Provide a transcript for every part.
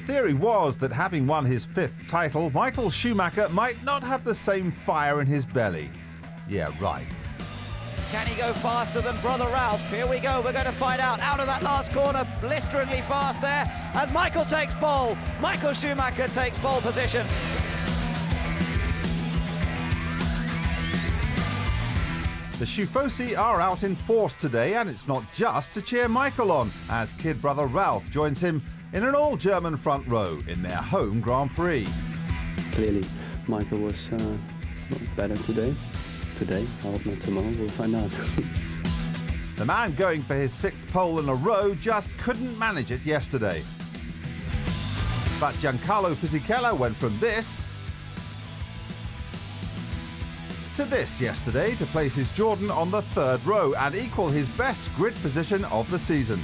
theory was that having won his 5th title, Michael Schumacher might not have the same fire in his belly. Yeah, right. Can he go faster than brother Ralph? Here we go, we're going to find out. Out of that last corner, blisteringly fast there, and Michael takes pole. Michael Schumacher takes pole position. The Schufosi are out in force today, and it's not just to cheer Michael on, as kid brother Ralph joins him in an all-German front row in their home Grand Prix. Clearly, Michael was better today. Today, I hope not tomorrow, we'll find out. The man going for his 6th pole in a row just couldn't manage it yesterday. But Giancarlo Fisichella went from this to this yesterday to place his Jordan on the 3rd row and equal his best grid position of the season.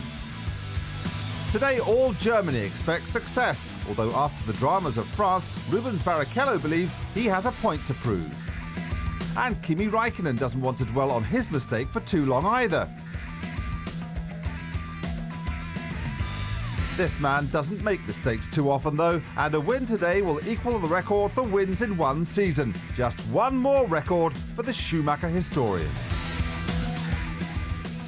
Today, all Germany expects success, although after the dramas of France, Rubens Barrichello believes he has a point to prove. And Kimi Räikkönen doesn't want to dwell on his mistake for too long either. This man doesn't make mistakes too often though, and a win today will equal the record for wins in one season. Just one more record for the Schumacher historians.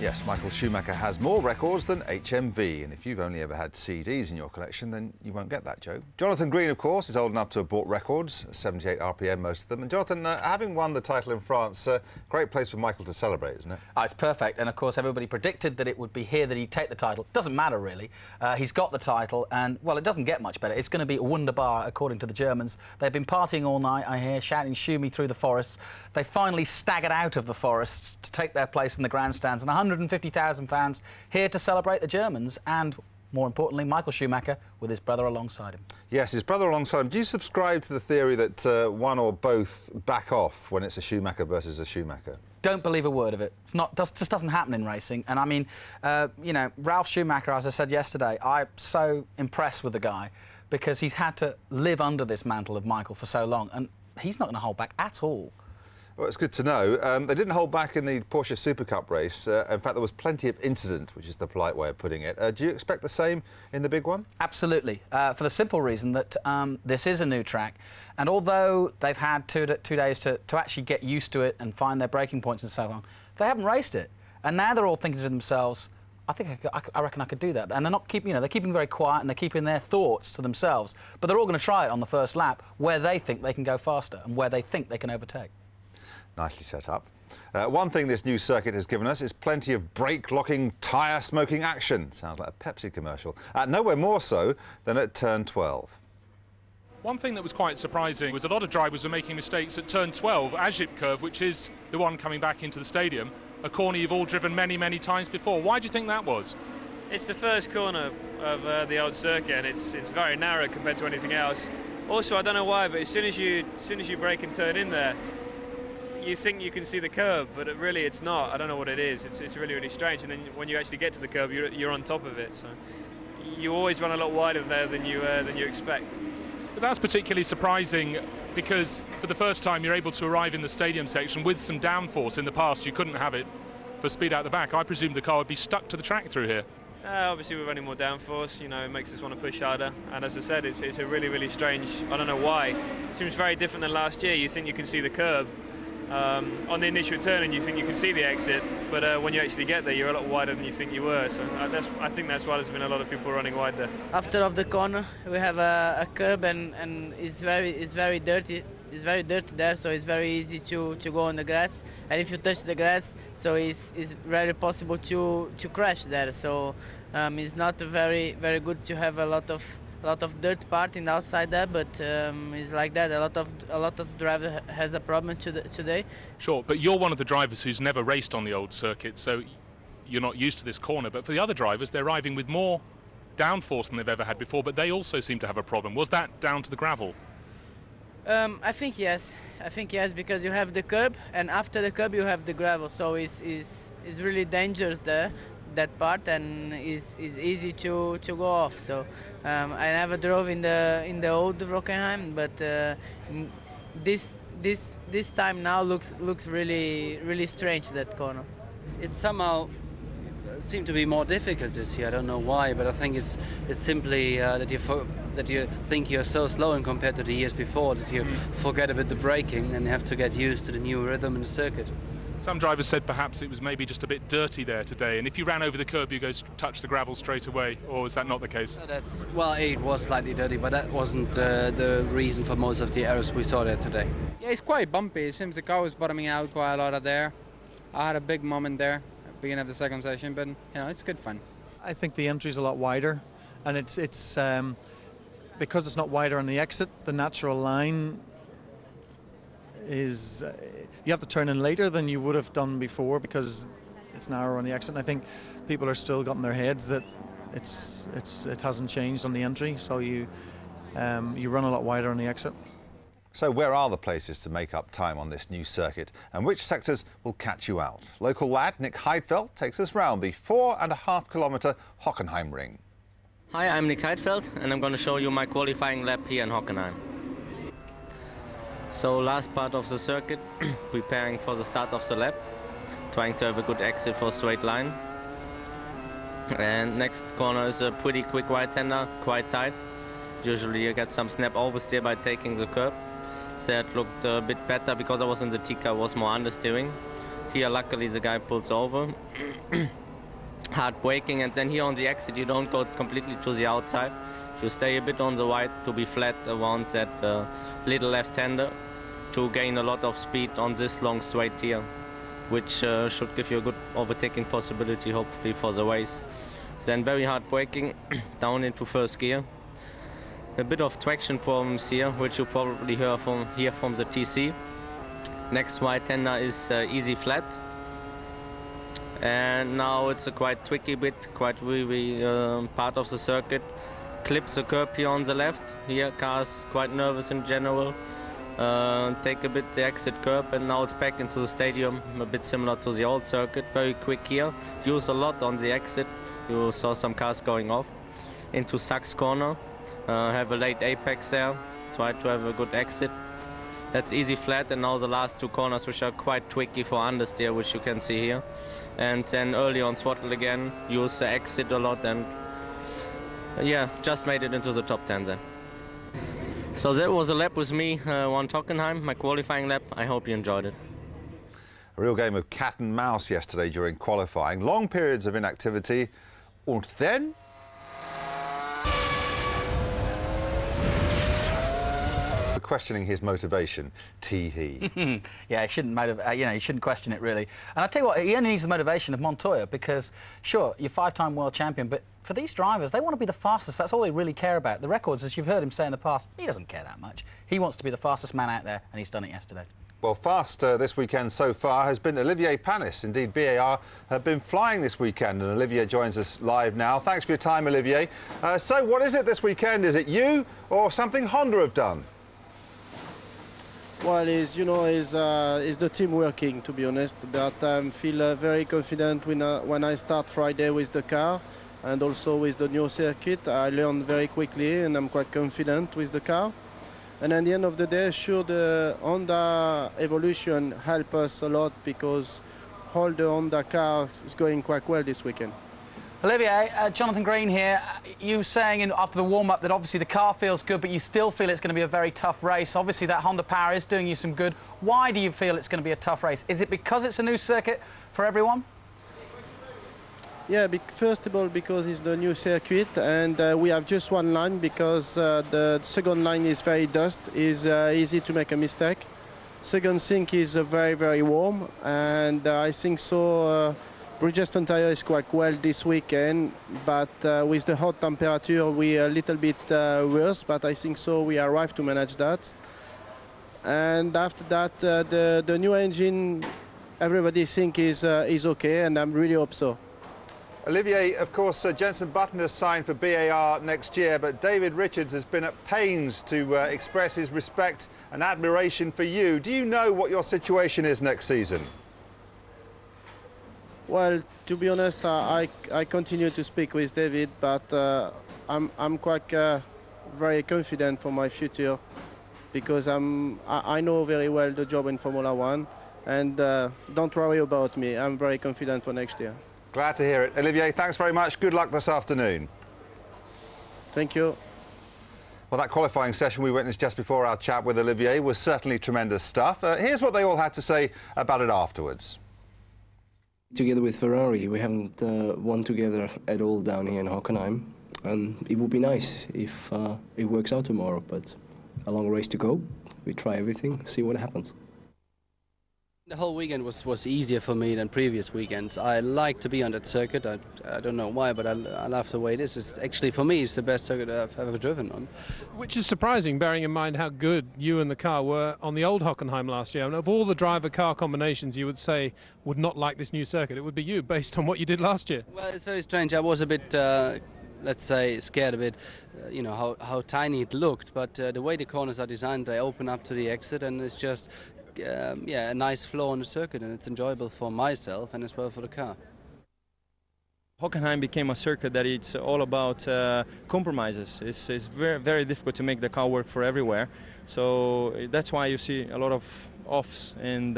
Yes, Michael Schumacher has more records than HMV, and if you've only ever had CDs in your collection, then you won't get that joke. Jonathan Green, of course, is old enough to have bought records, 78 RPM most of them. And Jonathan, having won the title in France, great place for Michael to celebrate, isn't it? Oh, it's perfect, and of course everybody predicted that it would be here that he'd take the title. Doesn't matter really. He's got the title, and well, it doesn't get much better. It's going to be a wunderbar, according to the Germans. They've been partying all night, I hear, shouting "Shoo me" through the forests. They finally staggered out of the forests to take their place in the grandstands, and 150,000 fans here to celebrate the Germans and, more importantly, Michael Schumacher with his brother alongside him. Yes, his brother alongside him. Do you subscribe to the theory that one or both back off when it's a Schumacher versus a Schumacher? Don't believe a word of it. It's not, just doesn't happen in racing. And I mean, you know, Ralf Schumacher, as I said yesterday, I'm so impressed with the guy because he's had to live under this mantle of Michael for so long, and he's not going to hold back at all. Well, it's good to know. They didn't hold back in the Porsche Super Cup race. In fact, there was plenty of incident, which is the polite way of putting it. Do you expect the same in the big one? Absolutely, for the simple reason that this is a new track, and although they've had two days to actually get used to it and find their braking points and so on, they haven't raced it. And now they're all thinking to themselves, I reckon I could do that. And they're not keeping, you know, they're keeping very quiet and they're keeping their thoughts to themselves. But they're all going to try it on the first lap where they think they can go faster and where they think they can overtake. Nicely set up. One thing this new circuit has given us is plenty of brake-locking, tyre-smoking action. Sounds like a Pepsi commercial. Nowhere more so than at turn 12. One thing that was quite surprising was a lot of drivers were making mistakes at turn 12, Ajip curve, which is the one coming back into the stadium, a corner you've all driven many, many times before. Why do you think that was? It's the first corner of the old circuit, and it's very narrow compared to anything else. Also, I don't know why, but as soon as you brake and turn in there, you think you can see the curb, but it's not. I don't know what it is. It's really, really strange. And then when you actually get to the curb, you're on top of it. So you always run a lot wider there than you expect. But that's particularly surprising because for the first time you're able to arrive in the stadium section with some downforce. In the past you couldn't have it for speed out the back. I presume the car would be stuck to the track through here. Obviously we're running more downforce, you know, it makes us want to push harder. And as I said, it's a really, really strange, I don't know why. It seems very different than last year. You think you can see the curb on the initial turn and you think you can see the exit, but when you actually get there, you're a lot wider than you think you were. So I think that's why there's been a lot of people running wide there. After of the corner, we have a curb and it's very dirty. It's very dirty there, so it's very easy to go on the grass. And if you touch the grass, so it's very possible to crash there. So it's not very good to have a lot of dirt part in the outside there, but it's like that. A lot of driver has a problem today. Sure, but you're one of the drivers who's never raced on the old circuit, so you're not used to this corner. But for the other drivers, they're arriving with more downforce than they've ever had before, but they also seem to have a problem. Was that down to the gravel? I think yes, because you have the curb, and after the curb you have the gravel, so it's really dangerous there, that part, and is easy to go off. So I never drove in the old Rockenheim, but this time now looks really strange, that corner. It's somehow seem to be more difficult this year. I don't know why, but I think it's simply that you think you're so slow and compared to the years before that you forget a bit the braking and you have to get used to the new rhythm in the circuit. Some drivers said perhaps it was maybe just a bit dirty there today, and if you ran over the curb you go touch the gravel straight away, or is that not the case? Well, it was slightly dirty, but that wasn't the reason for most of the errors we saw there today. Yeah, it's quite bumpy. It seems the car was bottoming out quite a lot there. I had a big moment there at the beginning of the second session, but it's good fun. I think the entry's a lot wider, and it's because it's not wider on the exit, the natural line is you have to turn in later than you would have done before because it's narrower on the exit. And I think people are still got in their heads that it hasn't changed on the entry, so you run a lot wider on the exit. So where are the places to make up time on this new circuit, and which sectors will catch you out? Local lad Nick Heidfeld takes us round the 4.5-kilometre Hockenheim ring. Hi, I'm Nick Heidfeld and I'm going to show you my qualifying lap here in Hockenheim. So last part of the circuit, preparing for the start of the lap, trying to have a good exit for a straight line. And next corner is a pretty quick right-hander, quite tight. Usually you get some snap oversteer by taking the curb. That looked a bit better because I was in the T-car, was more understeering. Here luckily the guy pulls over. Hard braking, and then here on the exit you don't go completely to the outside. You stay a bit on the right to be flat around that little left-hander to gain a lot of speed on this long straight here, which should give you a good overtaking possibility hopefully for the race. Then very hard braking down into first gear. A bit of traction problems here, which you probably hear from the TC. Next right-hander is easy flat. And now it's a quite tricky bit, quite really part of the circuit. Clips the curb here on the left. Here car's quite nervous in general. Take a bit the exit curb, and now it's back into the stadium, a bit similar to the old circuit. Very quick here. Use a lot on the exit. You saw some cars going off. Into Sachs corner. Have a late apex there. Try to have a good exit. That's easy flat, and now the last two corners, which are quite tricky for understeer, which you can see here. And then early on throttle again. Use the exit a lot, and yeah, just made it into the top 10 then. So that was a lap with me on Hockenheim, my qualifying lap. I hope you enjoyed it. A real game of cat and mouse yesterday during qualifying. Long periods of inactivity. Und then questioning his motivation, tee-hee. Yeah, he shouldn't he shouldn't question it really. And I tell you what, he only needs the motivation of Montoya because, sure, you're 5-time world champion, but for these drivers, they want to be the fastest. That's all they really care about. The records, as you've heard him say in the past, he doesn't care that much. He wants to be the fastest man out there, and he's done it yesterday. Well, fast this weekend so far has been Olivier Panis. Indeed, BAR have been flying this weekend, and Olivier joins us live now. Thanks for your time, Olivier. So what is it this weekend? Is it you or something Honda have done? Well, is the team working, to be honest, but I feel very confident when I start Friday with the car and also with the new circuit. I learn very quickly and I'm quite confident with the car. And at the end of the day, sure, the Honda evolution help us a lot because all the Honda car is going quite well this weekend. Olivier, Jonathan Green here. You saying after the warm-up that obviously the car feels good, but you still feel it's going to be a very tough race. Obviously that Honda power is doing you some good. Why do you feel it's going to be a tough race? Is it because it's a new circuit for everyone? Yeah, first of all, because it's the new circuit and we have just one line because the second line is very dust, is easy to make a mistake. Second thing is very, very warm, and I think so Bridgestone tire is quite well this weekend, but with the hot temperature we are a little bit worse, but I think so we arrive to manage that. And after that, the new engine, everybody think is okay, and I really hope so. Olivier, of course, Jenson Button has signed for BAR next year, but David Richards has been at pains to express his respect and admiration for you. Do you know what your situation is next season? Well, to be honest, I continue to speak with David, but I'm quite very confident for my future because I know very well the job in Formula One, and don't worry about me. I'm very confident for next year. Glad to hear it. Olivier, thanks very much. Good luck this afternoon. Thank you. Well, that qualifying session we witnessed just before our chat with Olivier was certainly tremendous stuff. Here's what they all had to say about it afterwards. Together with Ferrari, we haven't won together at all down here in Hockenheim. It would be nice if it works out tomorrow, but a long race to go. We try everything, see what happens. The whole weekend was easier for me than previous weekends. I like to be on that circuit. I don't know why, but I love the way it is. It's actually, for me, it's the best circuit I've ever driven on. Which is surprising, bearing in mind how good you and the car were on the old Hockenheim last year. And of all the driver-car combinations you would say would not like this new circuit, it would be you, based on what you did last year. Well, it's very strange. I was a bit, let's say, scared a bit, you know, how tiny it looked. But the way the corners are designed, they open up to the exit, and it's just... yeah, a nice flow on the circuit, and it's enjoyable for myself and as well for the car. Hockenheim became a circuit that it's all about compromises. It's very, very difficult to make the car work for everywhere. So that's why you see a lot of offs. And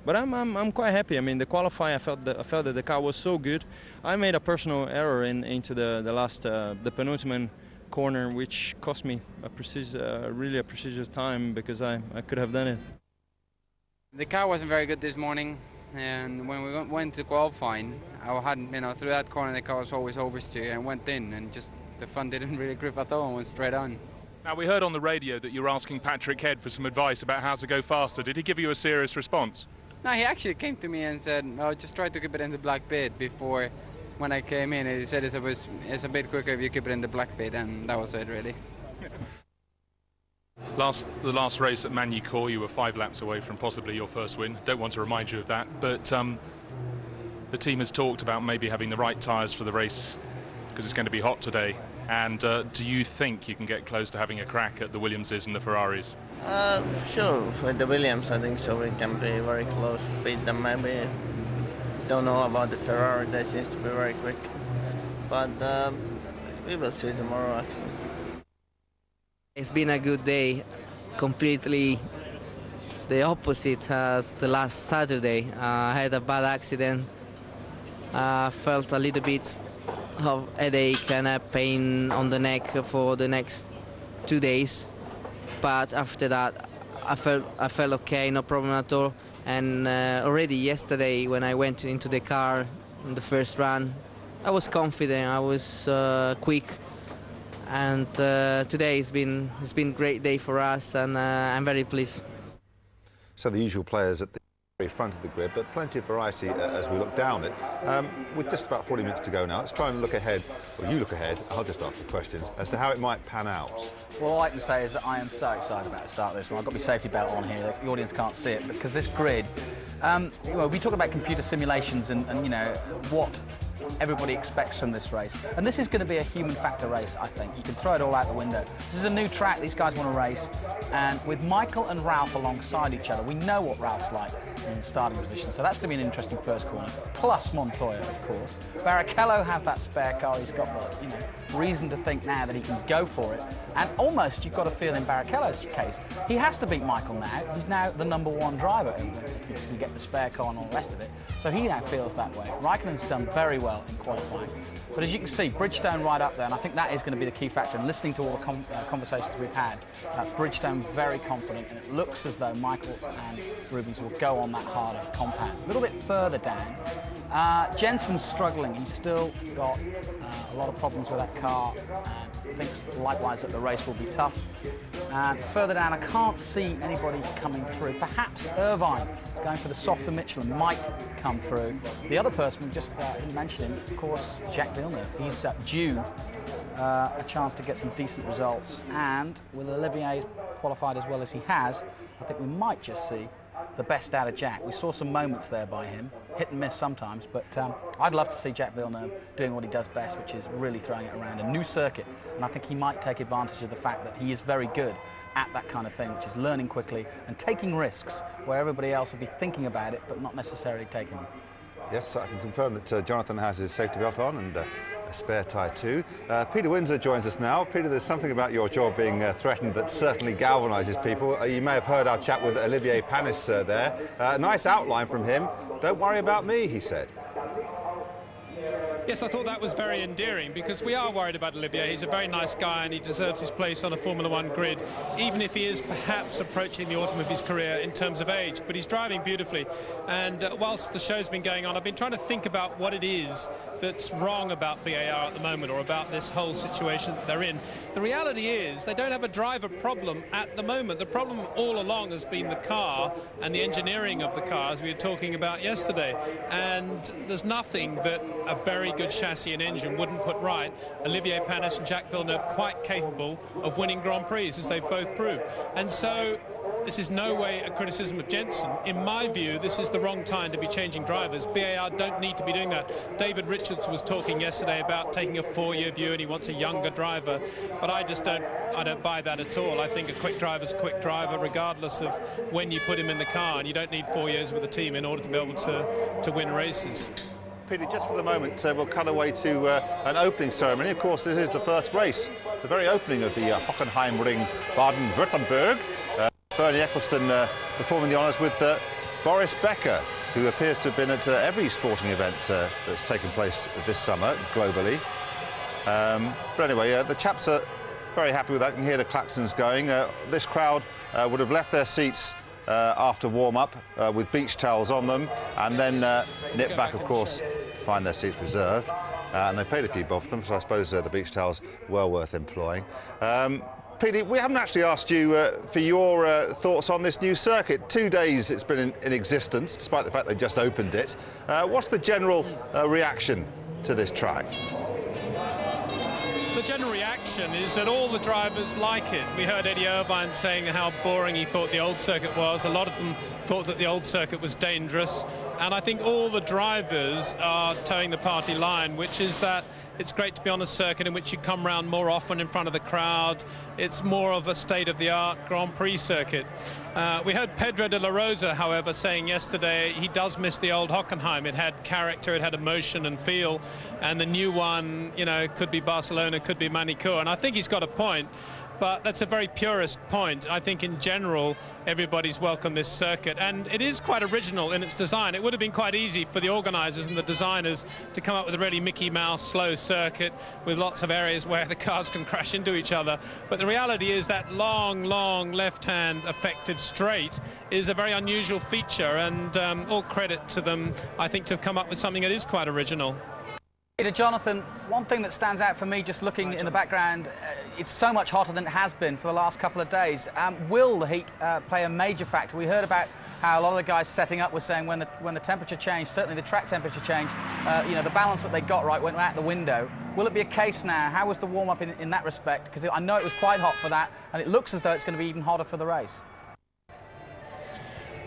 but I'm quite happy. I mean, the qualifying, I felt that the car was so good. I made a personal error into the last the penultimate corner, which cost me really a precious time, because I could have done it. The car wasn't very good this morning, and when we went to qualifying, I hadn't, you know, through that corner the car was always oversteer and went in, and just the front didn't really grip at all and went straight on. Now, we heard on the radio that you were asking Patrick Head for some advice about how to go faster. Did he give you a serious response? No, he actually came to me and said, "Oh, just try to keep it in the black bit." Before, when I came in, he said it's a bit quicker if you keep it in the black bit, and that was it really. The last race at Magny-Cours, you were 5 laps away from possibly your first win. Don't want to remind you of that, but the team has talked about maybe having the right tyres for the race because it's going to be hot today. And do you think you can get close to having a crack at the Williamses and the Ferraris? Sure, with the Williams I think so we can be very close to beat them. Maybe don't know about the Ferrari, they seem to be very quick. But we will see tomorrow actually. It's been a good day, completely the opposite as the last Saturday. I had a bad accident, felt a little bit of headache and a pain on the neck for the next 2 days, but after that I felt okay, no problem at all. And already yesterday when I went into the car in the first run, I was confident, I was quick. And today it's been a great day for us, and I'm very pleased. So the usual players at the very front of the grid, but plenty of variety as we look down it. With just about 40 minutes to go now, let's try and look ahead, or you look ahead, I'll just ask the questions, as to how it might pan out. Well, all I can say is that I am so excited about the start of this one. I've got my safety belt on here, the audience can't see it, because this grid, well, we talk about computer simulations and you know, what everybody expects from this race. And this is going to be a human factor race, I think. You can throw it all out the window. This is a new track these guys want to race, and with Michael and Ralph alongside each other, we know what Ralph's like in starting position, so that's going to be an interesting first corner, plus Montoya, of course. Barrichello has that spare car. He's got the, you know, reason to think now that he can go for it, and almost you've got to feel in Barrichello's case, he has to beat Michael now. He's now the #1 driver, if you get the spare car and all the rest of it, so he now feels that way. Raikkonen's done very well in qualifying, but as you can see, Bridgestone right up there, and I think that is going to be the key factor. And listening to all the conversations we've had, Bridgestone very confident, and it looks as though Michael and Rubens will go on that harder compound. A little bit further down, Jensen's struggling. He's still got a lot of problems with that car, and thinks likewise that the race will be tough. And further down, I can't see anybody coming through. Perhaps Irvine is going for the softer Michelin, might come through. The other person we just didn't mention him, of course, Jacques Villeneuve. He's due a chance to get some decent results, and with Olivier qualified as well as he has, I think we might just see the best out of Jack. We saw some moments there by him, hit and miss sometimes, but I'd love to see Jacques Villeneuve doing what he does best, which is really throwing it around a new circuit, and I think he might take advantage of the fact that he is very good at that kind of thing, which is learning quickly and taking risks where everybody else will be thinking about it but not necessarily taking them. Yes, I can confirm that Jonathan has his safety belt on and a spare tyre too. Peter Windsor joins us now. Peter, there's something about your job being threatened that certainly galvanises people. You may have heard our chat with Olivier Panis there. Nice outline from him. Don't worry about me, he said. Yes, I thought that was very endearing, because we are worried about Olivier. He's a very nice guy and he deserves his place on a Formula One grid, even if he is perhaps approaching the autumn of his career in terms of age. But he's driving beautifully. And whilst the show's been going on, I've been trying to think about what it is that's wrong about BAR at the moment, or about this whole situation that they're in. The reality is they don't have a driver problem at the moment. The problem all along has been the car and the engineering of the car, as we were talking about yesterday. And there's nothing that a very good chassis and engine wouldn't put right. Olivier Panis and Jacques Villeneuve quite capable of winning Grand Prix, as they've both proved. And so this is no way a criticism of Jensen. In my view, this is the wrong time to be changing drivers. BAR don't need to be doing that. David Richards was talking yesterday about taking a 4-year view and he wants a younger driver. But I don't buy that at all. I think a quick driver's a quick driver, regardless of when you put him in the car. And you don't need 4 years with a team in order to be able to win races. Peter, just for the moment, we'll cut away to an opening ceremony. Of course, this is the first race, the very opening of the Hockenheimring Baden-Württemberg. Bernie Eccleston performing the honours with Boris Becker, who appears to have been at every sporting event that's taken place this summer globally. But anyway, the chaps are very happy with that. You can hear the klaxons going. This crowd would have left their seats after warm-up with beach towels on them, and then nip back, of course, to find their seats reserved. And they paid a few bob for them, so I suppose the beach towels were worth employing. Petey, we haven't actually asked you for your thoughts on this new circuit. 2 days it's been in existence, despite the fact they just opened it. What's the general reaction to this track? The general reaction is that all the drivers like it. We heard Eddie Irvine saying how boring he thought the old circuit was. A lot of them thought that the old circuit was dangerous. And I think all the drivers are towing the party line, which is that it's great to be on a circuit in which you come round more often in front of the crowd. It's more of a state-of-the-art Grand Prix circuit. We heard Pedro de la Rosa, however, saying yesterday he does miss the old Hockenheim. It had character, it had emotion and feel, and the new one, you know, could be Barcelona, could be Manicourt, and I think he's got a point. But that's a very purist point. I think in general everybody's welcome this circuit, and it is quite original in its design. It would have been quite easy for the organisers and the designers to come up with a really Mickey Mouse slow circuit with lots of areas where the cars can crash into each other. But the reality is that long left-hand effective straight is a very unusual feature, and all credit to them, I think, to have come up with something that is quite original. Peter, Jonathan, one thing that stands out for me just looking in the background, it's so much hotter than it has been for the last couple of days. Will the heat play a major factor? We heard about how a lot of the guys setting up were saying when the temperature changed, certainly the track temperature changed, you know, the balance that they got right went out the window. Will it be a case now? How was the warm-up in that respect? Because I know it was quite hot for that, and it looks as though it's going to be even hotter for the race.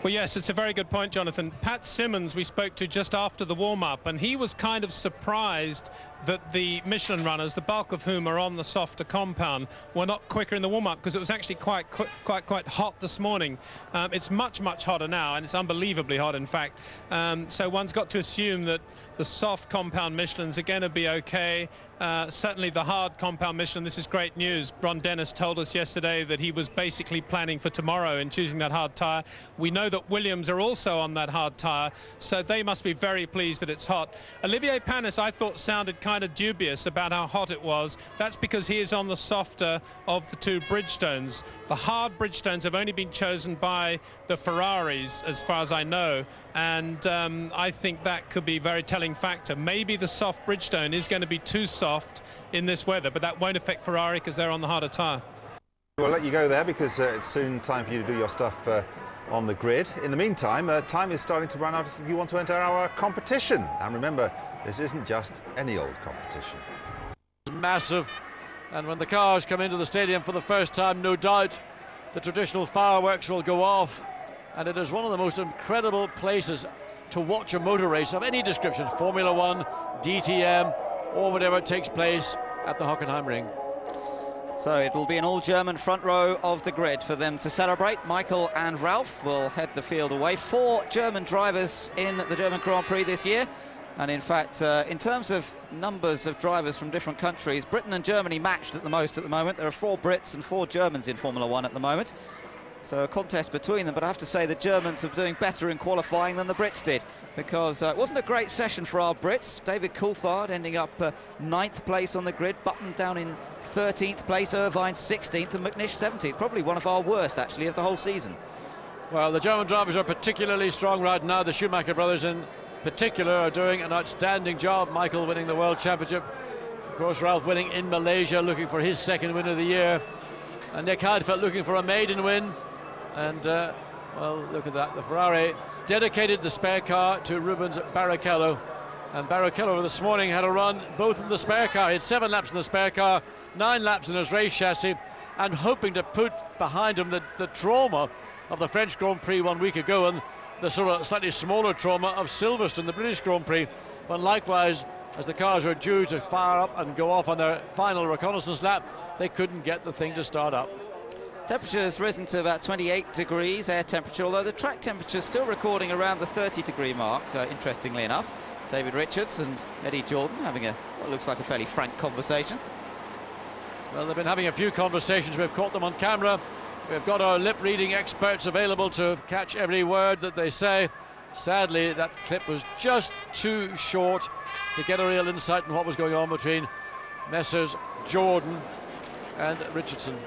Well, yes, it's a very good point, Jonathan. Pat Simmons we spoke to just after the warm-up, and he was kind of surprised that the Michelin runners, the bulk of whom are on the softer compound, were not quicker in the warm-up, because it was actually quite hot this morning. It's much hotter now, and it's unbelievably hot, in fact. So one's got to assume that the soft compound Michelins are going to be okay. Certainly the hard compound Michelin, this is great news. Ron Dennis told us yesterday that he was basically planning for tomorrow in choosing that hard tyre. We know that Williams are also on that hard tyre, so they must be very pleased that it's hot. Olivier Panis, I thought, sounded kind of dubious about how hot it was. That's because he is on the softer of the two Bridgestones. The hard Bridgestones have only been chosen by the Ferraris, as far as I know, and I think that could be a very telling factor. Maybe the soft Bridgestone is going to be too soft in this weather, but that won't affect Ferrari because they're on the harder tyre. We'll let you go there because it's soon time for you to do your stuff on the grid. In the meantime, time is starting to run out if you want to enter our competition. And remember, this isn't just any old competition. Massive, and when the cars come into the stadium for the first time, no doubt the traditional fireworks will go off, and it is one of the most incredible places to watch a motor race of any description, Formula One, DTM, or whatever takes place at the Hockenheimring. So it will be an all-German front row of the grid for them to celebrate. Michael and Ralph will head the field away. 4 German drivers in the German Grand Prix this year. And in fact, in terms of numbers of drivers from different countries, Britain and Germany matched at the most at the moment. There are 4 Brits and 4 Germans in Formula One at the moment. So a contest between them, but I have to say the Germans are doing better in qualifying than the Brits did, because it wasn't a great session for our Brits. David Coulthard ending up 9th place on the grid, Button down in 13th place, Irvine 16th and McNish 17th. Probably one of our worst, actually, of the whole season. Well, the German drivers are particularly strong right now. The Schumacher brothers in particular are doing an outstanding job. Michael winning the World Championship. Of course, Ralph winning in Malaysia, looking for his second win of the year. And Nick Heidfeld looking for a maiden win. And, well, look at that. The Ferrari dedicated the spare car to Rubens Barrichello. And Barrichello this morning had a run both in the spare car. He had 7 laps in the spare car, 9 laps in his race chassis, and hoping to put behind him the trauma of the French Grand Prix 1 week ago and the sort of slightly smaller trauma of Silverstone, the British Grand Prix, when likewise, as the cars were due to fire up and go off on their final reconnaissance lap, they couldn't get the thing to start up. Temperature has risen to about 28 degrees air temperature, although the track temperature is still recording around the 30-degree mark, interestingly enough. David Richards and Eddie Jordan having what looks like a fairly frank conversation. Well, they've been having a few conversations. We've caught them on camera. We've got our lip-reading experts available to catch every word that they say. Sadly, that clip was just too short to get a real insight on what was going on between Messrs Jordan and Richardson.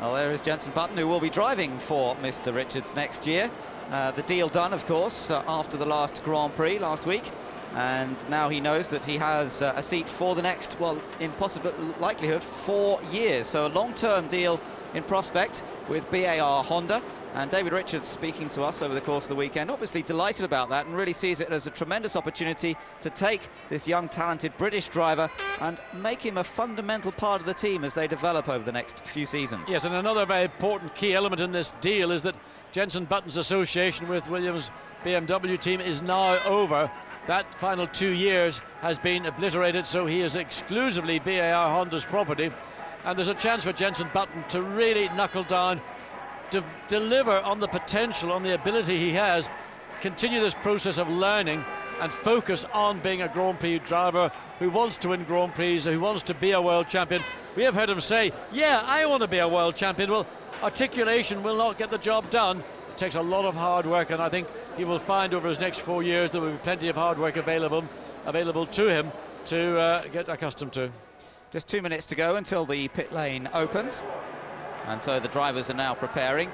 Well, there is Jenson Button, who will be driving for Mr. Richards next year. The deal done, of course, after the last Grand Prix last week. And now he knows that he has a seat for the next, well, in possible likelihood, 4 years. So a long-term deal in prospect with BAR Honda. And David Richards speaking to us over the course of the weekend, obviously delighted about that and really sees it as a tremendous opportunity to take this young, talented British driver and make him a fundamental part of the team as they develop over the next few seasons. Yes, and another very important key element in this deal is that Jenson Button's association with Williams BMW team is now over. That final 2 years has been obliterated, so he is exclusively BAR Honda's property. And there's a chance for Jenson Button to really knuckle down, to deliver on the potential, on the ability he has, continue this process of learning and focus on being a Grand Prix driver who wants to win Grand Prix, who wants to be a world champion. We have heard him say, yeah, I want to be a world champion. Well, articulation will not get the job done. It takes a lot of hard work, and I think he will find over his next 4 years there will be plenty of hard work available to him to get accustomed to. Just 2 minutes to go until the pit lane opens. And so the drivers are now preparing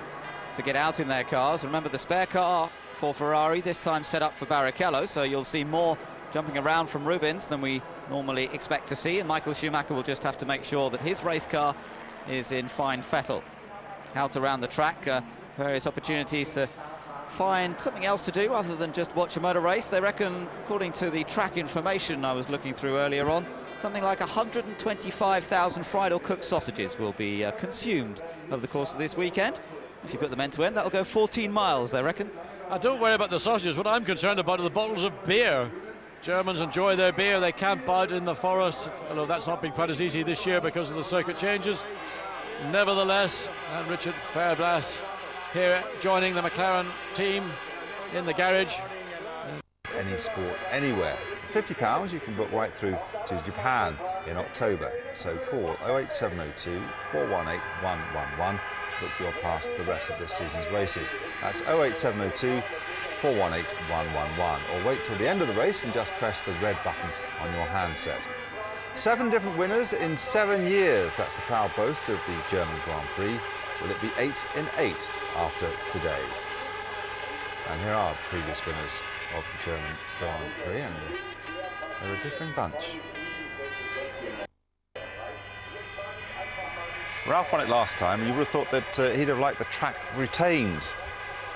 to get out in their cars. Remember, the spare car for Ferrari, this time set up for Barrichello, so you'll see more jumping around from Rubens than we normally expect to see, and Michael Schumacher will just have to make sure that his race car is in fine fettle. Out around the track, various opportunities to find something else to do other than just watch a motor race. They reckon, according to the track information I was looking through earlier on, something like 125,000 fried or cooked sausages will be consumed over the course of this weekend. If you put them end to end, that'll go 14 miles, they reckon. Don't worry about the sausages. What I'm concerned about are the bottles of beer. Germans enjoy their beer. They camp out in the forest, although that's not been quite as easy this year because of the circuit changes. Nevertheless, and Richard Fairbrass here joining the McLaren team in the garage. Any sport, anywhere. For £50 you can book right through to Japan in October. So call 08702 418 111 to book your pass to the rest of this season's races. That's 08702 418 111. Or wait till the end of the race and just press the red button on your handset. 7 different winners in 7 years. That's the proud boast of the German Grand Prix. Will it be 8 in 8 after today? And here are the previous winners of the German Grand Prix, and they're a different bunch. Ralph won it last time, and you would have thought that he'd have liked the track retained.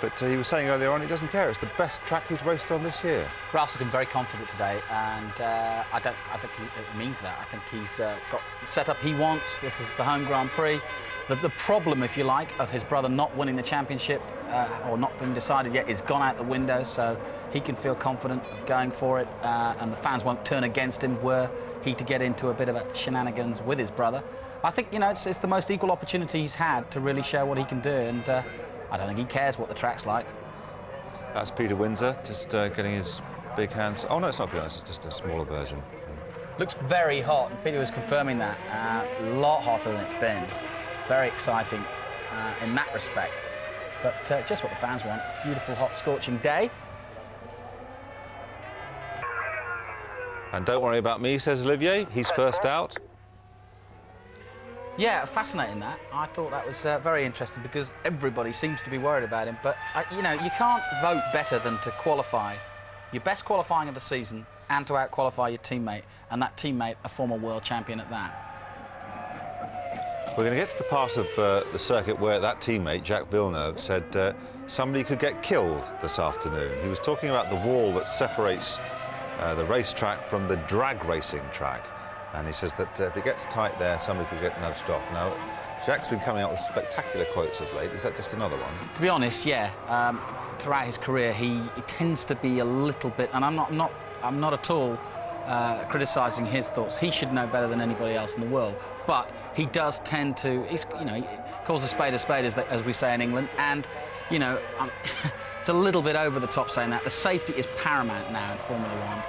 But he was saying earlier on he doesn't care. It's the best track he's raced on this year. Ralph's looking very confident today, and I think it means that. I think he's got the setup he wants. This is the home Grand Prix. The problem, if you like, of his brother not winning the championship or not being decided yet is gone out the window, so he can feel confident of going for it, and the fans won't turn against him were he to get into a bit of a shenanigans with his brother. I think, you know, it's the most equal opportunity he's had to really show what he can do, and I don't think he cares what the track's like. That's Peter Windsor, just getting his big hands. Oh no, it's not big hands, it's just a smaller version. Looks very hot, and Peter was confirming that. A lot hotter than it's been. Very exciting. in that respect. But just what the fans want. Beautiful, hot, scorching day. And don't worry about me, says Olivier. He's first out. Yeah, fascinating that. I thought that was very interesting because everybody seems to be worried about him. But, you know, you can't vote better than to qualify your best qualifying of the season and to out-qualify your teammate, and that teammate a former world champion at that. We're going to get to the part of the circuit where that teammate, Jacques Villeneuve, said somebody could get killed this afternoon. He was talking about the wall that separates the racetrack from the drag racing track. And he says that if it gets tight there, somebody could get nudged off. Now, Jacques has been coming out with spectacular quotes of late. Is that just another one? To be honest, yeah. Throughout his career, he tends to be a little bit, and I'm not at all criticising his thoughts. He should know better than anybody else in the world. But he does tend to, he calls a spade, as we say in England, and, you know, it's a little bit over the top saying that. The safety is paramount now in Formula One.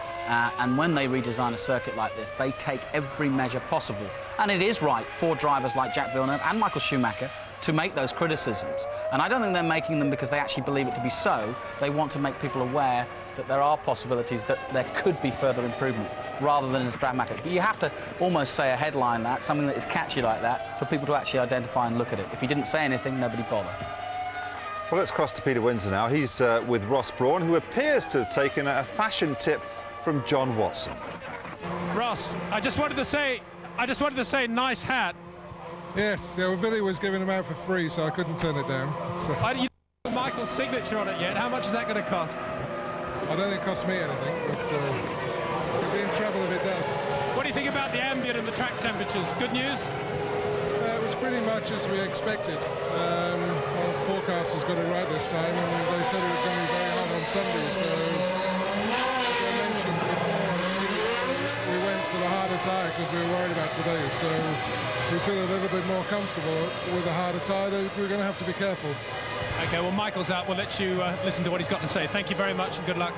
And when they redesign a circuit like this, they take every measure possible. And it is right for drivers like Jacques Villeneuve and Michael Schumacher to make those criticisms. And I don't think they're making them because they actually believe it to be so. They want to make people aware that there are possibilities that there could be further improvements, rather than as dramatic. But you have to almost say a headline that, something that is catchy like that, for people to actually identify and look at it. If he didn't say anything, nobody bothered. Well, let's cross to Peter Windsor now. He's with Ross Brawn, who appears to have taken a fashion tip from John Watson. Ross, I just wanted to say, nice hat. Yes, yeah, well, Billy was giving them out for free, so I couldn't turn it down. So. You don't have Michael's signature on it yet. How much is that going to cost? I don't think it costs me anything, but you'll be in trouble if it does. What do you think about the ambient and the track temperatures? Good news? It was pretty much as we expected. Well, forecasters got it right this time, and they said it was going to be very hot on Sunday, so as I mentioned before, we went for the harder tyre because we were worried about today, so we feel a little bit more comfortable with a harder tyre. We're going to have to be careful. OK, well, Michael's out. We'll let you listen to what he's got to say. Thank you very much and good luck.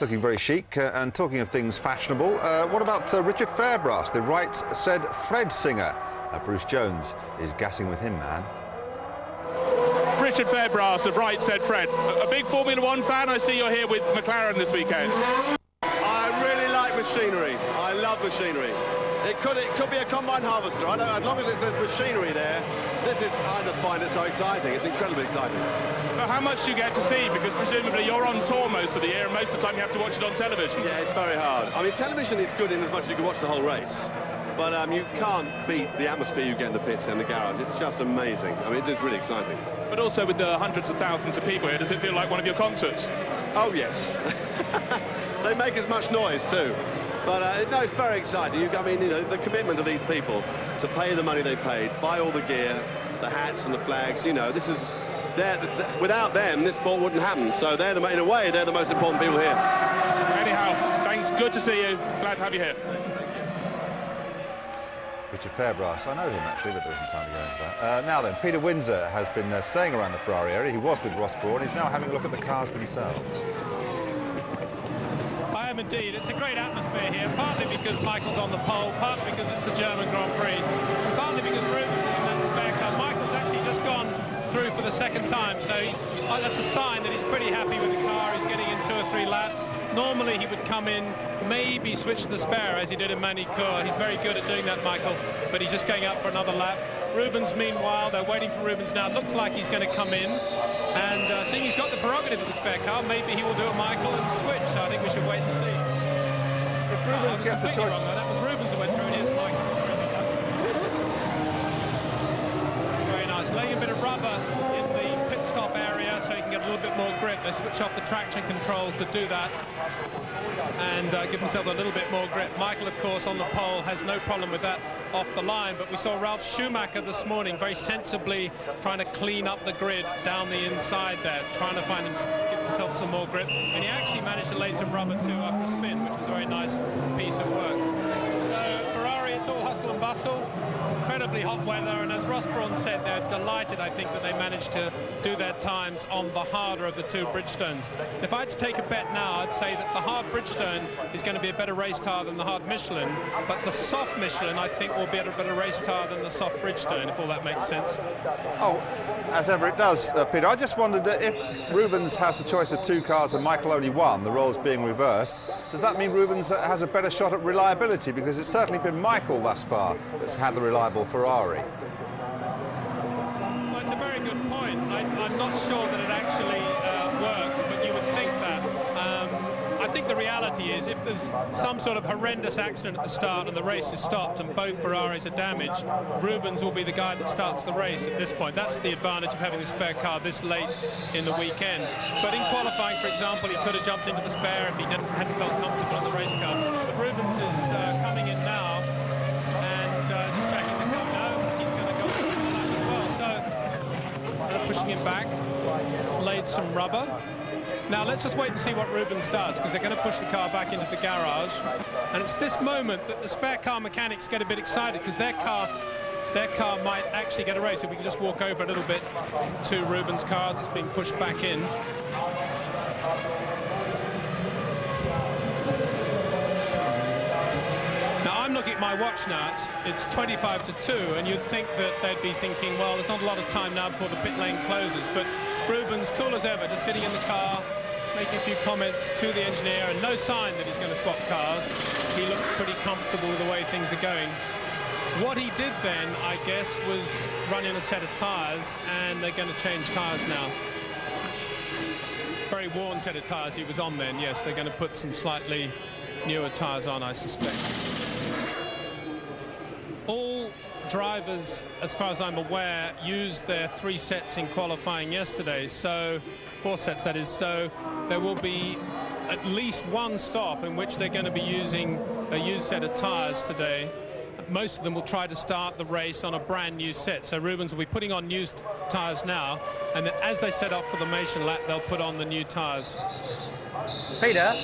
Looking very chic. And talking of things fashionable, what about Richard Fairbrass, the Right Said Fred singer? Bruce Jones is gassing with him, man. Richard Fairbrass of Right Said Fred. A big Formula One fan. I see you're here with McLaren this weekend. I really like machinery. I love machinery. It could be a combine harvester. I know, as long as there's machinery there, this is, I just find it so exciting. It's incredibly exciting. But how much do you get to see? Because presumably you're on tour most of the year, and most of the time you have to watch it on television. Yeah, it's very hard. I mean, television is good in as much as you can watch the whole race. But you can't beat the atmosphere you get in the pits and the garage. It's just amazing. I mean, it's really exciting. But also with the hundreds of thousands of people here, does it feel like one of your concerts? Oh, yes. They make as much noise, too. But no, it's very exciting. I mean, you know, the commitment of these people to pay the money they paid, buy all the gear, the hats and the flags, you know, this is... without them, this sport wouldn't happen. So in a way, they're the most important people here. Anyhow, thanks. Good to see you. Glad to have you here. Richard Fairbrass, I know him actually, but there isn't time to go into that. Now then, Peter Windsor has been staying around the Ferrari area. He was with Ross Brawn. He's now having a look at the cars themselves. I am indeed. It's a great atmosphere here, partly because Michael's on the pole, partly because it's the German Grand Prix, and partly because Rubens in that spare car. Michael's actually just gone through for the second time, so that's a sign that he's pretty happy with the car. He's getting in 2 or 3 laps. Normally he would come in, maybe switch to the spare as he did in Manicourt. He's very good at doing that, Michael, but he's just going up for another lap. Rubens, meanwhile, they're waiting for Rubens now. It looks like he's going to come in, and seeing he's got the prerogative of the spare car, maybe he will do a Michael and switch, so I think we should wait and see. If Rubens gets the choice... Wrong, though. That was Rubens who went through, and here's Michael. Sorry about that. Very nice. Laying a bit of rubber in the pit stop area so he can get a little bit more grip. They switch off the traction control to do that and give himself a little bit more grip. Michael, of course, on the pole has no problem with that off the line, but we saw Ralf Schumacher this morning very sensibly trying to clean up the grid down the inside there, trying to give himself some more grip, and he actually managed to lay some rubber too after a spin, which was a very nice piece of work. So Ferrari, it's all hustle hustle and bustle, incredibly hot weather, and as Ross Brawn said, they're delighted, I think, that they managed to do their times on the harder of the two Bridgestones. If I had to take a bet now, I'd say that the hard Bridgestone is going to be a better race tyre than the hard Michelin, but the soft Michelin, I think, will be a better race tyre than the soft Bridgestone, if all that makes sense. Oh, as ever it does, Peter. I just wondered if Rubens has the choice of two cars and Michael only one, the roles being reversed, does that mean Rubens has a better shot at reliability? Because it's certainly been Michael thus far that's had the reliable Ferrari. Well, it's a very good point. I'm not sure that it actually works, but you would think that. I think the reality is if there's some sort of horrendous accident at the start and the race is stopped and both Ferraris are damaged, Rubens will be the guy that starts the race at this point. That's the advantage of having a spare car this late in the weekend. But in qualifying, for example, he could have jumped into the spare if he hadn't felt comfortable in the race car. But Rubens is coming in now and just checking the car. No, he's going to go for the lap as well. So they're pushing him back, laid some rubber. Now let's just wait and see what Rubens does, because they're going to push the car back into the garage, and it's this moment that the spare car mechanics get a bit excited, because their car might actually get a race. If we can just walk over a little bit to Rubens' car as it's being pushed back in. Now I'm looking at my watch now, it's 25 to 2, and you'd think that they'd be thinking, well, there's not a lot of time now before the pit lane closes, but Rubens, cool as ever, just sitting in the car, making a few comments to the engineer, and no sign that he's going to swap cars. He looks pretty comfortable with the way things are going. What he did then, I guess, was run in a set of tyres, and they're going to change tyres now. Very worn set of tyres he was on then, yes. They're going to put some slightly newer tyres on, I suspect. All drivers, as far as I'm aware, used their 3 sets in qualifying yesterday, so 4 sets that is, so there will be at least one stop in which they're going to be using a used set of tyres today. Most of them will try to start the race on a brand new set, so Rubens will be putting on used tyres now, and then as they set up for the Mation lap, they'll put on the new tyres. Peter?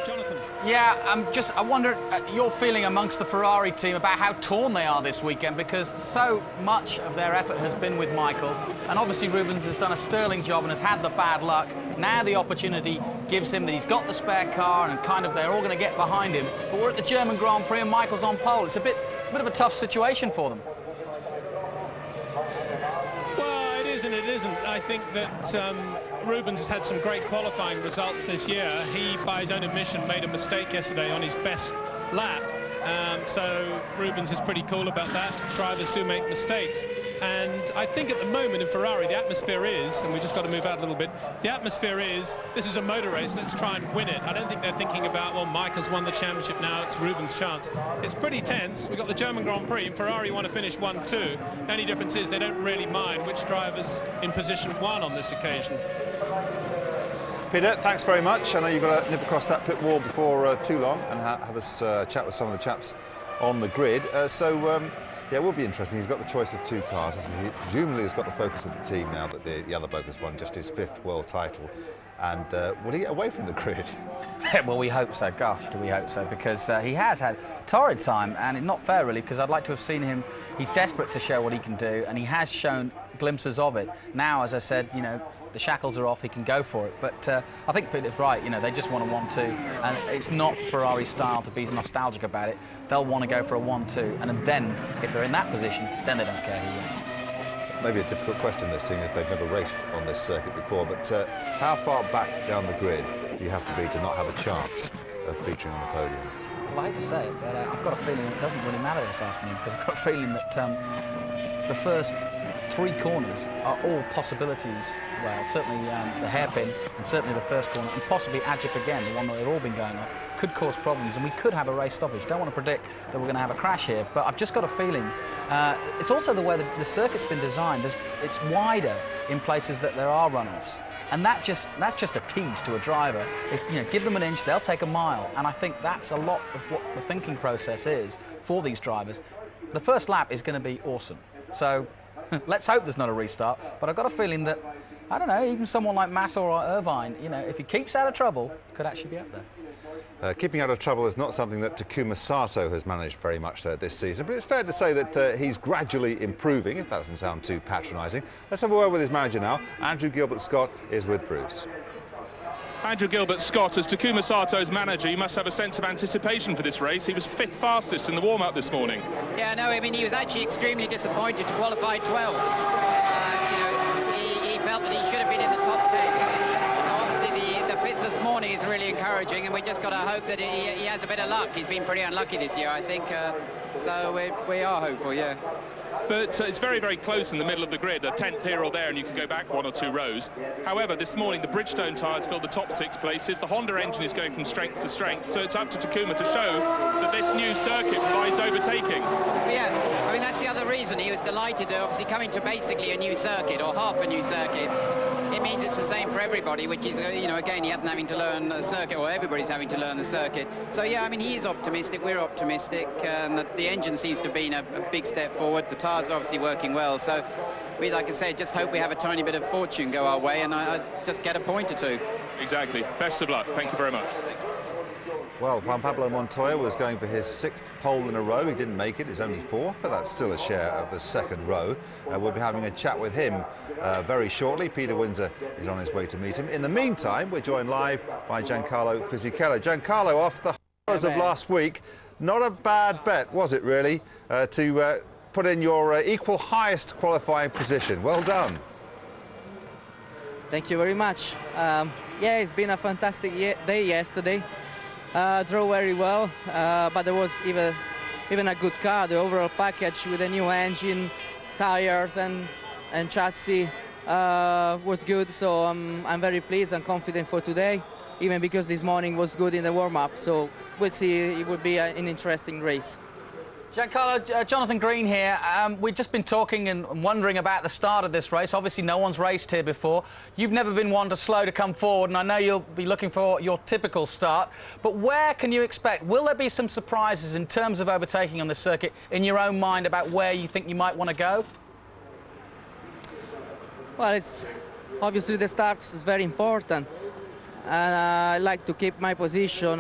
Jonathan? Yeah, I wonder your feeling amongst the Ferrari team about how torn they are this weekend, because so much of their effort has been with Michael, and obviously Rubens has done a sterling job and has had the bad luck. Now the opportunity gives him that he's got the spare car, and kind of they're all going to get behind him. But we're at the German Grand Prix and Michael's on pole. It's a bit of a tough situation for them. Well, it is and it isn't. I think that Rubens has had some great qualifying results this year. He, by his own admission, made a mistake yesterday on his best lap. So Rubens is pretty cool about that. Drivers do make mistakes. And I think at the moment in Ferrari, the atmosphere is, and we just got to move out a little bit, the atmosphere is, this is a motor race, let's try and win it. I don't think they're thinking about, well, Michael's won the championship now, it's Rubens' chance. It's pretty tense. We've got the German Grand Prix, and Ferrari want to finish 1-2. The only difference is they don't really mind which driver's in position 1 on this occasion. Peter, thanks very much. I know you've got to nip across that pit wall before too long and have us chat with some of the chaps on the grid. Yeah, it will be interesting. He's got the choice of 2 cars. He presumably has got the focus of the team now that the other bloke has won just his 5th world title. And will he get away from the grid? Well, we hope so. Gosh, do we hope so? Because he has had torrid time, and it's not fair, really, because I'd like to have seen him. He's desperate to show what he can do, and he has shown glimpses of it. Now, as I said, you know, the shackles are off, he can go for it. But I think Peter's right, you know, they just want a 1-2. And it's not Ferrari style to be nostalgic about it. They'll want to go for a 1-2. And then, if they're in that position, then they don't care who wins. Maybe a difficult question, this, seeing as they've never raced on this circuit before. But how far back down the grid do you have to be to not have a chance of featuring on the podium? Well, I hate to say it, but I've got a feeling it doesn't really matter this afternoon, because I've got a feeling that the first 3 corners are all possibilities. Well, certainly the hairpin, and certainly the first corner, and possibly Ajip again, the one that they've all been going off, could cause problems, and we could have a race stoppage. Don't want to predict that we're going to have a crash here, but I've just got a feeling. It's also the way that the circuit's been designed. It's wider in places that there are runoffs, and that's just a tease to a driver. If, you know, give them an inch, they'll take a mile, and I think that's a lot of what the thinking process is for these drivers. The first lap is going to be awesome, so let's hope there's not a restart, but I've got a feeling that, I don't know, even someone like Massa or Irvine, you know, if he keeps out of trouble, could actually be up there. Keeping out of trouble is not something that Takuma Sato has managed very much this season, but it's fair to say that he's gradually improving, if that doesn't sound too patronising. Let's have a word with his manager now. Andrew Gilbert-Scott is with Bruce. Andrew Gilbert-Scott, as Takuma Sato's manager, you must have a sense of anticipation for this race. He was 5th fastest in the warm-up this morning. Yeah, no, I mean, he was actually extremely disappointed to qualify 12. He felt that he should have been in the top 10. So obviously the 5th this morning is really encouraging, and we just got to hope that he has a bit of luck. He's been pretty unlucky this year, I think. So we are hopeful, yeah. But it's very, very close in the middle of the grid, a 10th here or there, and you can go back 1 or 2 rows. However, this morning, the Bridgestone tyres fill the top 6 places. The Honda engine is going from strength to strength, so it's up to Takuma to show that this new circuit provides overtaking. Yeah, I mean, that's the other reason. He was delighted, obviously, coming to basically a new circuit, or half a new circuit. It means it's the same for everybody, which is, you know, again, he hasn't having to learn the circuit, or everybody's having to learn the circuit. So, yeah, I mean, he's optimistic, we're optimistic, and the engine seems to have been a big step forward. The tyres are obviously working well, so we, like I say, just hope we have a tiny bit of fortune go our way, and I just get a point or 2. Exactly. Best of luck. Thank you very much. Well, Juan Pablo Montoya was going for his 6th pole in a row. He didn't make it, his only 4th, but that's still a share of the 2nd row. We'll be having a chat with him very shortly. Peter Windsor is on his way to meet him. In the meantime, we're joined live by Giancarlo Fisichella. Giancarlo, after the horrors of last week, not a bad bet, was it really, to put in your equal highest qualifying position. Well done. Thank you very much. Yeah, it's been a fantastic day yesterday. Drove very well, but there was even a good car. The overall package with a new engine, tires and chassis was good. So I'm very pleased and confident for today, even because this morning was good in the warm-up. So we'll see. It will be an interesting race. Giancarlo, Jonathan Green here. We've just been talking and wondering about the start of this race. Obviously, no one's raced here before. You've never been one to slow to come forward, and I know you'll be looking for your typical start. But where can you expect? Will there be some surprises in terms of overtaking on this circuit in your own mind about where you think you might want to go? Well, it's obviously the start is very important, and I like to keep my position.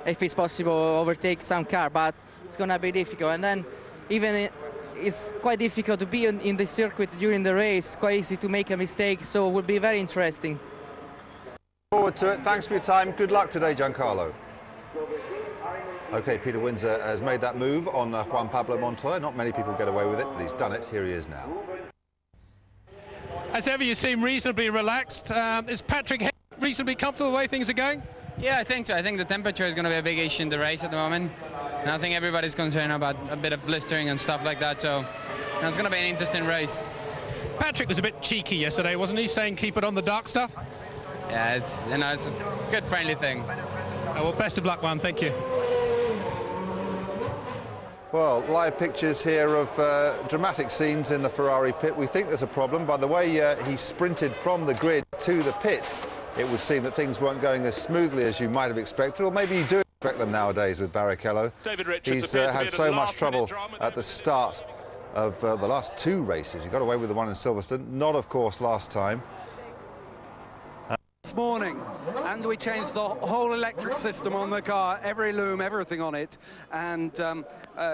If it's possible, overtake some car, but it's going to be difficult. And then even it's quite difficult to be in the circuit during the race. Quite easy to make a mistake, so it will be very interesting. Forward to it. Thanks for your time. Good luck today, Giancarlo. OK, Peter Windsor has made that move on Juan Pablo Montoya. Not many people get away with it, but he's done it. Here he is now. As ever, you seem reasonably relaxed. Is Patrick reasonably comfortable the way things are going? Yeah, I think so. I think the temperature is going to be a big issue in the race at the moment. And I think everybody's concerned about a bit of blistering and stuff like that. So it's going to be an interesting race. Patrick was a bit cheeky yesterday, wasn't he, saying keep it on the dark stuff? Yeah, it's a good friendly thing. Well, best of luck, Juan. Thank you. Well, live pictures here of dramatic scenes in the Ferrari pit. We think there's a problem. By the way he sprinted from the grid to the pit, it would seem that things weren't going as smoothly as you might have expected, or maybe you do expect them nowadays with Barrichello. He's had so much trouble at the start of the last 2 races. He got away with the one in Silverstone, not, of course, last time. This morning, and we changed the whole electric system on the car, every loom, everything on it, and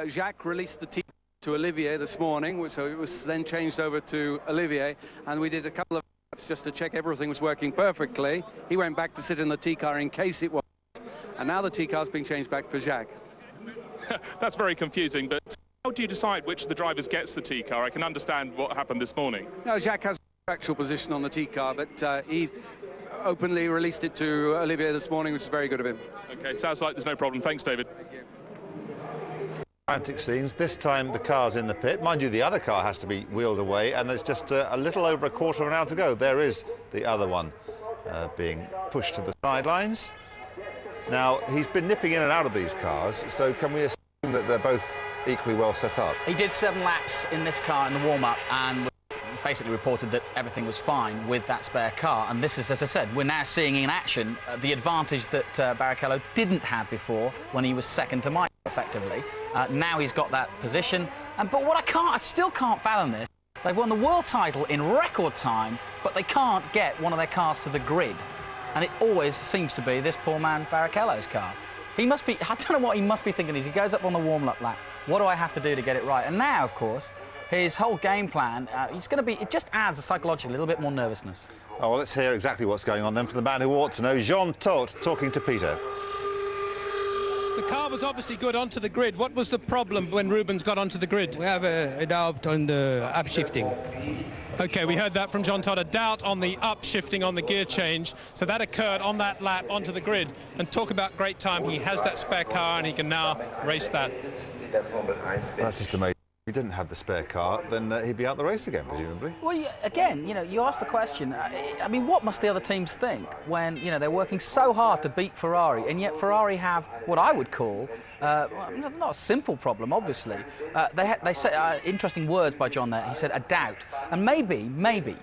Jacques released the team to Olivier this morning, so it was then changed over to Olivier, and we did a couple of just to check everything was working perfectly. He went back to sit in the T-car in case it was, and now the T-car's being changed back for Jacques. That's very confusing, but how do you decide which of the drivers gets the T-car? I can understand what happened this morning. No, Jacques has actual position on the T-car, but he openly released it to Olivier this morning, which is very good of him. OK, sounds like there's no problem. Thanks, David. Thank you. Frantic scenes. This time the car's in the pit. Mind you, the other car has to be wheeled away, and there's just a little over a quarter of an hour to go. There is the other one being pushed to the sidelines. Now, he's been nipping in and out of these cars, so can we assume that they're both equally well set up? He did 7 laps in this car in the warm-up and basically reported that everything was fine with that spare car. And this is, as I said, we're now seeing in action the advantage that Barrichello didn't have before when he was second to Mike, effectively. Now he's got that position. But what I still can't fathom this. They've won the world title in record time, but they can't get one of their cars to the grid. And it always seems to be this poor man Barrichello's car. He must be, I don't know what he must be thinking as he goes up on the warm-up lap. What do I have to do to get it right? And now, of course, his whole game plan, it just adds a psychological, a little bit more nervousness. Oh, well, let's hear exactly what's going on then from the man who ought to know, Jean Todt, talking to Peter. The car was obviously good onto the grid. What was the problem when Rubens got onto the grid? We have a doubt on the upshifting. OK, we heard that from Jean Todt, a doubt on the upshifting on the gear change. So that occurred on that lap onto the grid. And talk about great time. He has that spare car and he can now race that. That's just amazing. If he didn't have the spare car, then he'd be out the race again, presumably. Well, again, you ask the question, I mean, what must the other teams think when, they're working so hard to beat Ferrari, and yet Ferrari have what I would call, not a simple problem, obviously. They said, interesting words by John there, he said a doubt. And maybe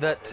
that,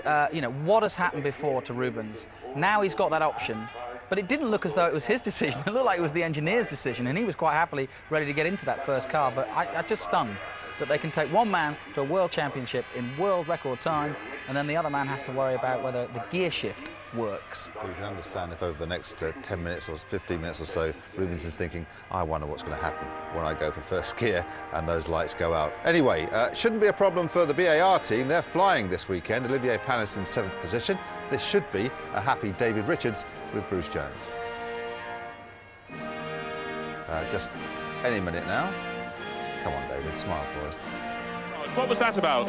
what has happened before to Rubens, now he's got that option. But it didn't look as though it was his decision. It looked like it was the engineer's decision, and he was quite happily ready to get into that first car. But I'm just stunned that they can take one man to a world championship in world record time, and then the other man has to worry about whether the gear shift works. You can understand if over the next 10 minutes or 15 minutes or so, Rubens is thinking, I wonder what's going to happen when I go for first gear and those lights go out. Anyway, shouldn't be a problem for the BAR team. They're flying this weekend. Olivier Panis in 7th position. This should be a happy David Richards with Bruce Jones. Just any minute now. Come on, David, smile for us. What was that about?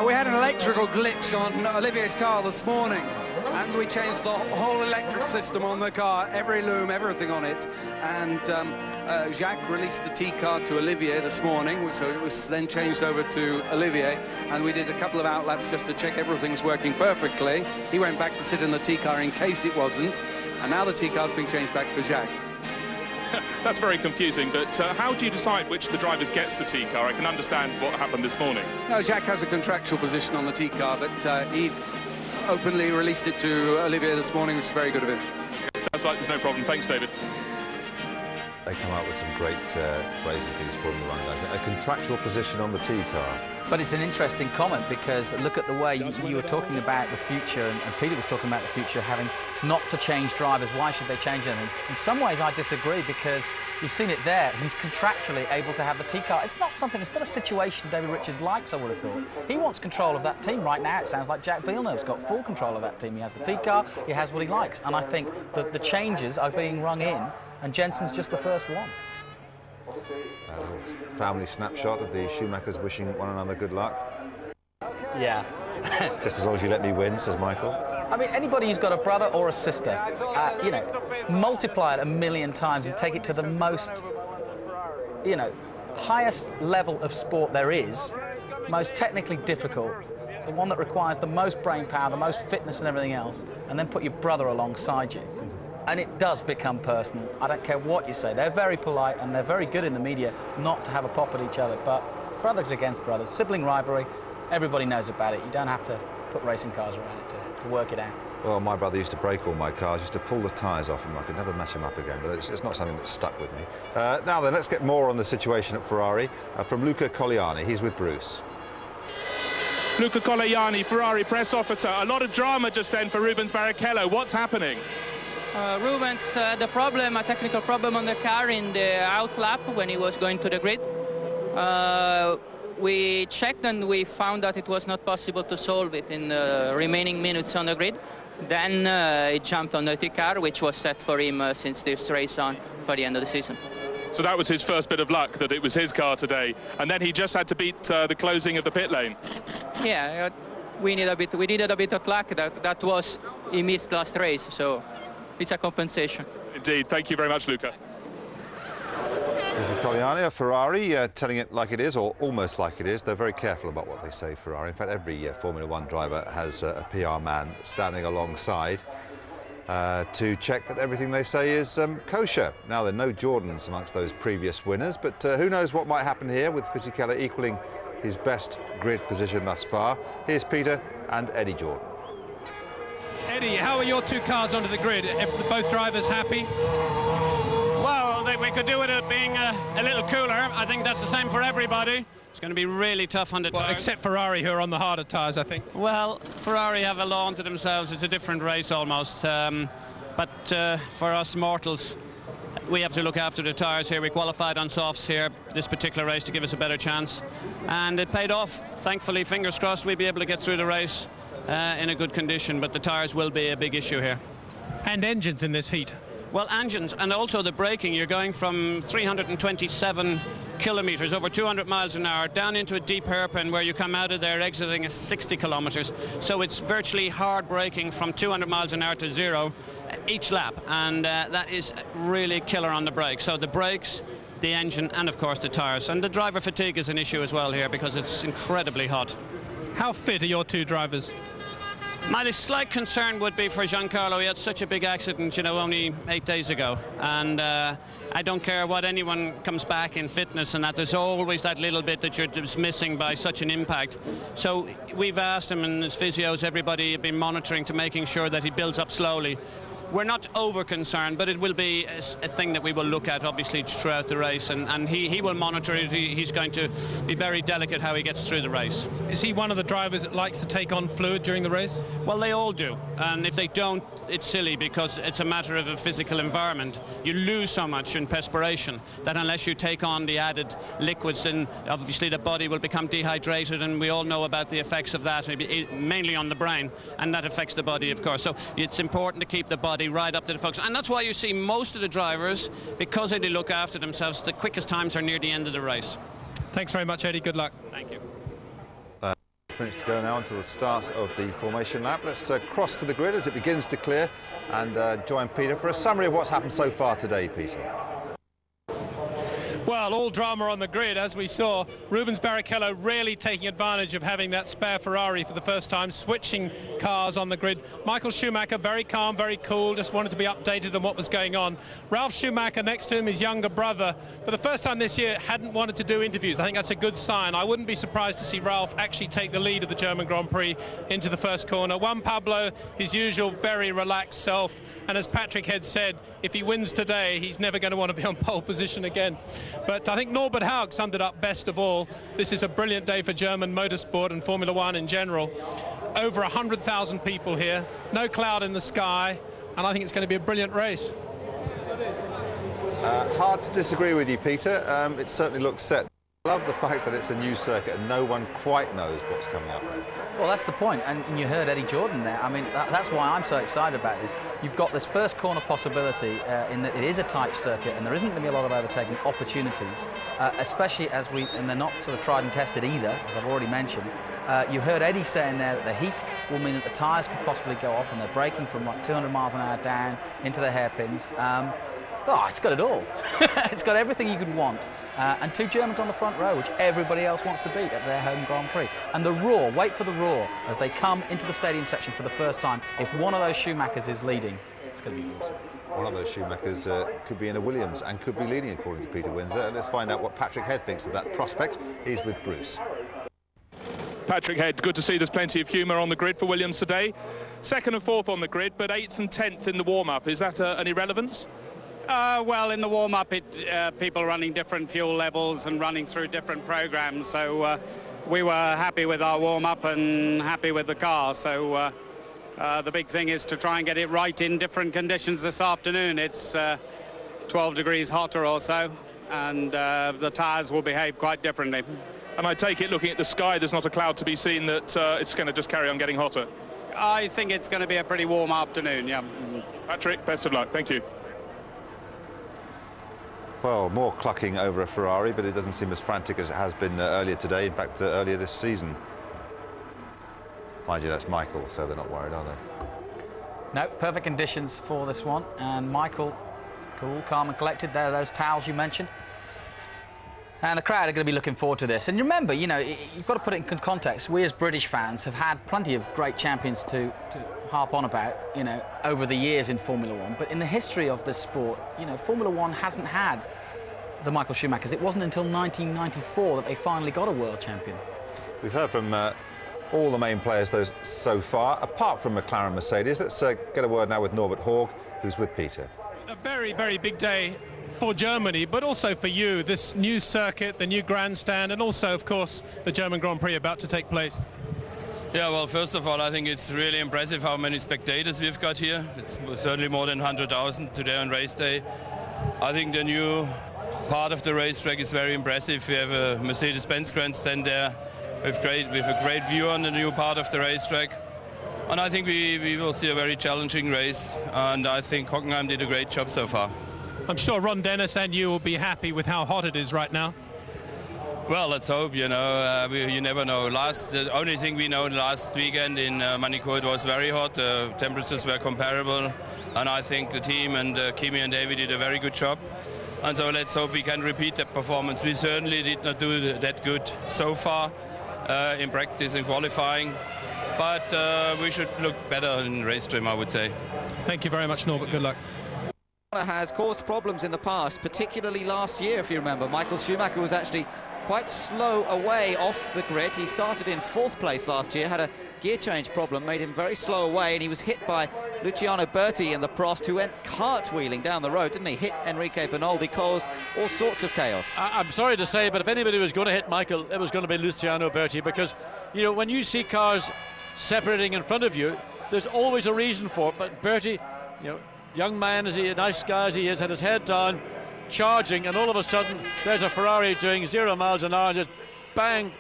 We had an electrical glitch on Olivier's car this morning, and we changed the whole electric system on the car, every loom, everything on it. And Jacques released the T-card to Olivier this morning, so it was then changed over to Olivier, and we did a couple of outlaps just to check everything's working perfectly. He went back to sit in the T-car in case it wasn't, and now the T-car's being changed back for Jacques. That's very confusing, but how do you decide which of the drivers gets the T-car? I can understand what happened this morning. No, Jacques has a contractual position on the T-car, but he openly released it to Olivier this morning, which is very good of him. Sounds like there's no problem. Thanks, David. They come out with some great phrases, these Formula 1 guys. A contractual position on the T-car. But it's an interesting comment because look at the way you were talking about the future, and Peter was talking about the future, having not to change drivers. Why should they change anything? In some ways, I disagree because you've seen it there. He's contractually able to have the T-car. It's not a situation David Richards likes, I would have thought. He wants control of that team. Right now, it sounds like Jacques Villeneuve's got full control of that team. He has the T-car, he has what he likes. And I think that the changes are being rung in, and Jensen's just the first one. A little family snapshot of the Schumachers wishing one another good luck. Yeah. Just as long as you let me win, says Michael. I mean, anybody who's got a brother or a sister, multiply it 1,000,000 times and take it to the most, highest level of sport there is, most technically difficult, the one that requires the most brain power, the most fitness and everything else, and then put your brother alongside you. And it does become personal. I don't care what you say. They're very polite and they're very good in the media not to have a pop at each other, but brothers against brothers, sibling rivalry, everybody knows about it. You don't have to put racing cars around it to work it out. Well, my brother used to break all my cars, used to pull the tyres off them. I could never match them up again, but it's not something that's stuck with me. Now then, let's get more on the situation at Ferrari from Luca Colliani. He's with Bruce. Luca Colliani, Ferrari press officer. A lot of drama just then for Rubens Barrichello. What's happening? Rubens had a technical problem on the car in the out lap when he was going to the grid. We checked and we found that it was not possible to solve it in the remaining minutes on the grid. Then he jumped on the T-car, which was set for him since this race on for the end of the season. So that was his first bit of luck, that it was his car today, and then he just had to beat the closing of the pit lane. Yeah, we needed a bit of luck. That was he missed last race, so it's a compensation. Indeed. Thank you very much, Luca. Luca Colliani, Ferrari, telling it like it is, or almost like it is. They're very careful about what they say, Ferrari. In fact, every Formula 1 driver has a PR man standing alongside to check that everything they say is kosher. Now, there are no Jordans amongst those previous winners, but who knows what might happen here with Fisichella equaling his best grid position thus far. Here's Peter and Eddie Jordan. Eddie, how are your two cars onto the grid? Are both drivers happy? Well, we could do with it being a little cooler. I think that's the same for everybody. It's going to be really tough on the tyres. Except Ferrari, who are on the harder tyres, I think. Well, Ferrari have a law unto themselves. It's a different race almost. But for us mortals, we have to look after the tyres here. We qualified on softs here this particular race to give us a better chance. And it paid off. Thankfully, fingers crossed, we'll be able to get through the race in a good condition. But the tyres will be a big issue here. And engines in this heat. Well, engines and also the braking. You're going from 327 kilometres, over 200 miles an hour, down into a deep hairpin where you come out of there exiting at 60 kilometres. So it's virtually hard braking from 200 miles an hour to zero each lap, and that is really killer on the brakes. So the brakes, the engine, and of course the tyres. And the driver fatigue is an issue as well here because it's incredibly hot. How fit are your two drivers? My slight concern would be for Giancarlo. He had such a big accident, you know, only 8 days ago. And I don't care what anyone comes back in fitness and that, there's always that little bit that you're just missing by such an impact. So we've asked him, and his physios, everybody have been monitoring to making sure that he builds up slowly. We're not over concerned, but it will be a thing that we will look at obviously throughout the race, and he will monitor it. He's going to be very delicate how he gets through the race. Is he one of the drivers that likes to take on fluid during the race? Well, they all do, and if they don't, it's silly because it's a matter of a physical environment. You lose so much in perspiration that unless you take on the added liquids, then obviously the body will become dehydrated, and we all know about the effects of that, mainly on the brain, and that affects the body, of course. So it's important to keep the body right up to the focus, and that's why you see most of the drivers, because they look after themselves, the quickest times are near the end of the race. Thanks very much, Eddie. Good luck. Thank you. Minutes to go now until the start of the formation lap. Let's cross to the grid as it begins to clear and join Peter for a summary of what's happened so far today, Peter. Well, all drama on the grid, as we saw. Rubens Barrichello really taking advantage of having that spare Ferrari for the first time, switching cars on the grid. Michael Schumacher, very calm, very cool, just wanted to be updated on what was going on. Ralf Schumacher, next to him, his younger brother, for the first time this year, hadn't wanted to do interviews. I think that's a good sign. I wouldn't be surprised to see Ralf actually take the lead of the German Grand Prix into the first corner. Juan Pablo, his usual very relaxed self, and as Patrick Head said, if he wins today, he's never going to want to be on pole position again. But I think Norbert Haug summed it up best of all. This is a brilliant day for German motorsport and Formula One in general. Over 100,000 people here, no cloud in the sky, and I think it's going to be a brilliant race. Hard to disagree with you, Peter. It certainly looks set. I love the fact that it's a new circuit and no one quite knows what's coming up. Well, that's the point, and you heard Eddie Jordan there. I mean, that's why I'm so excited about this. You've got this first corner possibility in that it is a tight circuit and there isn't going to be a lot of overtaking opportunities, especially and they're not sort of tried and tested either, as I've already mentioned. You heard Eddie saying there that the heat will mean that the tyres could possibly go off and they're braking from like 200 miles an hour down into the hairpins. Oh, it's got it all. It's got everything you could want. And two Germans on the front row, which everybody else wants to beat at their home Grand Prix. And the roar, wait for the roar, as they come into the stadium section for the first time. If one of those Schumachers is leading, it's going to be awesome. One of those Schumachers could be in a Williams and could be leading, according to Peter Windsor. And let's find out what Patrick Head thinks of that prospect. He's with Bruce. Patrick Head, good to see there's plenty of humour on the grid for Williams today. 2nd and 4th on the grid, but 8th and 10th in the warm-up. Is that an irrelevance? Well, in the warm-up, people running different fuel levels and running through different programs. So we were happy with our warm-up and happy with the car. So the big thing is to try and get it right in different conditions this afternoon. It's 12 degrees hotter or so, and the tyres will behave quite differently. And I take it, looking at the sky, there's not a cloud to be seen, that it's going to just carry on getting hotter? I think it's going to be a pretty warm afternoon, yeah. Patrick, best of luck. Thank you. Well, more clucking over a Ferrari, but it doesn't seem as frantic as it has been earlier today, in fact, earlier this season. Mind you, that's Michael, so they're not worried, are they? No, perfect conditions for this one. And Michael, cool, calm and collected. There are those towels you mentioned. And the crowd are going to be looking forward to this. And remember, you know, you've got to put it in context. We as British fans have had plenty of great champions to harp on about, you know, over the years in Formula One. But in the history of this sport, you know, Formula One hasn't had the Michael Schumachers. It wasn't until 1994 that they finally got a world champion. We've heard from all the main players those so far, apart from McLaren Mercedes. Let's get a word now with Norbert Haug, who's with Peter. A very, very big day for Germany, but also for you, this new circuit, the new grandstand, and also, of course, the German Grand Prix about to take place? Yeah, well, first of all, I think it's really impressive how many spectators we've got here. It's certainly more than 100,000 today on race day. I think the new part of the racetrack is very impressive. We have a Mercedes-Benz grandstand there with a great view on the new part of the racetrack. And I think we will see a very challenging race, and I think Hockenheim did a great job so far. I'm sure Ron Dennis and you will be happy with how hot it is right now. Well, let's hope, you know, you never know. The only thing we know last weekend in Manicourt, it was very hot. The temperatures were comparable, and I think the team and Kimi and David did a very good job. And so let's hope we can repeat that performance. We certainly did not do that good so far in practice and qualifying, but we should look better in race trim, I would say. Thank you very much, Norbert. Good luck. Has caused problems in the past, particularly last year, if you remember. Michael Schumacher was actually quite slow away off the grid. He started in 4th place last year, had a gear change problem, made him very slow away, and he was hit by Luciano Berti in the Prost, who went cartwheeling down the road, didn't he? Hit Enrique Bernoldi, caused all sorts of chaos. I'm sorry to say, but if anybody was going to hit Michael, it was going to be Luciano Berti, because, you know, when you see cars separating in front of you, there's always a reason for it. But Berti, you know, young man as he, a nice guy as he is, had his head down, charging, and all of a sudden there's a Ferrari doing 0 miles an hour and just bang.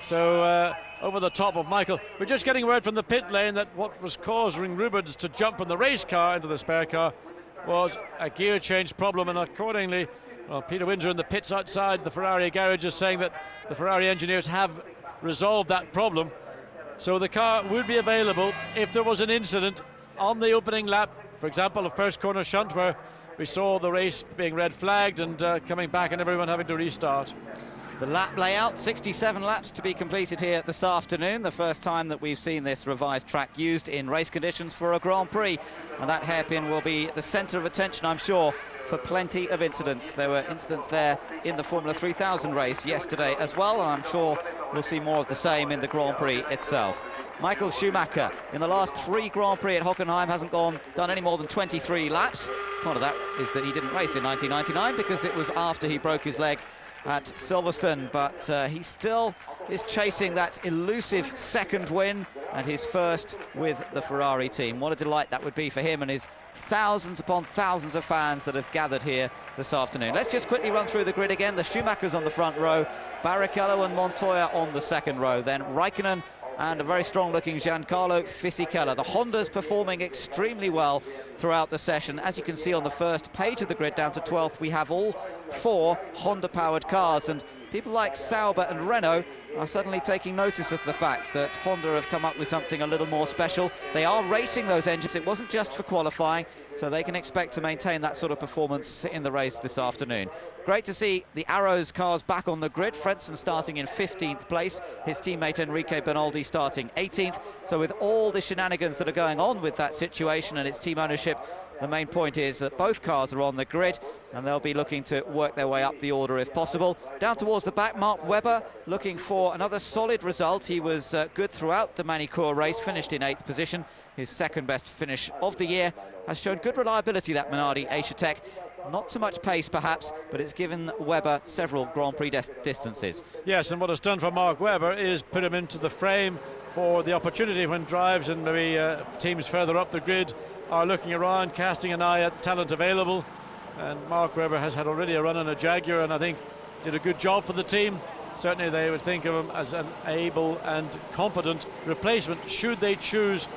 So over the top of Michael. We're just getting word from the pit lane that what was causing Rubens to jump from the race car into the spare car was a gear change problem, and accordingly, well, Peter Windsor in the pits outside the Ferrari garage is saying that the Ferrari engineers have resolved that problem. So the car would be available if there was an incident on the opening lap, for example, a first corner shunt where we saw the race being red flagged and coming back and everyone having to restart. The lap layout, 67 laps to be completed here this afternoon. The first time that we've seen this revised track used in race conditions for a Grand Prix. And that hairpin will be the centre of attention, I'm sure, for plenty of incidents. There were incidents there in the Formula 3000 race yesterday as well, and I'm sure we'll see more of the same in the Grand Prix itself. Michael Schumacher, in the last 3 Grand Prix at Hockenheim, hasn't done any more than 23 laps. Part of that is that he didn't race in 1999 because it was after he broke his leg at Silverstone, but he still is chasing that elusive 2nd win and his first with the Ferrari team. What a delight that would be for him and his thousands upon thousands of fans that have gathered here this afternoon. Let's just quickly run through the grid again. The Schumachers on the front row, Barrichello and Montoya on the 2nd row, then Raikkonen and a very strong-looking Giancarlo Fisichella. The Hondas performing extremely well throughout the session. As you can see on the first page of the grid, down to 12th, we have all 4 Honda-powered cars, and people like Sauber and Renault are suddenly taking notice of the fact that Honda have come up with something a little more special. They are racing those engines. It wasn't just for qualifying, so they can expect to maintain that sort of performance in the race this afternoon. Great to see the Arrows cars back on the grid. Frentzen starting in 15th place, his teammate Enrique Bernoldi starting 18th. So with all the shenanigans that are going on with that situation and its team ownership, the main point is that both cars are on the grid and they'll be looking to work their way up the order if possible. Down towards the back, Mark Webber looking for another solid result. He was good throughout the Manicourt race, finished in 8th position. His 2nd best finish of the year. Has shown good reliability, that Minardi Asia Tech. Not so much pace perhaps, but it's given Webber several Grand Prix distances. Yes, and what it's done for Mark Webber is put him into the frame for the opportunity when drives and maybe teams further up the grid are looking around, casting an eye at talent available. And Mark Webber has had already a run on a Jaguar and I think did a good job for the team. Certainly they would think of him as an able and competent replacement should they choose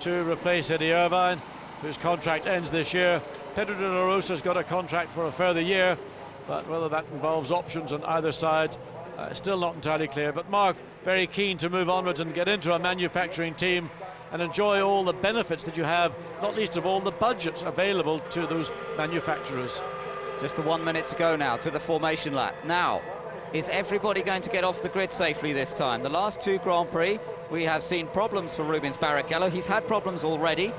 to replace Eddie Irvine, whose contract ends this year. Pedro de la Rosa's got a contract for a further year, but whether that involves options on either side, still not entirely clear. But Mark, very keen to move onwards and get into a manufacturing team and enjoy all the benefits that you have, not least of all the budgets available to those manufacturers. Just the 1 minute to go now to the formation lap. Now, is everybody going to get off the grid safely this time? The last 2 Grand Prix, we have seen problems for Rubens Barrichello. He's had problems already.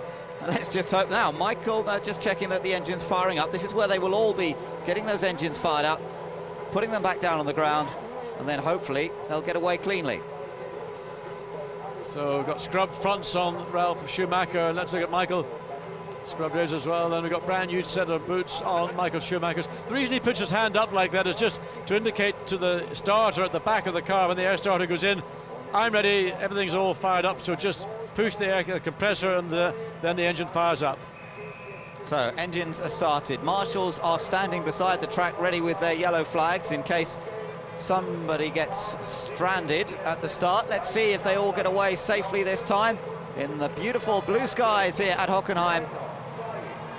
Let's just hope now. Michael just checking that the engine's firing up. This is where they will all be getting those engines fired up, putting them back down on the ground, and then hopefully they'll get away cleanly. So we've got scrubbed fronts on Ralf Schumacher. Let's look at Michael. Scrub rays as well, and we've got brand new set of boots on Michael Schumacher's. The reason he puts his hand up like that is just to indicate to the starter at the back of the car when the air starter goes in, I'm ready, everything's all fired up, so just push the air compressor and then the engine fires up. So engines are started. Marshals are standing beside the track ready with their yellow flags in case somebody gets stranded at the start. Let's see if they all get away safely this time in the beautiful blue skies here at Hockenheim.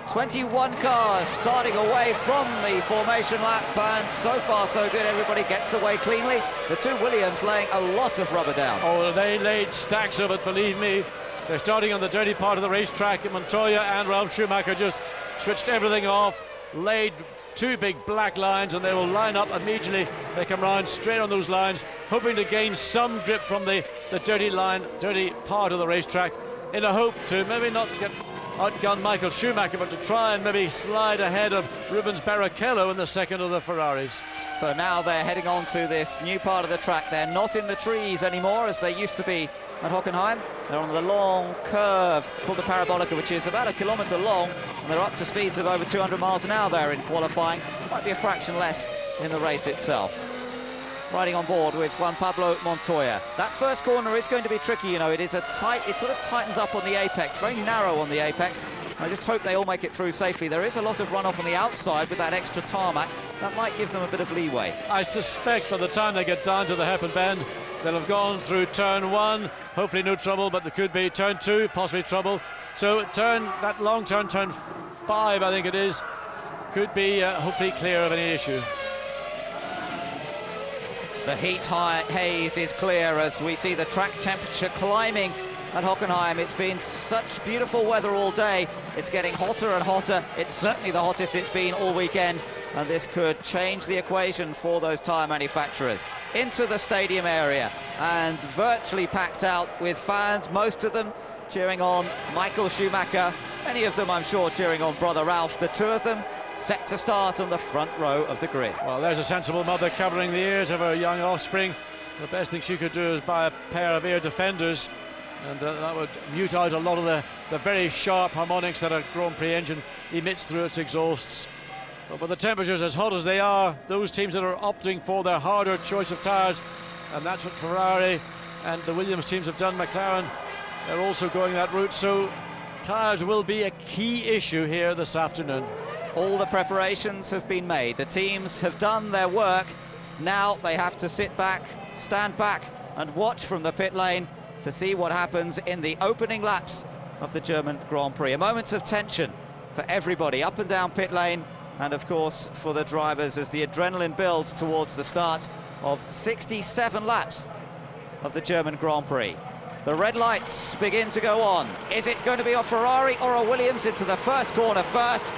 21 cars starting away from the formation lap, and so far so good. Everybody gets away cleanly. The two Williams laying a lot of rubber down. Oh, they laid stacks of it, believe me. They're starting on the dirty part of the racetrack. Montoya and Ralf Schumacher just switched everything off, laid two big black lines, and they will line up immediately. They come round straight on those lines, hoping to gain some grip from the dirty part of the racetrack, in a hope to maybe not get outgun Michael Schumacher, but to try and maybe slide ahead of Rubens Barrichello in the second of the Ferraris. So now they're heading on to this new part of the track. They're not in the trees anymore as they used to be at Hockenheim. They're on the long curve called the Parabolica, which is about 1 kilometre long, and they're up to speeds of over 200 miles an hour there in qualifying. Might be a fraction less in the race itself. Riding on board with Juan Pablo Montoya. That first corner is going to be tricky, you know. It is a tight, it sort of tightens up on the apex, very narrow on the apex. I just hope they all make it through safely. There is a lot of runoff on the outside with that extra tarmac. That might give them a bit of leeway. I suspect by the time they get down to the hairpin bend, they'll have gone through turn 1, hopefully no trouble, but there could be turn 2, possibly trouble. So that long turn 5, I think it is, could be hopefully clear of any issue. The heat haze is clear as we see the track temperature climbing at Hockenheim. It's been such beautiful weather all day. It's getting hotter and hotter. It's certainly the hottest it's been all weekend, and this could change the equation for those tyre manufacturers. Into the stadium area and virtually packed out with fans, most of them cheering on Michael Schumacher, many of them I'm sure cheering on brother Ralf. The two of them set to start on the front row of the grid. Well, there's a sensible mother covering the ears of her young offspring. The best thing she could do is buy a pair of ear defenders, and that would mute out a lot of the very sharp harmonics that a Grand Prix engine emits through its exhausts. But with the temperatures as hot as they are, those teams that are opting for their harder choice of tyres, and that's what Ferrari and the Williams teams have done. McLaren, they're also going that route, so tyres will be a key issue here this afternoon. All the preparations have been made. The teams have done their work. Now they have to sit back, stand back and watch from the pit lane to see what happens in the opening laps of the German Grand Prix. A moment of tension for everybody up and down pit lane, and of course for the drivers as the adrenaline builds towards the start of 67 laps of the German Grand Prix. The red lights begin to go on. Is it going to be a Ferrari or a Williams into the first corner first?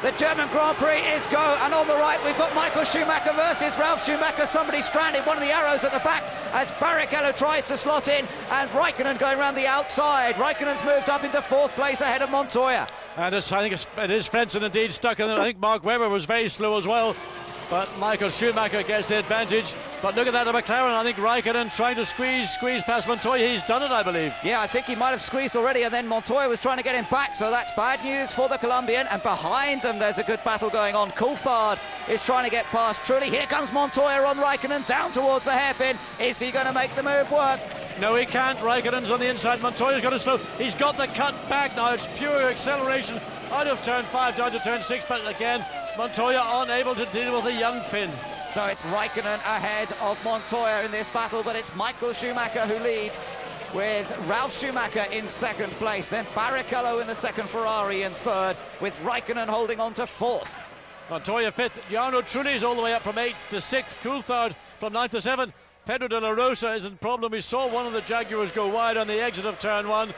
The German Grand Prix is go, and on the right we've got Michael Schumacher versus Ralf Schumacher. Somebody stranded, one of the arrows at the back as Barrichello tries to slot in, and Raikkonen going around the outside. Raikkonen's moved up into 4th place ahead of Montoya. And I think it is Frentzen indeed stuck in it. I think Mark Webber was very slow as well, but Michael Schumacher gets the advantage. But look at that, McLaren. I think Raikkonen trying to squeeze past Montoya. He's done it, I believe. Yeah, I think he might have squeezed already, and then Montoya was trying to get him back, so that's bad news for the Colombian. And behind them there's a good battle going on. Coulthard is trying to get past Trulli. Here comes Montoya on Raikkonen down towards the hairpin. Is he going to make the move work? No, he can't. Raikkonen's on the inside. Montoya's got to slow. He's got the cut back now. It's pure acceleration out of turn 5 down to turn 6, but again Montoya unable to deal with a young pin. So it's Raikkonen ahead of Montoya in this battle, but it's Michael Schumacher who leads, with Ralf Schumacher in 2nd place, then Barrichello in the 2nd Ferrari in 3rd, with Raikkonen holding on to 4th. Montoya 5th, Jarno Trulli is all the way up from 8th to 6th, Coulthard from 9th to 7th. Pedro de la Rosa isn't a problem. We saw one of the Jaguars go wide on the exit of turn 1.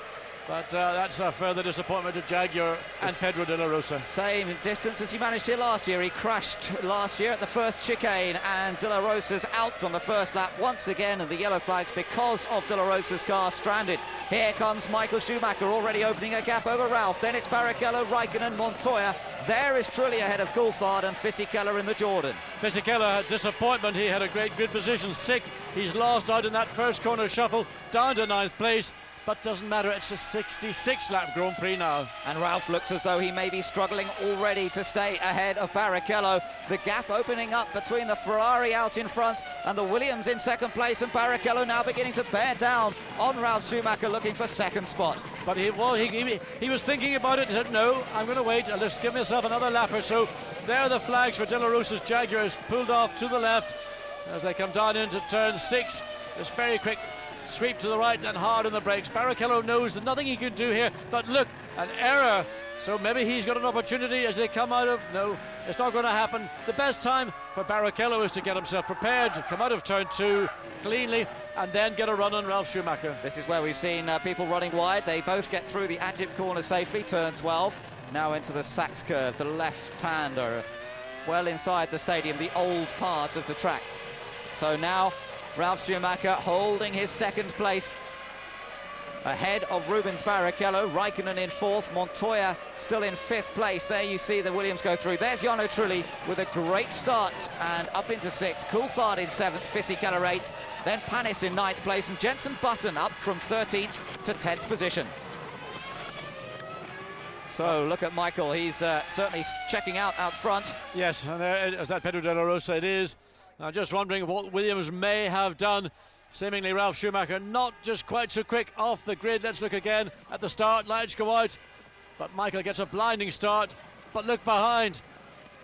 But that's a further disappointment to Jaguar and Pedro de la Rosa. Same distance as he managed here last year. He crashed last year at the first chicane, and de la Rosa's out on the first lap once again, and the yellow flags because of de la Rosa's car stranded. Here comes Michael Schumacher already opening a gap over Ralf. Then it's Barrichello, Raikkonen, Montoya. There is Trulli ahead of Coulthard and Fisichella in the Jordan. Fisichella had disappointment. He had a great good position, 6th. He's lost out in that first corner shuffle, down to 9th place. but doesn't matter. It's a 66 lap Grand Prix now. And Ralph looks as though he may be struggling already to stay ahead of Barrichello. The gap opening up between the Ferrari out in front and the Williams in second place, and Barrichello now beginning to bear down on Ralf Schumacher, looking for second spot. But he was thinking about it. He said, no, I'm going to wait. I'll just give myself another lap or so. There are the flags for De La Rosa's Jaguars, pulled off to the left as they come down into turn 6. This very quick sweep to the right and hard on the brakes. Barrichello knows there's nothing he can do here, but look, an error. So maybe he's got an opportunity as they come out of... No, it's not going to happen. The best time for Barrichello is to get himself prepared, to come out of turn 2 cleanly, and then get a run on Ralf Schumacher. This is where we've seen people running wide. They both get through the Ajip corner safely, turn 12. Now into the Sachs curve, the left-hander, well inside the stadium, the old part of the track. So now Ralf Schumacher holding his second place ahead of Rubens Barrichello. Raikkonen in 4th, Montoya still in 5th place. There you see the Williams go through. There's Jarno Trulli with a great start and up into 6th. Coulthard in 7th, Fisichella 8th, then Panis in 9th place, and Jenson Button up from 13th to 10th position. So look at Michael, he's certainly checking out front. Yes, and there is that Pedro de la Rosa it is. I'm just wondering what Williams may have done. Seemingly Ralf Schumacher not just quite so quick off the grid. Let's look again at the start. Lights go out, but Michael gets a blinding start. But look behind.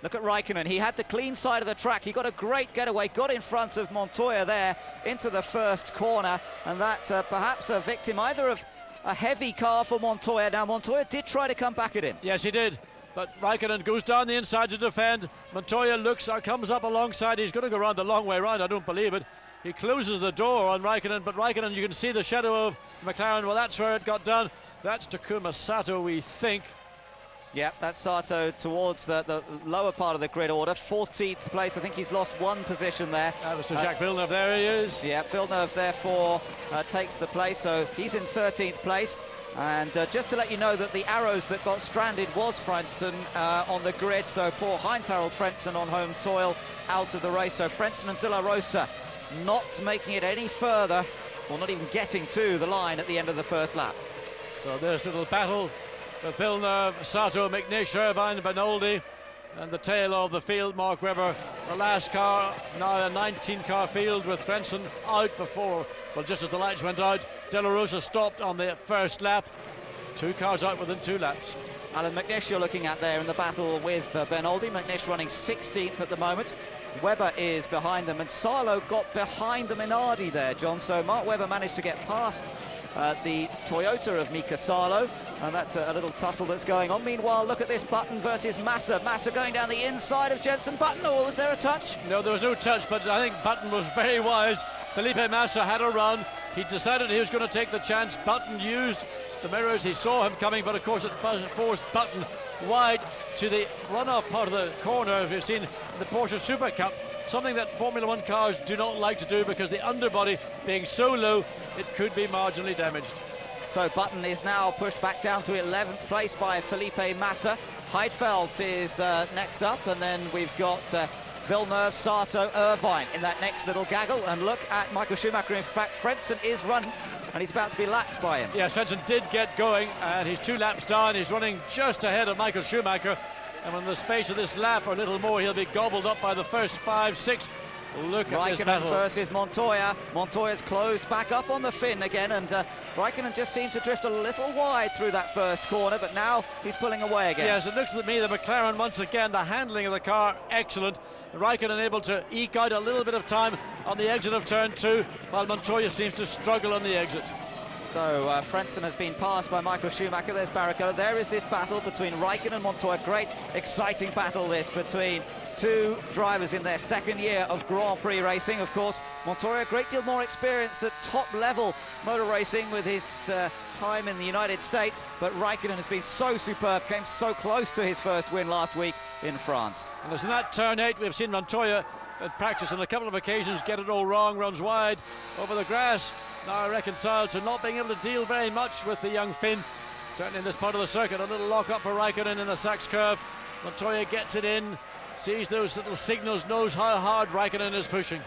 Look at Raikkonen. He had the clean side of the track. He got a great getaway, got in front of Montoya there into the first corner, and that perhaps a victim either of a heavy car for Montoya. Now Montoya did try to come back at him. Yes, he did. But Raikkonen goes down the inside to defend. Montoya looks, comes up alongside. He's going to go around the long way round. I don't believe it. He closes the door on Raikkonen, but Raikkonen, you can see the shadow of McLaren. Well, that's where it got done. That's Takuma Sato, we think. Yeah, that's Sato towards the lower part of the grid order. 14th place. I think he's lost one position there. That was to Jacques Villeneuve. There he is. Yeah, Villeneuve therefore takes the place. So he's in 13th place. And just to let you know that the arrows that got stranded was Frentzen on the grid. So poor Heinz-Harald Frentzen on home soil out of the race. So Frentzen and De La Rosa not making it any further, or not even getting to the line at the end of the first lap. So there's a little battle with Villeneuve, Sato, McNish, Irvine, Benoldi, and the tail of the field, Mark Webber. The last car, now a 19-car field with Frentzen out before, well, just as the lights went out, De La Rosa stopped on the first lap. 2 cars out within 2 laps. Alan McNish you're looking at there in the battle with Benoldi. McNish running 16th at the moment. Webber is behind them, and Salo got behind the Minardi there, John. So Mark Webber managed to get past the Toyota of Mika Salo, and that's a little tussle that's going on. Meanwhile, look at this, Button versus Massa. Massa going down the inside of Jenson Button, or was there a touch? No, there was no touch, but I think Button was very wise. Felipe Massa had a run. He decided he was going to take the chance. Button used the mirrors. He saw him coming, but of course it forced Button wide to the run-off part of the corner, as you've seen in the Porsche Super Cup, something that Formula 1 cars do not like to do because the underbody being so low, it could be marginally damaged. So Button is now pushed back down to 11th place by Felipe Massa. Heidfeld is next up, and then we've got Villeneuve, Sato, Irvine in that next little gaggle. And look at Michael Schumacher. In fact, Frentzen is running, and he's about to be lapped by him. Yes, Frentzen did get going, and he's 2 laps down. He's running just ahead of Michael Schumacher, and in the space of this lap or a little more, he'll be gobbled up by the first 5, 6. Look at this battle. Raikkonen versus Montoya. Montoya's closed back up on the fin again, and Raikkonen just seemed to drift a little wide through that first corner, but now he's pulling away again. Yes, it looks to me the McLaren, once again, the handling of the car, excellent. Raikkonen able to eke out a little bit of time on the exit of turn 2, while Montoya seems to struggle on the exit. So Frentzen has been passed by Michael Schumacher. There's Barrichello. There is this battle between Raikkonen and Montoya. Great, exciting battle this between 2 drivers in their second year of Grand Prix racing. Of course, Montoya a great deal more experienced at top-level motor racing with his time in the United States, but Raikkonen has been so superb, came so close to his first win last week in France. And as in that turn 8, we've seen Montoya at practice on a couple of occasions get it all wrong, runs wide over the grass. Now reconciled to not being able to deal very much with the young Finn. Certainly in this part of the circuit, a little lock-up for Raikkonen in the Sachs curve. Montoya gets it in, sees those little signals, knows how hard Raikkonen is pushing.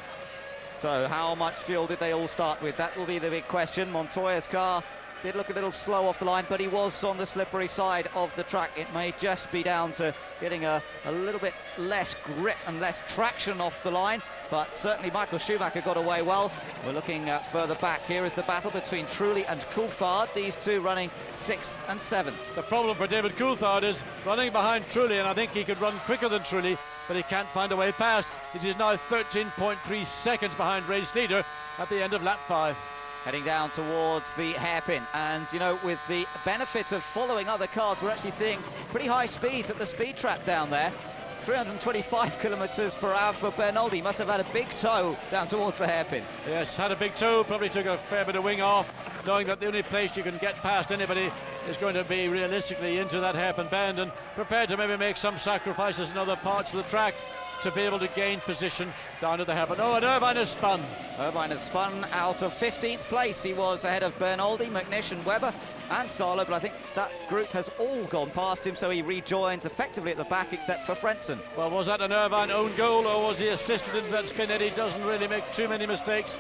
So how much fuel did they all start with? That will be the big question. Montoya's car did look a little slow off the line, but he was on the slippery side of the track. It may just be down to getting a little bit less grip and less traction off the line, but certainly Michael Schumacher got away well. We're looking further back. Here is the battle between Trulli and Coulthard, these two running 6th and 7th. The problem for David Coulthard is running behind Trulli, and I think he could run quicker than Trulli, but he can't find a way past. It is now 13.3 seconds behind race leader at the end of lap 5. Heading down towards the hairpin, and you know, with the benefit of following other cars, we're actually seeing pretty high speeds at the speed trap down there. 325 kilometers per hour for Bernoldi. Must have had a big toe down towards the hairpin. Yes, had a big toe, probably took a fair bit of wing off, knowing that the only place you can get past anybody is going to be realistically into that hairpin bend, and prepared to maybe make some sacrifices in other parts of the track to be able to gain position down at the hairpin. Oh, and Irvine has spun. Irvine has spun out of 15th place. He was ahead of Bernoldi, McNish and Webber and Salo, but I think that group has all gone past him, so he rejoins effectively at the back except for Frentzen. Well, was that an Irvine own goal, or was he assisted into that spin? Eddie doesn't really make too many mistakes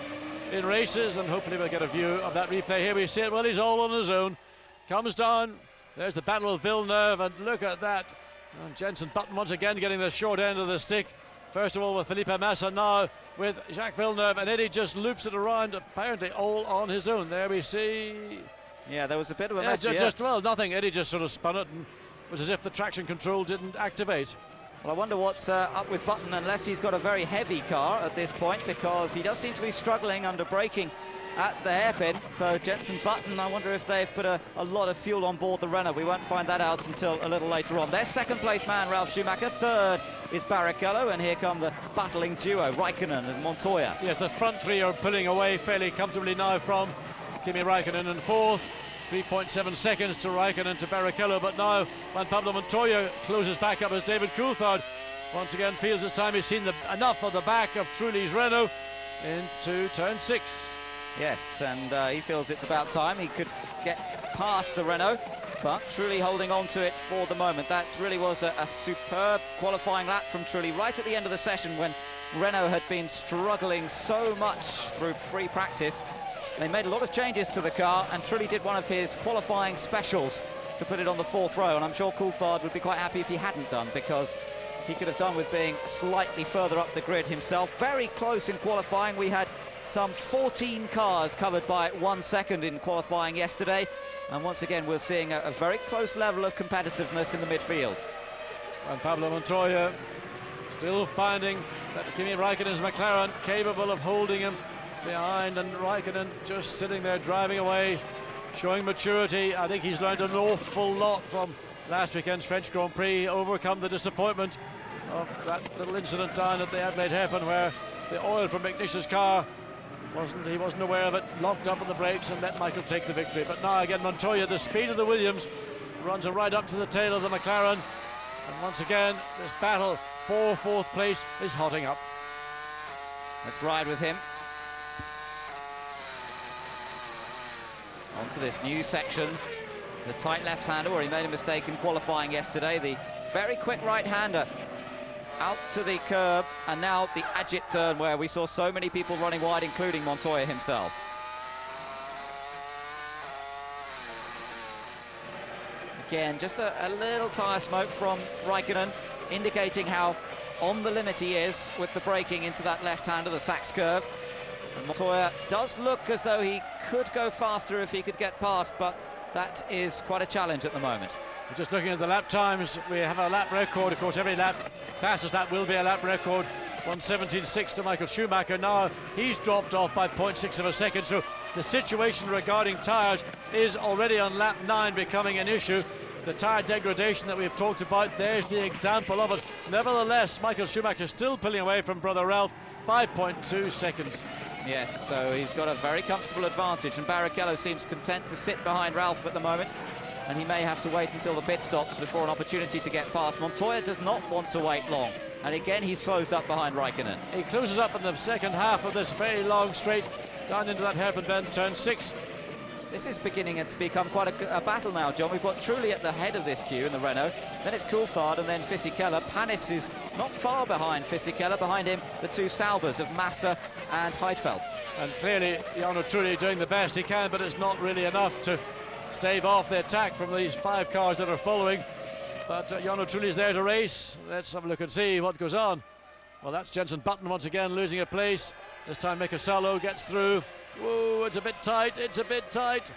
in races, and hopefully we'll get a view of that replay. Here we see it. Well, he's all on his own. Comes down. There's the battle with Villeneuve, and look at that. And Jenson Button once again getting the short end of the stick. First of all with Felipe Massa, now with Jacques Villeneuve, and Eddie just loops it around, apparently all on his own. There we see. Yeah, there was a bit of a mess. Well, nothing. Eddie just sort of spun it, and it was as if the traction control didn't activate. Well, I wonder what's up with Button, unless he's got a very heavy car at this point, because he does seem to be struggling under braking at the hairpin. So Jenson Button, I wonder if they've put a lot of fuel on board the Renault. We won't find that out until a little later on. Their second place man, Ralf Schumacher. Third is Barrichello, and here come the battling duo, Raikkonen and Montoya. Yes, the front three are pulling away fairly comfortably now from Kimi Raikkonen in fourth. 3.7 seconds to Raikkonen to Barrichello, but now when Pablo Montoya closes back up as David Coulthard once again feels it's time he's seen enough of the back of Trulli's Renault into turn 6. Yes, and he feels it's about time he could get past the Renault, but Trulli holding on to it for the moment. That really was a superb qualifying lap from Trulli right at the end of the session when Renault had been struggling so much through free practice. They made a lot of changes to the car, and Trulli did one of his qualifying specials to put it on the 4th row, and I'm sure Coulthard would be quite happy if he hadn't done, because he could have done with being slightly further up the grid himself. Very close in qualifying. We had some 14 cars covered by 1 second in qualifying yesterday, and once again we're seeing a very close level of competitiveness in the midfield. And Pablo Montoya still finding that Kimi Raikkonen's McLaren capable of holding him behind, and Raikkonen just sitting there driving away, showing maturity. I think he's learned an awful lot from last weekend's French Grand Prix, overcome the disappointment of that little incident down at the Adelaide hairpin where the oil from McNish's car he wasn't aware of it, locked up on the brakes and let Michael take the victory. But now again Montoya, the speed of the Williams, runs right up to the tail of the McLaren, and once again this battle for 4th place is hotting up. Let's ride with him onto this new section, the tight left-hander where he made a mistake in qualifying yesterday, the very quick right-hander out to the curb, and now the Ajit turn where we saw so many people running wide, including Montoya himself. Again, just a little tyre smoke from Raikkonen, indicating how on the limit he is with the braking into that left-hander, the Sachs curve. And Montoya does look as though he could go faster if he could get past, but that is quite a challenge at the moment. We're just looking at the lap times. We have a lap record, of course. Every lap fastest lap will be a lap record. 1:17.6 to Michael Schumacher. Now he's dropped off by 0.6 of a second, so the situation regarding tyres is already on lap 9 becoming an issue. The tyre degradation that we've talked about, there's the example of it. Nevertheless, Michael Schumacher still pulling away from brother Ralph, 5.2 seconds. Yes, so he's got a very comfortable advantage, and Barrichello seems content to sit behind Ralph at the moment, and he may have to wait until the pit stops before an opportunity to get past. Montoya does not want to wait long, and again he's closed up behind Raikkonen. He closes up in the second half of this very long straight down into that hairpin bend, turn 6. This is beginning to become quite a battle now, John. We've got Trulli at the head of this queue in the Renault, then it's Coulthard and then Fisichella. Panis is not far behind Fisichella, behind him the two Saubers of Massa and Heidfeld. And clearly Jarno Trulli doing the best he can, but it's not really enough to stave off the attack from these 5 cars that are following. But Jarno Trulli is there to race. Let's have a look and see what goes on. Well, that's Jenson Button once again losing a place. This time Mika Salo gets through. Whoa, it's a bit tight, it's a bit tight.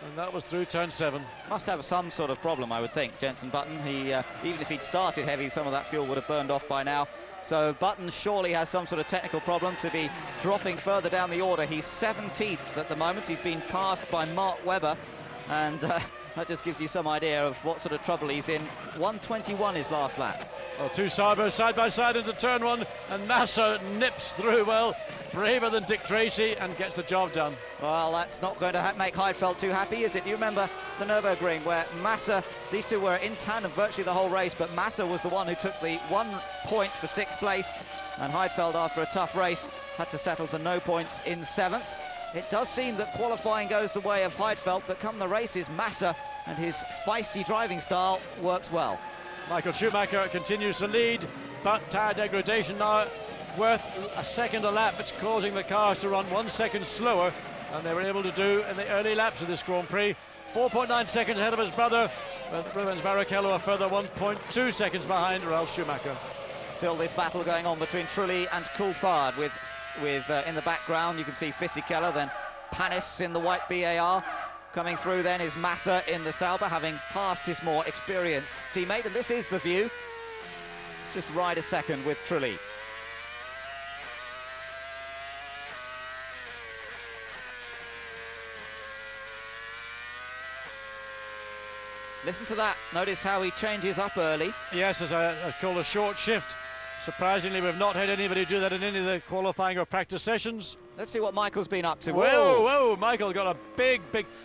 And that was through turn 7. Must have some sort of problem, I would think, Jenson Button. He, even if he'd started heavy, some of that fuel would have burned off by now. So Button surely has some sort of technical problem to be dropping further down the order. He's 17th at the moment. He's been passed by Mark Webber, and that just gives you some idea of what sort of trouble he's in. 1:21 his last lap. Well, 2 Sabers side by side into turn 1, and Massa nips through, well, braver than Dick Tracy, and gets the job done. Well, that's not going to make Heidfeld too happy, is it? You remember the Nürburgring where Massa, these two were in tandem virtually the whole race, but Massa was the one who took the 1 point for 6th place, and Heidfeld, after a tough race, had to settle for no points in 7th. It does seem that qualifying goes the way of Heidfeld, but come the races, Massa and his feisty driving style works well. Michael Schumacher continues to lead, but tyre degradation now worth a second a lap. It's causing the cars to run 1 second slower than they were able to do in the early laps of this Grand Prix. 4.9 seconds ahead of his brother, but Rubens Barrichello a further 1.2 seconds behind Ralf Schumacher. Still this battle going on between Trulli and Coulthard with in the background you can see Fisichella, then Panis in the white BAR. Coming through then is Massa in the Sauber, having passed his more experienced teammate, and this is the view. It's just right a second with Trulli. Listen to that. Notice how he changes up early. Yes, as I call a short shift. Surprisingly, we've not had anybody do that in any of the qualifying or practice sessions. Let's see what Michael's been up to. Whoa, Michael got a big...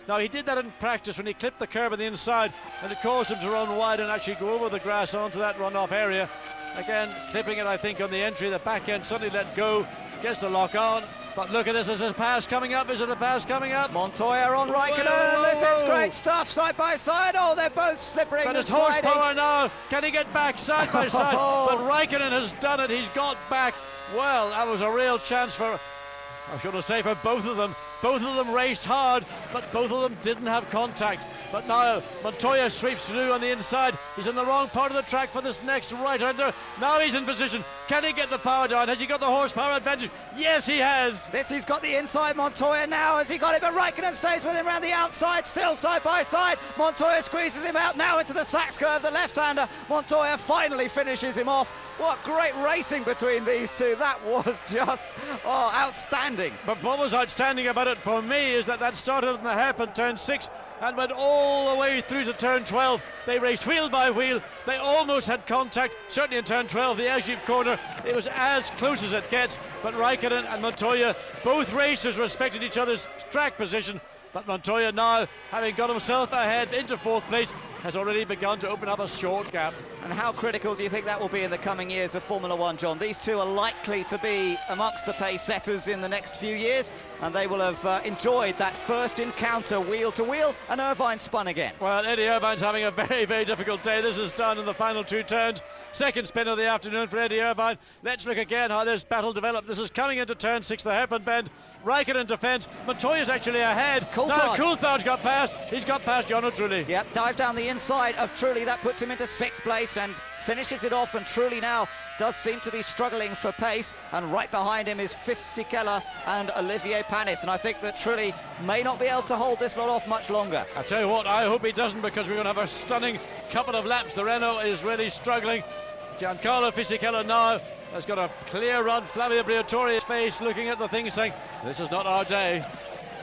Now, he did that in practice when he clipped the curb on the inside, and it caused him to run wide and actually go over the grass onto that runoff area. Again, clipping it, I think, on the entry. The back end suddenly let go, gets the lock on. But look at this, is a pass coming up? Is it a pass coming up? Montoya on Raikkonen, this is great stuff, side by side. Oh, they're both slippery. But it's horsepower now. Can he get back side by side? But Raikkonen has done it. He's got back. Well, that was a real chance for, I should say, for both of them. Both of them raced hard, but both of them didn't have contact. But now Montoya sweeps through on the inside. He's in the wrong part of the track for this next right-hander. Now he's in position. Can he get the power down? Has he got the horsepower advantage? Yes, he has. He's got the inside. Montoya now, has he got it? But Raikkonen stays with him around the outside, still side by side. Montoya squeezes him out now into the Sachs curve, the left-hander. Montoya finally finishes him off. What great racing between these two. That was just outstanding. But what was outstanding about it for me is that started in the hairpin turn 6 and went all the way through to turn 12. They raced wheel by wheel. They almost had contact, certainly in turn 12, the Egypt corner. It was as close as it gets, but Raikkonen and Montoya, both racers respected each other's track position. But Montoya now, having got himself ahead into 4th place, has already begun to open up a short gap. And how critical do you think that will be in the coming years of Formula One, John? These two are likely to be amongst the pace setters in the next few years, and they will have enjoyed that first encounter wheel to wheel, and Irvine spun again. Well, Eddie Irvine's having a very, very difficult day. This is done in the final 2 turns. Second spin of the afternoon for Eddie Irvine. Let's look again how this battle developed. This is coming into turn 6, the hairpin bend. Raikkonen defence. Montoya's actually ahead. Now Coulthard's got past. He's got past Jarno Trulli. Yep, dive down the inside of Trulli. That puts him into 6th place and finishes it off. And Trulli now does seem to be struggling for pace. And right behind him is Fisichella and Olivier Panis. And I think that Trulli may not be able to hold this lot off much longer. I tell you what, I hope he doesn't, because we're going to have a stunning couple of laps. The Renault is really struggling. Giancarlo Fisichella now has got a clear run. Flavio Briatore's face looking at the thing saying, this is not our day.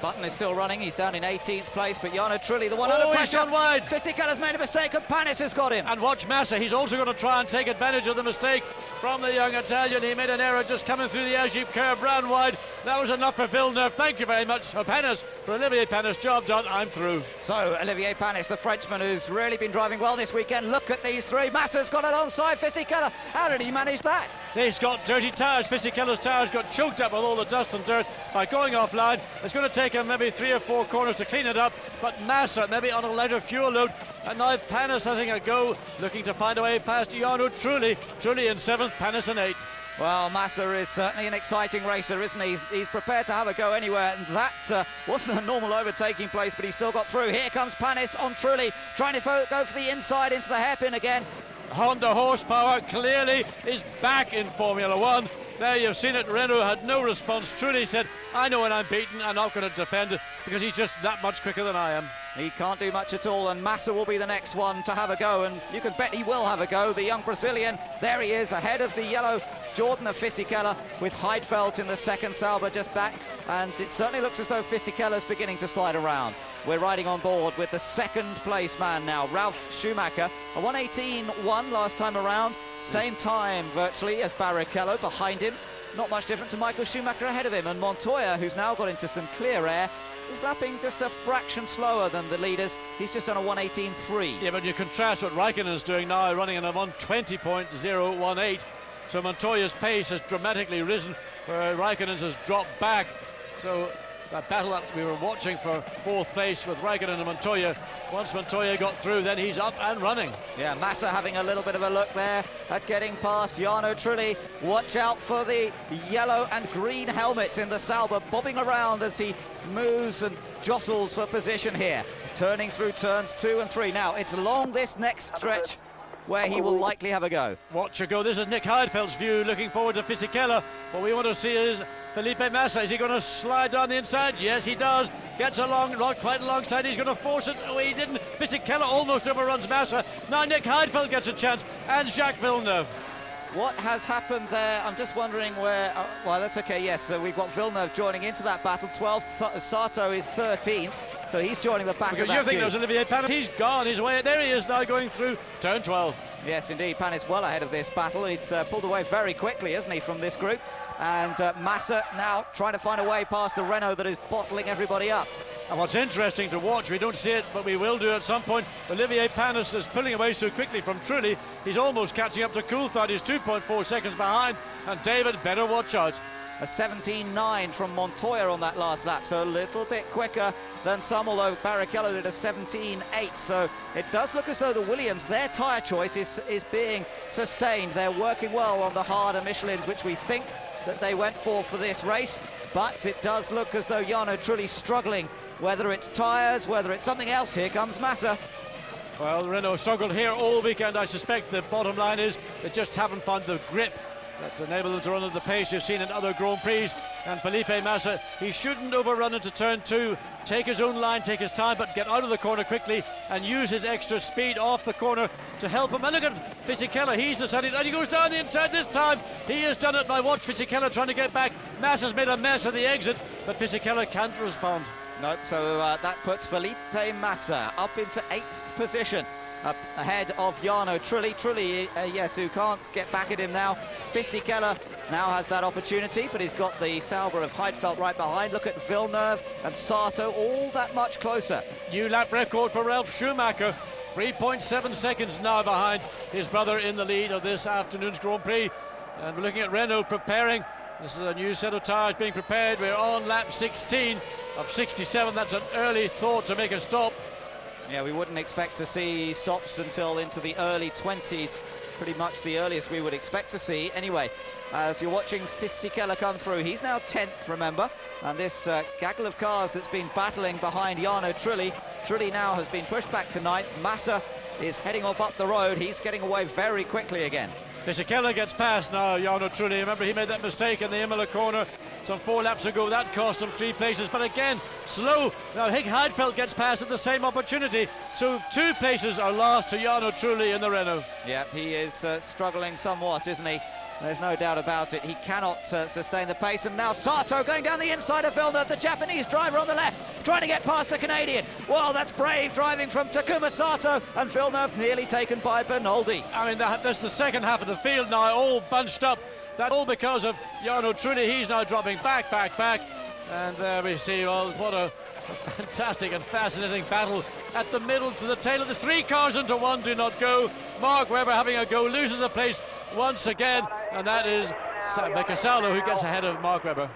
Button is still running. He's down in 18th place, but Jarno Trulli, the one under pressure. He's gone wide. Fisichella's made a mistake and Panis has got him. And watch Massa. He's also going to try and take advantage of the mistake from the young Italian. He made an error just coming through the Egypt curve, ran wide. That was enough for Villeneuve. Thank you very much, Panis, for Olivier Panis. Job done. I'm through. So Olivier Panis, the Frenchman who's really been driving well this weekend. Look at these three. Massa's got alongside Fisichella. How did he manage that? He's got dirty tyres. Fisichella's tyres got choked up with all the dust and dirt by going offline. It's going to take him maybe 3 or 4 corners to clean it up, but Massa maybe on a lighter fuel load. And now Panis having a go, looking to find a way past Jarno Trulli. Trulli in 7th, Panis in 8th. Well, Massa is certainly an exciting racer, isn't he? He's prepared to have a go anywhere, and that wasn't a normal overtaking place, but he still got through. Here comes Panis on Trulli, trying to go for the inside into the hairpin again. Honda horsepower clearly is back in Formula One. There you've seen it. Renault had no response. Trulli said, I know when I'm beaten, I'm not going to defend it because he's just that much quicker than I am. He can't do much at all, and Massa will be the next one to have a go, and you can bet he will have a go. The young Brazilian, there he is, ahead of the yellow Jordan of Fisichella, with Heidfeld in the second Sauber just back, and it certainly looks as though Fisichella's beginning to slide around. We're riding on board with the second place man now, Ralf Schumacher, a 1:18.1 last time around, same time virtually as Barrichello behind him. Not much different to Michael Schumacher ahead of him, and Montoya, who's now got into some clear air, is lapping just a fraction slower than the leaders. He's just on a 1:18.3. Yeah, but you contrast what Raikkonen's doing now, running in a 1:20.018. So Montoya's pace has dramatically risen, where Raikkonen's has dropped back. So that battle that we were watching for fourth place with Raikkonen and Montoya, once Montoya got through, then he's up and running. Yeah, Massa having a little bit of a look there at getting past Jarno Trulli. Watch out for the yellow and green helmets in the Sauber, bobbing around as he moves and jostles for position here, turning through turns 2 and 3. Now, it's along this next stretch where he will likely have a go. Watch her go. This is Nick Heidfeld's view, looking forward to Fisichella. What we want to see is Felipe Massa. Is he going to slide down the inside? Yes, he does. Gets along, not quite alongside. He's going to force it. Oh, he didn't. Fisichella almost overruns Massa. Now Nick Heidfeld gets a chance, and Jacques Villeneuve. What has happened there? I'm just wondering where... well, that's okay, yes. So we've got Villeneuve joining into that battle. 12th, Sato is 13th, so he's joining the back of that You think queue. there's Olivier Panis? He's gone his way. There he is now going through turn 12. Yes, indeed, Panis well ahead of this battle. It's pulled away very quickly, hasn't he, from this group? And Massa now trying to find a way past the Renault that is bottling everybody up. And what's interesting to watch, we don't see it, but we will do at some point, Olivier Panis is pulling away so quickly from Trulli. He's almost catching up to Coulthard. He's 2.4 seconds behind, and David better watch out. A 17.9 from Montoya on that last lap, so a little bit quicker than some, although Barrichello did a 17.8, so it does look as though the Williams, their tyre choice is being sustained. They're working well on the harder Michelins, which we think that they went for this race, but it does look as though Jarno Trulli's struggling, whether it's tyres, whether it's something else. Here comes Massa. Well, Renault struggled here all weekend. I suspect the bottom line is they just haven't found the grip that enabled them to run at the pace you've seen in other Grand Prix. And Felipe Massa, he shouldn't overrun into turn 2, take his own line, take his time, but get out of the corner quickly and use his extra speed off the corner to help him. And look at Fisichella, he's decided, and he goes down the inside this time. He has done it. By watch Fisichella trying to get back. Massa's made a mess of the exit, but Fisichella can't respond. Nope, so that puts Felipe Massa up into 8th position, up ahead of Jarno Trulli. Trulli, yes, who can't get back at him now. Fisichella now has that opportunity, but he's got the Sauber of Heidfeld right behind. Look at Villeneuve and Sato, all that much closer. New lap record for Ralf Schumacher. 3.7 seconds now behind his brother in the lead of this afternoon's Grand Prix. And we're looking at Renault preparing. This is a new set of tyres being prepared. We're on lap 16 of 67. That's an early thought to make a stop. Yeah, we wouldn't expect to see stops until into the early 20s, pretty much the earliest we would expect to see. Anyway, as you're watching Fisichella come through, he's now 10th, remember, and this gaggle of cars that's been battling behind Jarno Trulli. Trulli now has been pushed back to 9th. Massa is heading off up the road. He's getting away very quickly again. Fisichella gets past now, Jarno Trulli. Remember, he made that mistake in the Imola corner some 4 laps ago. That cost him 3 places, but again, slow. Now Heidfeld gets past at the same opportunity. So 2 places are lost to Jarno Trulli in the Renault. Yeah, he is struggling somewhat, isn't he? There's no doubt about it. He cannot sustain the pace. And now Sato going down the inside of Villeneuve, the Japanese driver on the left, trying to get past the Canadian. Well, that's brave driving from Takuma Sato, and Villeneuve nearly taken by Bernoldi. I mean, that's the second half of the field now, all bunched up. That's all because of Jarno Trulli. He's now dropping back. And there we see, well, what a fantastic and fascinating battle at the middle to the tail of the 3 cars into 1 do not go. Mark Webber having a go, loses a place once again, and that is Becasalo who gets ahead of Mark Webber.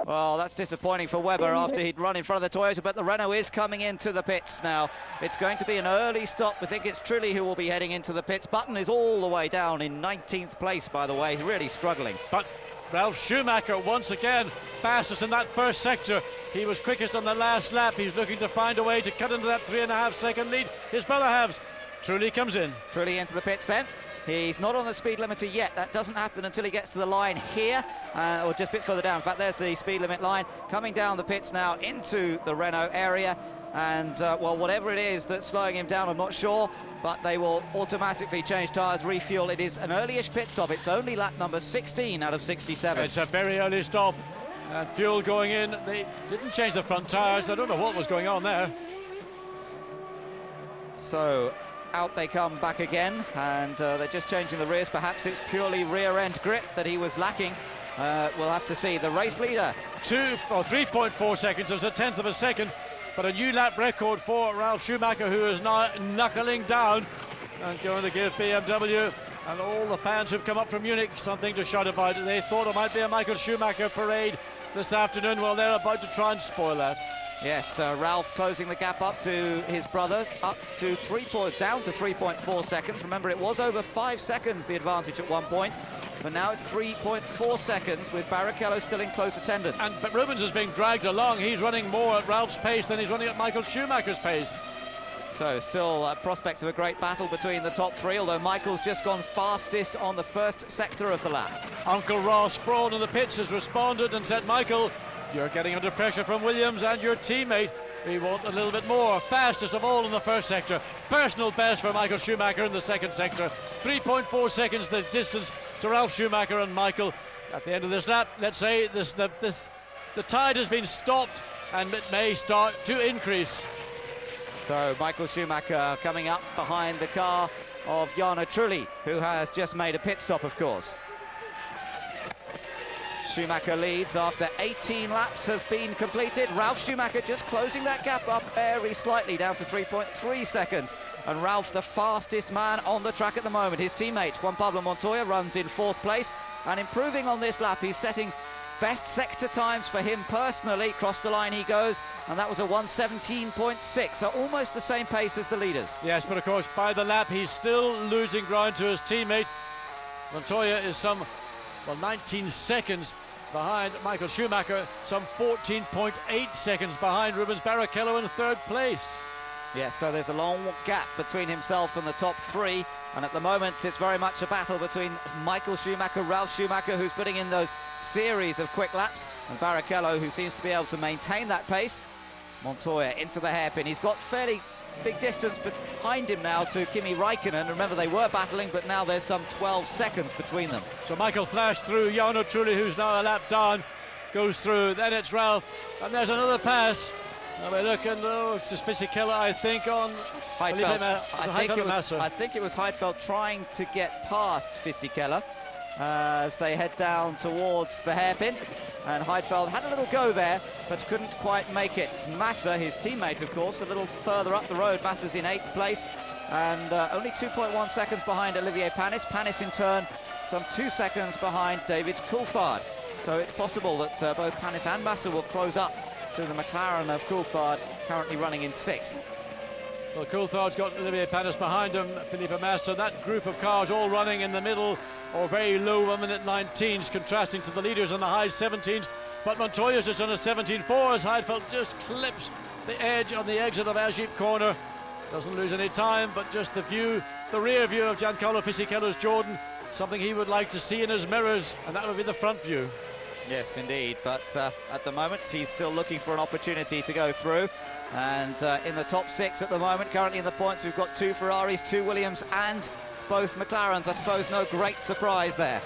Well, that's disappointing for Webber after he'd run in front of the Toyota, but the Renault is coming into the pits now. It's going to be an early stop. I think it's Trulli who will be heading into the pits. Button is all the way down in 19th place, by the way, really struggling. But Ralf Schumacher, once again, fastest in that first sector. He was quickest on the last lap. He's looking to find a way to cut into that 3.5-second lead. His brother has. Trulli comes in. Trulli into the pits then. He's not on the speed limiter yet. That doesn't happen until he gets to the line here, or just a bit further down. In fact, there's the speed limit line. Coming down the pits now into the Renault area. And, well, whatever it is that's slowing him down, I'm not sure, but they will automatically change tyres, refuel. It is an early-ish pit stop. It's only lap number 16 out of 67. It's a very early stop. And fuel going in. They didn't change the front tyres. I don't know what was going on there. So out they come back again, and they're just changing the rears. Perhaps it's purely rear-end grip that he was lacking. We'll have to see. The race leader. 3.4 seconds. It was a tenth of a second, but a new lap record for Ralf Schumacher, who is now knuckling down and going to give BMW and all the fans who've come up from Munich something to shout about. They thought it might be a Michael Schumacher parade this afternoon. Well, they're about to try and spoil that. Yes, Ralf closing the gap up to his brother, up to down to 3.4 seconds. Remember, it was over 5 seconds the advantage at one point, but now it's 3.4 seconds with Barrichello still in close attendance. But Rubens is being dragged along. He's running more at Ralph's pace than he's running at Michael Schumacher's pace. So still a prospect of a great battle between the top three, although Michael's just gone fastest on the first sector of the lap. Uncle Ross Brawn in the pits has responded and said, Michael, you're getting under pressure from Williams and your teammate. We want a little bit more. Fastest of all in the first sector. Personal best for Michael Schumacher in the second sector. 3.4 seconds the distance to Ralf Schumacher and Michael. At the end of this lap, let's say the tide has been stopped and it may start to increase. So Michael Schumacher coming up behind the car of Jarno Trulli, who has just made a pit stop, of course. Schumacher leads after 18 laps have been completed. Ralf Schumacher just closing that gap up very slightly, down to 3.3 seconds. And Ralf, the fastest man on the track at the moment. His teammate, Juan Pablo Montoya, runs in 4th place. And improving on this lap, he's setting best sector times for him personally. Cross the line he goes, and that was a 1:17.6, so almost the same pace as the leaders. Yes, but of course, by the lap, he's still losing ground to his teammate. Montoya is some, 19 seconds behind Michael Schumacher, some 14.8 seconds behind Rubens Barrichello in 3rd place. Yes, so there's a long gap between himself and the top three, and at the moment it's very much a battle between Michael Schumacher, Ralf Schumacher, who's putting in those series of quick laps, and Barrichello, who seems to be able to maintain that pace. Montoya into the hairpin. He's got fairly big distance behind him now to Kimi Räikkönen. Remember, they were battling, but now there's some 12 seconds between them. So Michael flashed through. Jarno Trulli, who's now a lap down, goes through. Then it's Ralf, and there's another pass. And we're looking, it's just Fisichella, I think, on Heidfeld. I think it was Heidfeld trying to get past Fisichella as they head down towards the hairpin. And Heidfeld had a little go there, but couldn't quite make it. Massa, his teammate, of course, a little further up the road. Massa's in 8th place, and only 2.1 seconds behind Olivier Panis. Panis, in turn, some 2 seconds behind David Coulthard. So it's possible that both Panis and Massa will close up to the McLaren of Coulthard, currently running in 6th. Well, Coulthard's got Olivier Panis behind him, Felipe Massa. That group of cars all running in the middle or very low 1-minute 19s, contrasting to the leaders in the high 17s. But Montoya's just on a 17.4 as Heidfeld just clips the edge on the exit of Ajip corner. Doesn't lose any time, but just the rear view of Giancarlo Fisichella's Jordan, something he would like to see in his mirrors, and that would be the front view. Yes, indeed, but at the moment he's still looking for an opportunity to go through, and in the top 6 at the moment, currently in the points, we've got 2 Ferraris, 2 Williams and both McLarens. I suppose no great surprise there.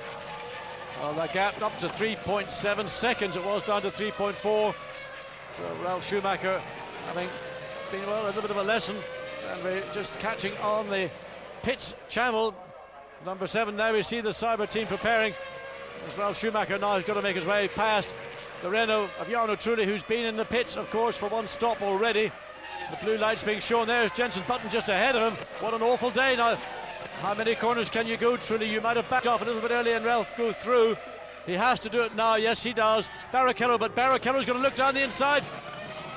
Well, that gap up to 3.7 seconds, it was down to 3.4, so Ralf Schumacher having been, well, a little bit of a lesson, and we're just catching on the pits channel. Number 7, now we see the Cyber team preparing. As Ralf Schumacher now has got to make his way past the Renault of Jarno Trulli, who's been in the pits, of course, for one stop already. The blue lights being shown. There's Jenson Button just ahead of him. What an awful day now. How many corners can you go, Trulli? You might have backed off a little bit early and Ralf go through. He has to do it now. Yes, he does. Barrichello, but Barrichello's going to look down the inside.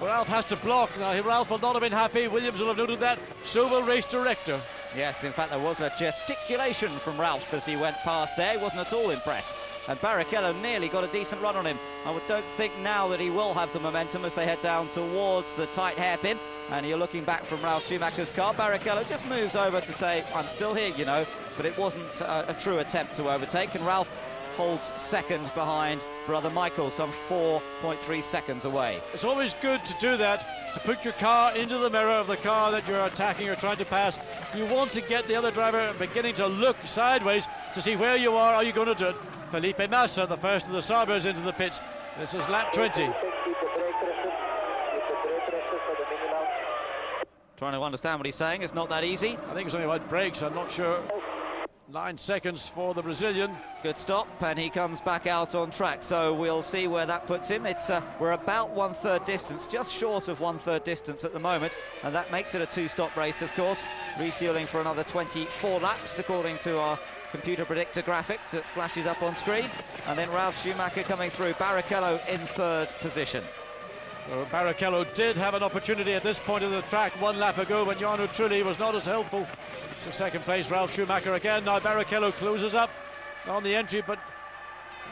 Ralph has to block. Now, Ralph will not have been happy. Williams will have noted that. So will race director. Yes, in fact, there was a gesticulation from Ralph as he went past there. He wasn't at all impressed. And Barrichello nearly got a decent run on him. I don't think now that he will have the momentum as they head down towards the tight hairpin. And you're looking back from Ralf Schumacher's car. Barrichello just moves over to say, I'm still here, you know. But it wasn't a true attempt to overtake. And Ralph holds second behind brother Michael, some 4.3 seconds away. It's always good to do that, to put your car into the mirror of the car that you're attacking or trying to pass. You want to get the other driver beginning to look sideways to see where you are you going to do it. Felipe Massa, the first of the Sabres, into the pits. This is lap 20. Trying to understand what he's saying. It's not that easy. I think it's only about brakes, I'm not sure. 9 seconds for the Brazilian. Good stop, and he comes back out on track, so we'll see where that puts him. It's we're about 1/3 distance, just short of 1/3 distance at the moment, and that makes it a 2-stop race, of course. Refueling for another 24 laps, according to our computer predictor graphic that flashes up on screen. And then Ralf Schumacher coming through, Barrichello in 3rd position. So Barrichello did have an opportunity at this point of the track 1 lap ago when Jarno Trulli was not as helpful. So 2nd place, Ralf Schumacher again. Now Barrichello closes up on the entry, but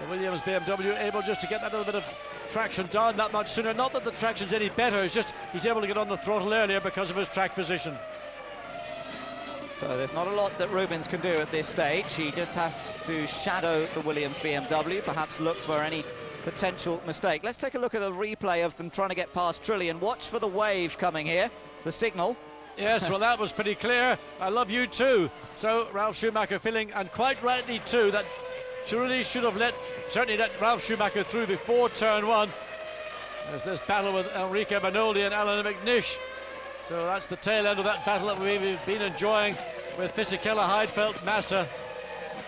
the Williams BMW able just to get that little bit of traction down that much sooner. Not that the traction's any better, it's just he's able to get on the throttle earlier because of his track position. So there's not a lot that Rubens can do at this stage. He just has to shadow the Williams BMW, perhaps look for any potential mistake. Let's take a look at a replay of them trying to get past Trulli and watch for the wave coming here, the signal. Yes, well, that was pretty clear. I love you too. So Ralf Schumacher feeling, and quite rightly too, that Trulli should have certainly let Ralf Schumacher through before turn 1. There's this battle with Enrique Bernoldi and Alan McNish. So that's the tail end of that battle that we've been enjoying with Fisichella, Heidfeld, Massa.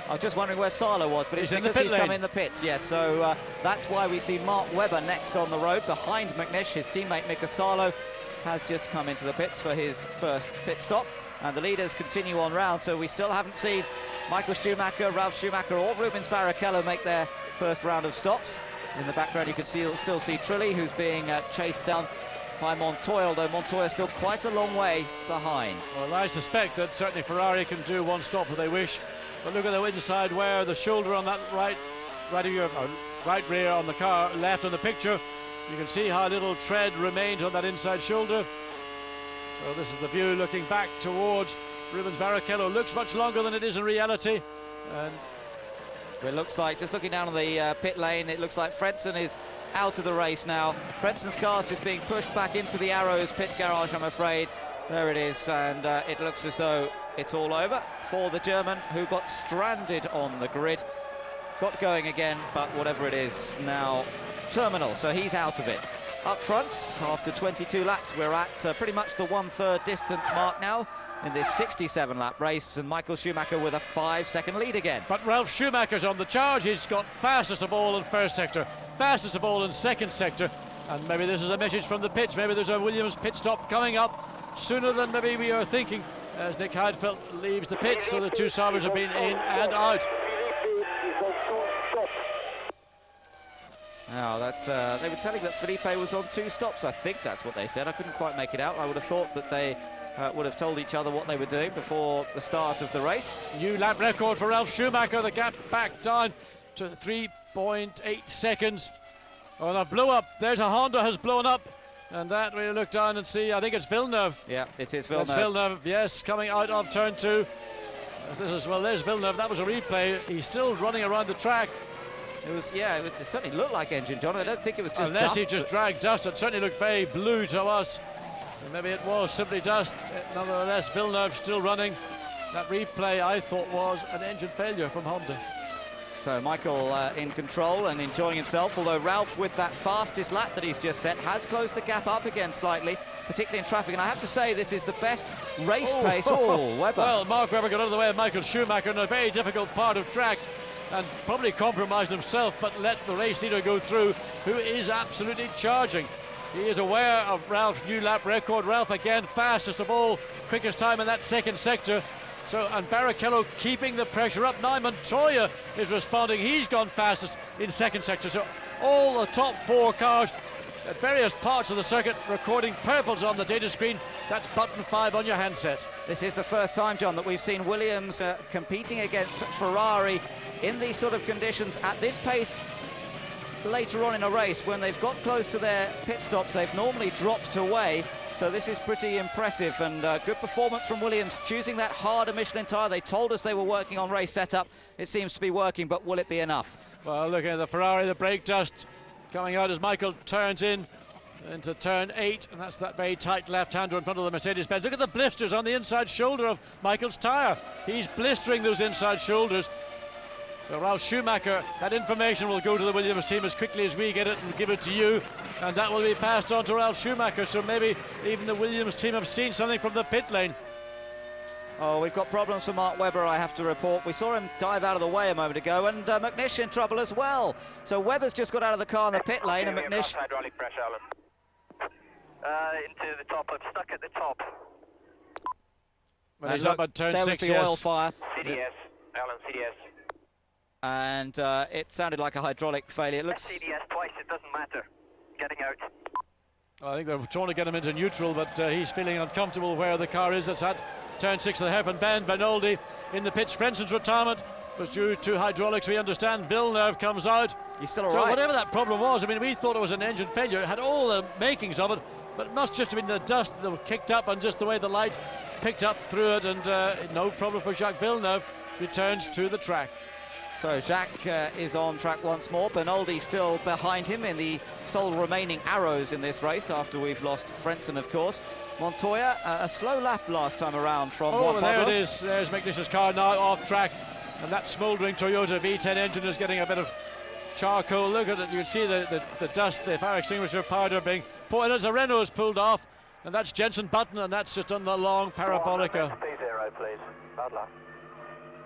I was just wondering where Salo was, but it's because he's come in the pits, yes. So that's why we see Mark Webber next on the road behind McNish. His teammate Mika Salo has just come into the pits for his first pit stop. And the leaders continue on round, so we still haven't seen Michael Schumacher, Ralf Schumacher or Rubens Barrichello make their first round of stops. In the background you can still see Trulli, who's being chased down by Montoya, although Montoya is still quite a long way behind. Well, I suspect that certainly Ferrari can do one stop if they wish. But look at the inside wear, the shoulder on that right rear on the car, left on the picture. You can see how little tread remains on that inside shoulder. So this is the view looking back towards Rubens Barrichello. Looks much longer than it is in reality. And it looks like, just looking down on the pit lane, it looks like Frentzen is out of the race now. Frentzen's car's just being pushed back into the Arrows pit garage, I'm afraid. There it is, and it looks as though it's all over for the German who got stranded on the grid. Got going again, but whatever it is, now terminal, so he's out of it. Up front, after 22 laps, we're at pretty much the 1/3 distance mark now in this 67-lap race, and Michael Schumacher with a 5-second lead again. But Ralf Schumacher's on the charge. He's got fastest of all in 1st sector, fastest of all in 2nd sector, and maybe this is a message from the pits. Maybe there's a Williams pit stop coming up sooner than maybe we are thinking, as Nick Heidfeld leaves the pits, so the 2 Sabres have been in and out. Now they were telling that Felipe was on 2 stops. I think that's what they said. I couldn't quite make it out. I would have thought that they would have told each other what they were doing before the start of the race. New lap record for Ralf Schumacher. The gap back down to 3.8 seconds. Oh, that blew up. There's a Honda has blown up. And that, we look down and see, I think it's Villeneuve. Yeah, it is Villeneuve. That's Villeneuve, yes, coming out of turn 2. Well, there's Villeneuve. That was a replay. He's still running around the track. It was, yeah, it certainly looked like engine, John. I don't think it was just Unless dust. he just dragged dust. It certainly looked very blue to us. And maybe it was simply dust. Nonetheless, Villeneuve still running. That replay, I thought, was an engine failure from Honda. So Michael in control and enjoying himself, although Ralph, with that fastest lap that he's just set, has closed the gap up again slightly, particularly in traffic. And I have to say, this is the best race pace. Oh, Webber. Well, Mark Webber got out of the way of Michael Schumacher in a very difficult part of track and probably compromised himself, but let the race leader go through, who is absolutely charging. He is aware of Ralph's new lap record. Ralph again fastest of all, quickest time in that 2nd sector. So, and Barrichello keeping the pressure up. Now Montoya is responding. He's gone fastest in second sector. So all the top 4 cars at various parts of the circuit recording purples on the data screen. That's button 5 on your handset. This is the first time, John, that we've seen Williams competing against Ferrari in these sort of conditions at this pace. Later on in a race, when they've got close to their pit stops, they've normally dropped away. So this is pretty impressive, and good performance from Williams, choosing that harder Michelin tyre. They told us they were working on race setup. It seems to be working, but will it be enough? Well, looking at the Ferrari, the brake dust coming out as Michael turns in into turn 8, and that's that very tight left-hander in front of the Mercedes-Benz. Look at the blisters on the inside shoulder of Michael's tyre. He's blistering those inside shoulders. So Ralf Schumacher, that information will go to the Williams team as quickly as we get it and give it to you, and that will be passed on to Ralf Schumacher. So maybe even the Williams team have seen something from the pit lane. Oh, we've got problems for Mark Webber, I have to report. We saw him dive out of the way a moment ago, and McNish in trouble as well. So Webber's just got out of the car in the pit lane, and McNish... Hydraulic pressure, Alan. Into the top, I'm stuck at the top. Well, he's up at turn 6, there was the oil fire. CDS, Alan, CDS. And it sounded like a hydraulic failure. It looks... CDS twice, it doesn't matter. Getting out. I think they're trying to get him into neutral, but he's feeling uncomfortable where the car is. That's at turn 6 of the hairpin bend. Bernoldi in the pits. Frenson's retirement was due to hydraulics, we understand. Villeneuve comes out. He's still all so right. whatever that problem was, I mean, we thought it was an engine failure. It had all the makings of it, but it must just have been the dust that was kicked up and just the way the light picked up through it, and no problem for Jacques Villeneuve. Returns to the track. So Jacques is on track once more. Bernoldi still behind him in the sole remaining arrows in this race after we've lost Frenson, of course. Montoya, a slow lap last time around from Juan Pablo. There it is. There's McNish's car now off track, and that smouldering Toyota V10 engine is getting a bit of charcoal. Look at it. You can see the dust, the fire extinguisher powder being poured. As a Renault is pulled off, and that's Jenson Button, and that's just on the long parabolica. P0, please. Bad luck.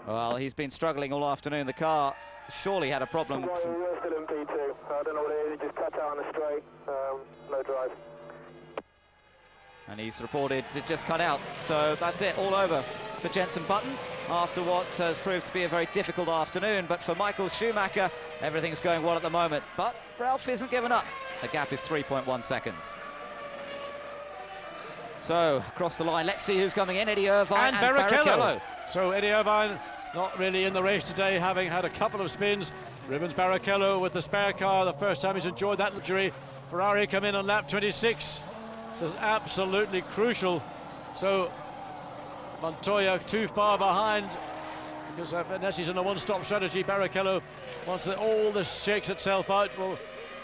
Well, he's been struggling all afternoon. The car surely had a problem. We're still in P2. I don't know what it is. He just cut out on the straight. No drive. And he's reported it just cut out. So that's it, all over for Jenson Button after what has proved to be a very difficult afternoon. But for Michael Schumacher, everything's going well at the moment. But Ralph isn't giving up. The gap is 3.1 seconds. So across the line, let's see who's coming in. Eddie Irvine and Barrichello. So Eddie Irvine not really in the race today, having had a couple of spins. Rubens Barrichello with the spare car, the first time he's enjoyed that luxury. Ferrari come in on lap 26. This is absolutely crucial. So Montoya too far behind, because unless he's in a one-stop strategy, Barrichello, once all this shakes itself out, will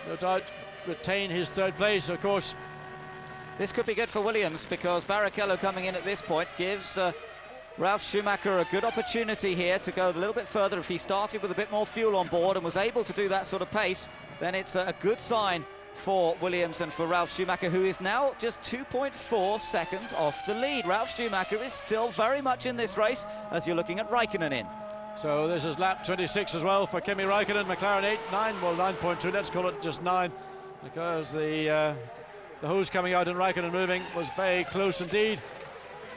no doubt retain his third place. Of course, this could be good for Williams, because Barrichello coming in at this point gives Ralf Schumacher a good opportunity here to go a little bit further. If he started with a bit more fuel on board and was able to do that sort of pace, then it's a good sign for Williams and for Ralf Schumacher, who is now just 2.4 seconds off the lead. Ralf Schumacher is still very much in this race as you're looking at Raikkonen in. So this is lap 26 as well for Kimi Raikkonen. McLaren 8.9, well 9.2, let's call it just 9, because the hose coming out and Raikkonen moving was very close indeed.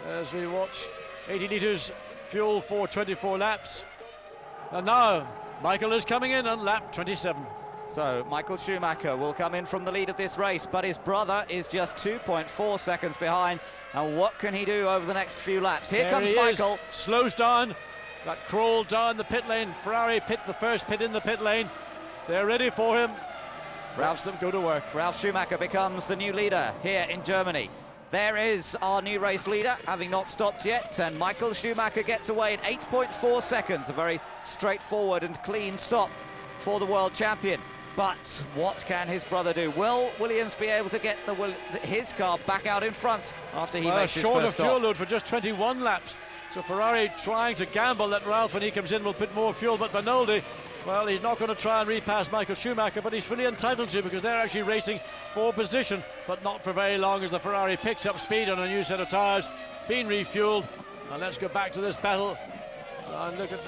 As we watch 80 litres fuel for 24 laps. And now Michael is coming in on lap 27. So Michael Schumacher will come in from the lead of this race, but his brother is just 2.4 seconds behind. And what can he do over the next few laps? Here comes Michael. Slows down, that crawl down the pit lane. Ferrari pit, the first pit in the pit lane. They're ready for him. Watch them go to work. Ralf Schumacher becomes the new leader here in Germany. There is our new race leader, having not stopped yet, and Michael Schumacher gets away in 8.4 seconds. A very straightforward and clean stop for the world champion. But what can his brother do? Will Williams be able to get his car back out in front after he makes his short first of fuel stop? load for just 21 laps. So Ferrari trying to gamble that Ralf, when he comes in, will put more fuel, but Bernoldi, well, he's not going to try and repass Michael Schumacher, but he's fully entitled to, because they're actually racing for position, but not for very long as the Ferrari picks up speed on a new set of tyres, being refueled. And let's go back to this battle And look at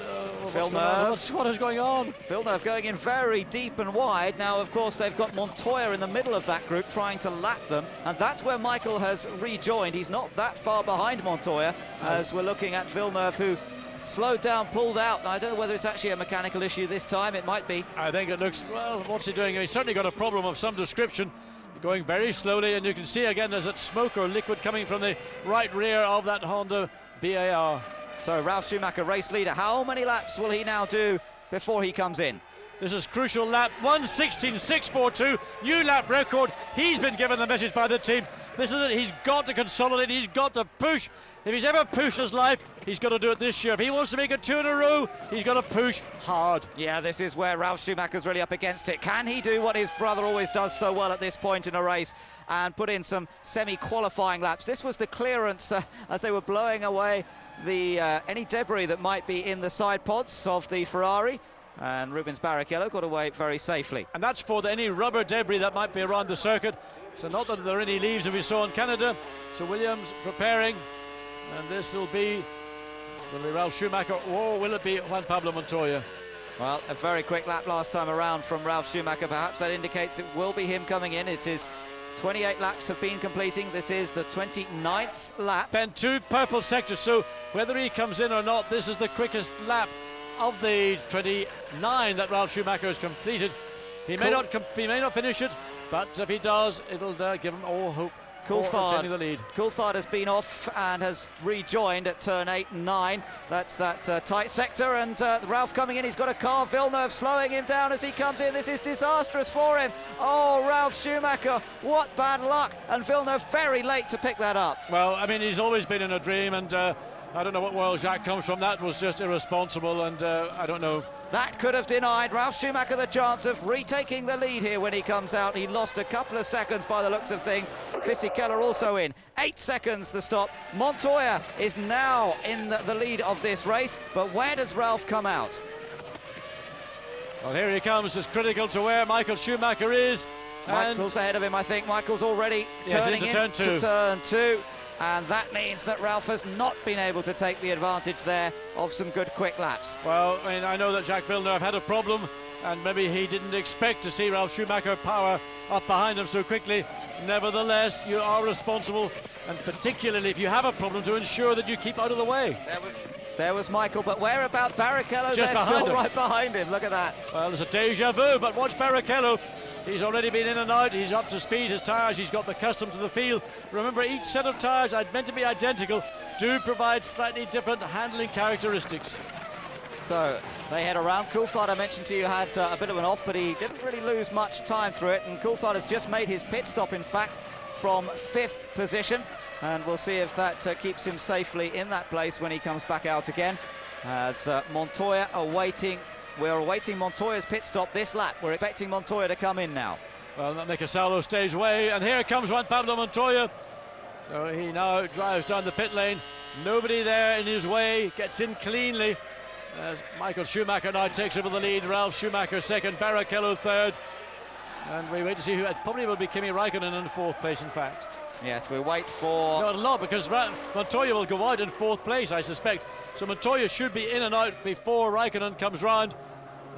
Villeneuve. what is going on? Villeneuve going in very deep and wide. Now, of course, they've got Montoya in the middle of that group trying to lap them, and that's where Michael has rejoined. He's not that far behind Montoya, as we're looking at Villeneuve, who slowed down, pulled out. I don't know whether it's actually a mechanical issue this time. It might be. I think it looks, well, what's he doing? He's certainly got a problem of some description. Going very slowly, and you can see again there's that smoke or liquid coming from the right rear of that Honda BAR. So Ralf Schumacher, race leader, how many laps will he now do before he comes in? This is crucial lap 1:16.642, new lap record. He's been given the message by the team. This is it, he's got to consolidate, he's got to push. If he's ever pushed his life, he's got to do it this year. If he wants to make it 2 in a row, he's got to push hard. Yeah, this is where Ralf Schumacher's really up against it. Can he do what his brother always does so well at this point in a race and put in some semi-qualifying laps? This was the clearance as they were blowing away the any debris that might be in the side pods of the Ferrari. And Rubens Barrichello got away very safely. And that's for any rubber debris that might be around the circuit. So not that there are any leaves that we saw in Canada. So Williams preparing. And this will be Ralf Schumacher, or will it be Juan Pablo Montoya? Well, a very quick lap last time around from Ralf Schumacher. Perhaps that indicates it will be him coming in. It is 28 laps have been completing. This is the 29th lap. Ben, 2 purple sectors, so whether he comes in or not, this is the quickest lap of the 29 that Ralf Schumacher has completed. He may not finish it, but if he does, it'll give him all hope. Coulthard has been off and has rejoined at turn 8 and 9. That's that tight sector, and Ralf coming in. He's got a car. Villeneuve slowing him down as he comes in. This is disastrous for him. Oh, Ralf Schumacher, what bad luck. And Villeneuve very late to pick that up. Well, I mean, he's always been in a dream, and I don't know what world Jacques comes from. That was just irresponsible, and I don't know. That could have denied Ralf Schumacher the chance of retaking the lead here when he comes out. He lost a couple of seconds by the looks of things. Fisichella also in. 8 seconds the stop. Montoya is now in the lead of this race, but where does Ralf come out? Well, here he comes. It's critical to where Michael Schumacher is. Michael's ahead of him, I think. Michael's already turning into turn 2. And that means that Ralf has not been able to take the advantage there of some good quick laps. Well, I mean, I know that Jacques Villeneuve had a problem, and maybe he didn't expect to see Ralf Schumacher power up behind him so quickly. Nevertheless, you are responsible, and particularly if you have a problem, to ensure that you keep out of the way. There was Michael, but where about Barrichello? They're still right behind him. Look at that. Well, there's a deja vu, but watch Barrichello. He's already been in and out, he's up to speed, his tyres, he's got accustomed to the feel. Remember, each set of tyres, meant to be identical, do provide slightly different handling characteristics. So they head around. Coulthard, I mentioned to you, had a bit of an off, but he didn't really lose much time through it. And Coulthard has just made his pit stop, in fact, from 5th position. And we'll see if that keeps him safely in that place when he comes back out again. As Montoya awaiting. We're awaiting Montoya's pit stop this lap. We're expecting Montoya to come in now. Well, Nico Salo stays away, and here comes Juan Pablo Montoya. So he now drives down the pit lane. Nobody there in his way, gets in cleanly. As Michael Schumacher now takes over the lead. Ralf Schumacher second, Barrichello third. And we wait to see who, it probably will be Kimi Raikkonen in 4th place, in fact. Yes, we wait for... Not a lot, because Montoya will go out in 4th place, I suspect. So Montoya should be in and out before Raikkonen comes round,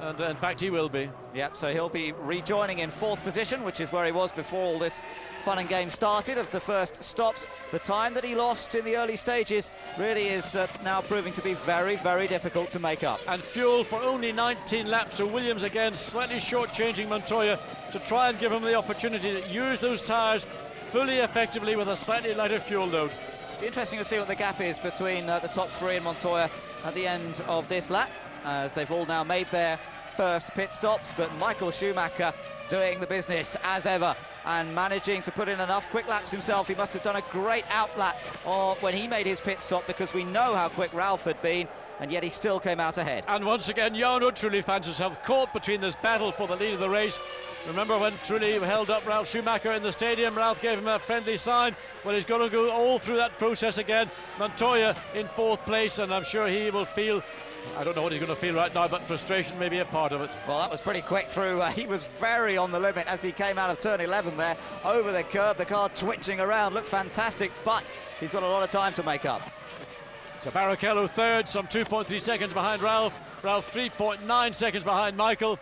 and in fact he will be. Yep, so he'll be rejoining in 4th position, which is where he was before all this fun and game started of the first stops. The time that he lost in the early stages really is now proving to be very, very difficult to make up. And fuel for only 19 laps, so Williams again slightly short-changing Montoya to try and give him the opportunity to use those tyres fully effectively with a slightly lighter fuel load. Be interesting to see what the gap is between the top 3 and Montoya at the end of this lap, as they've all now made their first pit stops. But Michael Schumacher doing the business as ever and managing to put in enough quick laps himself. He must have done a great outlap when he made his pit stop, because we know how quick Ralf had been, and yet he still came out ahead. And once again, Jarno Trulli finds himself caught between this battle for the lead of the race. Remember when Trulli held up Ralf Schumacher in the stadium, Ralf gave him a friendly sign. Well, he's going to go all through that process again. Montoya in 4th place, and I'm sure he will feel, I don't know what he's going to feel right now, but frustration may be a part of it. Well, that was pretty quick through. He was very on the limit as he came out of turn 11 there, over the curb, the car twitching around, looked fantastic, but he's got a lot of time to make up. So Barrichello third, some 2.3 seconds behind Ralph. Ralph 3.9 seconds behind Michael.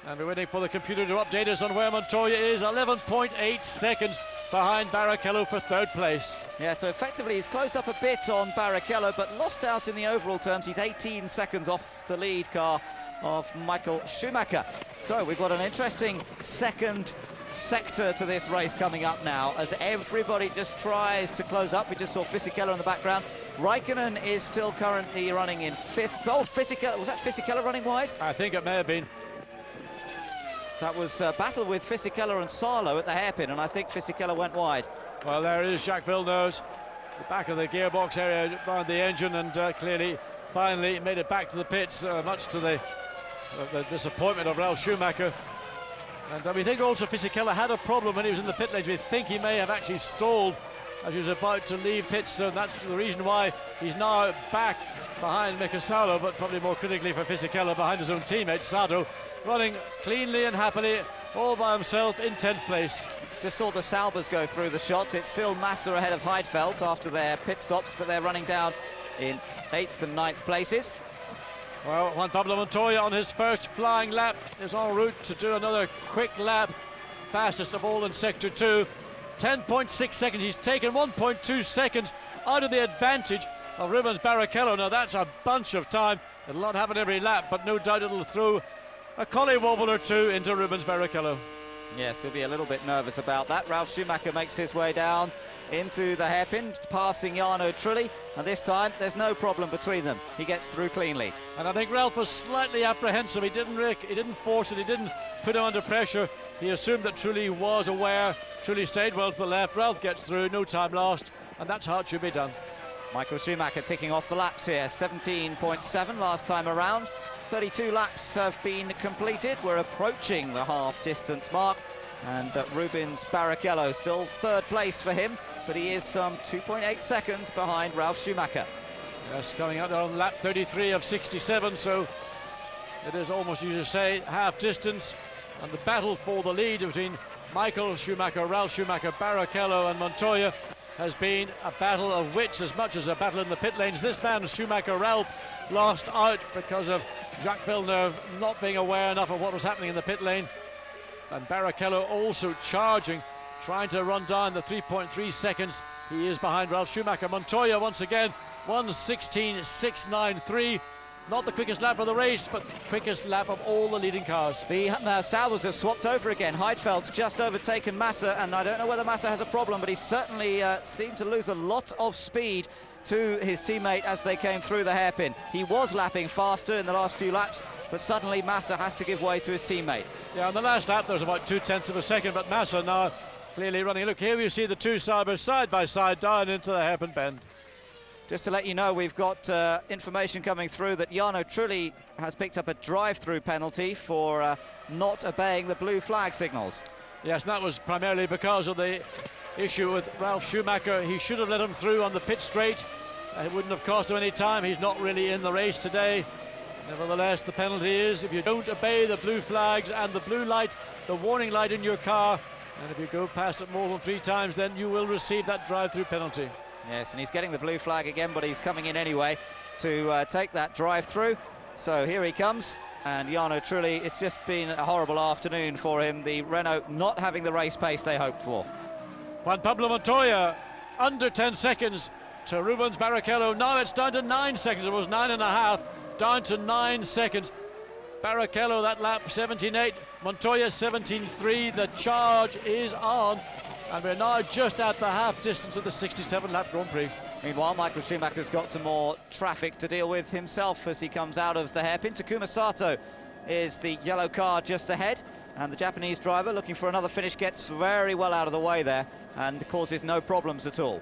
And we're waiting for the computer to update us on where Montoya is. 11.8 seconds behind Barrichello for third place. Yeah, so effectively he's closed up a bit on Barrichello, but lost out in the overall terms. He's 18 seconds off the lead car of Michael Schumacher. So we've got an interesting second sector to this race coming up now, as everybody just tries to close up. We just saw Fisichella in the background. Raikkonen is still currently running in fifth. Oh, Fisichella, was that Fisichella running wide? I think it may have been. That was a battle with Fisichella and Sarlo at the hairpin, and I think Fisichella went wide. Well, there is Jacques Villeneuve, the back of the gearbox area behind the engine, and clearly, finally made it back to the pits, much to the disappointment of Ralf Schumacher. And we think also Fisichella had a problem when he was in the pit lanes. We think he may have actually stalled as he was about to leave pits, so that's the reason why he's now back behind Mika Salo, but probably more critically for Fisichella behind his own teammate, Sato, running cleanly and happily, all by himself in 10th place. Just saw the Saubers go through the shot. It's still Massa ahead of Heidfeld after their pit stops, but they're running down in 8th and 9th places. Well, Juan Pablo Montoya on his first flying lap is en route to do another quick lap, fastest of all in Sector 2. 10.6 seconds, he's taken 1.2 seconds out of the advantage of Rubens Barrichello. Now that's a bunch of time. It'll not happen every lap, but no doubt it'll throw a collie wobble or two into Rubens Barrichello. Yes, he'll be a little bit nervous about that. Ralf Schumacher makes his way down into the hairpin, passing Jarno Trulli, and this time there's no problem between them. He gets through cleanly. And I think Ralph was slightly apprehensive. He didn't force it, he didn't put him under pressure. He assumed that Trulli was aware. Trulli stayed well to the left. Ralph gets through, no time lost, and that's how it should be done. Michael Schumacher ticking off the laps here, 17.7 last time around. 32 laps have been completed. We're approaching the half-distance mark, and Rubens Barrichello still third place for him, but he is some 2.8 seconds behind Ralf Schumacher. Yes, coming out there on lap 33 of 67, so it is almost, you should say, half distance, and the battle for the lead between Michael Schumacher, Ralf Schumacher, Barrichello and Montoya has been a battle of wits as much as a battle in the pit lanes. This man, Schumacher Ralph, lost out because of Jacques Villeneuve not being aware enough of what was happening in the pit lane, and Barrichello also charging, trying to run down the 3.3 seconds he is behind Ralf Schumacher. Montoya once again 1:16.693. Not the quickest lap of the race, but the quickest lap of all the leading cars. The Saubers have swapped over again. Heidfeld's just overtaken Massa, and I don't know whether Massa has a problem, but he certainly seemed to lose a lot of speed to his teammate as they came through the hairpin. He was lapping faster in the last few laps, but suddenly Massa has to give way to his teammate. Yeah, on the last lap there was about 0.2 of a second, but Massa now clearly running. Look, here we see the two Saubers side by side down into the hairpin bend. Just to let you know, we've got information coming through that Jarno Trulli has picked up a drive-through penalty for not obeying the blue flag signals. Yes, and that was primarily because of the issue with Ralf Schumacher. He should have let him through on the pit straight. It wouldn't have cost him any time. He's not really in the race today. Nevertheless, the penalty is if you don't obey the blue flags and the blue light, the warning light in your car, and if you go past it more than 3 times, then you will receive that drive-through penalty. Yes, and he's getting the blue flag again, but he's coming in anyway to take that drive-through. So here he comes, and Jarno Trulli, it's just been a horrible afternoon for him. The Renault not having the race pace they hoped for. Juan Pablo Montoya, under 10 seconds to Rubens Barrichello. Now it's down to 9 seconds. It was 9.5, down to 9 seconds. Barrichello, that lap, 17.8. Montoya, 17.3. The charge is on. And we're now just at the half distance of the 67-lap Grand Prix. Meanwhile, Michael Schumacher's got some more traffic to deal with himself as he comes out of the hairpin. Takuma Sato is the yellow car just ahead, and the Japanese driver looking for another finish gets very well out of the way there and causes no problems at all.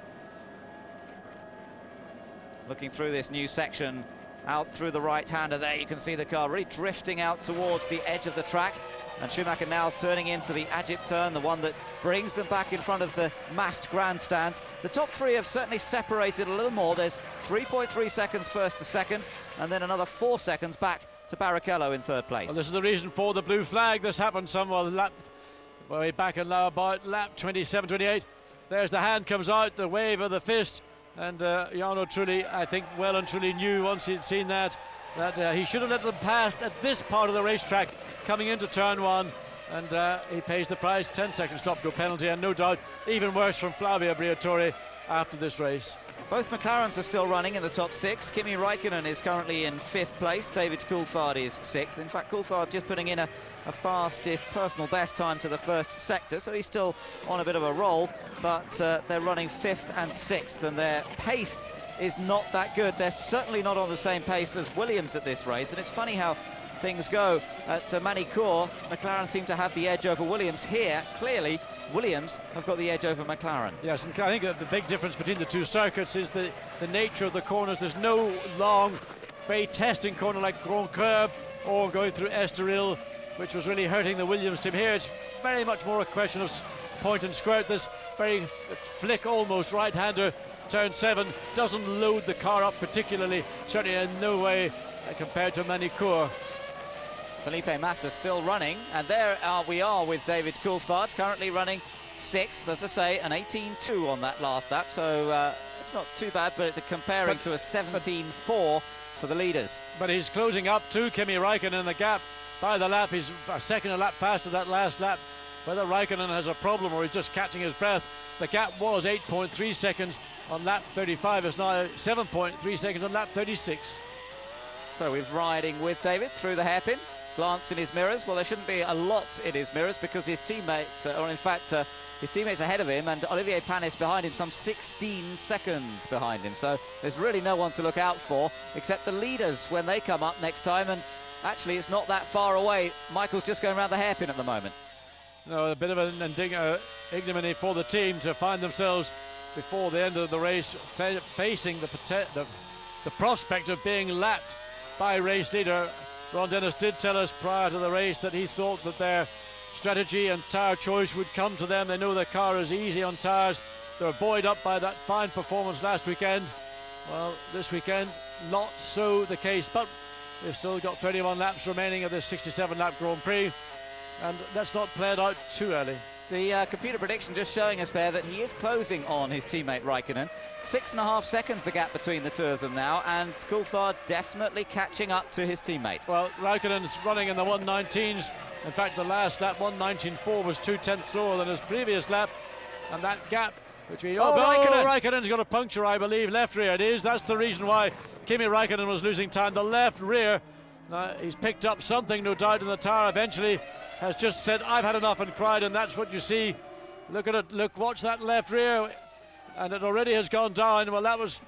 Looking through this new section, out through the right-hander there, you can see the car really drifting out towards the edge of the track. And Schumacher now turning into the Ajip turn, the one that brings them back in front of the massed grandstands. The top 3 have certainly separated a little more. There's 3.3 seconds first to second, and then another 4 seconds back to Barrichello in third place. Well, this is the reason for the blue flag. This happened somewhere way back in about lap 27, 28. There's the hand comes out, the wave of the fist, And Jarno Trulli, I think, well and truly knew once he'd seen that he should have let them pass at this part of the racetrack coming into turn 1. And he pays the price. 10-second stop-go penalty, and no doubt even worse from Flavio Briatore after this race. Both McLarens are still running in the top 6. Kimi Räikkönen is currently in 5th place. David Coulthard is 6th. In fact, Coulthard just putting in a fastest personal best time to the first sector, so he's still on a bit of a roll, but they're running 5th and 6th, and their pace is not that good. They're certainly not on the same pace as Williams at this race, and it's funny how things go at Manicourt. McLaren seem to have the edge over Williams. Here, clearly, Williams have got the edge over McLaren. Yes, and I think that the big difference between the two circuits is the nature of the corners. There's no long, very testing corner like Grand Curve or going through Estoril, which was really hurting the Williams team. Here, it's very much more a question of point and squirt. This very flick, almost right-hander, turn 7, doesn't load the car up particularly, certainly in no way compared to Manicourt. Felipe Massa still running, and there we are with David Coulthard, currently running 6th, as I say, an 18.2 on that last lap, so it's not too bad, but comparing to a 17.4 for the leaders. But he's closing up to Kimi Räikkönen, the gap by the lap. He's a second a lap faster that last lap. Whether Räikkönen has a problem or he's just catching his breath, the gap was 8.3 seconds on lap 35, it's now 7.3 seconds on lap 36. So we're riding with David through the hairpin. Glance in his mirrors. Well, there shouldn't be a lot in his mirrors because his teammates, or in fact, his teammates ahead of him, and Olivier Panis behind him, some 16 seconds behind him. So there's really no one to look out for except the leaders when they come up next time. And actually, it's not that far away. Michael's just going around the hairpin at the moment. No, a bit of an ignominy for the team to find themselves before the end of the race facing the prospect of being lapped by race leader. Ron Dennis did tell us prior to the race that he thought that their strategy and tyre choice would come to them. They know their car is easy on tyres. They're buoyed up by that fine performance last weekend. Well, this weekend, not so the case, but they've still got 31 laps remaining of this 67-lap Grand Prix, and that's not played out too early. The computer prediction just showing us there that he is closing on his teammate Räikkönen. 6.5 seconds the gap between the two of them now, and Coulthard definitely catching up to his teammate. Well, Räikkönen's running in the 119s. In fact, the last lap, 119.4, was 2/10 slower than his previous lap, and that gap between... Räikkönen's got a puncture, I believe, left rear it is. That's the reason why Kimi Räikkönen was losing time. The left rear, he's picked up something, no doubt, in the tyre eventually. Has just said, I've had enough, and cried, and that's what you see. Look at it, look, watch that left rear, and it already has gone down. Well, that was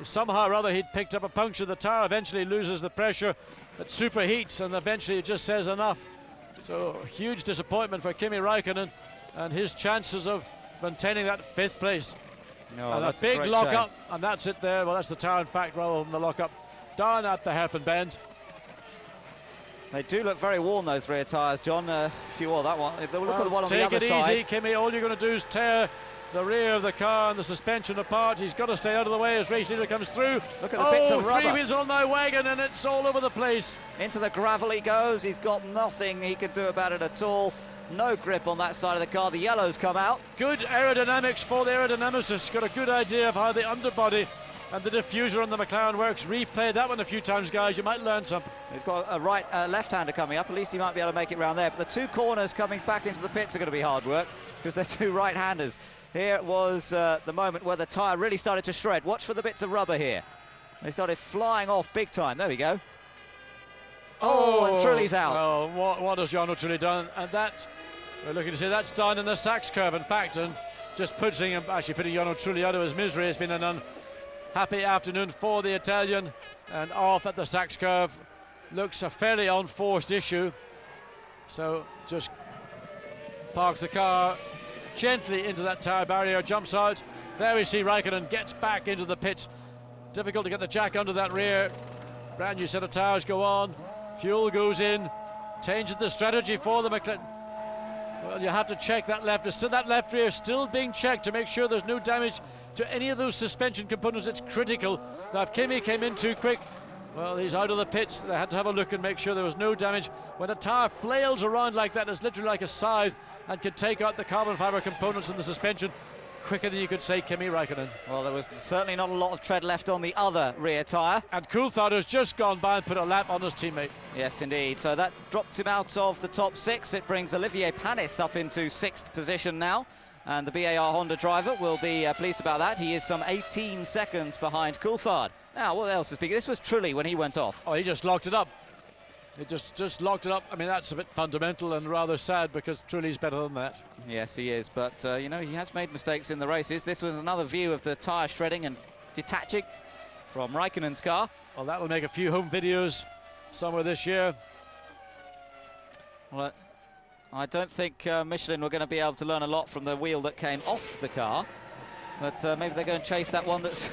somehow or other he'd picked up a puncture. The tyre eventually loses the pressure, it superheats, and eventually it just says enough. So, huge disappointment for Kimi Räikkönen and his chances of maintaining that 5th place. No, and that's a big great lock-up, shame. and that's it there. Well, that's the tyre, in fact, rather than the lock-up. Down at the hairpin bend. They do look very worn, those rear tyres, John. If you wore that one, look at the one on the other side. Take it easy, Kimi. All you're going to do is tear the rear of the car and the suspension apart. He's got to stay out of the way as race leader comes through. Look at the bits of rubber. 3 wheels on my wagon, and it's all over the place. Into the gravel he goes. He's got nothing he can do about it at all. No grip on that side of the car. The yellows come out. Good aerodynamics for the aerodynamicist. Got a good idea of how the underbody and the diffuser on the McLaren works. Replay that one a few times, guys. You might learn something. He's got a left-hander coming up. At least he might be able to make it round there. But the two corners coming back into the pits are going to be hard work because they're two right-handers. Here was the moment where the tyre really started to shred. Watch for the bits of rubber here. They started flying off big time. There we go. Oh, and Trulli's out. Well, what has Jarno Trulli done? And that, we're looking to see that's down in the Sachs curve, in fact, and just putting Jarno Trulli out of his misery. Has been an unhappy afternoon for the Italian, and off at the Sachs curve. Looks a fairly unforced issue. So just parks the car gently into that tyre barrier, jumps out. There we see Räikkönen gets back into the pits. Difficult to get the jack under that rear. Brand new set of tyres go on. Fuel goes in. Changes the strategy for the McLaren. Well, you have to check that left. That left rear still being checked to make sure there's no damage to any of those suspension components. It's critical. Now, if Kimi came in too quick, well, he's out of the pits. They had to have a look and make sure there was no damage. When a tyre flails around like that, it's literally like a scythe and can take out the carbon fibre components in the suspension quicker than you could say Kimi Räikkönen. Well, there was certainly not a lot of tread left on the other rear tyre. And Coulthard has just gone by and put a lap on his teammate. Yes, indeed. So that drops him out of the top 6. It brings Olivier Panis up into 6th position now. And the BAR Honda driver will be pleased about that. He is some 18 seconds behind Coulthard. Now, what else is big? This was Trulli when he went off. Oh, he just locked it up. He just locked it up. I mean, that's a bit fundamental and rather sad because Trulli's better than that. Yes, he is. But, you know, he has made mistakes in the races. This was another view of the tyre shredding and detaching from Raikkonen's car. Well, that will make a few home videos somewhere this year. Well, I don't think Michelin were going to be able to learn a lot from the wheel that came off the car. But maybe they're going to chase that one that's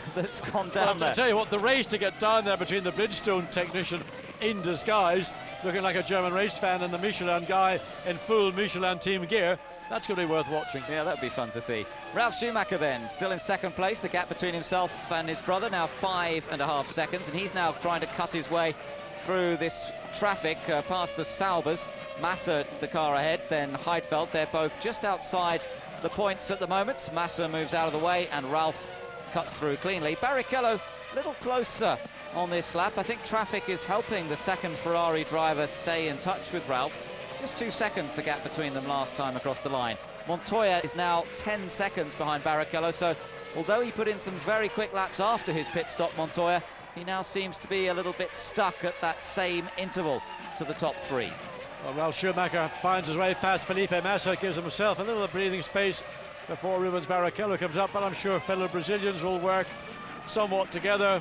gone down there. I'll tell you what, the race to get down there between the Bridgestone technician in disguise, looking like a German race fan, and the Michelin guy in full Michelin team gear, that's going to be worth watching. Yeah, that'd be fun to see. Ralf Schumacher then, still in 2nd place. The gap between himself and his brother now 5.5 seconds, and he's now trying to cut his way through this traffic past the Saubers. Massa, the car ahead, then Heidfeld. They're both just outside the points at the moment. Massa moves out of the way and Ralf cuts through cleanly. Barrichello a little closer on this lap. I think traffic is helping the 2nd Ferrari driver stay in touch with Ralf. Just 2 seconds the gap between them last time across the line. Montoya is now 10 seconds behind Barrichello, so although he put in some very quick laps after his pit stop, Montoya, he now seems to be a little bit stuck at that same interval to the top 3. Well, Ralf Schumacher finds his way past Felipe Massa, gives himself a little breathing space before Rubens Barrichello comes up, but I'm sure fellow Brazilians will work somewhat together.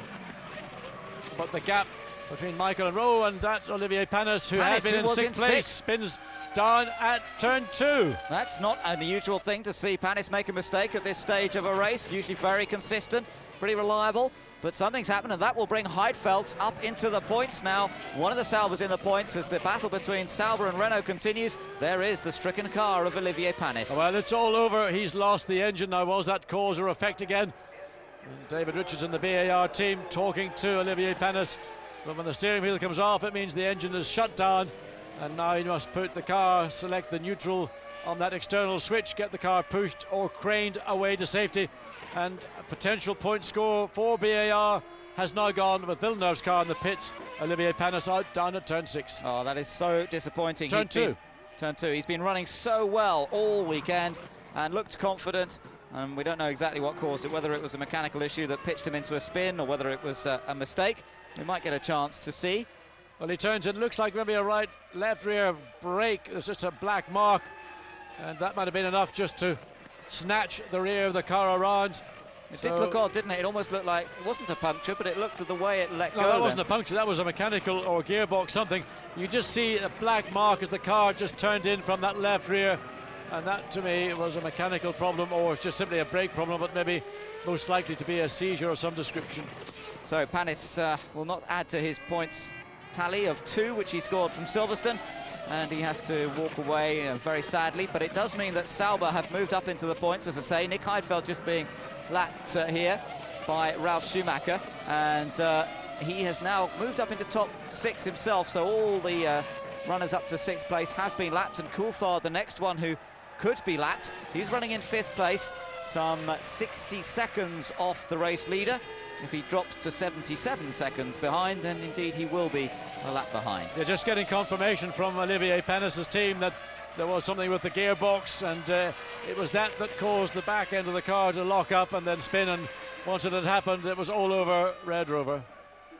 But the gap between Michael and Rowe, and that's Olivier Panis, who has been in 6th place, spins down at turn 2. That's not an unusual thing to see Panis make a mistake at this stage of a race. Usually very consistent, pretty reliable, but something's happened, and that will bring Heidfeld up into the points now. One of the Saubers in the points as the battle between Sauber and Renault continues. There is the stricken car of Olivier Panis. Well, it's all over. He's lost the engine. Now, was that cause or effect again? And David Richards and the BAR team talking to Olivier Panis. But when the steering wheel comes off, it means the engine is shut down. And now he must put the car, select the neutral on that external switch, get the car pushed or craned away to safety. And a potential point score for BAR has now gone with Villeneuve's car in the pits. Olivier Panis out down at turn 6. Oh, that is so disappointing. Turn 2. Turn 2. He's been running so well all weekend and looked confident. And we don't know exactly what caused it, whether it was a mechanical issue that pitched him into a spin or whether it was a mistake. We might get a chance to see. Well, he turns in, looks like maybe a left rear brake. There's just a black mark, and that might have been enough just to snatch the rear of the car around. It did look odd, didn't it? It almost looked like it wasn't a puncture, but it looked at the way it let go. No, that wasn't a puncture, that was a mechanical or gearbox something. You just see a black mark as the car just turned in from that left rear, and that to me was a mechanical problem, or it's just simply a brake problem, but maybe most likely to be a seizure of some description. So Panis will not add to his points tally of 2, which he scored from Silverstone, and he has to walk away very sadly. But it does mean that Sauber have moved up into the points, as I say. Nick Heidfeld just being lapped here by Ralf Schumacher, and he has now moved up into top 6 himself, so all the runners up to 6th place have been lapped, and Coulthard, the next one who could be lapped, he's running in 5th place, some 60 seconds off the race leader. If he drops to 77 seconds behind, then indeed he will be a lap behind. They're just getting confirmation from Olivier Panis' team that there was something with the gearbox, and it was that caused the back end of the car to lock up and then spin, and once it had happened, it was all over Red Rover.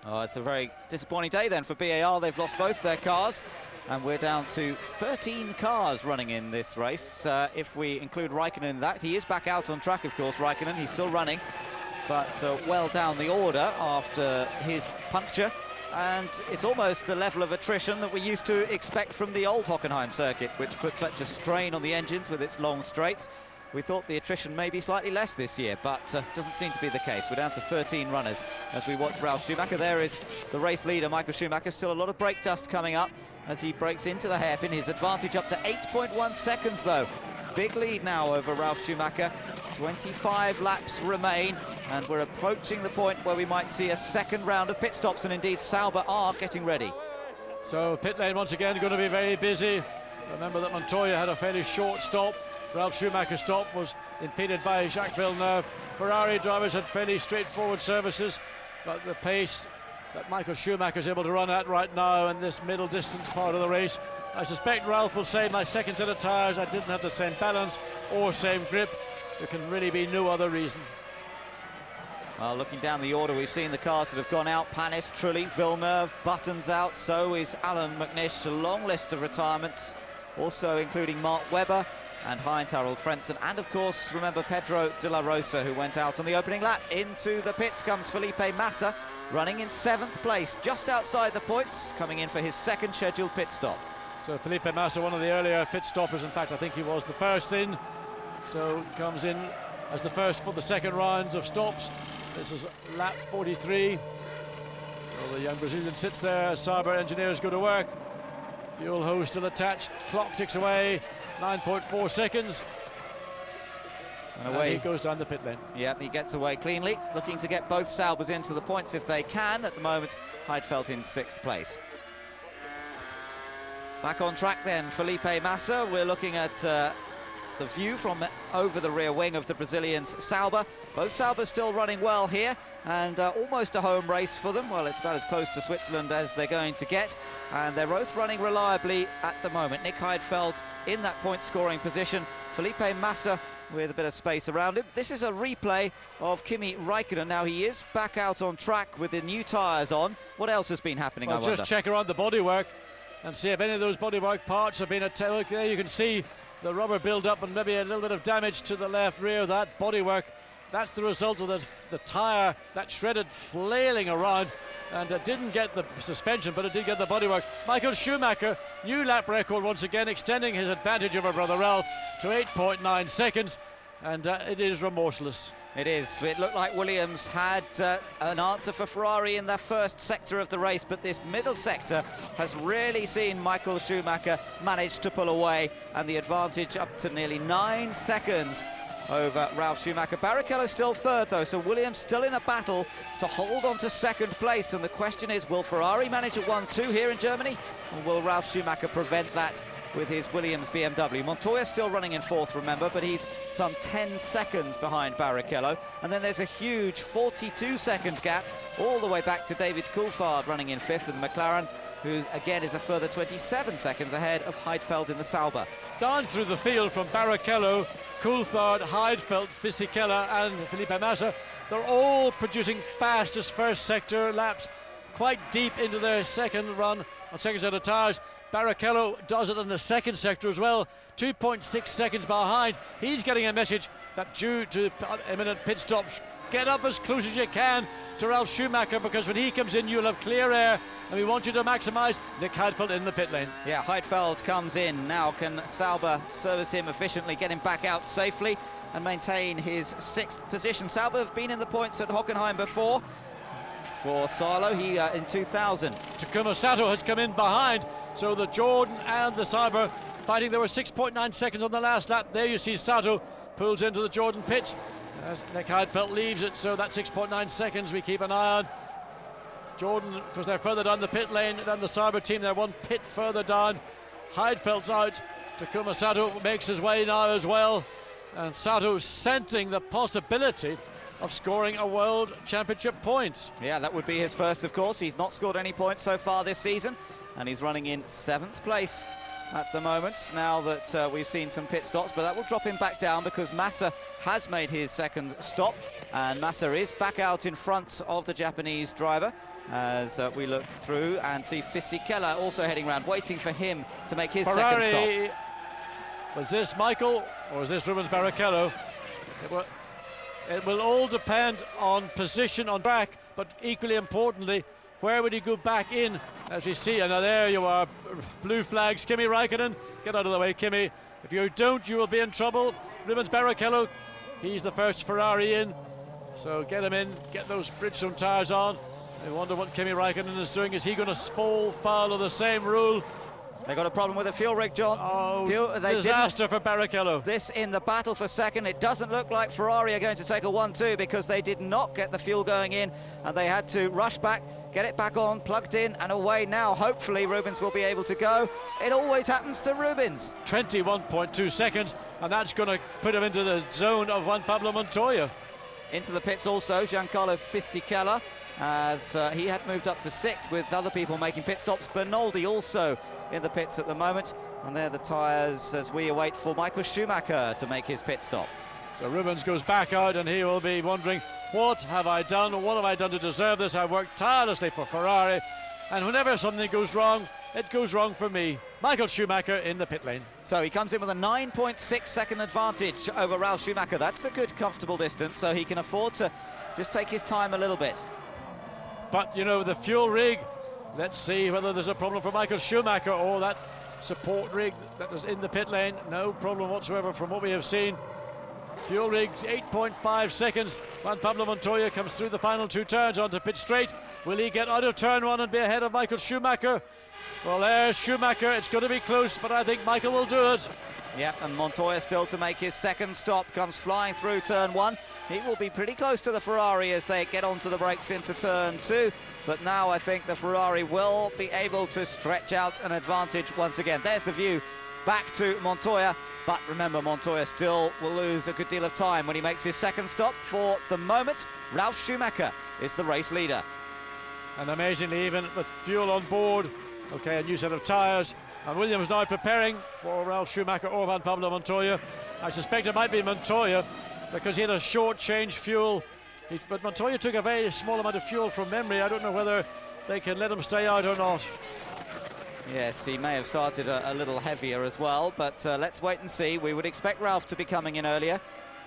Oh, it's a very disappointing day then for BAR. They've lost both their cars, and we're down to 13 cars running in this race. If we include Raikkonen in that, he is back out on track, of course, Raikkonen. He's still running, but well down the order after his puncture. And it's almost the level of attrition that we used to expect from the old Hockenheim circuit, which put such a strain on the engines with its long straights. We thought the attrition may be slightly less this year, but doesn't seem to be the case. We're down to 13 runners as we watch Ralf Schumacher. There is the race leader, Michael Schumacher. Still a lot of brake dust coming up as he breaks into the hairpin. His advantage up to 8.1 seconds, though. Big lead now over Ralf Schumacher. 25 laps remain, and we're approaching the point where we might see a second round of pit stops, and indeed Sauber are getting ready. So pit lane once again going to be very busy. Remember that Montoya had a fairly short stop. Ralf Schumacher's stop was impeded by Jacques Villeneuve. Ferrari drivers had fairly straightforward services, but the pace that Michael Schumacher is able to run at right now in this middle distance part of the race, I suspect Ralph will say my second set of tyres, I didn't have the same balance or same grip. There can really be no other reason. Well, looking down the order, we've seen the cars that have gone out. Panis, Trulli, Villeneuve, Button's out, so is Alan McNish. A long list of retirements, also including Mark Webber and Heinz Harald Frentzen, and of course, remember Pedro de la Rosa, who went out on the opening lap. Into the pits comes Felipe Massa, running in 7th place, just outside the points, coming in for his second scheduled pit stop. So Felipe Massa, one of the earlier pit stoppers, in fact I think he was the first in, so comes in as the first for the second round of stops. This is lap 43. So the young Brazilian sits there, Sauber engineers go to work. Fuel hose still attached, clock ticks away, 9.4 seconds. And away he goes down the pit lane. Yep, he gets away cleanly, looking to get both Saubers into the points if they can. At the moment, Heidfeld in 6th place. Back on track then, Felipe Massa. We're looking at the view from over the rear wing of the Brazilians' Sauber. Both Saubers still running well here, and almost a home race for them. Well, it's about as close to Switzerland as they're going to get, and they're both running reliably at the moment. Nick Heidfeld in that point-scoring position. Felipe Massa with a bit of space around him. This is a replay of Kimi Räikkönen. Now he is back out on track with the new tyres on. What else has been happening, well, I wonder? Just check around the bodywork and see if any of those bodywork parts have been attacked. There you can see the rubber build-up and maybe a little bit of damage to the left rear of that bodywork. That's the result of the tyre that shredded, flailing around, and it didn't get the suspension, but it did get the bodywork. Michael Schumacher, new lap record once again, extending his advantage over brother Ralph to 8.9 seconds, and it is remorseless. It is. It looked like Williams had an answer for Ferrari in their first sector of the race, but this middle sector has really seen Michael Schumacher manage to pull away, and the advantage up to nearly 9 seconds over Ralf Schumacher. Barrichello still 3rd though, so Williams still in a battle to hold on to 2nd place, and the question is, will Ferrari manage a 1-2 here in Germany, or will Ralf Schumacher prevent that with his Williams BMW? Montoya still running in 4th, remember, but he's some 10 seconds behind Barrichello. And then there's a huge 42-second gap all the way back to David Coulthard running in 5th, and McLaren, who again is a further 27 seconds ahead of Heidfeld in the Sauber. Down through the field from Barrichello, Coulthard, Heidfeld, Fisichella and Felipe Massa, they're all producing fastest first sector laps, quite deep into their second run on second set of tyres. Barrichello does it in the second sector as well, 2.6 seconds behind. He's getting a message that due to imminent pit stops, get up as close as you can to Ralf Schumacher, because when he comes in you'll have clear air, and we want you to maximise Nick Heidfeld in the pit lane. Yeah, Heidfeld comes in. Now can Sauber service him efficiently, get him back out safely and maintain his 6th position. Sauber have been in the points at Hockenheim before. For Salo, he in 2000. Takuma Sato has come in behind, so the Jordan and the Sauber fighting. There were 6.9 seconds on the last lap. There you see Sato pulls into the Jordan pits as Nick Heidfeld leaves it, so that 6.9 seconds we keep an eye on. Jordan, because they're further down the pit lane than the Sauber team, they're one pit further down. Heidfeld's out. Takuma Sato makes his way now as well, and Sato scenting the possibility of scoring a World Championship point. Yeah, that would be his first, of course. He's not scored any points so far this season, and he's running in 7th place at the moment, now that we've seen some pit stops, but that will drop him back down because Massa has made his 2nd stop, and Massa is back out in front of the Japanese driver as we look through and see Fisichella also heading round, waiting for him to make his Ferrari, 2nd stop. Was this Michael or is this Rubens Barrichello? It will all depend on position on track, but equally importantly, where would he go back in? As we see, and now there you are, blue flags, Kimi Räikkönen, get out of the way, Kimi. If you don't, you will be in trouble. Rubens Barrichello, he's the first Ferrari in, so get him in, get those Bridgestone tyres on. I wonder what Kimi Räikkönen is doing. Is he going to fall foul of the same rule? They got a problem with the fuel rig, John. Oh, disaster for Barrichello. This in the battle for 2nd. It doesn't look like Ferrari are going to take a 1-2 because they did not get the fuel going in and they had to rush back get it back on, plugged in and away now. Hopefully Rubens will be able to go. It always happens to Rubens. 21.2 seconds, and that's going to put him into the zone of Juan Pablo Montoya. Into the pits also, Giancarlo Fisichella, as he had moved up to 6th with other people making pit stops. Bernoldi also in the pits at the moment, and they're the tyres as we await for Michael Schumacher to make his pit stop. So Rubens goes back out, and he will be wondering, what have I done? What have I done to deserve this? I worked tirelessly for Ferrari, and whenever something goes wrong, it goes wrong for me. Michael Schumacher in the pit lane. So he comes in with a 9.6 second advantage over Ralf Schumacher. That's a good, comfortable distance, so he can afford to just take his time a little bit. But, you know, the fuel rig, let's see whether there's a problem for Michael Schumacher or that support rig that is in the pit lane. No problem whatsoever from what we have seen. Fuel rig, 8.5 seconds. Juan Pablo Montoya comes through the final 2 turns onto pit straight. Will he get out of turn 1 and be ahead of Michael Schumacher? Well, there's Schumacher. It's going to be close, but I think Michael will do it. Yep, and Montoya still to make his second stop, comes flying through turn 1. He will be pretty close to the Ferrari as they get onto the brakes into turn 2. But now I think the Ferrari will be able to stretch out an advantage once again. There's the view back to Montoya. But remember, Montoya still will lose a good deal of time when he makes his second stop. For the moment, Ralf Schumacher is the race leader. And amazingly, even with fuel on board, okay, a new set of tyres, and Williams now preparing for Ralf Schumacher or Juan Pablo Montoya. I suspect it might be Montoya because he had a short change fuel, but Montoya took a very small amount of fuel from memory. I don't know whether they can let him stay out or not. Yes, he may have started a little heavier as well, but let's wait and see. We would expect Ralf to be coming in earlier,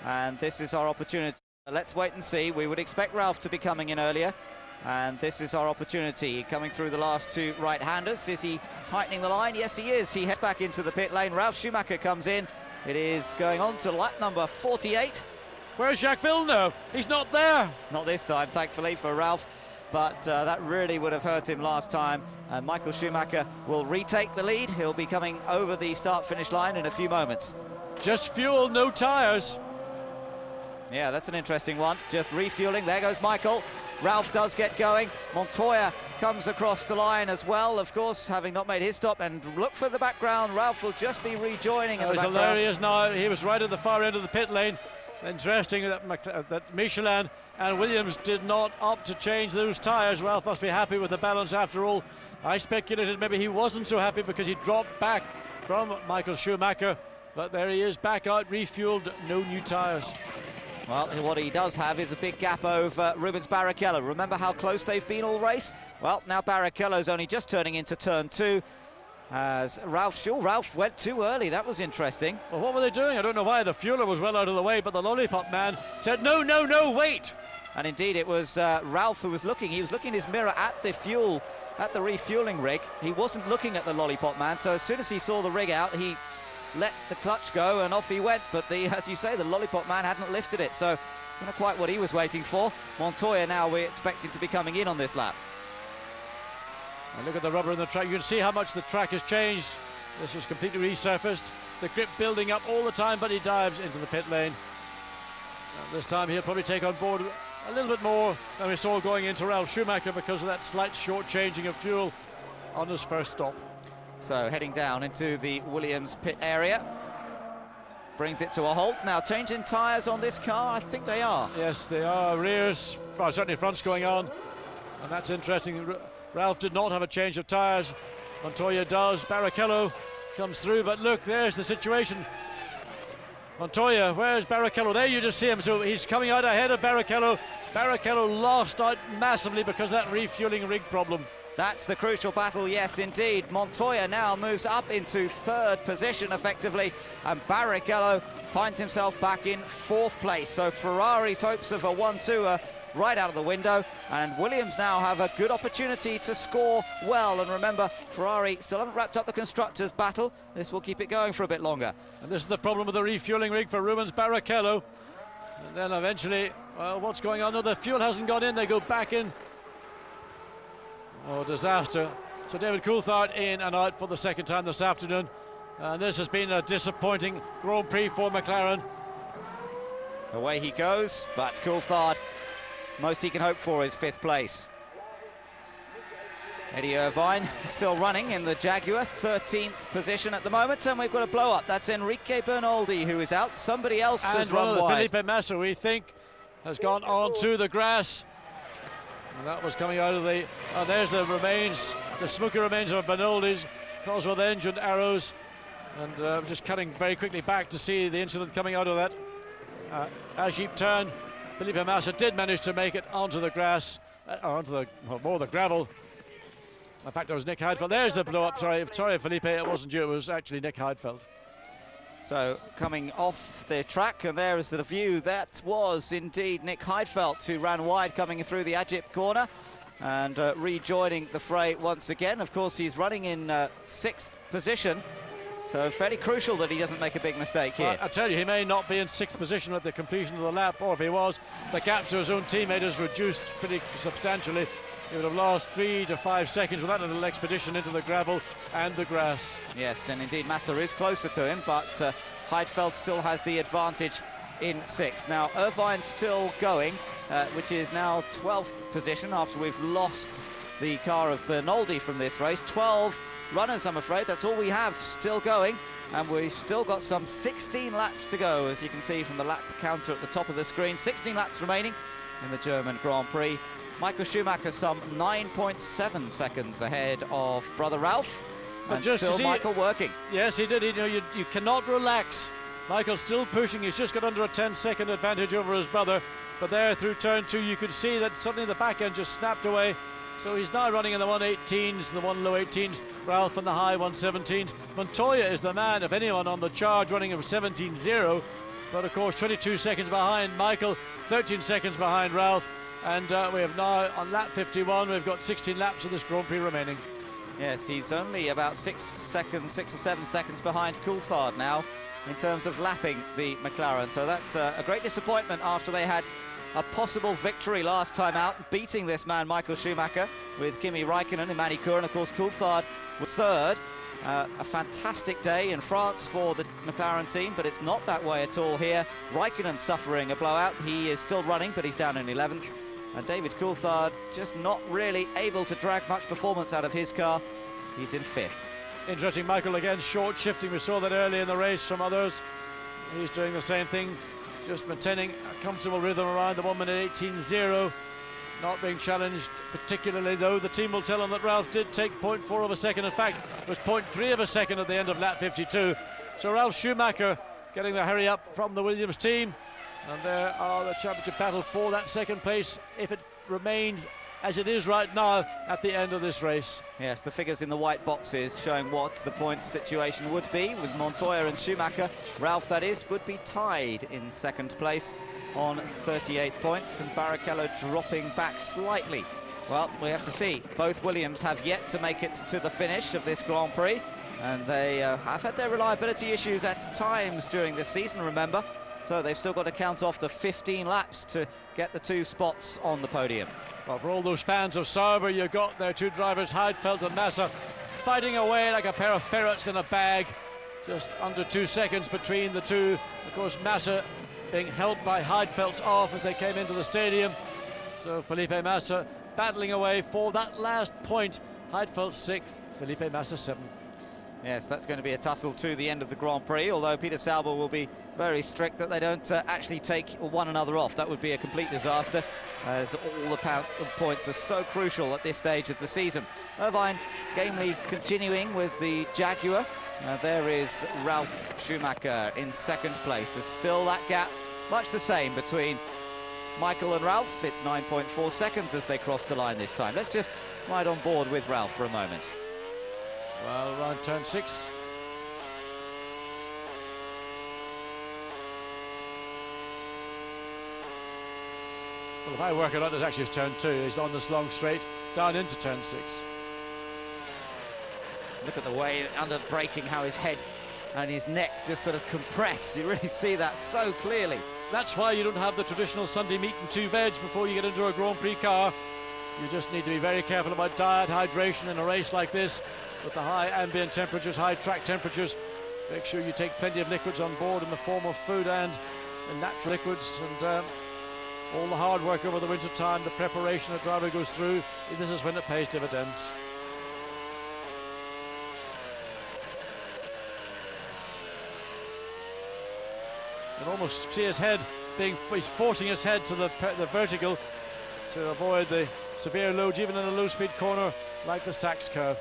and this is our opportunity. Let's wait and see. We would expect Ralf to be coming in earlier, and this is our opportunity. Coming through the last 2 right-handers. Is he tightening the line? Yes, he is. He heads back into the pit lane. Ralf Schumacher comes in. It is going on to lap number 48. Where's Jacques Villeneuve? He's not there. Not this time, thankfully, for Ralf. But that really would have hurt him last time. And Michael Schumacher will retake the lead. He'll be coming over the start-finish line in a few moments. Just fuel, no tyres. Yeah, that's an interesting one. Just refueling. There goes Michael. Ralf does get going. Montoya comes across the line as well, of course, having not made his stop. And look for the background. Ralf will just be rejoining in the background. There he is now. He was right at the far end of the pit lane. Interesting that Michelin and Williams did not opt to change those tyres. Ralf must be happy with the balance after all. I speculated maybe he wasn't so happy because he dropped back from Michael Schumacher, but there he is, back out, refueled, no new tyres. Well, what he does have is a big gap over Rubens Barrichello. Remember how close they've been all race? Well, now Barrichello's only just turning into turn 2. As Ralf went too early. That was interesting. Well, what were they doing? I don't know why. The fueler was well out of the way, but the lollipop man said, no, no, no, wait. And indeed, it was Ralf who was looking. He was looking in his mirror at the fuel, at the refueling rig. He wasn't looking at the lollipop man. So as soon as he saw the rig out, he let the clutch go and off he went. But as you say, the lollipop man hadn't lifted it. So not quite what he was waiting for. Montoya now we're expecting to be coming in on this lap. And look at the rubber in the track. You can see how much the track has changed. This was completely resurfaced. The grip building up all the time, but he dives into the pit lane. And this time he'll probably take on board a little bit more than we saw going into Ralf Schumacher because of that slight short changing of fuel on his first stop. So heading down into the Williams pit area. Brings it to a halt. Now changing tyres on this car, I think they are. Yes, they are. Rears, well, certainly front's going on. And that's interesting. Ralf did not have a change of tyres. Montoya does. Barrichello comes through, but look, there's the situation. Montoya, where's Barrichello? There you just see him. So he's coming out ahead of Barrichello. Barrichello lost out massively because of that refueling rig problem. That's the crucial battle, yes, indeed. Montoya now moves up into 3rd position, effectively, and Barrichello finds himself back in 4th place. So Ferrari's hopes of a 1-2 are right out of the window, and Williams now have a good opportunity to score well. And remember, Ferrari still haven't wrapped up the constructors' battle. This will keep it going for a bit longer. And this is the problem with the refueling rig for Rubens Barrichello. And then eventually, well, what's going on? No, the fuel hasn't gone in. They go back in. Oh, disaster. So David Coulthard in and out for the 2nd time this afternoon. And this has been a disappointing Grand Prix for McLaren. Away he goes, but Coulthard, most he can hope for is 5th place. Eddie Irvine still running in the Jaguar, 13th position at the moment, and we've got a blow-up. That's Enrique Bernoldi who is out. Somebody else has run wide. Felipe Massa, we think, has gone onto the grass. And that was coming out of the... there's the remains, the smoky remains of Bernoldi's, Cosworth engine arrows. And just cutting very quickly back to see the incident coming out of that as-jeep turn. Felipe Massa did manage to make it onto the grass, onto the, well, more the gravel. In fact, it was Nick Heidfeld. There's the blow-up. Sorry, Felipe, it wasn't you. It was actually Nick Heidfeld. So coming off the track, and there is the view. That was indeed Nick Heidfeld, who ran wide coming through the as-jeep corner and rejoining the fray once again. Of course, he's running in 6th position. So fairly crucial that he doesn't make a big mistake here. I tell you, he may not be in 6th position at the completion of the lap, or if he was, the gap to his own teammate has reduced pretty substantially. He would have lost 3 to 5 seconds with that little expedition into the gravel and the grass. Yes, and indeed Massa is closer to him, but Heidfeld still has the advantage in 6th. Now Irvine's still going, which is now 12th position after we've lost the car of Bernoldi from this race. 12 runners, I'm afraid. That's all we have still going, and we've still got some 16 laps to go, as you can see from the lap counter at the top of the screen. 16 laps remaining in the German Grand Prix. Michael Schumacher some 9.7 seconds ahead of brother Ralph, but and still Michael working. Yes, he did. You know, you cannot relax. Michael's still pushing. He's just got under a 10-second advantage over his brother, but there through turn 2 you could see that suddenly the back end just snapped away. So he's now running in the 118s, the 1 low 18s, Ralph in the high 117s. Montoya is the man, of anyone, on the charge, running of 17.0, but of course 22 seconds behind Michael, 13 seconds behind Ralph, and we have now on lap 51, we've got 16 laps of this Grand Prix remaining. Yes, he's only about 6 or 7 seconds behind Coulthard now in terms of lapping the McLaren, so that's a great disappointment after they had a possible victory last time out, beating this man Michael Schumacher with Kimi Raikkonen and Manny Cour, and of course Coulthard was 3rd. A fantastic day in France for the McLaren team, but it's not that way at all here. Raikkonen suffering a blowout. He is still running, but he's down in 11th. And David Coulthard just not really able to drag much performance out of his car. He's in 5th. Interesting, Michael again short shifting. We saw that early in the race from others. He's doing the same thing, just maintaining a comfortable rhythm around the 1:18.0. Not being challenged particularly, though. The team will tell him that Ralph did take 0.4 of a second. In fact, it was 0.3 of a second at the end of lap 52. So Ralph Schumacher getting the hurry up from the Williams team. And there are the championship battle for that second place, if it remains as it is right now at the end of this race. Yes, the figures in the white boxes showing what the points situation would be with Montoya and Schumacher. Ralph, that is, would be tied in 2nd place on 38 points, and Barrichello dropping back slightly. Well, we have to see. Both Williams have yet to make it to the finish of this Grand Prix, and they have had their reliability issues at times during this season, remember. So they've still got to count off the 15 laps to get the 2 spots on the podium. Well, for all those fans of Sauber, you've got their 2 drivers, Heidfeld and Massa, fighting away like a pair of ferrets in a bag. Just under 2 seconds between the two. Of course, Massa being helped by Heidfeld's off as they came into the stadium. So Felipe Massa battling away for that last point. Heidfeld 6th, Felipe Massa 7th. Yes, that's going to be a tussle to the end of the Grand Prix, although Peter Sauber will be very strict that they don't actually take one another off. That would be a complete disaster, as all the points are so crucial at this stage of the season. Irvine gamely continuing with the Jaguar. There is Ralf Schumacher in 2nd place. There's still that gap, much the same between Michael and Ralf. It's 9.4 seconds as they cross the line this time. Let's just ride on board with Ralf for a moment. Well, around turn 6. Well, if I work it out, there's actually turn 2. He's on this long straight down into turn 6. Look at the way under braking, how his head and his neck just sort of compress. You really see that so clearly. That's why you don't have the traditional Sunday meat and 2 veg before you get into a Grand Prix car. You just need to be very careful about diet, hydration in a race like this with the high ambient temperatures, high track temperatures. Make sure you take plenty of liquids on board in the form of food and natural liquids, and all the hard work over the winter time, the preparation a driver goes through, this is when it pays dividends. can almost see his head he's forcing his head to the vertical to avoid the severe loads, even in a low-speed corner like the Sachs curve.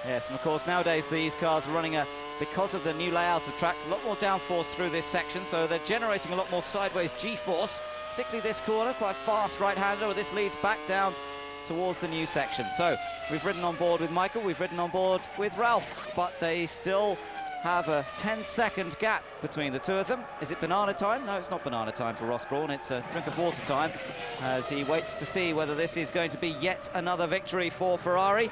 Yes, and of course nowadays these cars are running because of the new layout of track, a lot more downforce through this section, so they're generating a lot more sideways G-force, particularly this corner, quite fast right-hander, where this leads back down towards the new section. So we've ridden on board with Michael, we've ridden on board with Ralph, but they still have a 10-second gap between the two of them. Is it banana time? No, it's not banana time for Ross Brawn. It's a drink of water time as he waits to see whether this is going to be yet another victory for Ferrari.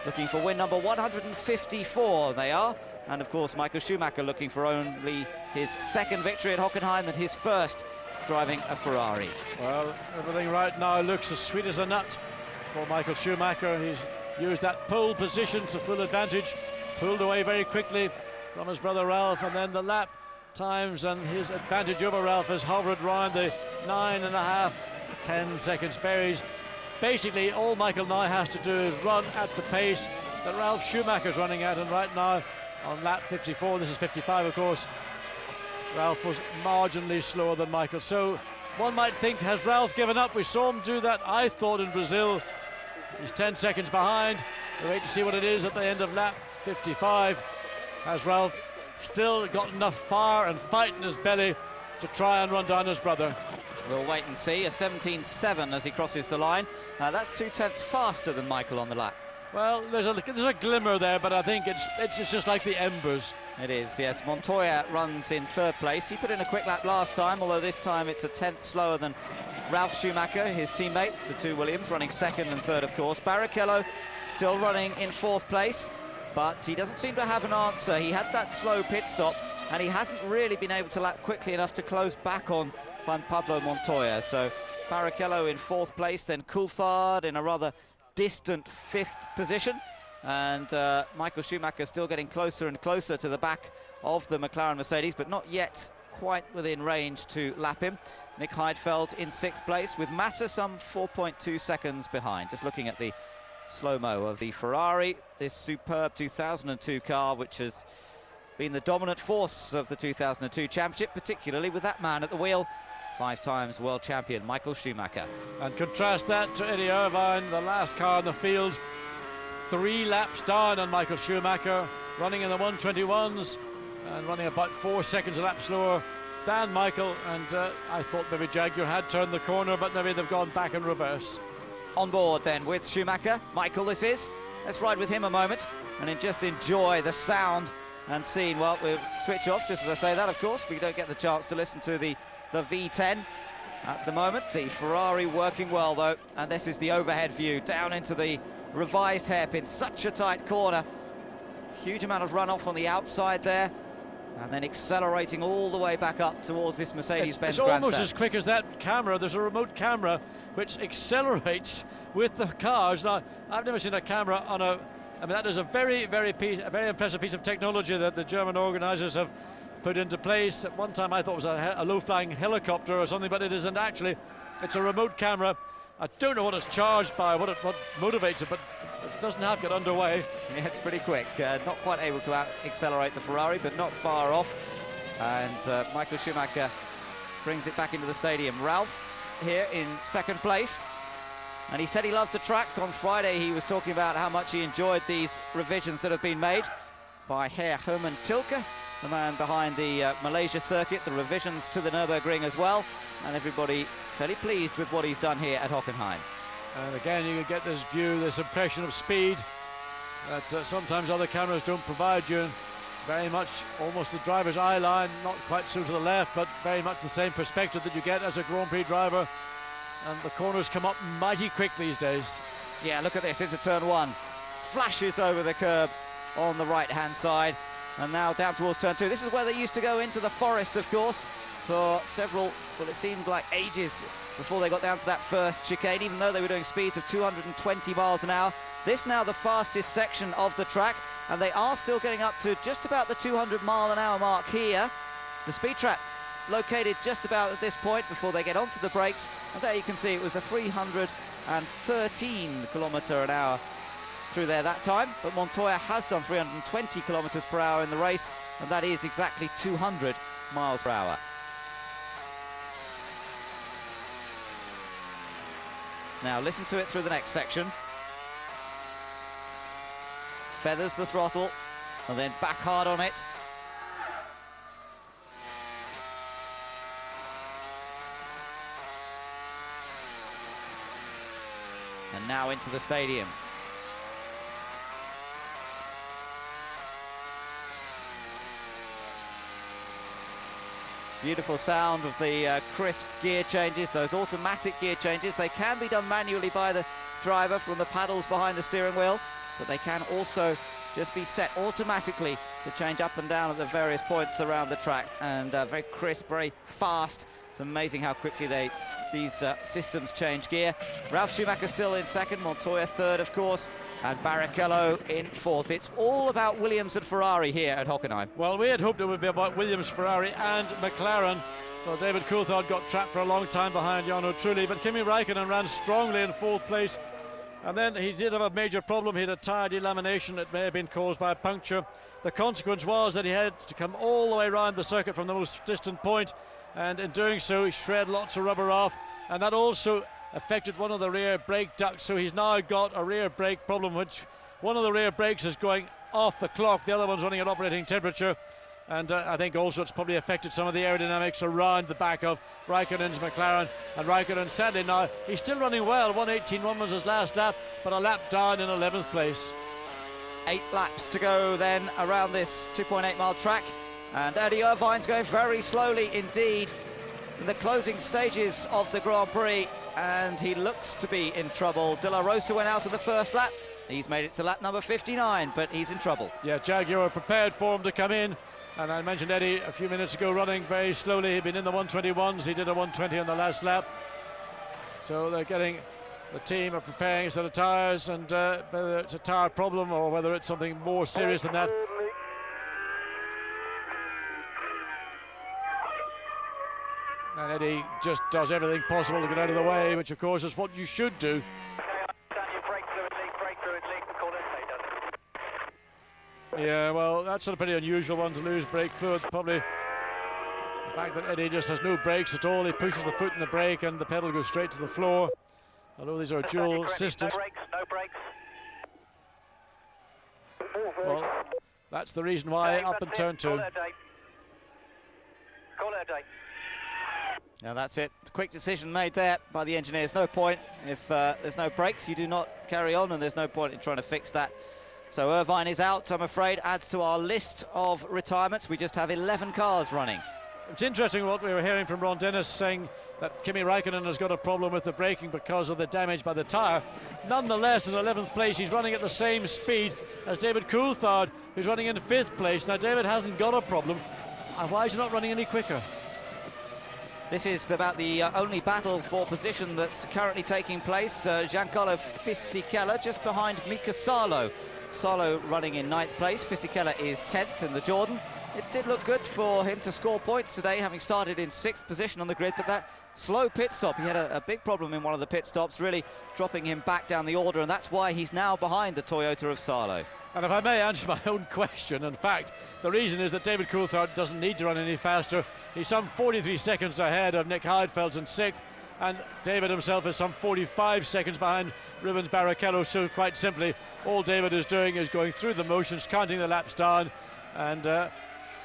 Looking for win number 154, they are. And of course, Michael Schumacher looking for only his second victory at Hockenheim and his first driving a Ferrari. Well, everything right now looks as sweet as a nut for Michael Schumacher. He's used that pole position to full advantage, pulled away very quickly from his brother Ralph, and then the lap times and his advantage over Ralph has hovered around the 9.5, 10 seconds varies. Basically, all Michael now has to do is run at the pace that Ralph Schumacher's running at, and right now on lap 54, this is 55 of course, Ralph was marginally slower than Michael. So one might think, has Ralph given up? We saw him do that, I thought, in Brazil. He's 10 seconds behind. We'll wait to see what it is at the end of lap 55. Has Ralph still got enough fire and fight in his belly to try and run down his brother? We'll wait and see. A 17.7 as he crosses the line. That's 2/10 faster than Michael on the lap. Well, there's a glimmer there, but I think it's just like the embers. It is, yes. Montoya runs in third place. He put in a quick lap last time, although this time it's a 10th slower than Ralph Schumacher, his teammate. The two Williams running second and third, of course. Barrichello still running in fourth place, but he doesn't seem to have an answer. He had that slow pit stop, and he hasn't really been able to lap quickly enough to close back on Juan Pablo Montoya. So Barrichello in fourth place, then Coulthard in a rather distant fifth position, and Michael Schumacher still getting closer and closer to the back of the McLaren Mercedes, but not yet quite within range to lap him. Nick Heidfeld in sixth place, with Massa some 4.2 seconds behind. Just looking at the slow-mo of the Ferrari, this superb 2002 car, which has been the dominant force of the 2002 championship, particularly with that man at the wheel, 5 times world champion Michael Schumacher. And contrast that to Eddie Irvine, the last car in the field, 3 laps down on Michael Schumacher, running in the 121s and running about 4 seconds a lap slower than Michael. And I thought maybe Jaguar had turned the corner, but maybe they've gone back in reverse. On board then with Schumacher, Michael this is. Let's ride with him a moment and just enjoy the sound and scene. Well, we'll switch off just as I say that, of course. We don't get the chance to listen to the V10 at the moment. The Ferrari working well though, and this is the overhead view down into the revised hairpin. Such a tight corner, huge amount of runoff on the outside there, and then accelerating all the way back up towards this Mercedes-Benz grandstand. It's almost as quick as that camera. There's a remote camera which accelerates with the cars. Now, I've never seen a camera on a, I mean, that is a very impressive piece of technology that the German organisers have put into place. At one time I thought it was a low-flying helicopter or something, but it isn't actually. It's a remote camera. I don't know what it's charged by, what motivates it, but it doesn't have to get underway. Yeah, it's pretty quick. Not quite able to accelerate the Ferrari, but not far off. And Michael Schumacher brings it back into the stadium. Ralph here in second place. And he said he loved the track. On Friday he was talking about how much he enjoyed these revisions that have been made by Herr Hermann Tilke, the man behind the Malaysia circuit, the revisions to the Nürburgring as well, and everybody fairly pleased with what he's done here at Hockenheim. And again, you can get this view, this impression of speed that sometimes other cameras don't provide you. Very much almost the driver's eye line, not quite so to the left, but very much the same perspective that you get as a Grand Prix driver. And the corners come up mighty quick these days. Yeah, look at this into turn 1. Flashes over the curb on the right-hand side. And now down towards turn 2. This is where they used to go into the forest, of course, for several, well, it seemed like ages before they got down to that first chicane, even though they were doing speeds of 220 miles an hour. This now the fastest section of the track, and they are still getting up to just about the 200 mile an hour mark here. The speed trap located just about at this point before they get onto the brakes, and there you can see it was a 313 kilometre an hour through there that time, but Montoya has done 320 kilometers per hour in the race, and that is exactly 200 miles per hour. Now listen to it through the next section. Feathers the throttle and then back hard on it. And now into the stadium. Beautiful sound of the crisp gear changes, those automatic gear changes. They can be done manually by the driver from the paddles behind the steering wheel, but they can also just be set automatically to change up and down at the various points around the track. And very crisp, very fast. It's amazing how quickly these systems change gear. Ralf Schumacher still in second, Montoya third, of course, and Barrichello in fourth. It's all about Williams and Ferrari here at Hockenheim. Well, we had hoped it would be about Williams, Ferrari and McLaren. Well, David Coulthard got trapped for a long time behind Jarno Trulli, but Kimi Räikkönen ran strongly in fourth place. And then he did have a major problem. He had a tyre delamination that may have been caused by a puncture. The consequence was that he had to come all the way around the circuit from the most distant point, and in doing so he shred lots of rubber off, and that also affected one of the rear brake ducts. So he's now got a rear brake problem, which one of the rear brakes is going off the clock, the other one's running at operating temperature. And I think also it's probably affected some of the aerodynamics around the back of Räikkönen's McLaren. And Räikkönen, sadly now, he's still running well. 1:18.1 was his last lap, but a lap down in 11th place. 8 laps to go then around this 2.8-mile track. And Eddie Irvine's going very slowly indeed in the closing stages of the Grand Prix. And he looks to be in trouble. De La Rosa went out of the first lap. He's made it to lap number 59, but he's in trouble. Yeah, Jaguar prepared for him to come in. And I mentioned Eddie a few minutes ago running very slowly. He'd been in the 121s. He did a 120 on the last lap. So they're getting, the team are preparing a set of tyres, and whether it's a tyre problem or whether it's something more serious than that. And Eddie just does everything possible to get out of the way, which of course is what you should do. Yeah, well, that's a pretty unusual one to lose brake fluid. Probably the fact that Eddie just has no brakes at all. He pushes the foot in the brake and the pedal goes straight to the floor. Although these are dual systems. No brakes. Well, that's the reason why up in turn 2. Call it a day. Now that's it. Quick decision made there by the engineers. No point if there's no brakes, you do not carry on, and there's no point in trying to fix that. So Irvine is out, I'm afraid, adds to our list of retirements. We just have 11 cars running. It's interesting what we were hearing from Ron Dennis, saying that Kimi Räikkönen has got a problem with the braking because of the damage by the tyre. Nonetheless, in 11th place, he's running at the same speed as David Coulthard, who's running in 5th place. Now, David hasn't got a problem. Why is he not running any quicker? This is about the only battle for position that's currently taking place. Giancarlo Fisichella just behind Mika Salo. Salo running in 9th place. Fisichella is 10th in the Jordan. It did look good for him to score points today, having started in 6th position on the grid, but that slow pit stop, he had a big problem in one of the pit stops, really dropping him back down the order, and that's why he's now behind the Toyota of Salo. And if I may answer my own question, in fact, the reason is that David Coulthard doesn't need to run any faster. He's some 43 seconds ahead of Nick Heidfeld in 6th, and David himself is some 45 seconds behind Rubens Barrichello. So quite simply, all David is doing is going through the motions, counting the laps down, and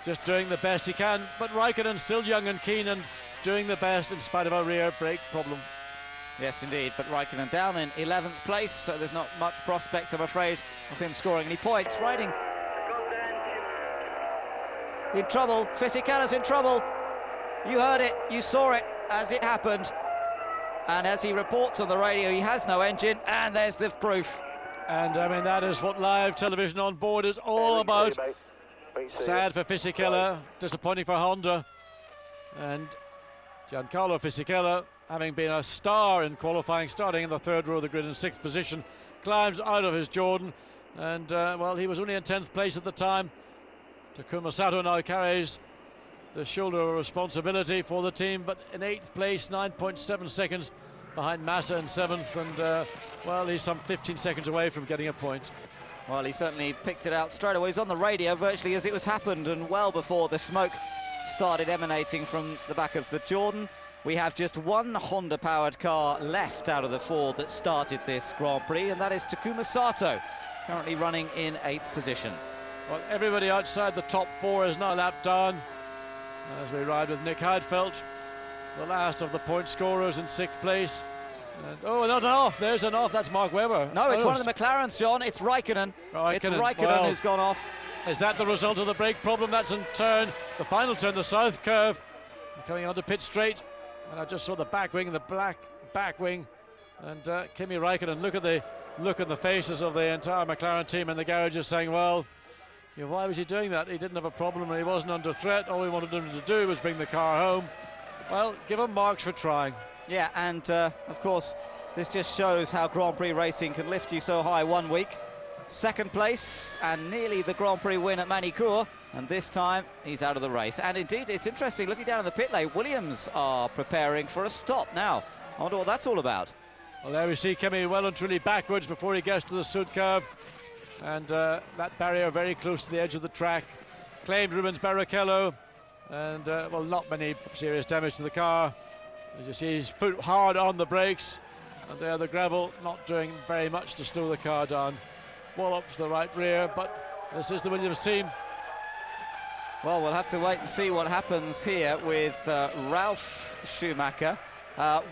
just doing the best he can. But Räikkönen's still young and keen and doing the best in spite of a rear brake problem. Yes, indeed, but Räikkönen down in 11th place, so there's not much prospect, I'm afraid, of him scoring any points. Riding in trouble. Fisichella's in trouble. You heard it, you saw it as it happened. And as he reports on the radio, he has no engine, and there's the proof. And I mean, that is what live television on board is all about. Sad for Fisichella, disappointing for Honda. And Giancarlo Fisichella, having been a star in qualifying, starting in the 3rd row of the grid in 6th position, climbs out of his Jordan. And, well, he was only in 10th place at the time. Takuma Sato now carries the shoulder of responsibility for the team, but in 8th place, 9.7 seconds behind Massa in 7th, and well, he's some 15 seconds away from getting a point. Well, he certainly picked it out straight away. He's on the radio virtually as it was happened, and well before the smoke started emanating from the back of the Jordan. we have just one Honda-powered car left out of the four that started this Grand Prix, and that is Takuma Sato, currently running in 8th position. Well, everybody outside the top 4 is now lapped down as we ride with Nick Heidfeld, the last of the point scorers, in 6th place. And, oh, not an off. There's an off. That's Mark Webber. No, it's one of the McLarens, John. It's Raikkonen. It's Raikkonen who's gone off. Is that the result of the brake problem? That's in turn, the final turn, the south curve. Coming onto pit straight. And I just saw the back wing, the black back wing. And Kimi Raikkonen, look at the look on the faces of the entire McLaren team in the garages saying, well, you know, why was he doing that? He didn't have a problem and he wasn't under threat. All we wanted him to do was bring the car home. Well, give him marks for trying. Yeah, and of course, this just shows how Grand Prix racing can lift you so high one week. 2nd place and nearly the Grand Prix win at Manicourt, and this time he's out of the race. And indeed, it's interesting, looking down in the pit lane, Williams are preparing for a stop now. I wonder what that's all about. Well, there we see Kimi well and truly backwards before he gets to the Sud curve. And that barrier very close to the edge of the track. Claimed Rubens Barrichello, and well, not many serious damage to the car. As you see, his foot hard on the brakes, and there the gravel not doing very much to slow the car down. Wallops the right rear, but this is the Williams team. Well, we'll have to wait and see what happens here with Ralf Schumacher.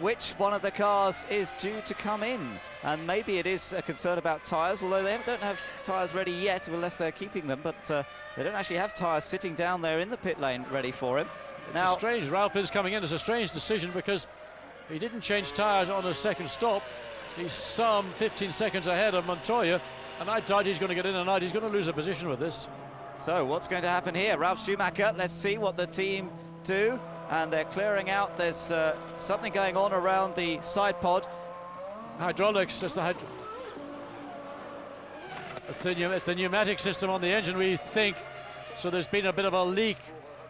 Which one of the cars is due to come in? And maybe it is a concern about tyres, although they don't have tyres ready yet, unless they're keeping them, but they don't actually have tyres sitting down there in the pit lane ready for him. It's strange, Ralf is coming in. It's a strange decision because he didn't change tyres on his second stop. He's some 15 seconds ahead of Montoya, and I doubt he's going to get in and out. He's going to lose a position with this. So what's going to happen here? Ralf Schumacher, let's see what the team do. And they're clearing out. There's something going on around the side pod. Hydraulics, it's the pneumatic system on the engine, we think. So there's been a bit of a leak.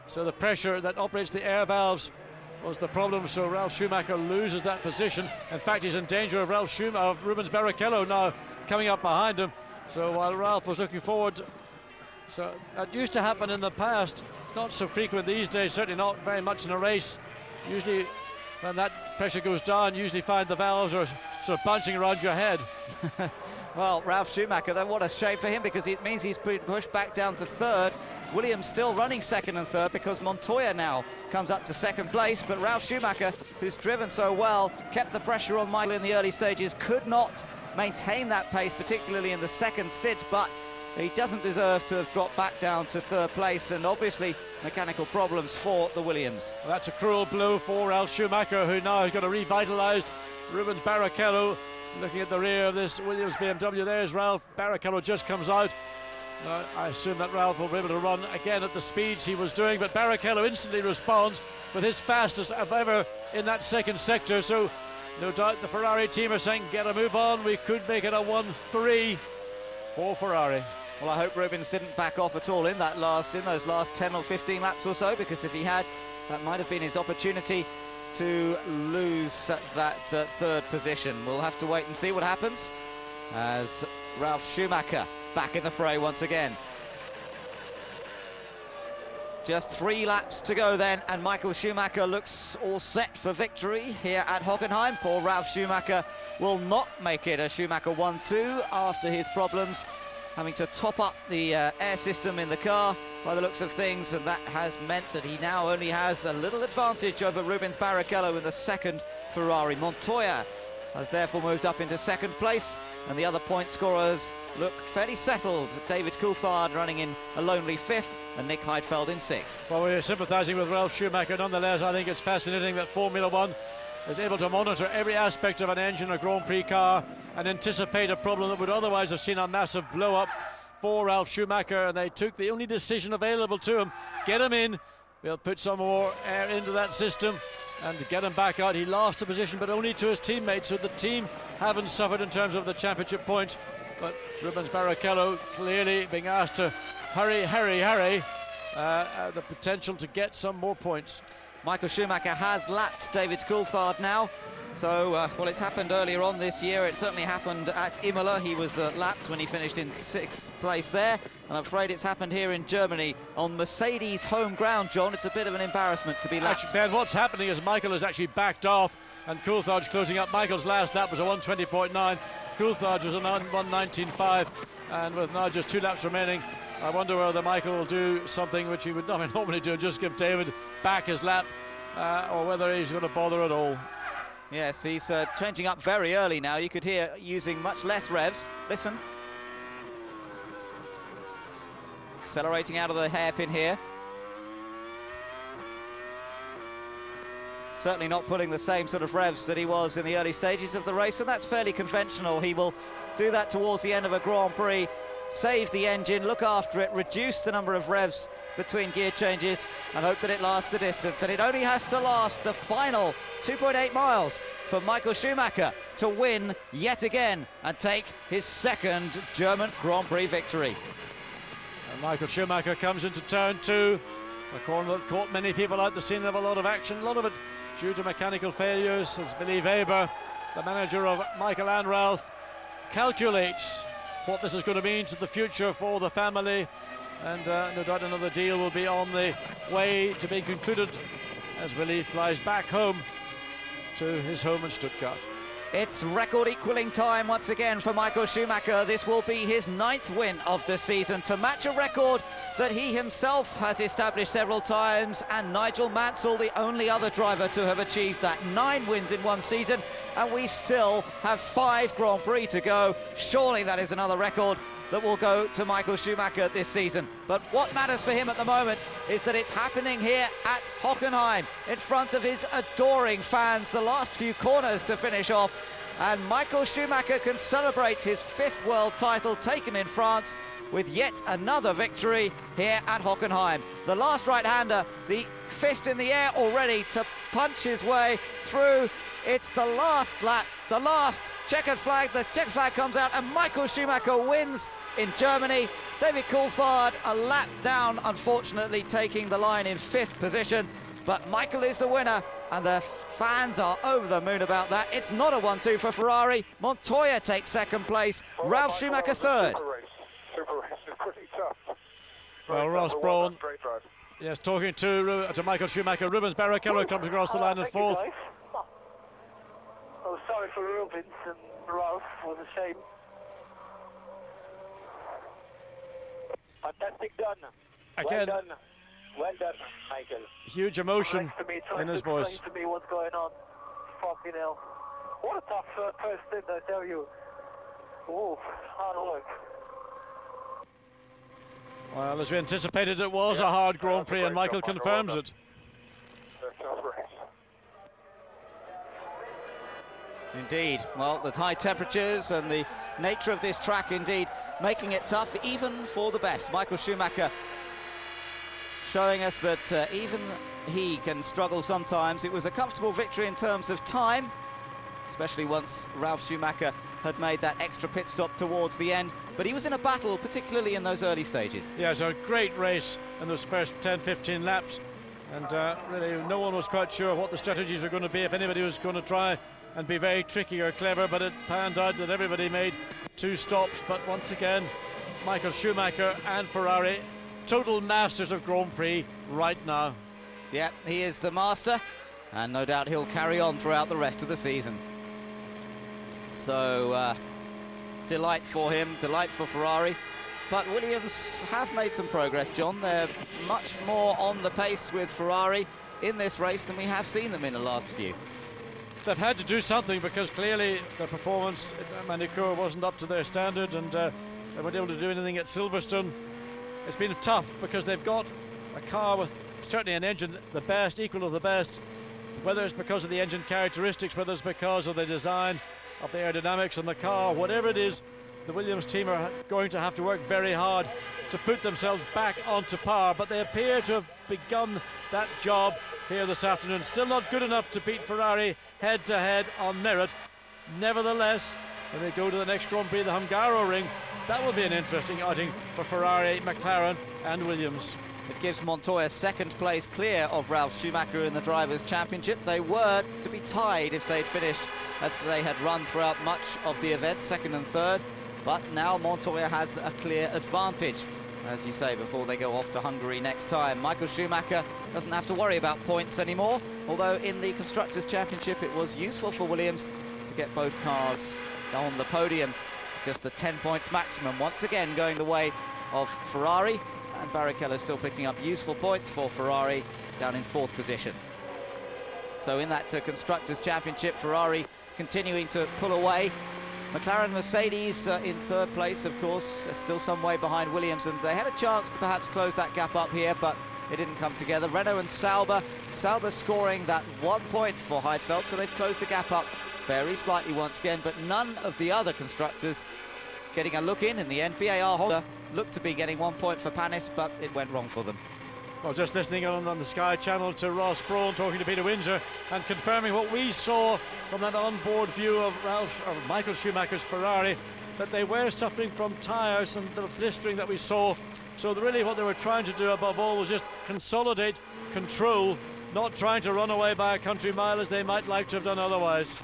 So the pressure that operates the air valves was the problem. So Ralf Schumacher loses that position. In fact, he's in danger of Rubens Barrichello now coming up behind him. So while Ralf was looking forward, so that used to happen in the past. It's not so frequent these days, certainly not very much in a race. Usually when that pressure goes down, you usually find the valves are sort of bouncing around your head. Well, Ralf Schumacher, then what a shame for him, because it means he's pushed back down to 3rd. Williams still running 2nd and 3rd because Montoya now comes up to 2nd place, but Ralf Schumacher, who's driven so well, kept the pressure on Michael in the early stages, could not maintain that pace, particularly in the 2nd stint, but he doesn't deserve to have dropped back down to 3rd place, and obviously mechanical problems for the Williams. Well, that's a cruel blow for Ralf Schumacher, who now has got a revitalised Rubens Barrichello. Looking at the rear of this Williams BMW, there's Ralf. Barrichello just comes out. I assume that Ralf will be able to run again at the speeds he was doing, but Barrichello instantly responds with his fastest of ever in that 2nd sector. So no doubt the Ferrari team are saying, get a move on, we could make it a 1-3 for Ferrari. Well, I hope Rubens didn't back off at all in those last 10 or 15 laps or so, because if he had, that might have been his opportunity to lose that 3rd position. We'll have to wait and see what happens as Ralf Schumacher back in the fray once again. Just 3 laps to go then, and Michael Schumacher looks all set for victory here at Hockenheim. Poor Ralf Schumacher will not make it a Schumacher 1-2 after his problems, having to top up the air system in the car by the looks of things, and that has meant that he now only has a little advantage over Rubens Barrichello in the 2nd Ferrari. Montoya has therefore moved up into 2nd place, and the other point scorers look fairly settled. David Coulthard running in a lonely 5th, and Nick Heidfeld in 6th. Well, we're sympathising with Ralf Schumacher. Nonetheless, I think it's fascinating that Formula One is able to monitor every aspect of an engine, a Grand Prix car, and anticipate a problem that would otherwise have seen a massive blow-up for Ralf Schumacher, and they took the only decision available to him. Get him in, we'll put some more air into that system and get him back out. He lost the position, but only to his teammates, so the team haven't suffered in terms of the championship point. But Rubens Barrichello clearly being asked to hurry, the potential to get some more points. Michael Schumacher has lapped David Coulthard now, So, well, it's happened earlier on this year. It certainly happened at Imola. He was lapped when he finished in 6th place there. And I'm afraid it's happened here in Germany on Mercedes' home ground, John. It's a bit of an embarrassment to be lapped. Actually, Ben, what's happening is Michael has actually backed off, and Coulthard's closing up. Michael's last lap was a 1:20.9. Coulthard's was a 1:19.5. And with now just 2 laps remaining, I wonder whether Michael will do something which he would not normally do, just give David back his lap, or whether he's going to bother at all. Yes, he's changing up very early now. You could hear using much less revs. Listen. Accelerating out of the hairpin here. Certainly not putting the same sort of revs that he was in the early stages of the race, and that's fairly conventional. He will do that towards the end of a Grand Prix, save the engine, look after it, reduce the number of revs between gear changes, and hope that it lasts the distance. And it only has to last the final 2.8 miles for Michael Schumacher to win yet again and take his 2nd German Grand Prix victory. And Michael Schumacher comes into turn 2, a corner that caught many people out the scene of a lot of action, a lot of it due to mechanical failures, as Billy Weber, the manager of Michael and Ralph, calculates what this is going to mean to the future for the family, and no doubt another deal will be on the way to being concluded as Willie flies back home to his home in Stuttgart. It's record equaling time once again for Michael Schumacher. This will be his 9th win of the season, to match a record that he himself has established several times, and Nigel Mansell, the only other driver to have achieved that. 9 wins in one season, and we still have 5 Grand Prix to go. Surely that is another record that will go to Michael Schumacher this season. But what matters for him at the moment is that it's happening here at Hockenheim in front of his adoring fans. The last few corners to finish off, and Michael Schumacher can celebrate his 5th world title taken in France with yet another victory here at Hockenheim. The last right-hander, the fist in the air already to punch his way through. It's the last lap, the last checkered flag. The checkered flag comes out, and Michael Schumacher wins in Germany. David Coulthard a lap down, unfortunately taking the line in 5th position. But Michael is the winner, and the fans are over the moon about that. It's not a 1-2 for Ferrari. Montoya takes 2nd place, Ralf Schumacher 3rd. Super race is pretty tough. Well, Ross Brawn, yes, talking to Michael Schumacher. Rubens Barrichello comes across the line in 4th. Oh, sorry for Rubens and Ralph, was a shame. Fantastic done. Again, Well done, Michael. huge emotion in his voice. Explain to me what's going on. Fucking hell. What a tough first stint, I tell you. Oh, hard work. Well, as we anticipated, it was a hard Grand Prix, and Michael confirms it. Indeed. Well, the high temperatures and the nature of this track, indeed, making it tough even for the best. Michael Schumacher showing us that even he can struggle sometimes. It was a comfortable victory in terms of time, especially once Ralf Schumacher had made that extra pit stop towards the end. But he was in a battle, particularly in those early stages. Yeah, it's a great race in those first 10-15 laps. And really, no one was quite sure what the strategies were going to be, if anybody was going to try and be very tricky or clever, but it panned out that everybody made 2 stops. But once again, Michael Schumacher and Ferrari, total masters of Grand Prix right now. Yeah, he is the master, and no doubt he'll carry on throughout the rest of the season. So, delight for him, delight for Ferrari. But Williams have made some progress, John. They're much more on the pace with Ferrari in this race than we have seen them in the last few. They've had to do something, because clearly their performance at Manicourt wasn't up to their standard, and they weren't able to do anything at Silverstone. It's been tough because they've got a car with certainly an engine the best, equal to the best, whether it's because of the engine characteristics, whether it's because of the design of the aerodynamics on the car, whatever it is, the Williams team are going to have to work very hard to put themselves back onto par, but they appear to have begun that job here this afternoon. Still not good enough to beat Ferrari head-to-head on merit. Nevertheless, when they go to the next Grand Prix, the Hungaroring, that will be an interesting outing for Ferrari, McLaren and Williams. It gives Montoya second place clear of Ralf Schumacher in the Drivers' Championship. They were to be tied if they'd finished as they had run throughout much of the event, second and third. But now Montoya has a clear advantage, as you say, before they go off to Hungary next time. Michael Schumacher doesn't have to worry about points anymore, although in the Constructors' Championship it was useful for Williams to get both cars on the podium. Just the 10 points maximum, once again going the way of Ferrari, and Barrichello still picking up useful points for Ferrari down in 4th position. So in that Constructors' Championship, Ferrari continuing to pull away. McLaren, Mercedes in 3rd place, of course, still some way behind Williams, and they had a chance to perhaps close that gap up here, but it didn't come together. Renault and Sauber scoring that 1 point for Heidfeld, so they've closed the gap up very slightly once again, but none of the other constructors getting a look in the NBAR holder. Looked to be getting 1 point for Panis, but it went wrong for them. Well, just listening on the Sky Channel to Ross Brawn talking to Peter Windsor and confirming what we saw from that onboard view of Michael Schumacher's Ferrari, that they were suffering from tyres and the blistering that we saw. So really what they were trying to do above all was just consolidate, control, not trying to run away by a country mile as they might like to have done otherwise.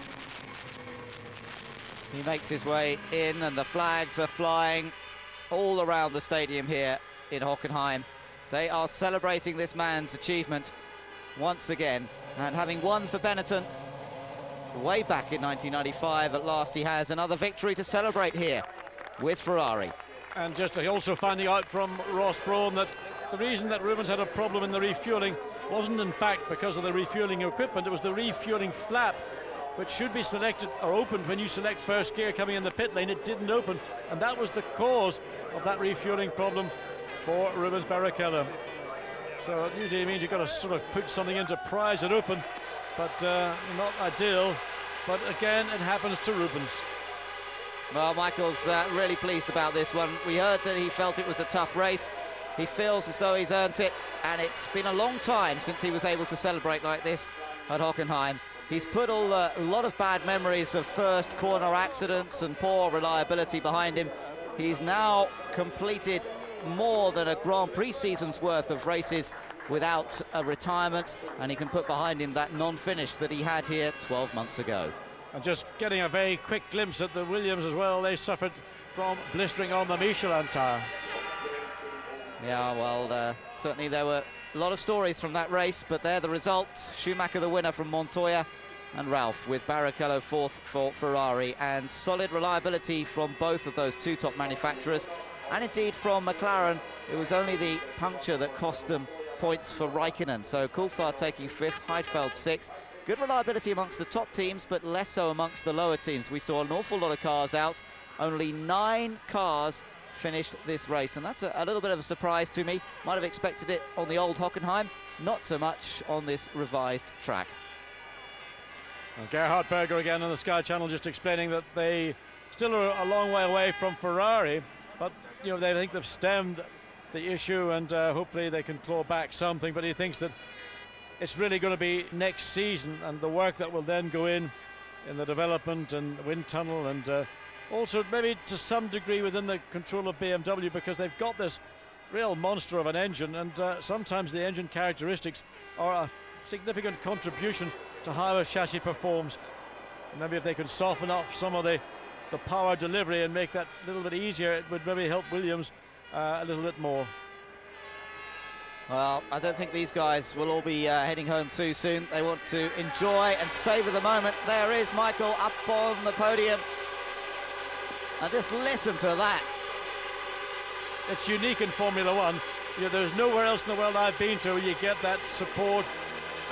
He makes his way in and the flags are flying all around the stadium here in Hockenheim. They are celebrating this man's achievement once again, and having won for Benetton way back in 1995, at last he has another victory to celebrate here with Ferrari. And just also finding out from Ross Brawn that the reason that Rubens had a problem in the refueling wasn't in fact because of the refueling equipment, it was the refueling flap, which should be selected or opened when you select first gear coming in the pit lane. It didn't open, and that was the cause of that refueling problem for Rubens Barrichello. So it usually means you've got to sort of put something into prise it open, but not ideal. But again, it happens to Rubens. Well, Michael's really pleased about this one. We heard that he felt it was a tough race. He feels as though he's earned it, and it's been a long time since he was able to celebrate like this at Hockenheim. He's put a lot of bad memories of first corner accidents and poor reliability behind him. He's now completed more than a Grand Prix season's worth of races without a retirement, and he can put behind him that non-finish that he had here 12 months ago. And just getting a very quick glimpse at the Williams as well, they suffered from blistering on the Michelin tyre. Yeah, well, certainly there were a lot of stories from that race, but they're the results. Schumacher the winner from Montoya, and Ralf with Barrichello 4th for Ferrari, and solid reliability from both of those two top manufacturers. And indeed from McLaren, it was only the puncture that cost them points for Raikkonen. So Coulthard taking 5th, Heidfeld 6th. Good reliability amongst the top teams, but less so amongst the lower teams. We saw an awful lot of cars out. Only 9 cars finished this race, and that's a little bit of a surprise to me. Might have expected it on the old Hockenheim, not so much on this revised track. Well, Gerhard Berger again on the Sky Channel just explaining that they still are a long way away from Ferrari, but you know, they think they've stemmed the issue, and hopefully they can claw back something. But he thinks that it's really going to be next season, and the work that will then go in the development and wind tunnel, and also maybe to some degree within the control of BMW, because they've got this real monster of an engine, and sometimes the engine characteristics are a significant contribution to how a chassis performs. And maybe if they could soften up some of the power delivery and make that a little bit easier, it would maybe help Williams a little bit more. Well, I don't think these guys will all be heading home too soon. They want to enjoy and savour the moment. There is Michael up on the podium. And just listen to that. It's unique in Formula One. You know, there's nowhere else in the world I've been to where you get that support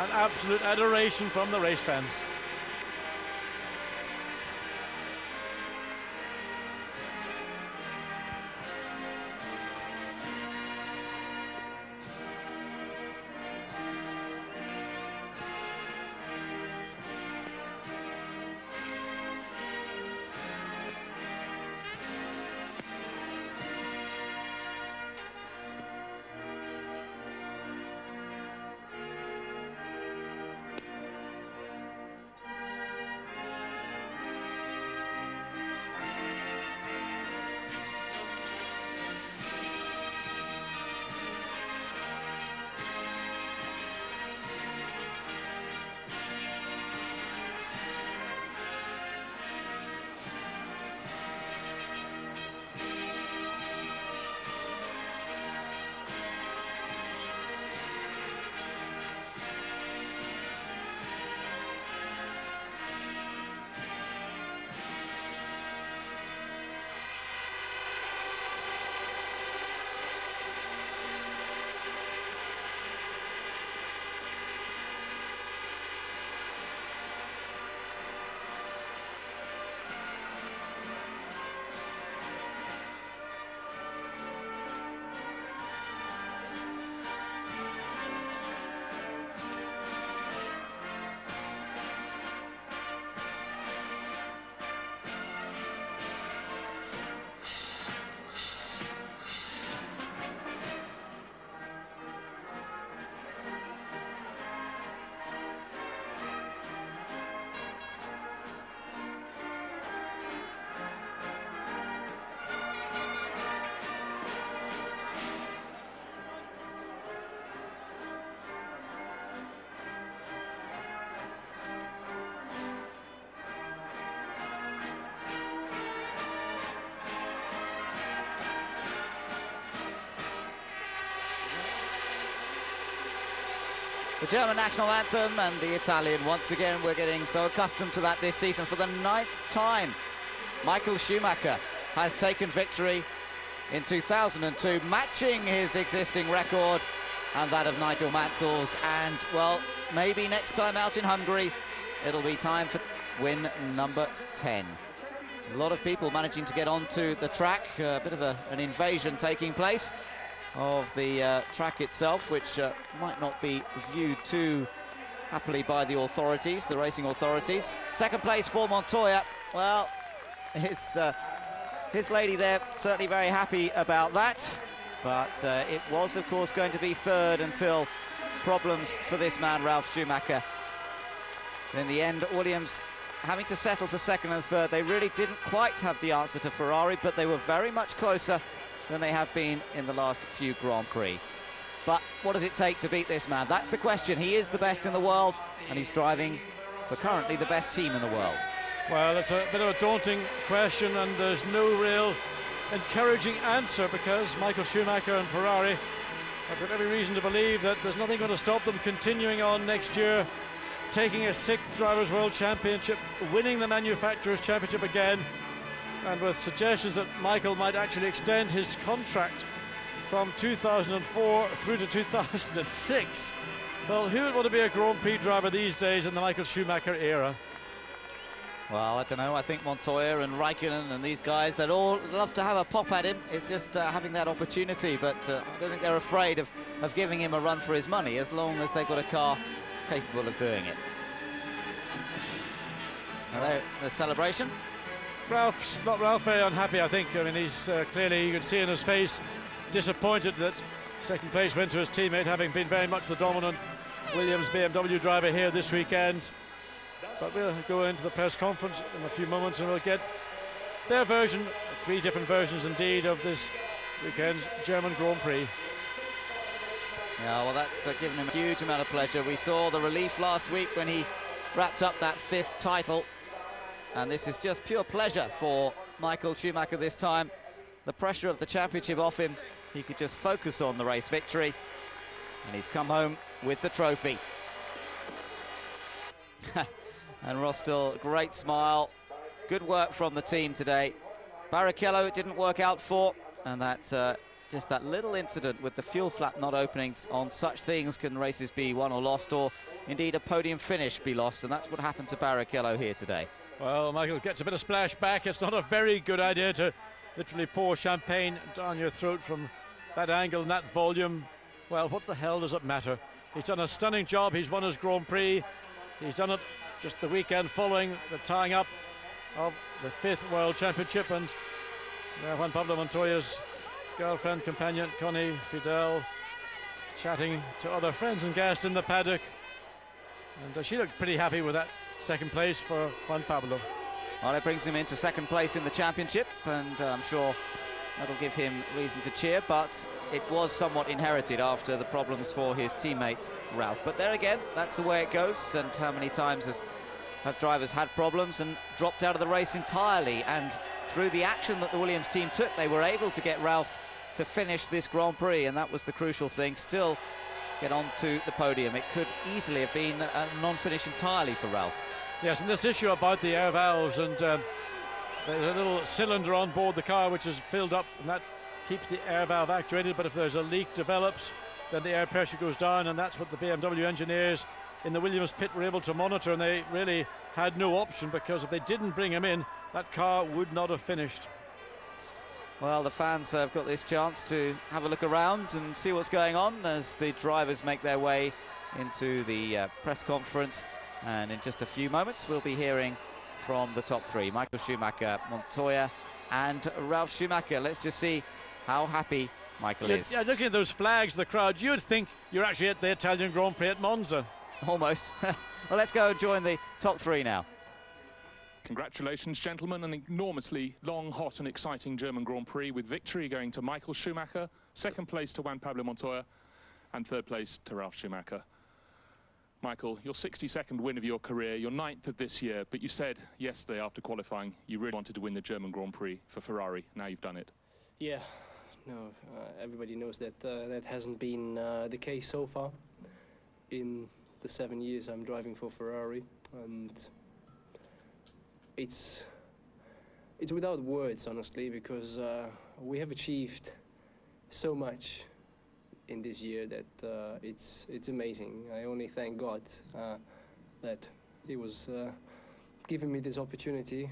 and absolute adoration from the race fans. the German national anthem and the Italian. Once again, we're getting so accustomed to that this season. For the 9th time, Michael Schumacher has taken victory in 2002, matching his existing record and that of Nigel Mansell's. And, well, maybe next time out in Hungary, it'll be time for win number 10. A lot of people managing to get onto the track, a bit of an invasion taking place of the track itself, which might not be viewed too happily by the authorities, the racing authorities. Second place for Montoya. Well, his lady there certainly very happy about that, but it was, of course, going to be third until problems for this man, Ralf Schumacher. In the end, Williams having to settle for second and third. They really didn't quite have the answer to Ferrari, but they were very much closer than they have been in the last few Grand Prix. But what does it take to beat this man? That's the question. He is the best in the world, and he's driving for currently the best team in the world. Well, it's a bit of a daunting question, and there's no real encouraging answer, because Michael Schumacher and Ferrari have got every reason to believe that there's nothing going to stop them continuing on next year, taking a 6th Drivers' World Championship, winning the Manufacturers' Championship again, and with suggestions that Michael might actually extend his contract from 2004 through to 2006. Well, who would want to be a Grand Prix driver these days in the Michael Schumacher era? Well, I don't know. I think Montoya and Raikkonen and these guys, they'd all love to have a pop at him. It's just having that opportunity, but I don't think they're afraid of giving him a run for his money, as long as they've got a car capable of doing it. Hello, the celebration. Ralph very unhappy, I think. I mean, he's clearly, you can see in his face, disappointed that second place went to his teammate, having been very much the dominant Williams BMW driver here this weekend. But we'll go into the press conference in a few moments and we'll get their version, 3 different versions indeed, of this weekend's German Grand Prix. Yeah, well, that's given him a huge amount of pleasure. We saw the relief last week when he wrapped up that 5th title. And this is just pure pleasure for Michael Schumacher this time. The pressure of the championship off him. He could just focus on the race victory. And he's come home with the trophy. And Rostel, great smile. Good work from the team today. Barrichello, it didn't work out for. And that just that little incident with the fuel flap not opening, on such things can races be won or lost, or indeed a podium finish be lost. And that's what happened to Barrichello here today. Well, Michael gets a bit of splash back. It's not a very good idea to literally pour champagne down your throat from that angle and that volume. Well, what the hell does it matter? He's done a stunning job. He's won his Grand Prix. He's done it just the weekend following the tying up of the 5th World Championship. And Juan Pablo Montoya's girlfriend, companion, Connie Fidel, chatting to other friends and guests in the paddock. And she looked pretty happy with that second place for Juan Pablo. Well, it brings him into second place in the championship, and I'm sure that'll give him reason to cheer, but it was somewhat inherited after the problems for his teammate Ralph. But there again, that's the way it goes, and how many times have drivers had problems and dropped out of the race entirely, and through the action that the Williams team took, they were able to get Ralph to finish this Grand Prix, and that was the crucial thing. Still get onto the podium. It could easily have been a non-finish entirely for Ralph. Yes, and this issue about the air valves, and there's a little cylinder on board the car which is filled up, and that keeps the air valve actuated, but if there's a leak develops, then the air pressure goes down, and that's what the BMW engineers in the Williams pit were able to monitor, and they really had no option, because if they didn't bring him in, that car would not have finished. Well, the fans have got this chance to have a look around and see what's going on as the drivers make their way into the press conference. And in just a few moments, we'll be hearing from the top 3, Michael Schumacher, Montoya, and Ralf Schumacher. Let's just see how happy Michael is. Yeah, looking at those flags, the crowd, you'd think you're actually at the Italian Grand Prix at Monza. Almost. Well, let's go and join the top 3 now. Congratulations, gentlemen. An enormously long, hot and exciting German Grand Prix, with victory going to Michael Schumacher, second place to Juan Pablo Montoya, and third place to Ralf Schumacher. Michael, your 62nd win of your career, your 9th of this year, but you said yesterday after qualifying you really wanted to win the German Grand Prix for Ferrari. Now you've done it. Yeah, no, everybody knows that that hasn't been the case so far. in the 7 years I'm driving for Ferrari, and it's without words, honestly, because we have achieved so much in this year that it's amazing. I only thank God that He was giving me this opportunity.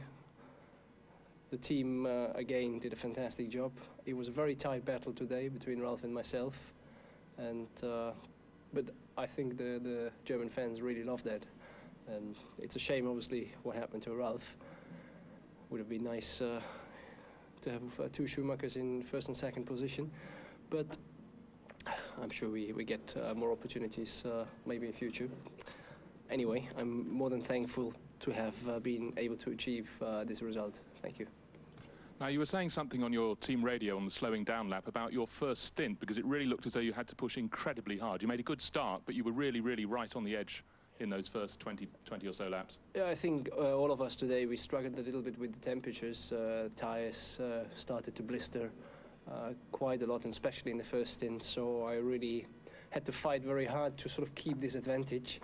The team again did a fantastic job. It was a very tight battle today between Ralph and myself, and but I think the German fans really loved that, and it's a shame, obviously, what happened to Ralph. Would have been nice to have 2 Schumachers in first and second position, but I'm sure we get more opportunities maybe in future. Anyway, I'm more than thankful to have been able to achieve this result. Thank you. Now, you were saying something on your team radio on the slowing down lap about your first stint, because it really looked as though you had to push incredibly hard. You made a good start, but you were really, really right on the edge in those first 20 or so laps. Yeah, I think all of us today, we struggled a little bit with the temperatures. Tires started to blister quite a lot, and especially in the first stint. So I really had to fight very hard to sort of keep this advantage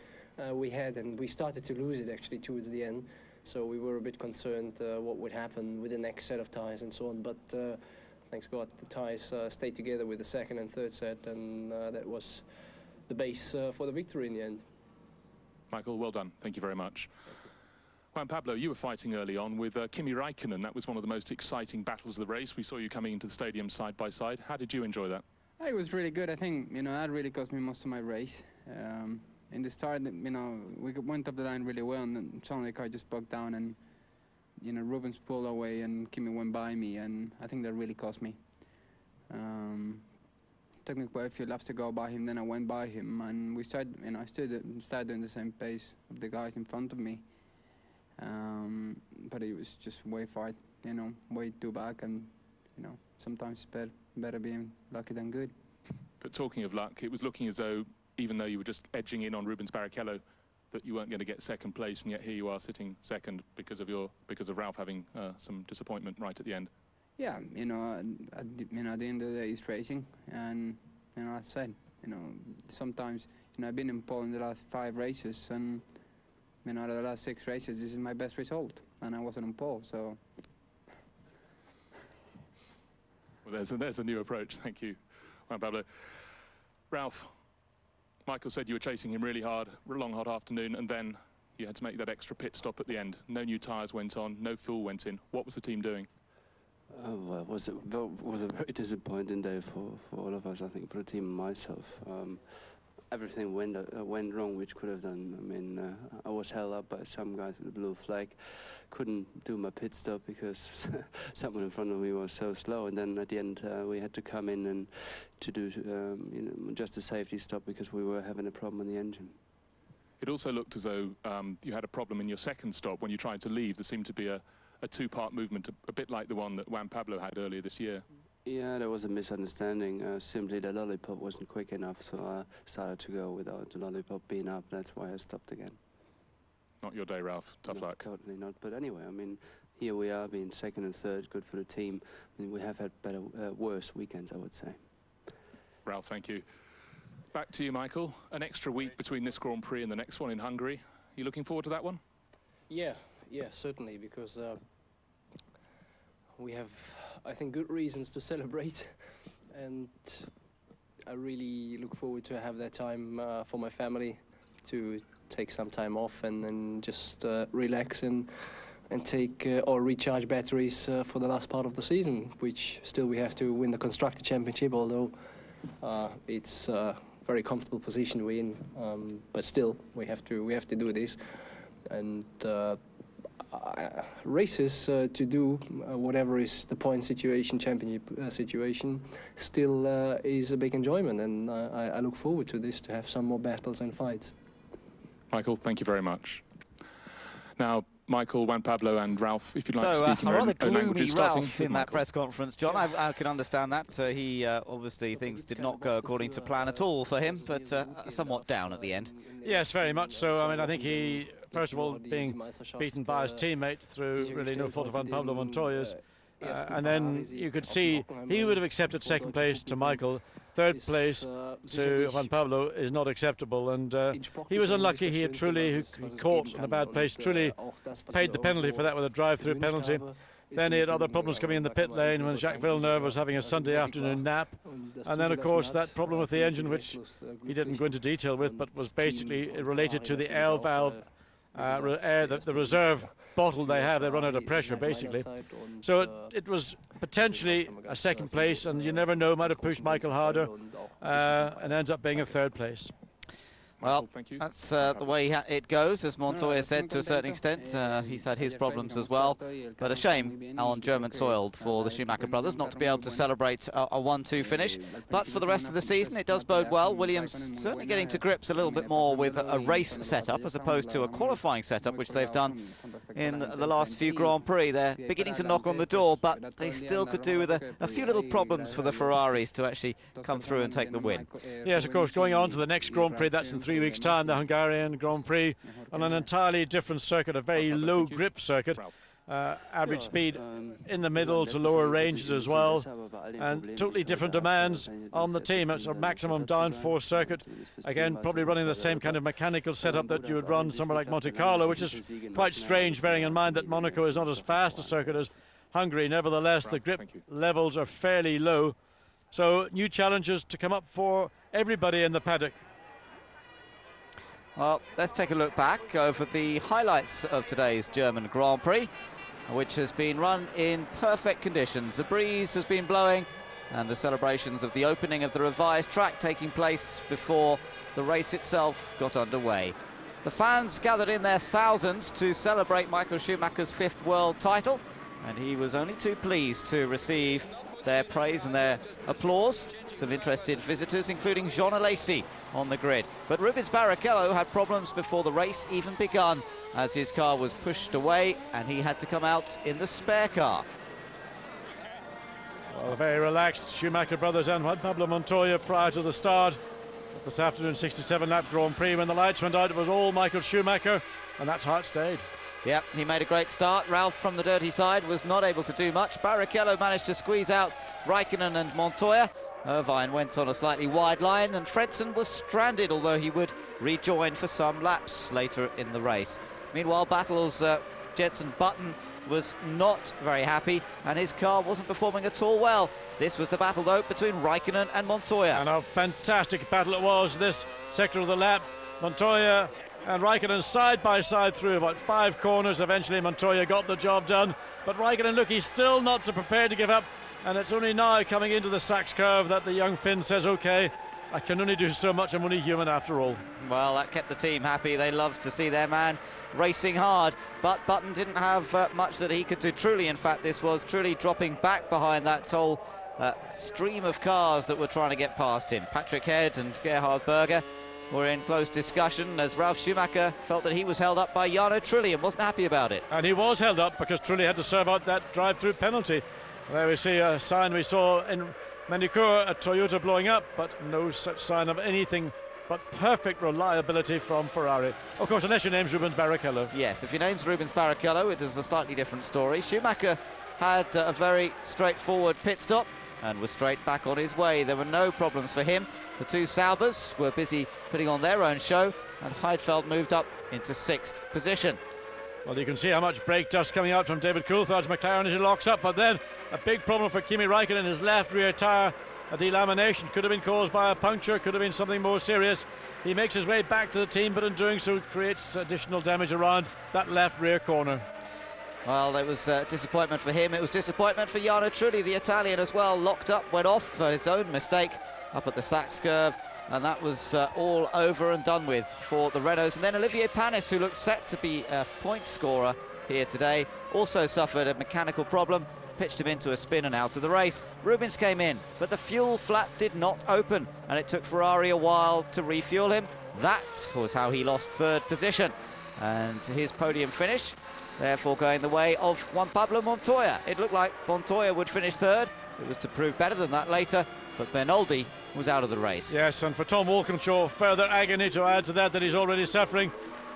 we had, and we started to lose it actually towards the end. So we were a bit concerned what would happen with the next set of tyres and so on. But thanks God, the tyres stayed together with the second and third set, and that was the base for the victory in the end. Michael, well done. Thank you very much. Juan Pablo, you were fighting early on with Kimi Räikkönen. That was one of the most exciting battles of the race. We saw you coming into the stadium side by side. How did you enjoy that? It was really good. I think, that really cost me most of my race. In the start, we went up the line really well, and then suddenly the car just bugged down, and, Rubens pulled away and Kimi went by me, and I think that really cost me. Took me quite a few laps to go by him, then I went by him, and we started, I started doing the same pace of the guys in front of me. But it was just way far, way too back, and, sometimes it's better being lucky than good. But talking of luck, it was looking as though, even though you were just edging in on Rubens Barrichello, that you weren't going to get second place, and yet here you are sitting second because of Ralph having some disappointment right at the end. Yeah, at the end of the day, it's racing, and as I said, sometimes, I've been in pole in the last 5 races, and out of the last 6 races, this is my best result, and I wasn't on pole, so. Well, there's a new approach. Thank you, Juan Pablo. Ralph, Michael said you were chasing him really hard, a long, hot afternoon, and then you had to make that extra pit stop at the end. No new tyres went on, no fuel went in. What was the team doing? Well, it was a very disappointing day for all of us, I think, for the team and myself. Everything went wrong, which could have done. I was held up by some guys with a blue flag. Couldn't do my pit stop because someone in front of me was so slow. And then at the end, we had to come in and to do just a safety stop because we were having a problem in the engine. It also looked as though you had a problem in your second stop when you tried to leave. There seemed to be a 2-part movement, a bit like the one that Juan Pablo had earlier this year. Yeah, there was a misunderstanding. Simply the lollipop wasn't quick enough, so I started to go without the lollipop being up. That's why I stopped again. Not your day, Ralph. Tough luck. Totally not. But anyway, here we are, being second and third, good for the team. We have had worse weekends, I would say. Ralph, thank you. Back to you, Michael. An extra week between this Grand Prix and the next one in Hungary. Are you looking forward to that one? Yeah, certainly, because we have, I think, good reasons to celebrate, and I really look forward to have that time for my family, to take some time off and then just relax and take or recharge batteries for the last part of the season, which still we have to win the Constructor Championship, although it's a very comfortable position we're in, but still we have to do this, and races to do whatever is the point situation, championship situation, still is a big enjoyment, and I look forward to this, to have some more battles and fights. Michael, thank you very much. Now, Michael, Juan Pablo and Ralph, if you'd like to speak in a your rather own languages, starting Ralph with in that Michael. press conference, John. I can understand that. He obviously things did not go according to plan at all for him, but somewhat down at the end. Yes, very much so. I think he, first of all, being beaten by his teammate through really no fault of Juan Pablo Montoya's, and then you could see he would have accepted second place to Michael. Third place to Juan Pablo is not acceptable, and he was unlucky. He caught in a bad place. Trulli paid the penalty for that with a drive-through penalty. Then he had other problems coming in the pit lane when Jacques Villeneuve was having a Sunday afternoon nap. And then, of course, that problem with the engine, which he didn't go into detail with, but was basically related to the air valve, the reserve bottle they have. They run out of pressure, basically. So it was potentially a second place, and you never know, might have pushed Michael harder, and ends up being a third place. Well, that's the way it goes, as Montoya said, to a certain extent. He's had his problems as well. But a shame on German soil for the Schumacher brothers not to be able to celebrate a 1-2 finish. But for the rest of the season, it does bode well. Williams certainly getting to grips a little bit more with a race setup as opposed to a qualifying setup, which they've done in the last few Grand Prix. They're beginning to knock on the door, but they still could do with a few little problems for the Ferraris to actually come through and take the win. Yes, of course, going on to the next Grand Prix, that's in 3 weeks' time, the Hungarian Grand Prix, on an entirely different circuit, a very low grip circuit. Average speed in the middle to lower ranges as well, and totally different demands on the team. It's a maximum downforce circuit, again probably running the same kind of mechanical setup that you would run somewhere like Monte Carlo, which is quite strange bearing in mind that Monaco is not as fast a circuit as Hungary. Nevertheless, the grip levels are fairly low, so new challenges to come up for everybody in the paddock. Well, let's take a look back over the highlights of today's German Grand Prix, which has been run in perfect conditions. The breeze has been blowing, and the celebrations of the opening of the revised track taking place before the race itself got underway. The fans gathered in their thousands to celebrate Michael Schumacher's 5th world title, and he was only too pleased to receive their praise and their applause. Some interested visitors, including Jean Alesi, on the grid. But Rubens Barrichello had problems before the race even begun, as his car was pushed away and he had to come out in the spare car. Well, a very relaxed Schumacher brothers and Juan Pablo Montoya prior to the start of this afternoon 67-lap Grand Prix. When the lights went out, it was all Michael Schumacher, and that's how it stayed. Yep, he made a great start. Ralph from the dirty side was not able to do much. Barrichello managed to squeeze out Raikkonen and Montoya. Irvine went on a slightly wide line, and Fredson was stranded, although he would rejoin for some laps later in the race. Meanwhile, Battle's Jenson Button was not very happy, and his car wasn't performing at all well. This was the battle, though, between Raikkonen and Montoya. And a fantastic battle it was, this sector of the lap. Montoya and Raikkonen side by side through about 5 corners. Eventually Montoya got the job done, but Raikkonen, look, he's still not prepared to give up, and it's only now coming into the Sachs curve that the young Finn says, okay, I can only do so much, I'm only human after all. Well, that kept the team happy. They loved to see their man racing hard, but Button didn't have much that he could do. Trulli, in fact, this was Trulli dropping back behind that whole stream of cars that were trying to get past him. Patrick Head and Gerhard Berger were in close discussion, as Ralf Schumacher felt that he was held up by Jarno Trulli and wasn't happy about it. And he was held up because Trulli had to serve out that drive-through penalty. There we see a sign we saw in Manicourt, a Toyota blowing up, but no such sign of anything but perfect reliability from Ferrari. Of course, unless your name's Rubens Barrichello. Yes, if your name's Rubens Barrichello, it is a slightly different story. Schumacher had a very straightforward pit stop and was straight back on his way. There were no problems for him. The two Saubers were busy putting on their own show, and Heidfeld moved up into 6th position. Well, you can see how much brake dust coming out from David Coulthard's McLaren as he locks up, but then a big problem for Kimi Raikkonen, his left rear tyre. A delamination could have been caused by a puncture, could have been something more serious. He makes his way back to the team, but in doing so creates additional damage around that left rear corner. Well, it was disappointment for him. It was disappointment for Jarno Trulli, the Italian, as well. Locked up, went off for his own mistake up at the Sachs curve, and that was all over and done with for the Renaults. And then Olivier Panis, who looked set to be a point scorer here today, also suffered a mechanical problem, pitched him into a spin and out of the race. Rubens came in, but the fuel flap did not open, and it took Ferrari a while to refuel him. That was how he lost 3rd position, and his podium finish therefore going the way of Juan Pablo Montoya. It looked like Montoya would finish 3rd. It was to prove better than that later, but Bernoldi was out of the race. Yes, and for Tom Walkinshaw, further agony to add to that he's already suffering.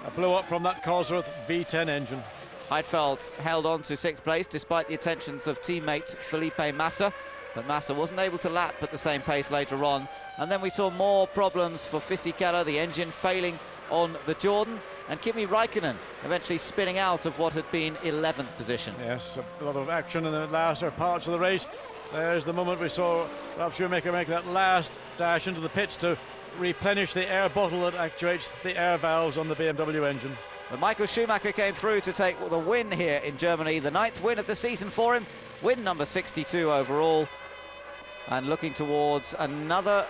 A blow up from that Cosworth V10 engine. Heidfeld held on to 6th place despite the attentions of teammate Felipe Massa, but Massa wasn't able to lap at the same pace later on. And then we saw more problems for Fisichella, the engine failing on the Jordan, and Kimi Räikkönen eventually spinning out of what had been 11th position. Yes, a lot of action in the last parts of the race. There's the moment we saw Ralf Schumacher make that last dash into the pits to replenish the air bottle that actuates the air valves on the BMW engine. But Michael Schumacher came through to take the win here in Germany, the 9th win of the season for him, win number 62 overall, and looking towards another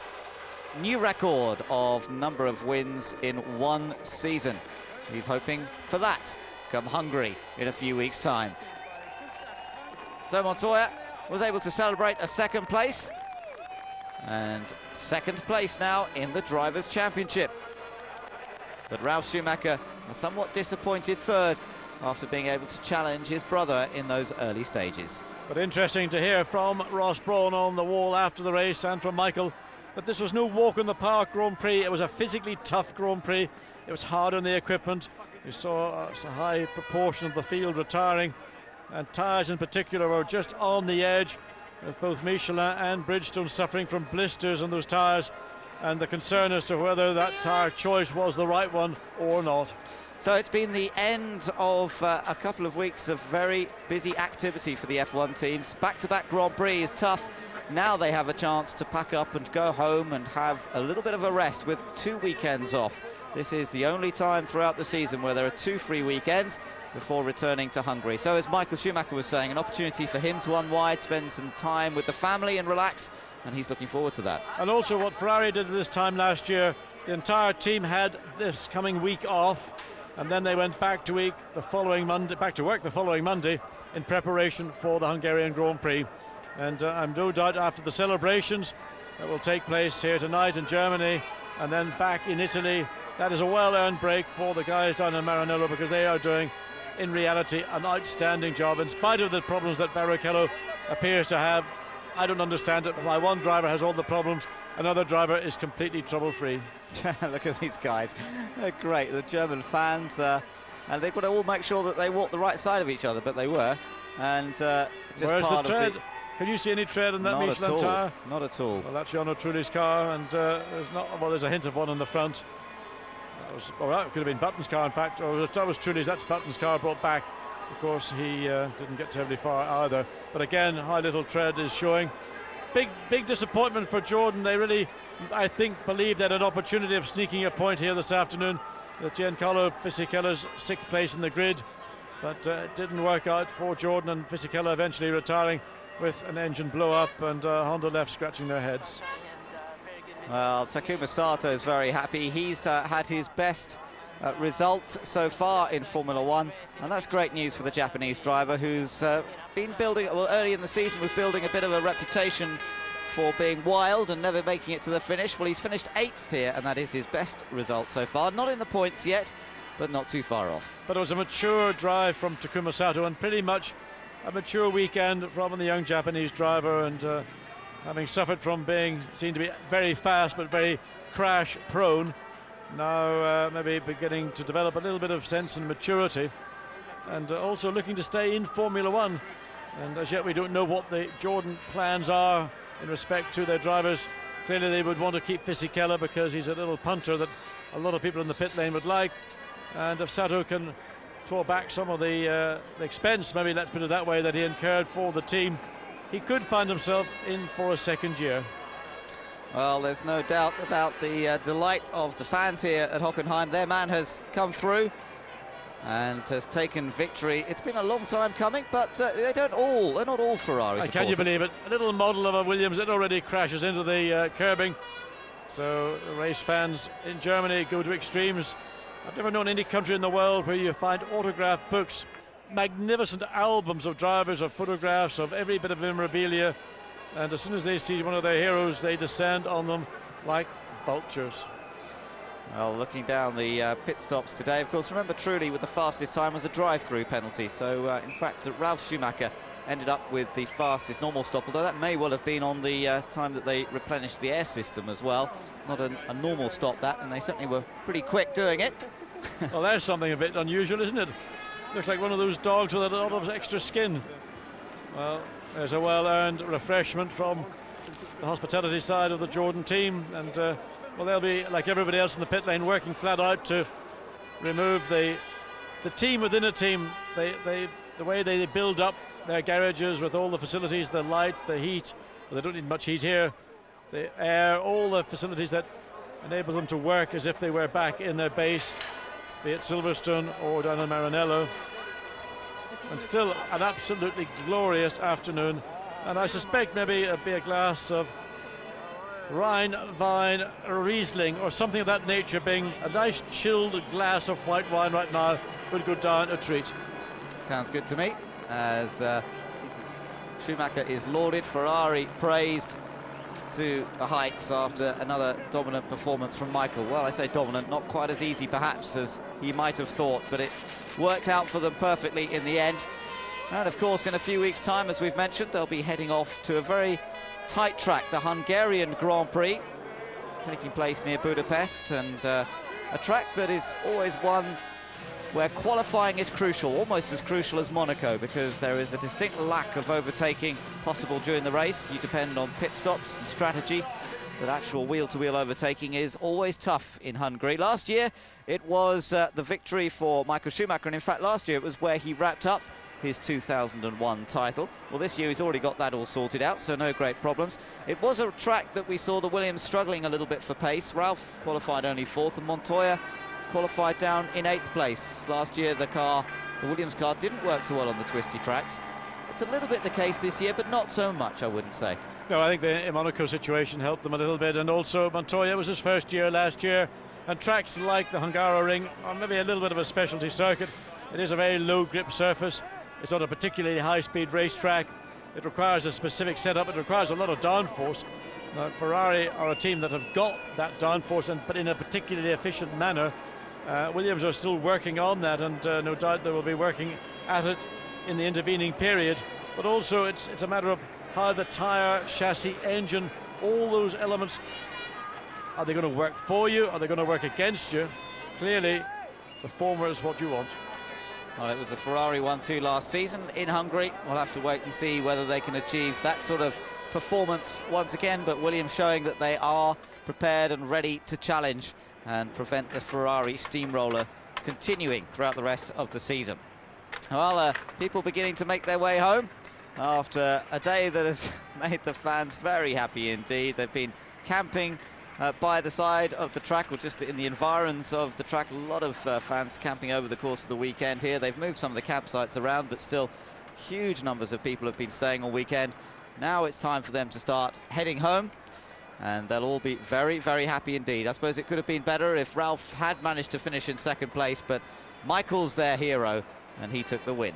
new record of number of wins in one season. He's hoping for that come Hungary in a few weeks' time. So Montoya was able to celebrate a 2nd place, and 2nd place now in the Drivers' Championship. But Ralf Schumacher, a somewhat disappointed 3rd after being able to challenge his brother in those early stages. But interesting to hear from Ross Brawn on the wall after the race, and from Michael, that this was no walk in the park Grand Prix. It was a physically tough Grand Prix. It was hard on the equipment. You saw a high proportion of the field retiring, and tyres in particular were just on the edge, with both Michelin and Bridgestone suffering from blisters on those tyres, and the concern as to whether that tyre choice was the right one or not. So it's been the end of a couple of weeks of very busy activity for the F1 teams. Back-to-back Grand Prix is tough. Now they have a chance to pack up and go home and have a little bit of a rest with 2 weekends off. This is the only time throughout the season where there are 2 free weekends before returning to Hungary. So as Michael Schumacher was saying, an opportunity for him to unwind, spend some time with the family and relax, and he's looking forward to that. And also what Ferrari did this time last year, the entire team had this coming week off, and then they went back to work the following Monday in preparation for the Hungarian Grand Prix. And I'm no doubt after the celebrations that will take place here tonight in Germany and then back in Italy, that is a well-earned break for the guys down in Maranello, because they are doing, in reality, an outstanding job in spite of the problems that Barrichello appears to have. I don't understand it. Why one driver has all the problems, another driver is completely trouble-free. Look at these guys. They're great. The German fans, and they've got to all make sure that they walk the right side of each other, but they were. And just where's part the tread? Of Can you see any tread on that Not Michelin at all. tyre? Not at all. Well, that's Jarno Trulli's car, and there's a hint of one on the front. That could have been Button's car, in fact. Or that was Trulli's. That's Button's car brought back. Of course, he didn't get terribly far either. But again, high little tread is showing. Big disappointment for Jordan. They really, I think, believed they had an opportunity of sneaking a point here this afternoon. Giancarlo Fisichella's 6th place in the grid, but it didn't work out for Jordan, and Fisichella eventually retiring with an engine blow up, and Honda left scratching their heads. Well, Takuma Sato is very happy. He's had his best result so far in Formula One, and that's great news for the Japanese driver, who's been building, well, early in the season was building a bit of a reputation for being wild and never making it to the finish. Well, he's finished 8th here, and that is his best result so far. Not in the points yet, but not too far off. But it was a mature drive from Takuma Sato, and pretty much a mature weekend from the young Japanese driver, and having suffered from being seen to be very fast but very crash prone, now maybe beginning to develop a little bit of sense and maturity, and also looking to stay in Formula One. And as yet we don't know what the Jordan plans are in respect to their drivers. Clearly they would want to keep Fisichella because he's a little punter that a lot of people in the pit lane would like, and if Sato can claw back some of the expense, maybe let's put it that way, that he incurred for the team, he could find himself in for a 2nd year. Well, there's no doubt about the delight of the fans here at Hockenheim. Their man has come through and has taken victory. It's been a long time coming, but they're not all Ferrari supporters. Can you believe it? A little model of a Williams, it already crashes into the curbing. So race fans in Germany go to extremes. I've never known any country in the world where you find autograph books, magnificent albums of drivers, of photographs, of every bit of memorabilia, and as soon as they see one of their heroes, they descend on them like vultures. Well, looking down the pit stops today, of course, remember Trulli with the fastest time was a drive-through penalty. So, in fact, Ralf Schumacher ended up with the fastest normal stop, although that may well have been on the time that they replenished the air system as well. Not a normal stop, that, and they certainly were pretty quick doing it. Well, there's something a bit unusual, isn't it? Looks like one of those dogs with a lot of extra skin. Well, there's a well-earned refreshment from the hospitality side of the Jordan team, and well, they'll be, like everybody else in the pit lane, working flat out to remove the team within a team. The way they build up their garages with all the facilities, the light, the heat. Well, they don't need much heat here. The air, all the facilities that enable them to work as if they were back in their base, be it Silverstone or down in Maranello. And still an absolutely glorious afternoon. And I suspect maybe it'll be a glass of Rhine, Vine, Riesling or something of that nature, being a nice chilled glass of white wine right now would go down a treat. Sounds good to me. As Schumacher is lauded, Ferrari praised to the heights after another dominant performance from Michael. Well, I say dominant, not quite as easy perhaps as he might have thought, but it worked out for them perfectly in the end. And of course, in a few weeks' time, as we've mentioned, they'll be heading off to a very tight track, the Hungarian Grand Prix, taking place near Budapest, and a track that is always one where qualifying is crucial, almost as crucial as Monaco, because there is a distinct lack of overtaking possible during the race. You depend on pit stops and strategy, but actual wheel-to-wheel overtaking is always tough in Hungary. Last year, it was the victory for Michael Schumacher, and in fact, last year it was where he wrapped up his 2001 title. Well, this year he's already got that all sorted out, so no great problems. It was a track that we saw the Williams struggling a little bit for pace. Ralph qualified only 4th, and Montoya qualified down in 8th place. Last year the Williams car didn't work so well on the twisty tracks. It's a little bit the case this year, but not so much, I wouldn't say. No, I think the Monaco situation helped them a little bit, and also Montoya was his first year last year, and tracks like the Hungaroring are maybe a little bit of a specialty circuit. It is a very low grip surface. It's not a particularly high-speed racetrack. It requires a specific setup. It requires a lot of downforce. Now, Ferrari are a team that have got that downforce, but in a particularly efficient manner. Williams are still working on that, and no doubt they will be working at it in the intervening period. But also, it's a matter of how the tyre, chassis, engine, all those elements, are they going to work for you? Are they going to work against you? Clearly, the former is what you want. Well, it was a Ferrari 1-2 last season in Hungary. We'll have to wait and see whether they can achieve that sort of performance once again, but Williams showing that they are prepared and ready to challenge and prevent the Ferrari steamroller continuing throughout the rest of the season. Well, people beginning to make their way home after a day that has made the fans very happy indeed. They've been camping by the side of the track, or just in the environs of the track. A lot of fans camping over the course of the weekend here. They've moved some of the campsites around, but still huge numbers of people have been staying all weekend. Now it's time for them to start heading home, and they'll all be very, very happy indeed. I suppose it could have been better if Ralph had managed to finish in 2nd place, but Michael's their hero, and he took the win.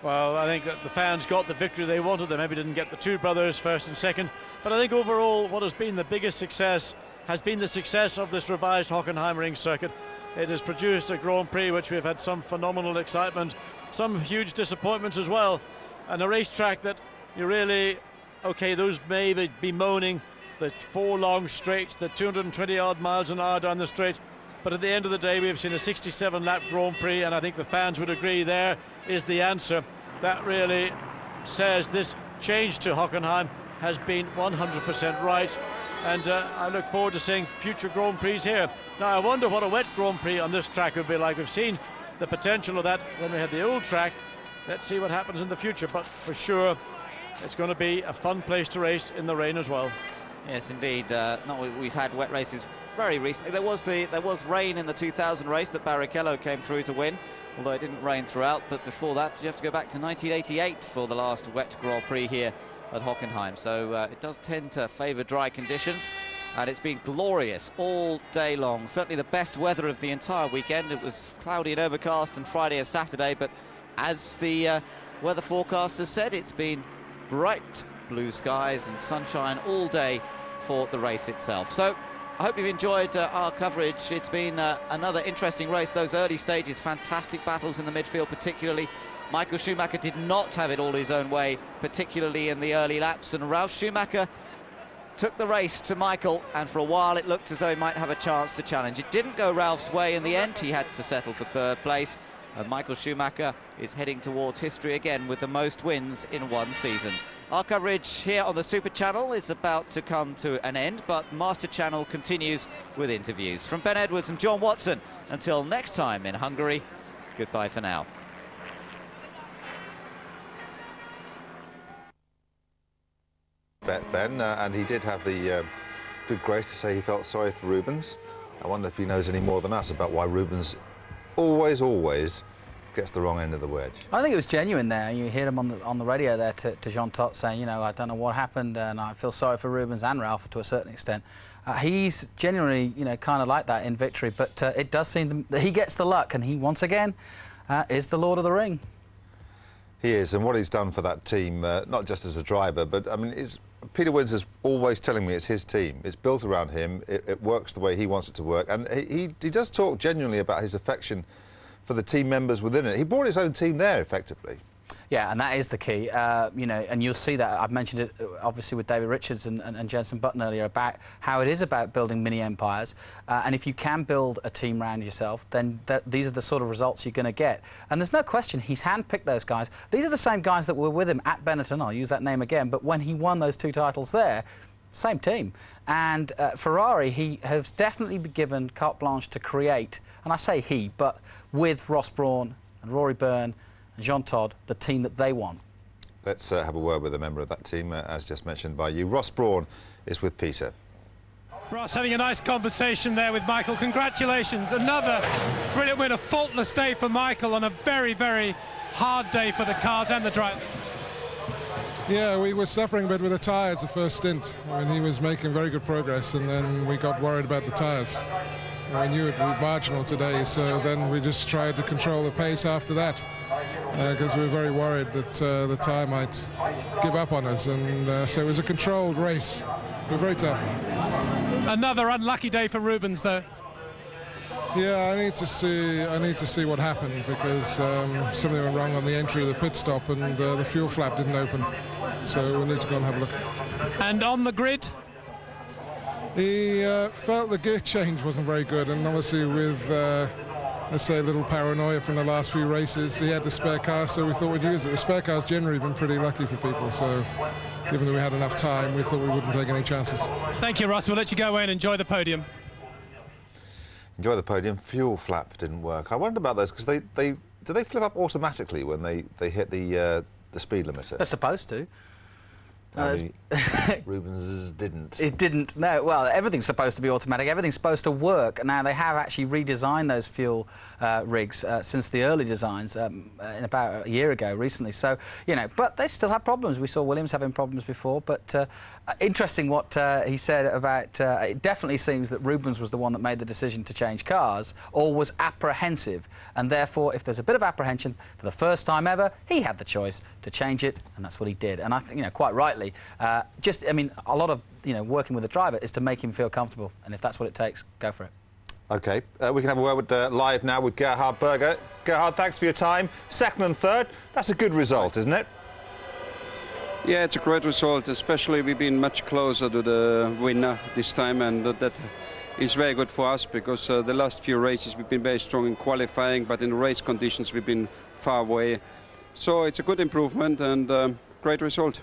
Well, I think that the fans got the victory they wanted. They maybe didn't get the two brothers 1st and 2nd, but I think overall what has been the biggest success has been the success of this revised Hockenheimring circuit. It has produced a Grand Prix which we've had some phenomenal excitement, some huge disappointments as well, and a racetrack that you really, okay, those may be bemoaning the 4 long straights, the 220 odd miles an hour down the straight, but at the end of the day we've seen a 67 lap Grand Prix, and I think the fans would agree there is the answer. That really says this change to Hockenheim has been 100% right, and I look forward to seeing future Grand Prix here. Now I wonder what a wet Grand Prix on this track would be like. We've seen the potential of that when we had the old track. Let's see what happens in the future, but for sure it's going to be a fun place to race in the rain as well. Yes, indeed. We've had wet races very recently. There was rain in the 2000 race that Barrichello came through to win, although it didn't rain throughout. But before that, you have to go back to 1988 for the last wet Grand Prix here at Hockenheim. So it does tend to favour dry conditions, and it's been glorious all day long. Certainly the best weather of the entire weekend. It was cloudy and overcast on Friday and Saturday, but as the weather forecasters said, it's been bright blue skies and sunshine all day for the race itself. So I hope you've enjoyed our coverage. It's been another interesting race. Those early stages, fantastic battles in the midfield particularly. Michael Schumacher did not have it all his own way, particularly in the early laps, and Ralf Schumacher took the race to Michael, and for a while it looked as though he might have a chance to challenge. It didn't go Ralph's way in the end. He had to settle for 3rd place, And Michael Schumacher is heading towards history again with the most wins in one season. Our coverage here on the Super Channel is about to come to an end, but Master Channel continues with interviews. From Ben Edwards and John Watson, until next time in Hungary, goodbye for now. Ben, and he did have the good grace to say he felt sorry for Rubens. I wonder if he knows any more than us about why Rubens always gets the wrong end of the wedge. I think it was genuine there. You hear him on the radio there to Jean Todt saying, you know, I don't know what happened and I feel sorry for Rubens and Ralph to a certain extent. He's genuinely, you know, kind of like that in victory, but it does seem that he gets the luck, and he once again is the Lord of the Ring. He is, and what he's done for that team, not just as a driver, but I mean, Peter Wins is always telling me it's his team. It's built around him. It works the way he wants it to work, and he does talk genuinely about his affection for the team members within it. He brought his own team there, effectively. Yeah, and that is the key, you know, and you'll see that. I've mentioned it, obviously, with David Richards and Jenson Button earlier, about how it is about building mini-empires, and if you can build a team around yourself, then these are the sort of results you're going to get. And there's no question he's handpicked those guys. These are the same guys that were with him at Benetton, I'll use that name again, but when he won those 2 titles there, same team. And Ferrari, he has definitely been given carte blanche to create, and I say he, but with Ross Brawn and Rory Byrne and Jean Todt, the team that they want. Let's have a word with a member of that team, as just mentioned by you. Ross Brawn is with Peter. Ross, having a nice conversation there with Michael. Congratulations. Another brilliant win, a faultless day for Michael on a very, very hard day for the cars and the drivers. Yeah, we were suffering a bit with the tyres the first stint. I mean, he was making very good progress, and then we got worried about the tyres. We knew it was marginal today, so then we just tried to control the pace after that, because we were very worried that the tyre might give up on us, and so it was a controlled race. It was very tough. Another unlucky day for Rubens, though. Yeah, I need to see what happened, because something went wrong on the entry of the pit stop, and the fuel flap didn't open. So we need to go and have a look. And on the grid? He felt the gear change wasn't very good, and obviously with, let's say, a little paranoia from the last few races, he had the spare car, so we thought we'd use it. The spare car's generally been pretty lucky for people, so given that we had enough time, we thought we wouldn't take any chances. Thank you, Ross. We'll let you go away and enjoy the podium. Enjoy the podium. Fuel flap didn't work. I wondered about those, because do they flip up automatically when they hit the speed limiter? They're supposed to. Rubens didn't. It didn't, no. Well, everything's supposed to be automatic. Everything's supposed to work. Now, they have actually redesigned those fuel rigs since the early designs in about a year ago, recently. So, you know, but they still have problems. We saw Williams having problems before. But interesting what he said about, it definitely seems that Rubens was the one that made the decision to change cars, or was apprehensive. And therefore, if there's a bit of apprehension, for the first time ever, he had the choice to change it, and that's what he did. And I think, you know, quite rightly, I mean, a lot of, you know, working with a driver is to make him feel comfortable, and if that's what it takes, go for it. OK, we can have a word with live now with Gerhard Berger. Gerhard, thanks for your time. Second and third, that's a good result, isn't it? Yeah, it's a great result, especially we've been much closer to the winner this time, and that is very good for us, because the last few races we've been very strong in qualifying, but in race conditions we've been far away. So it's a good improvement and great result.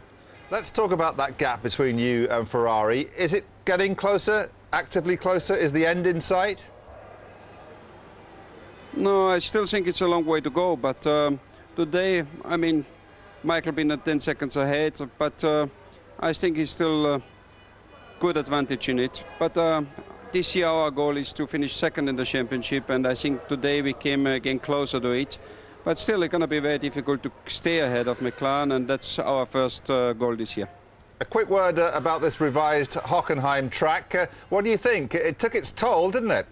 Let's talk about that gap between you and Ferrari. Is it getting closer, actively closer? Is the end in sight? No, I still think it's a long way to go, but today, I mean, Michael been at 10 seconds ahead, but I think he's still good advantage in it. But this year our goal is to finish second in the championship, and I think today we came again closer to it. But still, it's going to be very difficult to stay ahead of McLaren, and that's our first goal this year. A quick word about this revised Hockenheim track. What do you think? It took its toll, didn't it?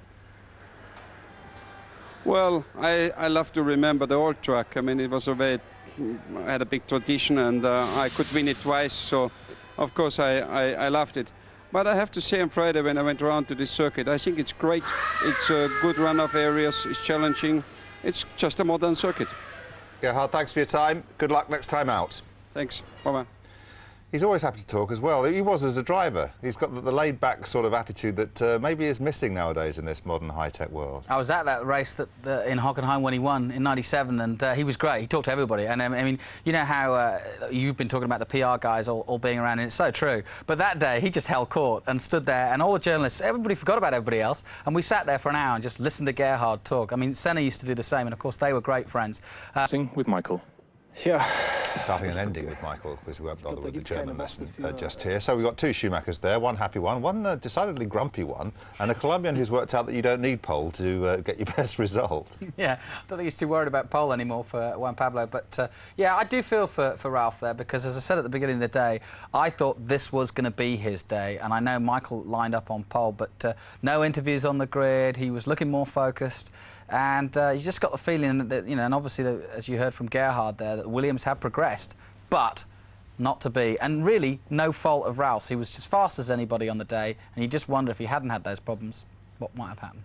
Well, I love to remember the old track. I mean, it was had a big tradition, and I could win it twice, so of course I loved it. But I have to say, on Friday when I went around to this circuit, I think it's great. It's a good run-off areas, it's challenging. It's just a modern circuit. Gerhard, thanks for your time. Good luck next time out. Thanks. Bye-bye. He's always happy to talk as well. He was as a driver. He's got the laid-back sort of attitude that maybe is missing nowadays in this modern high-tech world. I was at that race in Hockenheim when he won in '97, and he was great. He talked to everybody. And I mean, you know how you've been talking about the PR guys all being around, and it's so true. But that day, he just held court and stood there, and all the journalists, everybody forgot about everybody else, and we sat there for an hour and just listened to Gerhard talk. I mean, Senna used to do the same, and of course, they were great friends. With Michael. Yeah. Starting and ending with Michael, because we won't bother with the German lesson just here. So we've got two Schumachers there, one happy one decidedly grumpy one, and a Colombian who's worked out that you don't need pole to get your best result. Yeah, I don't think he's too worried about pole anymore for Juan Pablo. But, yeah, I do feel for Ralph there, because, as I said at the beginning of the day, I thought this was going to be his day. And I know Michael lined up on pole, but no interviews on the grid. He was looking more focused. And you just got the feeling that, you know, and obviously, as you heard from Gerhard there, that Williams have progressed, but not to be. And really, no fault of Ralph's. He was as fast as anybody on the day, and you just wonder if he hadn't had those problems, what might have happened.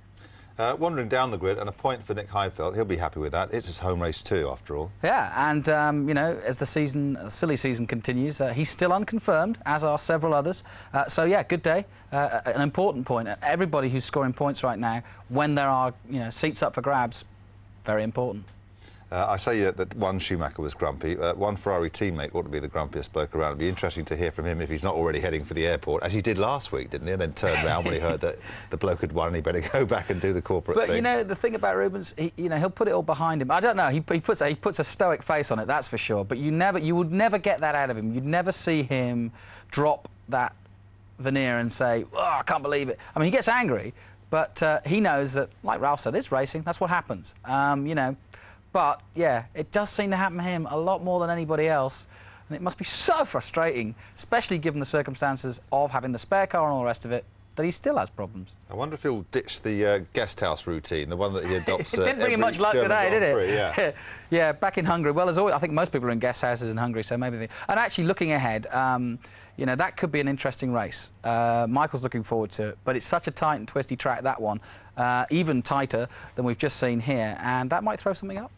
Wandering down the grid, and a point for Nick Heidfeld. He'll be happy with that. It's his home race too, after all. Yeah, and, you know, as the silly season continues, he's still unconfirmed, as are several others. So, yeah, good day. An important point. Everybody who's scoring points right now, when there are, you know, seats up for grabs, very important. I say that one Schumacher was grumpy. One Ferrari teammate ought to be the grumpiest bloke around. It'd be interesting to hear from him if he's not already heading for the airport, as he did last week, didn't he? And then turned around when he heard that the bloke had won and he better go back and do the corporate thing. But, you know, the thing about Rubens, you know, he'll put it all behind him. I don't know, he puts a stoic face on it, that's for sure. But you would never get that out of him. You'd never see him drop that veneer and say, oh, I can't believe it. I mean, he gets angry, but he knows that, like Ralph said, it's racing, that's what happens. You know. But, yeah, it does seem to happen to him a lot more than anybody else. And it must be so frustrating, especially given the circumstances of having the spare car and all the rest of it, that he still has problems. I wonder if he'll ditch the guest house routine, the one that he adopts. It didn't bring him much luck today, did it? Prix, yeah. Yeah, back in Hungary. Well, as always, I think most people are in guest houses in Hungary, so maybe And actually, looking ahead, you know, that could be an interesting race. Michael's looking forward to it, but it's such a tight and twisty track, that one, even tighter than we've just seen here, and that might throw something up.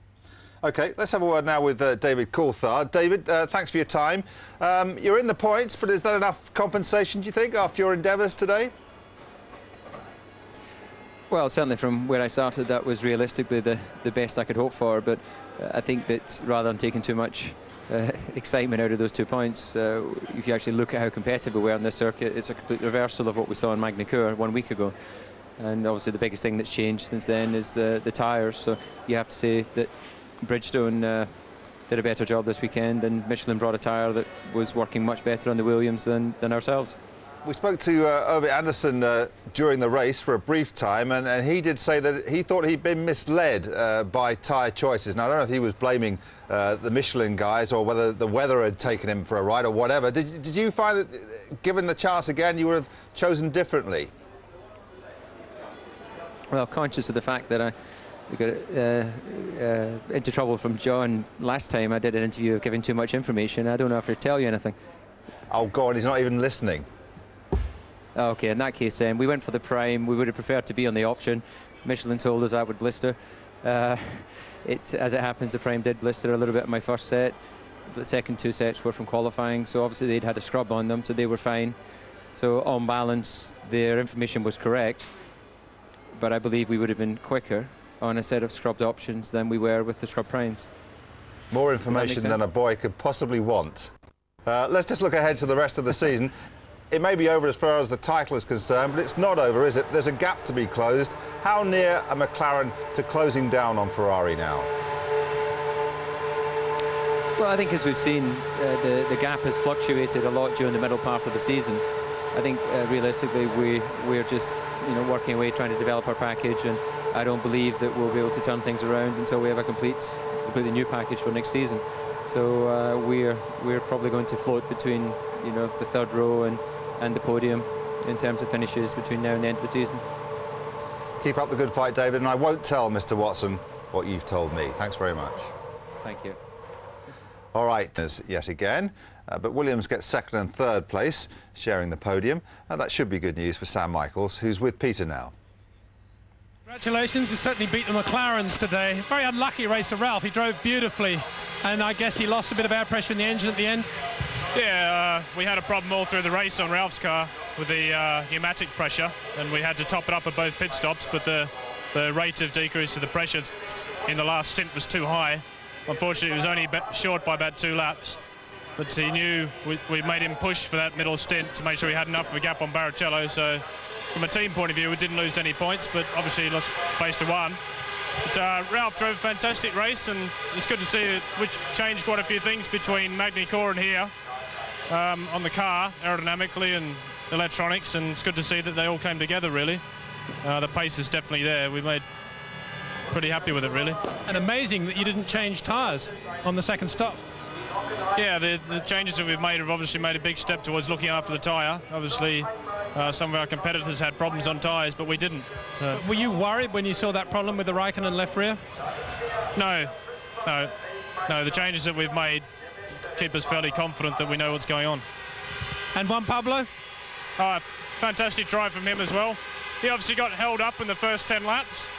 OK, let's have a word now with David Coulthard. David, thanks for your time. You're in the points, but is that enough compensation, do you think, after your endeavours today? Well, certainly from where I started, that was realistically the best I could hope for. But I think that rather than taking too much excitement out of those 2 points, if you actually look at how competitive we were on this circuit, it's a complete reversal of what we saw in Magny-Cours 1 week ago. And obviously the biggest thing that's changed since then is the tyres. So you have to say that Bridgestone did a better job this weekend, and Michelin brought a tyre that was working much better on the Williams than ourselves. We spoke to Ove Anderson during the race for a brief time, and he did say that he thought he'd been misled by tyre choices. Now, I don't know if he was blaming the Michelin guys or whether the weather had taken him for a ride or whatever. Did you find that, given the chance again, you would have chosen differently? Well, conscious of the fact that I got into trouble from John last time I did an interview of giving too much information. I don't know if I tell you anything. Oh, God, he's not even listening. OK, in that case, we went for the prime. We would have preferred to be on the option. Michelin told us I would blister. As it happens, the prime did blister a little bit in my first set. The second 2 sets were from qualifying, so obviously they'd had a scrub on them, so they were fine. So on balance, their information was correct, but I believe we would have been quicker on a set of scrubbed options than we were with the scrub primes. More information than a boy could possibly want. Let's just look ahead to the rest of the season. It may be over as far as the title is concerned, but it's not over, is it? There's a gap to be closed. How near are McLaren to closing down on Ferrari now? Well, I think as we've seen, the gap has fluctuated a lot during the middle part of the season. I think realistically we're just working away trying to develop our package, and I don't believe that we'll be able to turn things around until we have a completely new package for next season. So we're probably going to float between the third row and the podium in terms of finishes between now and the end of the season. Keep up the good fight, David, and I won't tell Mr. Watson what you've told me. Thanks very much. Thank you. All right, yet again, but Williams gets second and third place, sharing the podium, and that should be good news for Sam Michaels, who's with Peter now. Congratulations, you certainly beat the McLarens today. Very unlucky race for Ralph, he drove beautifully, and I guess he lost a bit of air pressure in the engine at the end. Yeah, we had a problem all through the race on Ralph's car with the pneumatic pressure, and we had to top it up at both pit stops, but the rate of decrease of the pressure in the last stint was too high. Unfortunately, it was only short by about 2 laps, but he knew we made him push for that middle stint to make sure he had enough of a gap on Barrichello, so from a team point of view, we didn't lose any points, but obviously he lost place to 1. But Ralph drove a fantastic race, and it's good to see that we changed quite a few things between Magny-Cours and here on the car, aerodynamically and electronics, and it's good to see that they all came together, really. The pace is definitely there. We made pretty happy with it, really. And amazing that you didn't change tyres on the second stop. Yeah, the changes that we've made have obviously made a big step towards looking after the tyre. Obviously, some of our competitors had problems on tyres, but we didn't. So. Were you worried when you saw that problem with the Raikkonen left rear? No. The changes that we've made keep us fairly confident that we know what's going on. And Juan Pablo? Fantastic drive from him as well. He obviously got held up in the first 10 laps,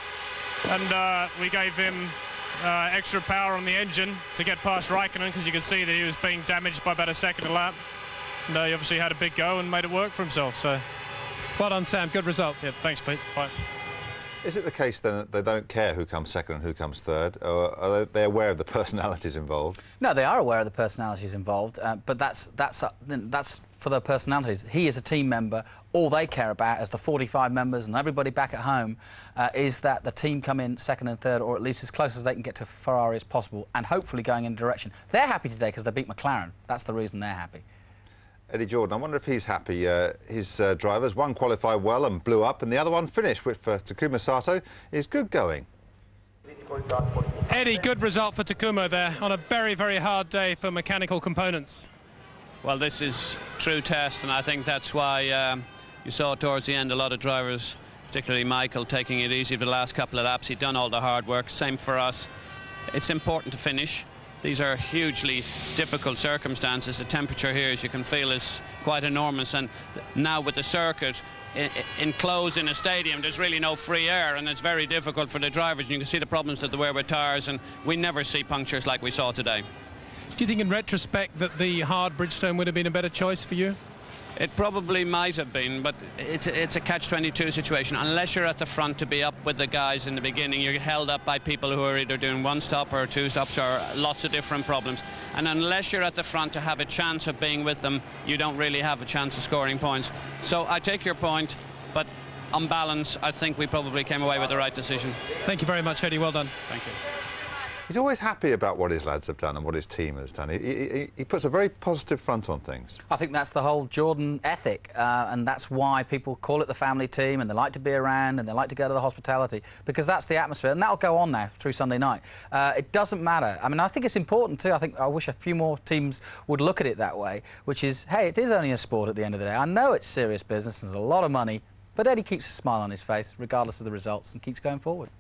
and we gave him extra power on the engine to get past Raikkonen, because you could see that he was being damaged by about a second a lap. And he obviously had a big go and made it work for himself. So, well done, Sam. Good result. Yeah, thanks, Pete. Bye. Is it the case then that they don't care who comes second and who comes third, or are they aware of the personalities involved? No, they are aware of the personalities involved, but that's for their personalities. He is a team member. All they care about, as the 45 members and everybody back at home, is that the team come in second and third, or at least as close as they can get to Ferrari as possible, and hopefully going in a direction. They're happy today because they beat McLaren. That's the reason they're happy. Eddie Jordan, I wonder if he's happy. His drivers, one qualified well and blew up, and the other one finished, which for Takuma Sato is good going. Eddie, good result for Takuma there on a very, very hard day for mechanical components. Well, this is true test, and I think that's why you saw towards the end a lot of drivers, particularly Michael, taking it easy for the last couple of laps. He'd done all the hard work. Same for us. It's important to finish. These are hugely difficult circumstances. The temperature here, as you can feel, is quite enormous, and now with the circuit enclosed in a stadium, there's really no free air, and it's very difficult for the drivers, and you can see the problems that they wear with tyres, and we never see punctures like we saw today. Do you think in retrospect that the hard Bridgestone would have been a better choice for you? It probably might have been, but it's a catch-22 situation. Unless you're at the front to be up with the guys in the beginning, you're held up by people who are either doing 1 stop or 2 stops or lots of different problems. And unless you're at the front to have a chance of being with them, you don't really have a chance of scoring points. So I take your point, but on balance, I think we probably came away with the right decision. Thank you very much, Eddie. Well done. Thank you. He's always happy about what his lads have done and what his team has done. He puts a very positive front on things. I think that's the whole Jordan ethic, and that's why people call it the family team, and they like to be around, and they like to go to the hospitality, because that's the atmosphere, and that'll go on now through Sunday night. It doesn't matter. I mean, I think it's important too. I wish a few more teams would look at it that way, which is, hey, it is only a sport at the end of the day. I know it's serious business, there's a lot of money, but Eddie keeps a smile on his face, regardless of the results, and keeps going forward.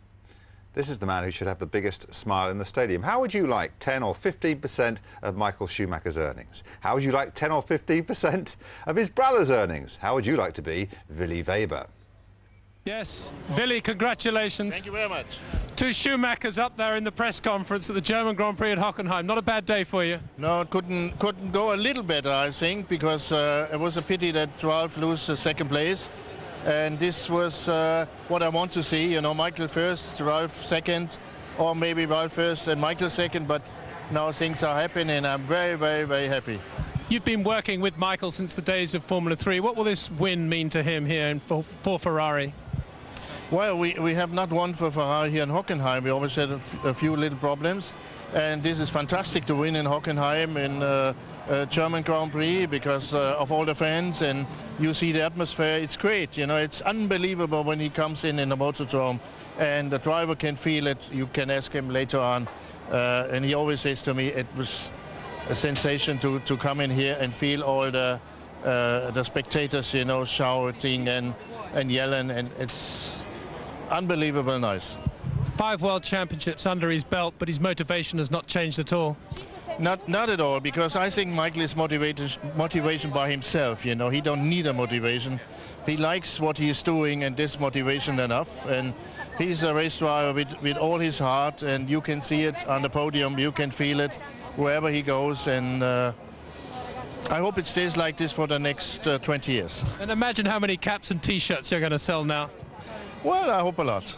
This is the man who should have the biggest smile in the stadium. How would you like 10 or 15% of Michael Schumacher's earnings? How would you like 10 or 15% of his brother's earnings? How would you like to be Willy Weber? Yes, Willy, congratulations. Thank you very much. 2 Schumachers up there in the press conference at the German Grand Prix at Hockenheim. Not a bad day for you. No, it couldn't go a little better, I think, because it was a pity that Ralph lose the second place. And this was what I want to see, you know, Michael first, Ralph second, or maybe Ralph first and Michael second, but now things are happening and I'm very, very, very happy. You've been working with Michael since the days of Formula 3. What will this win mean to him here for Ferrari? Well, we have not won for Ferrari here in Hockenheim. We always had a few little problems. And this is fantastic to win in Hockenheim in German Grand Prix because of all the fans, and you see the atmosphere. It's great, you know, it's unbelievable when he comes in the Motordrome and the driver can feel it. You can ask him later on, and he always says to me it was a sensation to come in here and feel all the spectators, you know, shouting and yelling, and it's unbelievable nice. 5 World Championships under his belt, but his motivation has not changed at all. Not at all, because I think Michael is motivation by himself, you know. He don't need a motivation. He likes what he is doing, and this motivation enough. And he's a race driver with all his heart, and you can see it on the podium, you can feel it wherever he goes, and I hope it stays like this for the next 20 years. And imagine how many caps and T-shirts you're going to sell now. Well, I hope a lot.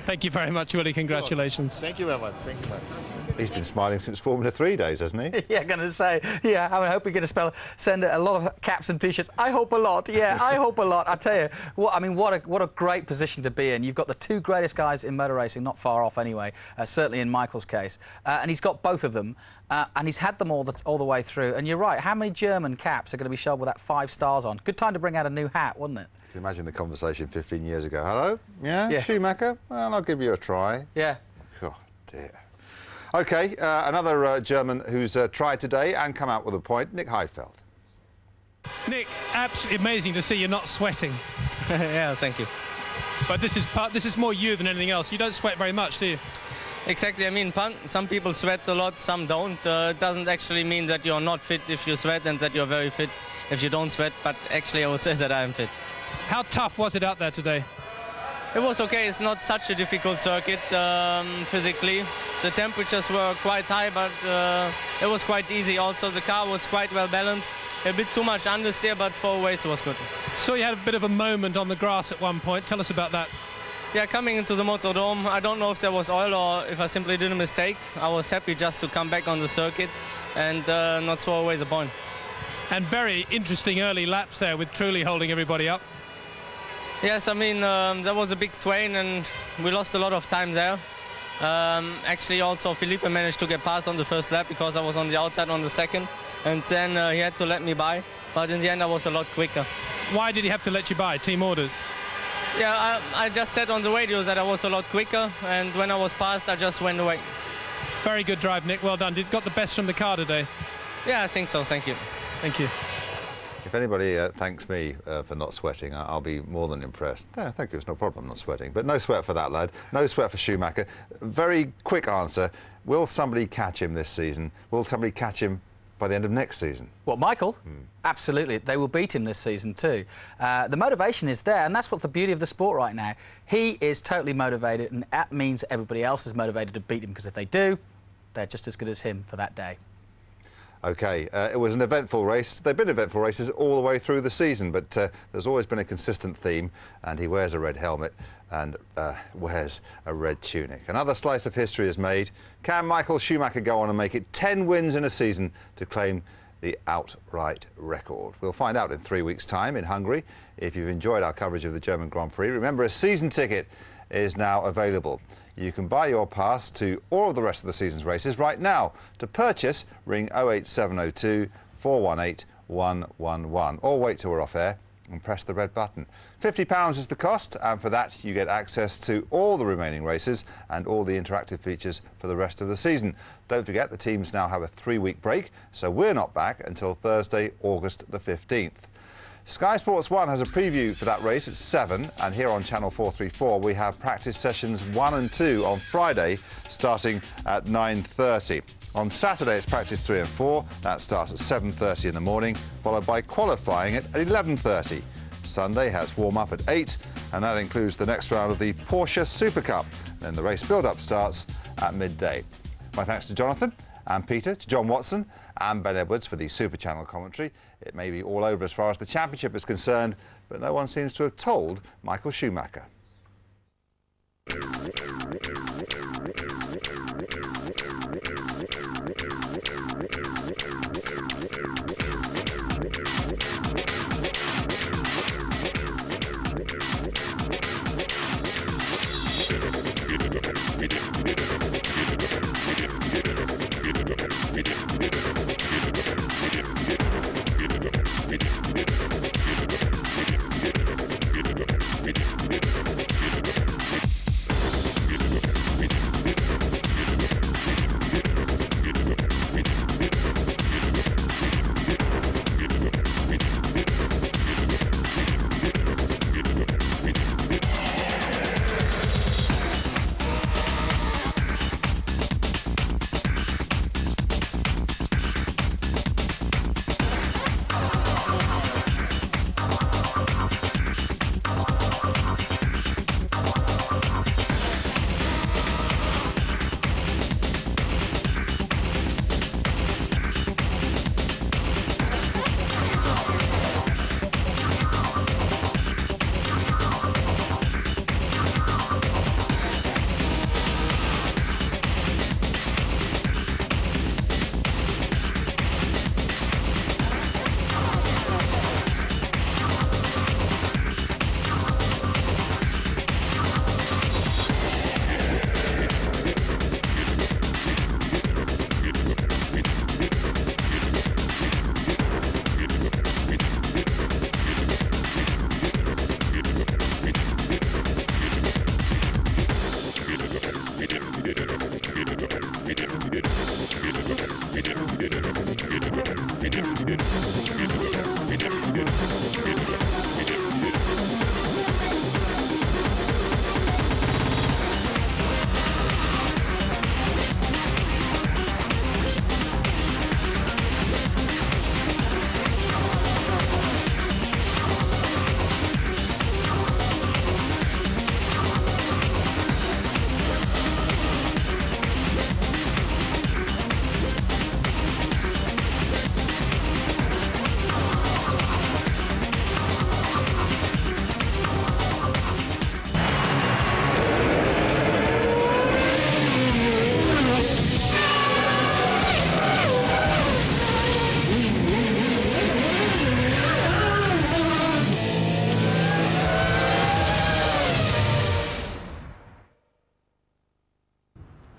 Thank you very much, Willie. Congratulations. Thank you very much. Thank you very much. He's been smiling since Formula 3 days, hasn't he? Yeah, going to say, yeah, I hope we're going to send a lot of caps and T-shirts. I hope a lot. Yeah, I hope a lot. I tell you, what a great position to be in. You've got the two greatest guys in motor racing, not far off anyway, certainly in Michael's case. And he's got both of them, and he's had them all the way through. And you're right, how many German caps are going to be showed with that 5 stars on? Good time to bring out a new hat, wasn't it? Can you imagine the conversation 15 years ago? Hello? Yeah? Schumacher? Well, I'll give you a try. Yeah. Oh, dear. OK, another German who's tried today and come out with a point, Nick Heidfeld. Nick, absolutely amazing to see you not sweating. Yeah, thank you. But this is more you than anything else. You don't sweat very much, do you? Exactly. I mean, some people sweat a lot, some don't. It doesn't actually mean that you're not fit if you sweat and that you're very fit if you don't sweat. But actually, I would say that I'm fit. How tough was it out there today? It was okay. It's not such a difficult circuit physically. The temperatures were quite high, but it was quite easy also. The car was quite well balanced. A bit too much understeer, but 4 ways was good. So you had a bit of a moment on the grass at one point. Tell us about that. Yeah, coming into the Motordome, I don't know if there was oil or if I simply did a mistake. I was happy just to come back on the circuit and not throw away the point. And very interesting early laps there with Trulli holding everybody up. Yes, I mean, there was a big twain and we lost a lot of time there. Actually, also Felipe managed to get past on the first lap because I was on the outside on the second. And then he had to let me by. But in the end, I was a lot quicker. Why did he have to let you by? Team orders? Yeah, I just said on the radio that I was a lot quicker. And when I was passed, I just went away. Very good drive, Nick. Well done. You got the best from the car today. Yeah, I think so. Thank you. Thank you. If anybody thanks me for not sweating, I'll be more than impressed. Yeah, thank you, it's no problem, I'm not sweating. But no sweat for that lad, no sweat for Schumacher. Very quick answer, will somebody catch him this season? Will somebody catch him by the end of next season? What, Michael? Absolutely, they will beat him this season too. The motivation is there, and that's what's the beauty of the sport right now. He is totally motivated, and that means everybody else is motivated to beat him, because if they do, they're just as good as him for that day. OK, it was an eventful race. They've been eventful races all the way through the season, but there's always been a consistent theme, and he wears a red helmet and wears a red tunic. Another slice of history is made. Can Michael Schumacher go on and make it 10 wins in a season to claim the outright record? We'll find out in 3 weeks' time in Hungary. If you've enjoyed our coverage of the German Grand Prix, remember a season ticket is now available. You can buy your pass to all of the rest of the season's races right now. To purchase, ring 08702 418 111 or wait till we're off air and press the red button. £50 is the cost, and for that you get access to all the remaining races and all the interactive features for the rest of the season. Don't forget, the teams now have a 3-week break, so we're not back until Thursday, August the 15th. Sky Sports 1 has a preview for that race at 7, and here on Channel 434 we have practice sessions 1 and 2 on Friday starting at 9:30. On Saturday it's practice 3 and 4, that starts at 7:30 in the morning, followed by qualifying at 11:30. Sunday has warm-up at 8, and that includes the next round of the Porsche Super Cup. Then the race build-up starts at midday. My thanks to Jonathan and Peter, to John Watson and Ben Edwards for the Super Channel commentary. It may be all over as far as the championship is concerned, but no one seems to have told Michael Schumacher.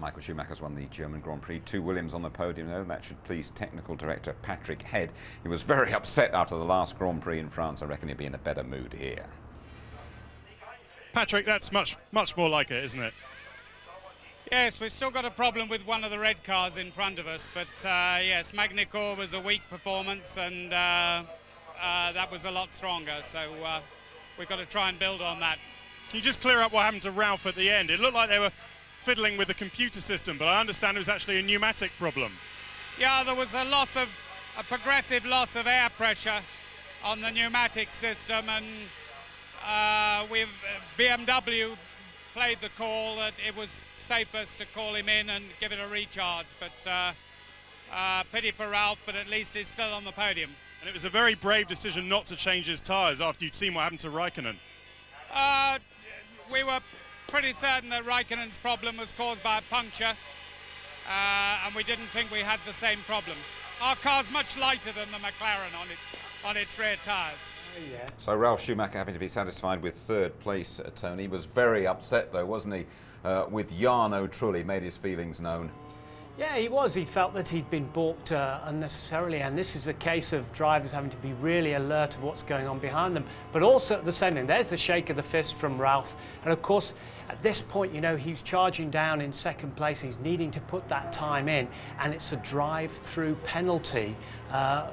Michael Schumacher's won the German Grand Prix. 2 Williams on the podium, though. That should please technical director Patrick Head. He was very upset after the last Grand Prix in France. I reckon he'll be in a better mood here. Patrick, that's much more like it, isn't it? Yes, we've still got a problem with one of the red cars in front of us, but yes, Magny-Cours was a weak performance, and that was a lot stronger, so we've got to try and build on that. Can you just clear up what happened to Ralph at the end? It looked like they were fiddling with the computer system, but I understand it was actually a pneumatic problem. Yeah, there was a progressive loss of air pressure on the pneumatic system, and BMW played the call that it was safest to call him in and give it a recharge, but pity for Ralph, but at least he's still on the podium. And it was a very brave decision not to change his tyres after you'd seen what happened to Raikkonen. We were pretty certain that Raikkonen's problem was caused by a puncture, and we didn't think we had the same problem. Our car's much lighter than the McLaren on its rear tyres. Yeah. So Ralf Schumacher having to be satisfied with 3rd place, Tony. Was very upset, though, wasn't he, with Jarno Trulli, made his feelings known. Yeah, he was. He felt that he'd been balked unnecessarily, and this is a case of drivers having to be really alert of what's going on behind them. But also at the same time, there's the shake of the fist from Ralph. And of course, at this point, you know, he's charging down in 2nd place. He's needing to put that time in, and it's a drive-through penalty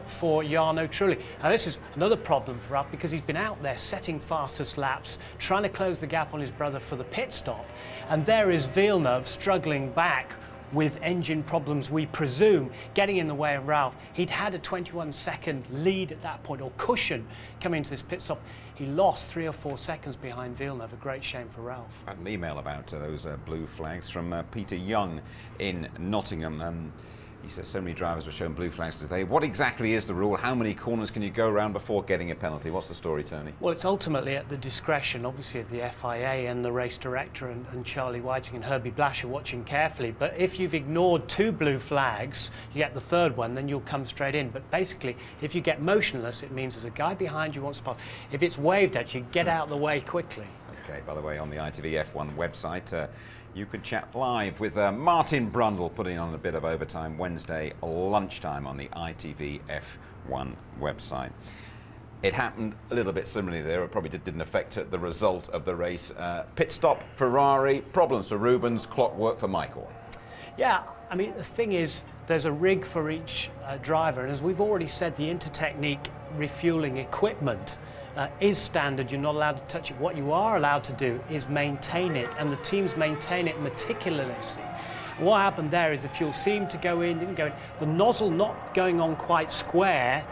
for Jarno Trulli. Now, this is another problem for Ralph because he's been out there setting fastest laps, trying to close the gap on his brother for the pit stop. And there is Villeneuve struggling back with engine problems, we presume, getting in the way of Ralph. He'd had a 21-second lead at that point, or cushion, coming into this pit stop. He lost 3 or 4 seconds behind Villeneuve. A great shame for Ralph. I had an email about those blue flags from Peter Young in Nottingham. He says so many drivers were shown blue flags today. What exactly is the rule? How many corners can you go around before getting a penalty? What's the story, Tony? Well, it's ultimately at the discretion, obviously, of the FIA and the race director and Charlie Whiting and Herbie Blash are watching carefully. But if you've ignored 2 blue flags, you get the 3rd one, then you'll come straight in. But basically, if you get motionless, it means there's a guy behind you who wants to pass. If it's waved at you, get out of the way quickly. Okay, by the way, on the ITV F1 website, you can chat live with Martin Brundle, putting on a bit of overtime Wednesday lunchtime on the ITV F1 website. It happened a little bit similarly there. It probably didn't affect the result of the race. Pit stop, Ferrari, problems for Rubens, clockwork for Michael. Yeah, I mean, the thing is, there's a rig for each driver, and as we've already said, the Intertechnique refueling equipment is standard. You're not allowed to touch it. What you are allowed to do is maintain it, and the teams maintain it meticulously. What happened there is the fuel seemed to go in, didn't go in. The nozzle not going on quite square,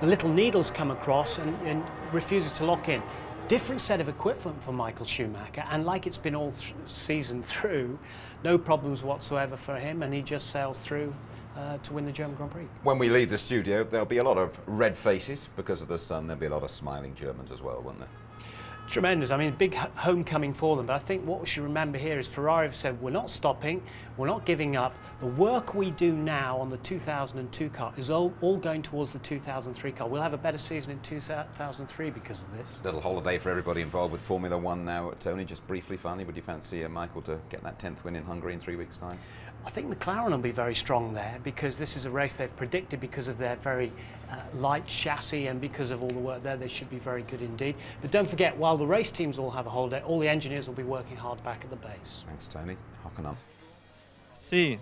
the little needles come across and refuses to lock in. Different set of equipment for Michael Schumacher, and like it's been all season through, no problems whatsoever for him, and he just sails through to win the German Grand Prix. When we leave the studio, there'll be a lot of red faces because of the sun. There'll be a lot of smiling Germans as well, won't there? Tremendous. I mean, big homecoming for them. But I think what we should remember here is Ferrari have said, we're not stopping, we're not giving up. The work we do now on the 2002 car is all going towards the 2003 car. We'll have a better season in 2003 because of this. Little holiday for everybody involved with Formula One now. Tony, just briefly, finally, would you fancy Michael to get that 10th win in Hungary in 3 weeks' time? I think McLaren will be very strong there because this is a race they've predicted because of their very light chassis and because of all the work there, they should be very good indeed. But don't forget, while the race teams all have a holiday, all the engineers will be working hard back at the base. Thanks, Tony. Hockenham. See.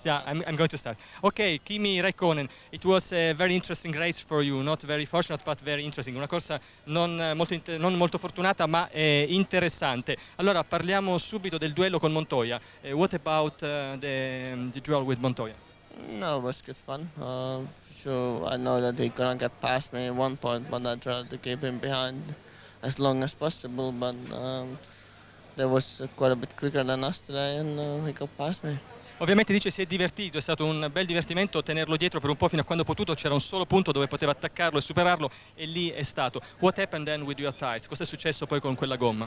Yeah, I'm going to start. Okay, Kimi Räikkönen, it was a very interesting race for you, not very fortunate but very interesting, una corsa non molto fortunata ma interessante. Allora parliamo subito del duello con Montoya. What about the duel with Montoya? No, it was good fun. For sure, I know that he couldn't get past me at one point, but I tried to keep him behind as long as possible, but they was quite a bit quicker than us today and he got past me. Ovviamente dice si è divertito, è stato un bel divertimento tenerlo dietro per un po' fino a quando ha potuto, c'era un solo punto dove poteva attaccarlo e superarlo e lì è stato. What happened then with your tires? Cosa è successo poi con quella gomma?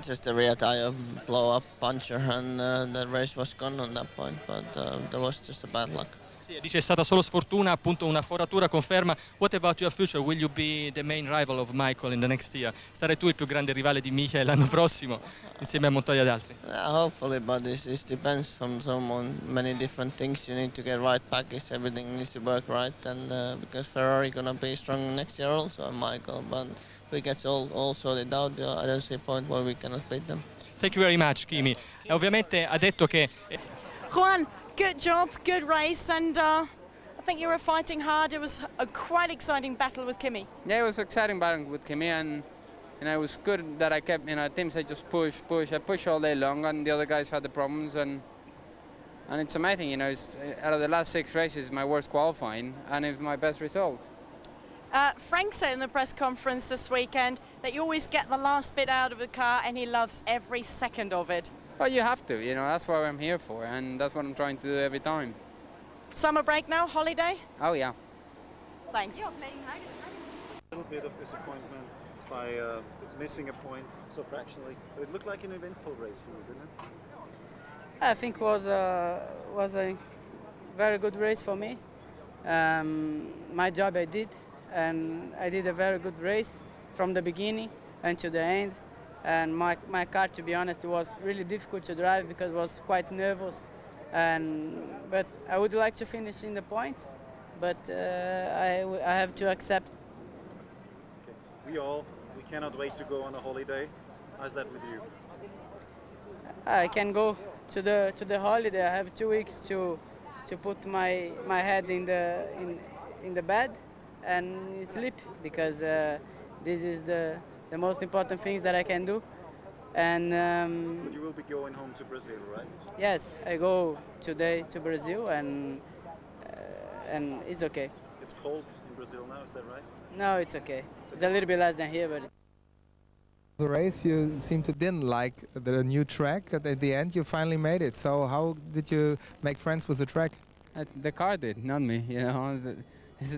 Just a rear tire blow up puncture and the race was gone on that point, but there was just a bad luck. Sì, dice è stata solo sfortuna, appunto una foratura conferma. What about your future? Will you be the main rival of Michael in the next year? Sarai tu il più grande rivale di Michael l'anno prossimo, insieme a Montoya ed altri? Hopefully, but this depends from many different things. You need to get right package, everything needs to work right, and because Ferrari gonna be strong next year also, and Michael, but if we get all sorted out, I don't see a point where we cannot beat them. Thank you very much, Kimi. Ovviamente ha detto che... Juan, good job, good race, and I think you were fighting hard. It was a quite exciting battle with Kimi. Yeah, it was exciting battle with Kimi, and it was good that I kept, team said just push. I pushed all day long, and the other guys had the problems, and it's amazing, it's, out of the last 6 races, my worst qualifying, and it's my best result. Frank said in the press conference this weekend that you always get the last bit out of the car, and he loves every second of it. Well, you have to, that's what I'm here for, and that's what I'm trying to do every time. Summer break now, holiday? Oh, yeah. Thanks. A little bit of disappointment by missing a point so fractionally, but it looked like an eventful race for you, didn't it? I think it was a very good race for me. My job I did, and I did a very good race from the beginning and to the end. And my car, to be honest, was really difficult to drive because I was quite nervous. But I would like to finish in the point, but I have to accept. Okay. We cannot wait to go on a holiday. How's that with you? I can go to the holiday. I have 2 weeks to put my head in the bed and sleep, because this is the most important things that I can do. And but you will be going home to Brazil, right? Yes, I go today to Brazil, and it's okay. It's cold in Brazil now, is that right? No, it's okay. It's a little bit less than here, but. The race, you seem to didn't like the new track. At the end, you finally made it. So how did you make friends with the track? The car did, not me.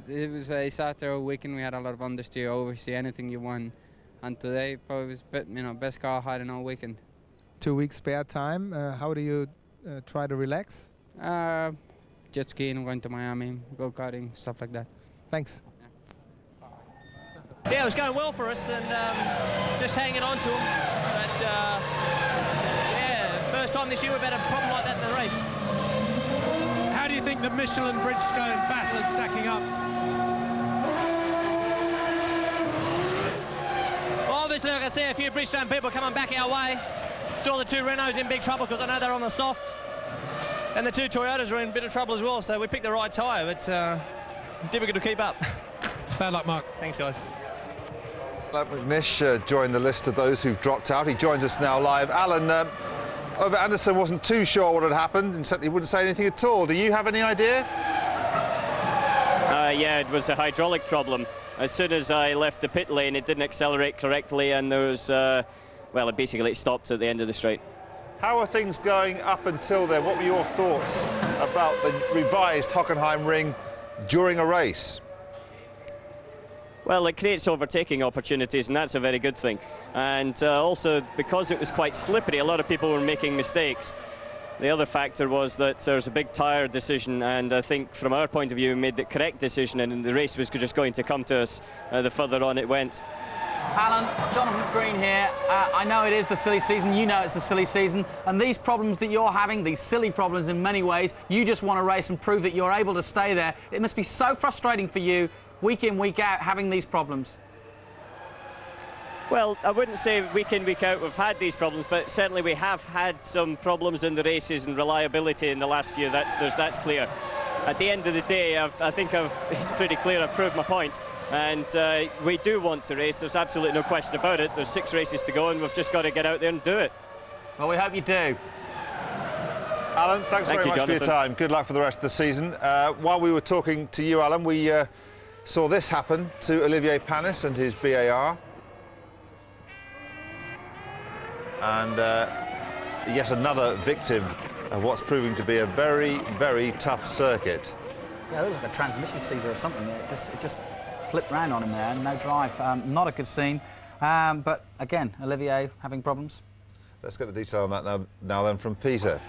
It was a Saturday weekend. We had a lot of understeer, oversteer, anything you want. And today probably was best car I had in all weekend. 2 weeks spare time. How do you try to relax? Jet skiing, going to Miami, go karting, stuff like that. Thanks. Yeah, it was going well for us, and just hanging on to them. But yeah, first time this year we've had a problem like that in the race. How do you think the Michelin Bridgestone battle is stacking up? Obviously, I can see a few Bridgestone people coming back our way. Saw the 2 Renaults in big trouble because I know they're on the soft. And the 2 Toyotas are in a bit of trouble as well, so we picked the right tyre, but difficult to keep up. Bad luck, Mark. Thanks, guys. Alan McNish joined the list of those who've dropped out. He joins us now live. Alan, Ove Anderson wasn't too sure what had happened and certainly wouldn't say anything at all. Do you have any idea? Yeah, it was a hydraulic problem. As soon as I left the pit lane, it didn't accelerate correctly, and there was, well, basically it stopped at the end of the straight. How are things going up until then? What were your thoughts about the revised Hockenheim ring during a race? Well, it creates overtaking opportunities, and that's a very good thing. And also, because it was quite slippery, a lot of people were making mistakes. The other factor was that there was a big tyre decision, and I think from our point of view we made the correct decision, and the race was just going to come to us the further on it went. Alan, Jonathan Green here. I know it is the silly season, you know it's the silly season, and these problems that you're having, these silly problems in many ways, you just want to race and prove that you're able to stay there. It must be so frustrating for you, week in, week out, having these problems. Well, I wouldn't say week in, week out we've had these problems, but certainly we have had some problems in the races and reliability in the last few, that's clear. At the end of the day, I think it's pretty clear I've proved my point. And we do want to race, there's absolutely no question about it. There's 6 races to go, and we've just got to get out there and do it. Well, we hope you do. Alan, thanks very much for your time. Good luck for the rest of the season. While we were talking to you, Alan, we saw this happen to Olivier Panis and his BAR. And yet another victim of what's proving to be a very, very tough circuit. Yeah, it looked like a transmission seizure or something. It just flipped round on him there, no drive. Not a good scene. But again, Olivier having problems. Let's get the detail on that now then from Peter.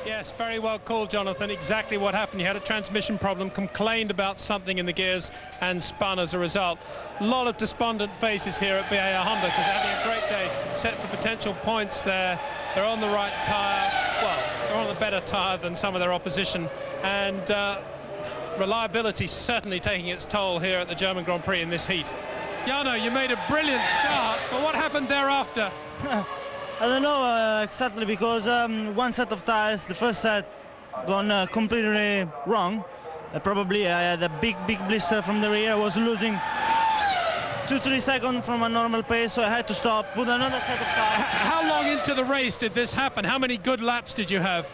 Yes, very well called, Jonathan. Exactly what happened. You had a transmission problem, complained about something in the gears and spun as a result. A lot of despondent faces here at BAR Honda because they're having a great day, set for potential points there. They're on the right tyre. Well, they're on a better tyre than some of their opposition. And reliability certainly taking its toll here at the German Grand Prix in this heat. Jarno, you made a brilliant start, but what happened thereafter? I don't know exactly, because one set of tires, the first set, gone completely wrong. Probably I had a big blister from the rear. I was losing 2-3 seconds from a normal pace, so I had to stop, put another set of tires. How long into the race did this happen? How many good laps did you have?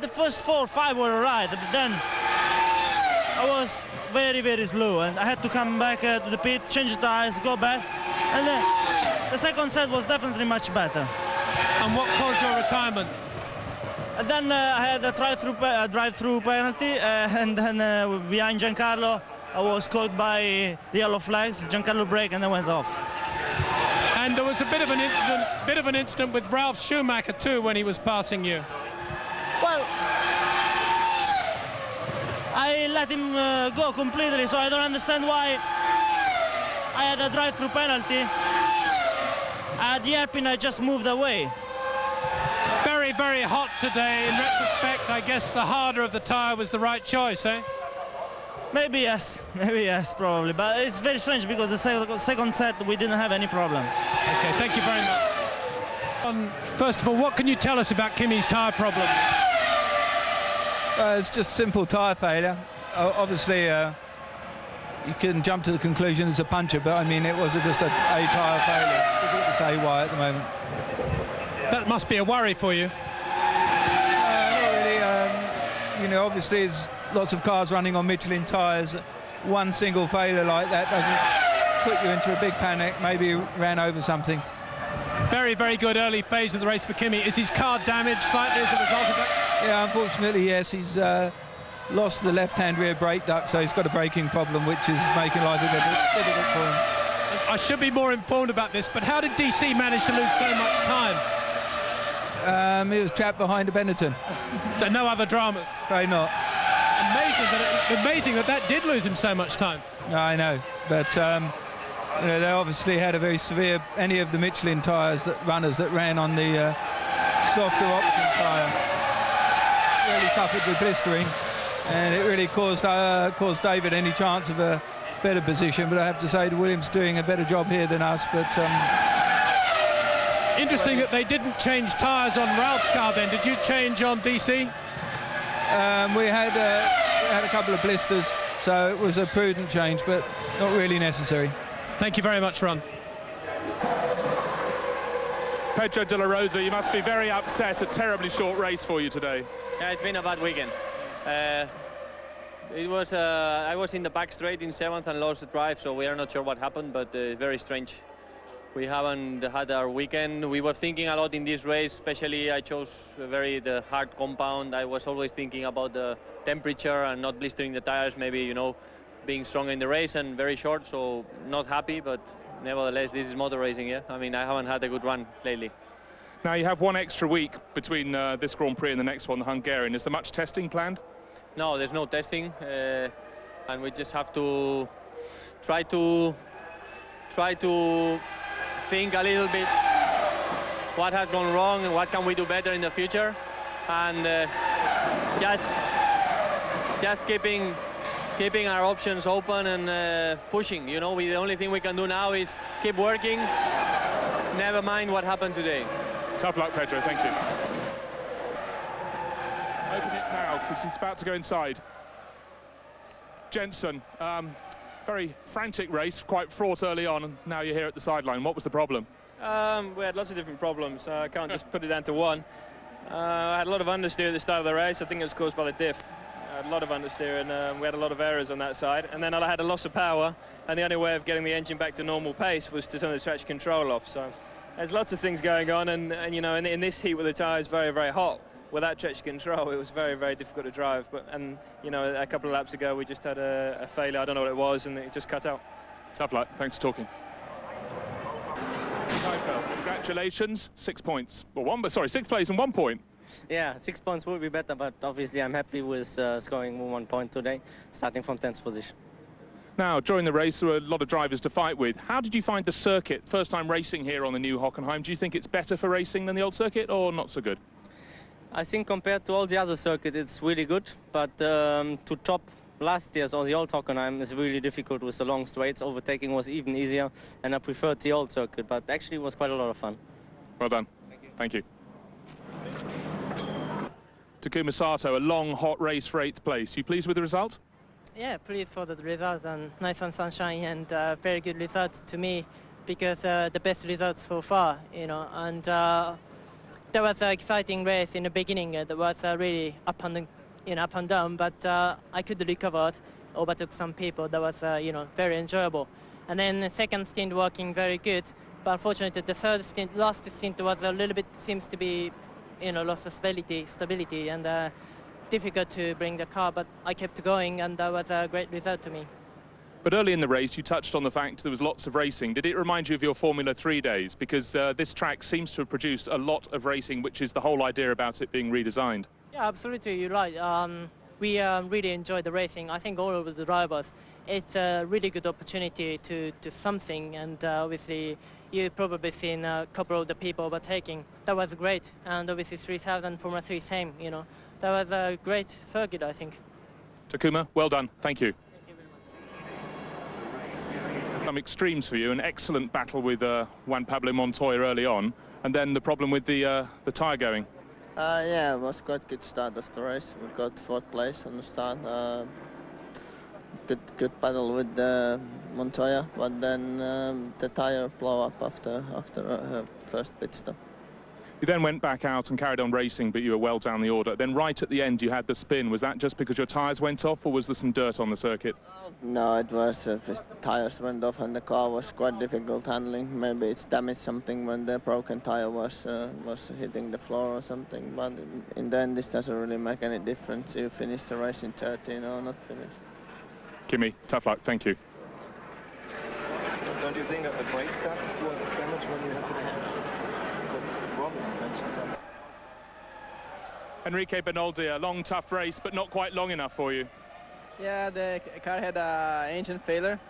The first 4 or 5 were alright, but then I was very slow, and I had to come back to the pit, change the tires, go back, and then the second set was definitely much better. And what caused your retirement? And then I had a drive-through penalty, and then behind Giancarlo, I was caught by the yellow flags. Giancarlo braked, and I went off. And there was a bit of an incident with Ralf Schumacher too when he was passing you. Well, I let him go completely, so I don't understand why I had a drive-through penalty. At the hairpin, I just moved away. Very hot today. In retrospect, I guess the harder of the tyre was the right choice, eh? Maybe yes, probably. But it's very strange because the second set we didn't have any problem. Okay, thank you very much. First of all, what can you tell us about Kimi's tyre problem? It's just simple tyre failure. Obviously, you can jump to the conclusion it's a puncture, but I mean, it was just a tyre failure. Difficult to say why at the moment. That must be a worry for you. Not really. You know, obviously, there's lots of cars running on Michelin tyres. One single failure like that doesn't put you into a big panic. Maybe ran over something. Very good early phase of the race for Kimi. Is his car damaged slightly as a result of that? Yeah, unfortunately, yes. He's lost the left-hand rear brake duct, so he's got a braking problem, which is making life a bit difficult for him. I should be more informed about this, but how did DC manage to lose so much time? He was trapped behind a Benetton. So no other dramas? Probably not. Amazing that did lose him so much time. I know, but you know, they obviously had a very severe, any of the Michelin tyres runners that ran on the softer option tyre really suffered with blistering, and it really caused David any chance of a better position. But I have to say, the Williams doing a better job here than us. But interesting that they didn't change tyres on Ralph's car then. Did you change on DC? We had a couple of blisters, so it was a prudent change, but not really necessary. Thank you very much, Ron. Pedro de la Rosa, you must be very upset. A terribly short race for you today. Yeah, it's been a bad weekend. I was in the back straight in 7th and lost the drive, so we are not sure what happened, but very strange. We haven't had our weekend. We were thinking a lot in this race, especially I chose the hard compound. I was always thinking about the temperature and not blistering the tires, maybe, you know, being strong in the race, and very short, so not happy, but nevertheless, this is motor racing, yeah? I mean, I haven't had a good run lately. Now, you have one extra week between this Grand Prix and the next one, the Hungarian. Is there much testing planned? No, there's no testing, and we just have to try to think a little bit what has gone wrong and what can we do better in the future, and just keeping our options open and pushing. You know, the only thing we can do now is keep working, never mind what happened today. Tough luck, Pedro. Thank you. Open it now, because he's about to go inside. Jensen, very frantic race, quite fraught early on, and now you're here at the sideline. What was the problem? We had lots of different problems. I can't just put it down to one. I had a lot of understeer at the start of the race. I think it was caused by the diff. I had a lot of understeer, and we had a lot of errors on that side. And then I had a loss of power, and the only way of getting the engine back to normal pace was to turn the traction control off. So there's lots of things going on, and you know, in this heat with the tyres very hot, without traction control, it was very difficult to drive. And you know, a couple of laps ago, we just had a failure. I don't know what it was, and it just cut out. Tough luck. Thanks for talking. Congratulations, 6 points. Well, 6th place and 1 point. Yeah, 6 points would be better, but obviously I'm happy with scoring 1 point today, starting from 10th position. Now, during the race, there were a lot of drivers to fight with. How did you find the circuit? First time racing here on the new Hockenheim. Do you think it's better for racing than the old circuit, or not so good? I think compared to all the other circuits, it's really good, but to top last year's or the old Hockenheim is really difficult with the long straights. Overtaking was even easier, and I preferred the old circuit, but actually it was quite a lot of fun. Well done. Thank you. Takuma Sato, a long, hot race for 8th place. You pleased with the result? Yeah, pleased for the result, and nice and sunshine, and very good result to me, because the best result so far, you know. And there was an exciting race in the beginning. There was really up and down, but I could recover, overtook some people. That was very enjoyable. And then the second stint working very good, but unfortunately the third stint, last stint was a little bit, seems to be, lost stability, and difficult to bring the car, but I kept going, and that was a great result to me. But early in the race, you touched on the fact there was lots of racing. Did it remind you of your Formula 3 days? Because this track seems to have produced a lot of racing, which is the whole idea about it being redesigned. Yeah, absolutely, you're right. We really enjoyed the racing. I think all of the drivers, it's a really good opportunity to do something, and obviously you've probably seen a couple of the people overtaking. That was great, and obviously 3000 Formula 3 same, That was a great circuit, I think. Takuma, well done. Thank you. Some extremes for you, an excellent battle with Juan Pablo Montoya early on, and then the problem with the tyre going. Yeah, it was quite good start of the race. We got 4th place on the start. Good battle with Montoya, but then the tyre blew up after her first pit stop. You then went back out and carried on racing, but you were well down the order. Then right at the end, you had the spin. Was that just because your tyres went off, or was there some dirt on the circuit? No, it was the tyres went off and the car was quite difficult handling. Maybe it's damaged something when the broken tyre was hitting the floor or something. But in the end, this doesn't really make any difference. You finish the race in 13 or not finish. Kimi, tough luck. Thank you. So don't you think a brake duct was damaged when you have it? Enrique Benoldi, a long, tough race, but not quite long enough for you. Yeah, the car had an engine failure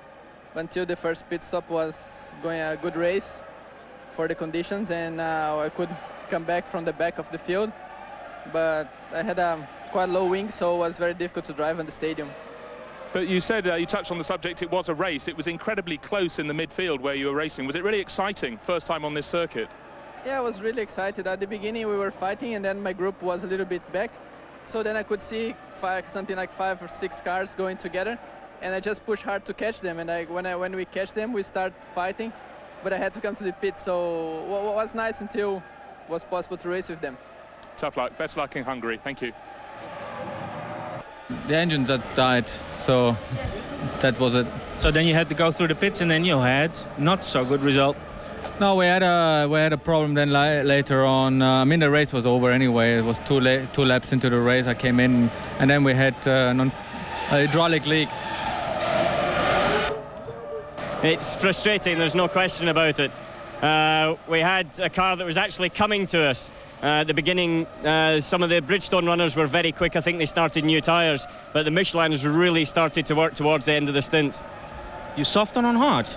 until the first pit stop was going a good race for the conditions, and I could come back from the back of the field. But I had a quite low wing, so it was very difficult to drive in the stadium. But you said, you touched on the subject, it was a race. It was incredibly close in the midfield where you were racing. Was it really exciting, first time on this circuit? Yeah, I was really excited. At the beginning we were fighting, and then my group was a little bit back. So then I could see something like 5 or 6 cars going together, and I just pushed hard to catch them. And when we catch them, we start fighting, but I had to come to the pit. So what was nice until it was possible to race with them. Tough luck. Best luck in Hungary. Thank you. The engine that died, so that was it. So then you had to go through the pits, and then you had not so good result. No, we had a problem then later on. I mean, the race was over anyway. It was 2 laps into the race. I came in, and then we had a hydraulic leak. It's frustrating, there's no question about it. We had a car that was actually coming to us. At the beginning, some of the Bridgestone runners were very quick. I think they started new tyres, but the Michelins really started to work towards the end of the stint. You soft on hard?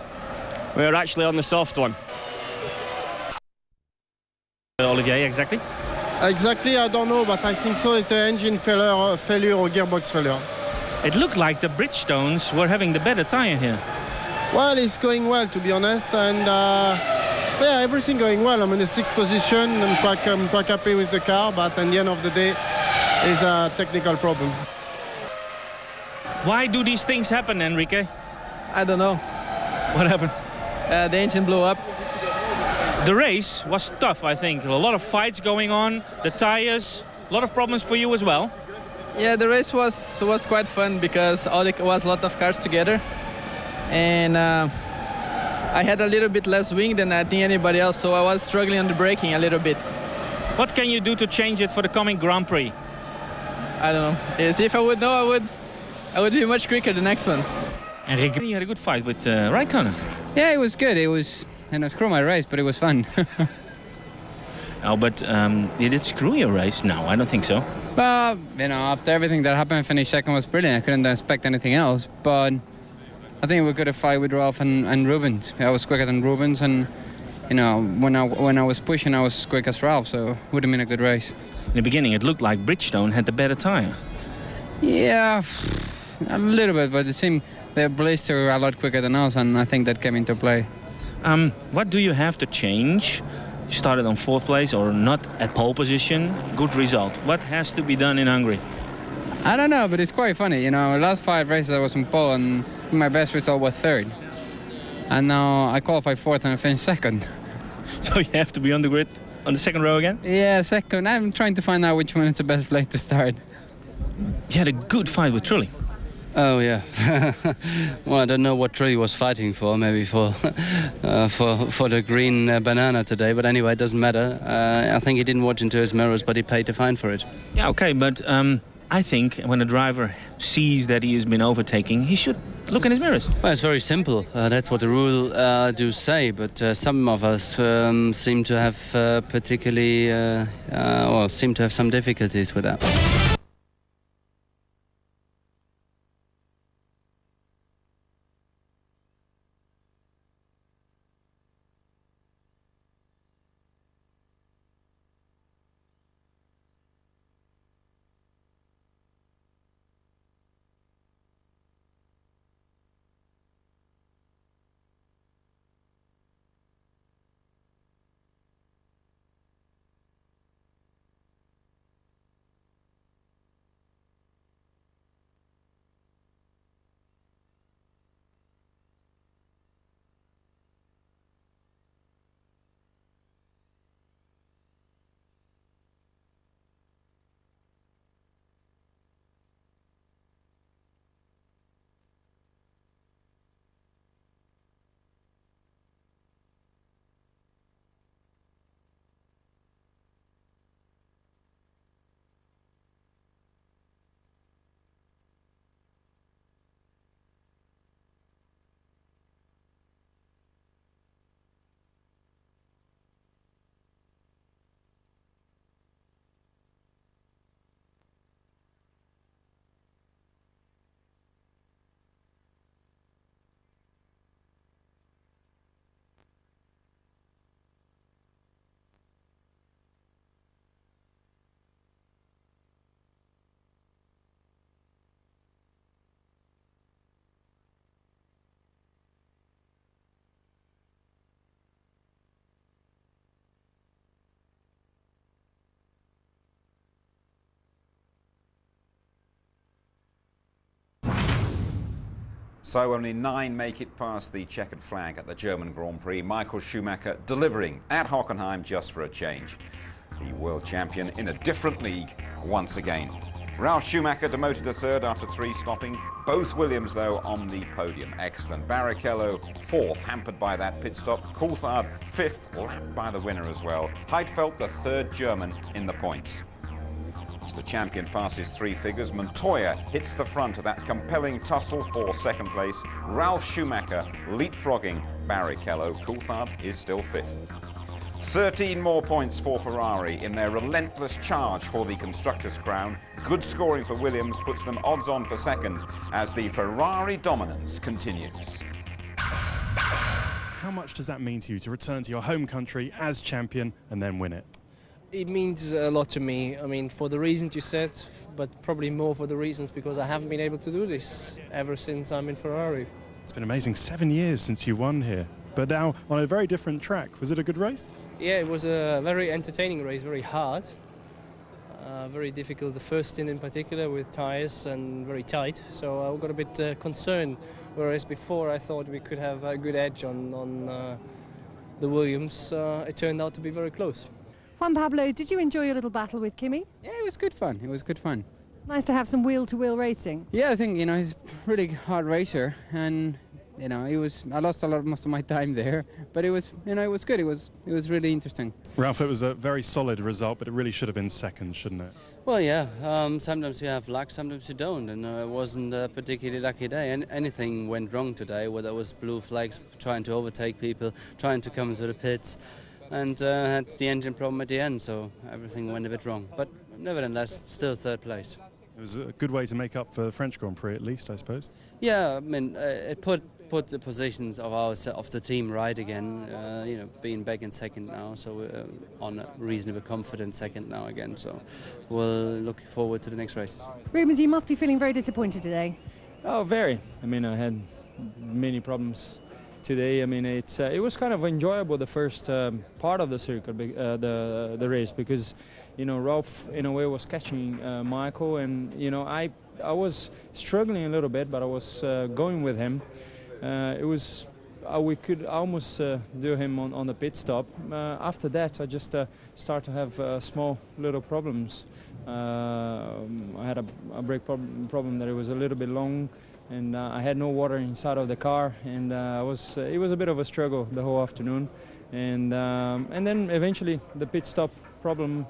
We were actually on the soft one. Olivier, exactly? Exactly, I don't know, but I think so. It's the engine failure or gearbox failure. It looked like the Bridgestones were having the better tyre here. Well, it's going well, to be honest, and yeah, everything going well. I'm in the 6th position. I'm quite happy with the car, but at the end of the day, it's a technical problem. Why do these things happen, Enrique? I don't know. What happened? The engine blew up. The race was tough, I think. A lot of fights going on, the tires, a lot of problems for you as well. Yeah, the race was quite fun because was a lot of cars together, and I had a little bit less wing than I think anybody else, so I was struggling on the braking a little bit. What can you do to change it for the coming Grand Prix? I don't know. If I would know, I would be much quicker the next one. Enrique, you had a good fight with Raikkonen. Yeah, it was good. It was a screw my race, but it was fun. Oh, but did it screw your race? No, I don't think so. But, you know, after everything that happened, finish second was brilliant. I couldn't expect anything else. But I think we could have fight with Ralph and Rubens. I was quicker than Rubens, and, you know, when I was pushing, I was quick as Ralph, so it would have been a good race. In the beginning, it looked like Bridgestone had the better tyre. Yeah, a little bit, but it seemed their blister were a lot quicker than us, and I think that came into play. What do you have to change? You started on 4th place or not at pole position. Good result. What has to be done in Hungary? I don't know, but it's quite funny. You know, last 5 races I was on pole, and my best result was 3rd. And now I qualified 4th and I finished 2nd. So you have to be on the grid on the 2nd row again? Yeah, 2nd. I'm trying to find out which one is the best place to start. You had a good fight with Trulli. Oh yeah. Well, I don't know what Trulli was fighting for. Maybe for the green banana today. But anyway, it doesn't matter. I think he didn't watch into his mirrors, but he paid the fine for it. Yeah, okay, but I think when a driver sees that he has been overtaking, he should look in his mirrors. Well, it's very simple. That's what the rule do say. But some of us seem to have seem to have some difficulties with that. So only 9 make it past the checkered flag at the German Grand Prix. Michael Schumacher delivering at Hockenheim just for a change. The world champion in a different league once again. Ralf Schumacher demoted to 3rd after 3 stopping. Both Williams, though, on the podium. Excellent. Barrichello 4th, hampered by that pit stop. Coulthard 5th, lapped by the winner as well. Heidfeld, the 3rd German in the points. As the champion passes 3 figures, Montoya hits the front of that compelling tussle for 2nd place. Ralf Schumacher leapfrogging Barrichello. Coulthard is still 5th. 13 more points for Ferrari in their relentless charge for the Constructors' crown. Good scoring for Williams puts them odds on for 2nd as the Ferrari dominance continues. How much does that mean to you to return to your home country as champion and then win it? It means a lot to me. I mean, for the reasons you said, but probably more for the reasons because I haven't been able to do this ever since I'm in Ferrari. It's been amazing, 7 years since you won here, but now on a very different track. Was it a good race? Yeah, it was a very entertaining race, very hard, very difficult. The first stint in particular with tyres and very tight, so I got a bit concerned. Whereas before I thought we could have a good edge on the Williams. It turned out to be very close. Juan Pablo, did you enjoy your little battle with Kimi? Yeah, it was good fun. It was good fun. Nice to have some wheel-to-wheel racing. Yeah, I think, you know, he's a really hard racer, and, you know, I lost most of my time there, but it was, you know, it was good. It was really interesting. Ralf, it was a very solid result, but it really should have been 2nd, shouldn't it? Well, yeah. Sometimes you have luck, sometimes you don't, and it wasn't a particularly lucky day. And anything went wrong today, whether it was blue flags, trying to overtake people, trying to come into the pits. and had the engine problem at the end, so everything went a bit wrong. But nevertheless, still third place. It was a good way to make up for the French Grand Prix, at least, I suppose. Yeah, I mean, it put the positions of the team right again. You know, being back in second now, so we're on a reasonably confident second now again. So we'll look forward to the next races. Rubens, you must be feeling very disappointed today. Oh, very. I mean, I had many problems today. I mean, it was kind of enjoyable the first part of the circuit, the race, because you know Ralph in a way was catching Michael, and you know I was struggling a little bit, but I was going with him. It was we could almost do him on the pit stop. After that, I just started to have small little problems. I had a brake problem that it was a little bit long, and I had no water inside of the car, and it was a bit of a struggle the whole afternoon, and then eventually the pit stop problem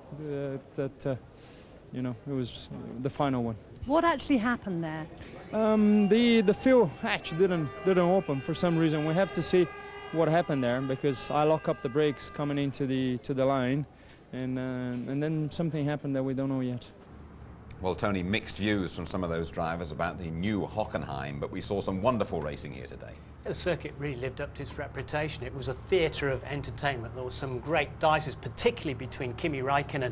you know, it was the final one. What actually happened there? The fuel hatch didn't open for some reason. We have to see what happened there, because I lock up the brakes coming into the line, and then something happened that we don't know yet. Well, Tony, mixed views from some of those drivers about the new Hockenheim, but we saw some wonderful racing here today. The circuit really lived up to its reputation. It was a theatre of entertainment. There were some great dices, particularly between Kimi Räikkönen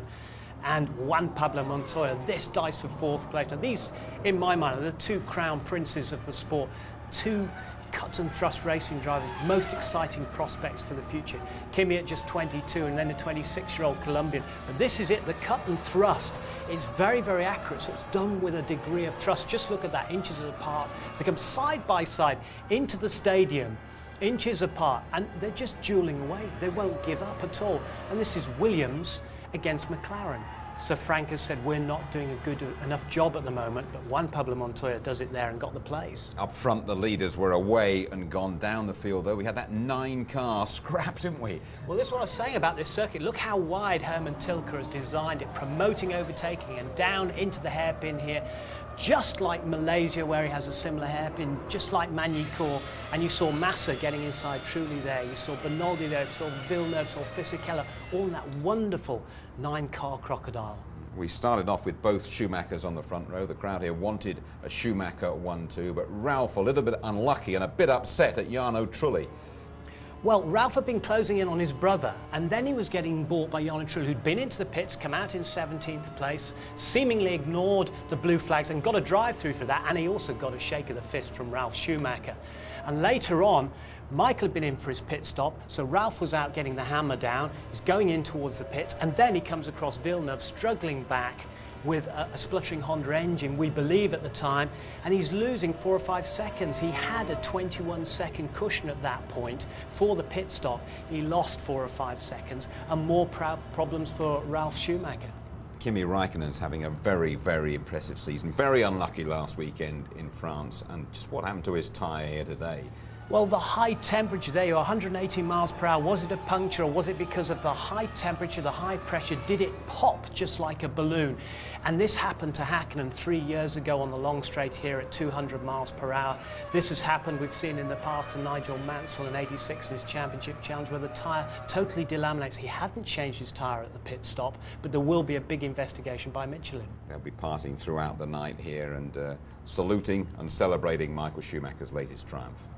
and Juan Pablo Montoya. This dice for fourth place. Now these, in my mind, are the two crown princes of the sport. Two cut and thrust racing drivers, most exciting prospects for the future. Kimi at just 22 and then a 26-year-old Colombian. But this is it, the cut and thrust. It's very, very accurate, so it's done with a degree of trust. Just look at that, inches apart. So they come side by side into the stadium, inches apart, and they're just dueling away. They won't give up at all. And this is Williams against McLaren. Sir Frank has said we're not doing a good enough job at the moment, but Juan Pablo Montoya does it there and got the place. Up front, the leaders were away and gone down the field, though. We had that 9-car scrap, didn't we? Well, this is what I was saying about this circuit. Look how wide Herman Tilke has designed it, promoting overtaking and down into the hairpin here. Just like Malaysia, where he has a similar hairpin, just like Magny-Cours, and you saw Massa getting inside Trulli there, you saw Bernoldi there, you saw Villeneuve, saw Fisichella, all in that wonderful 9-car crocodile. We started off with both Schumachers on the front row. The crowd here wanted a Schumacher 1-2, but Ralph a little bit unlucky and a bit upset at Jarno Trulli. Well, Ralph had been closing in on his brother, and then he was getting bought by Jarno Trulli, who'd been into the pits, come out in 17th place, seemingly ignored the blue flags and got a drive-through for that, and he also got a shake of the fist from Ralf Schumacher. And later on, Michael had been in for his pit stop, so Ralph was out getting the hammer down, he's going in towards the pits, and then he comes across Villeneuve struggling back with a spluttering Honda engine, we believe at the time, and he's losing 4 or 5 seconds. He had a 21-second cushion at that point for the pit stop. He lost 4 or 5 seconds, and more problems for Ralf Schumacher. Kimi Räikkönen's having a very, very impressive season. Very unlucky last weekend in France, and just what happened to his tyre here today? Well, the high temperature there, 180 miles per hour, was it a puncture or was it because of the high temperature, the high pressure? Did it pop just like a balloon? And this happened to Häkkinen 3 years ago on the long straight here at 200 miles per hour. This has happened, we've seen in the past, to Nigel Mansell in '86 in his championship challenge where the tyre totally delaminates. He hadn't changed his tyre at the pit stop, but there will be a big investigation by Michelin. They'll be partying throughout the night here and saluting and celebrating Michael Schumacher's latest triumph.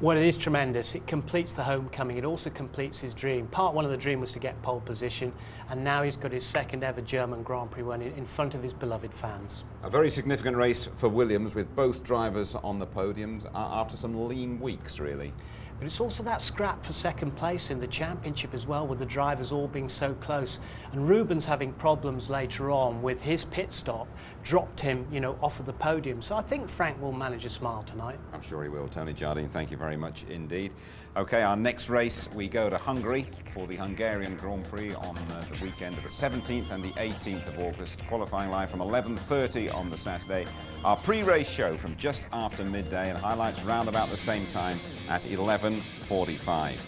Well, it is tremendous. It completes the homecoming. It also completes his dream. Part one of the dream was to get pole position, and now he's got his second ever German Grand Prix win in front of his beloved fans. A very significant race for Williams with both drivers on the podiums after some lean weeks, really. But it's also that scrap for second place in the championship as well, with the drivers all being so close. And Rubens having problems later on with his pit stop dropped him, you know, off of the podium. So I think Frank will manage a smile tonight. I'm sure he will. Tony Jardine, thank you very much indeed. OK, our next race, we go to Hungary for the Hungarian Grand Prix on the weekend of the 17th and the 18th of August. Qualifying live from 11:30 on the Saturday. Our pre-race show from just after midday and highlights round about the same time at 11:45.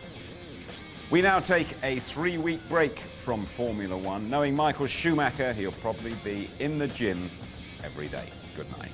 We now take a 3-week break from Formula One. Knowing Michael Schumacher, he'll probably be in the gym every day. Good night.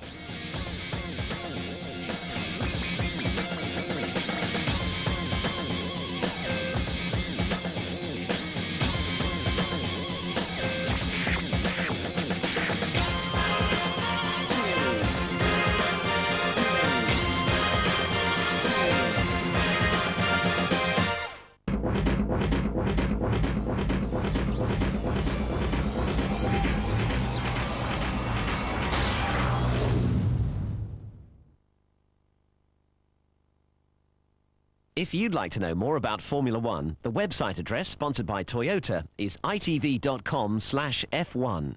If you'd like to know more about Formula One, the website address, sponsored by Toyota, is itv.com/F1.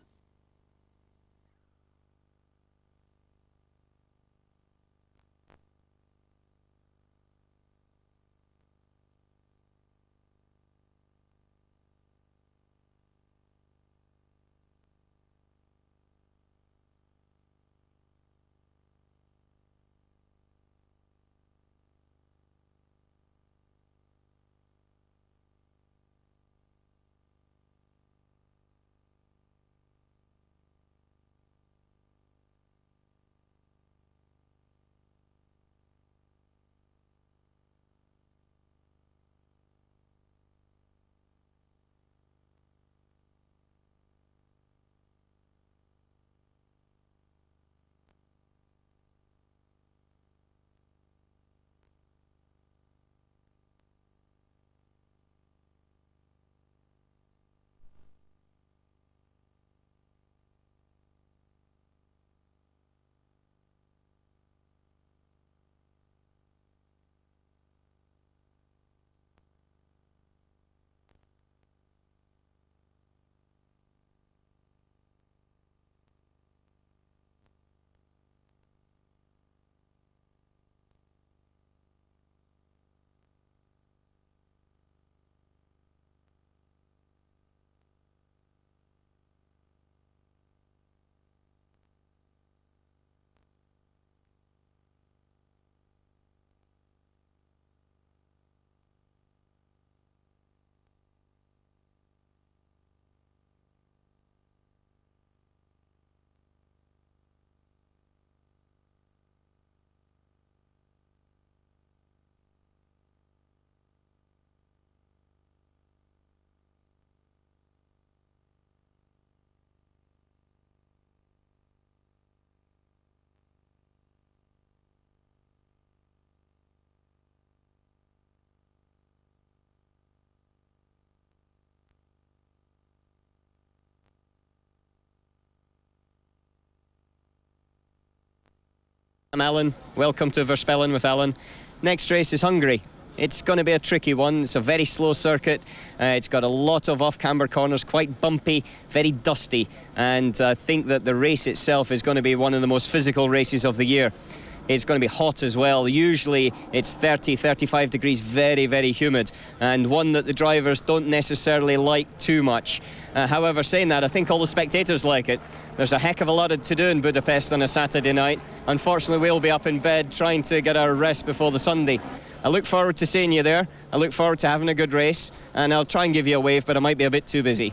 I'm Alan. Welcome to Verspellen with Alan. Next race is Hungary. It's going to be a tricky one. It's a very slow circuit. It's got a lot of off-camber corners, quite bumpy, very dusty. And I think that the race itself is going to be one of the most physical races of the year. It's going to be hot as well. Usually it's 30, 35 degrees, very, very humid, and one that the drivers don't necessarily like too much. However, saying that, I think all the spectators like it. There's a heck of a lot to do in Budapest on a Saturday night. Unfortunately, we'll be up in bed trying to get our rest before the Sunday. I look forward to seeing you there. I look forward to having a good race, and I'll try and give you a wave, but I might be a bit too busy.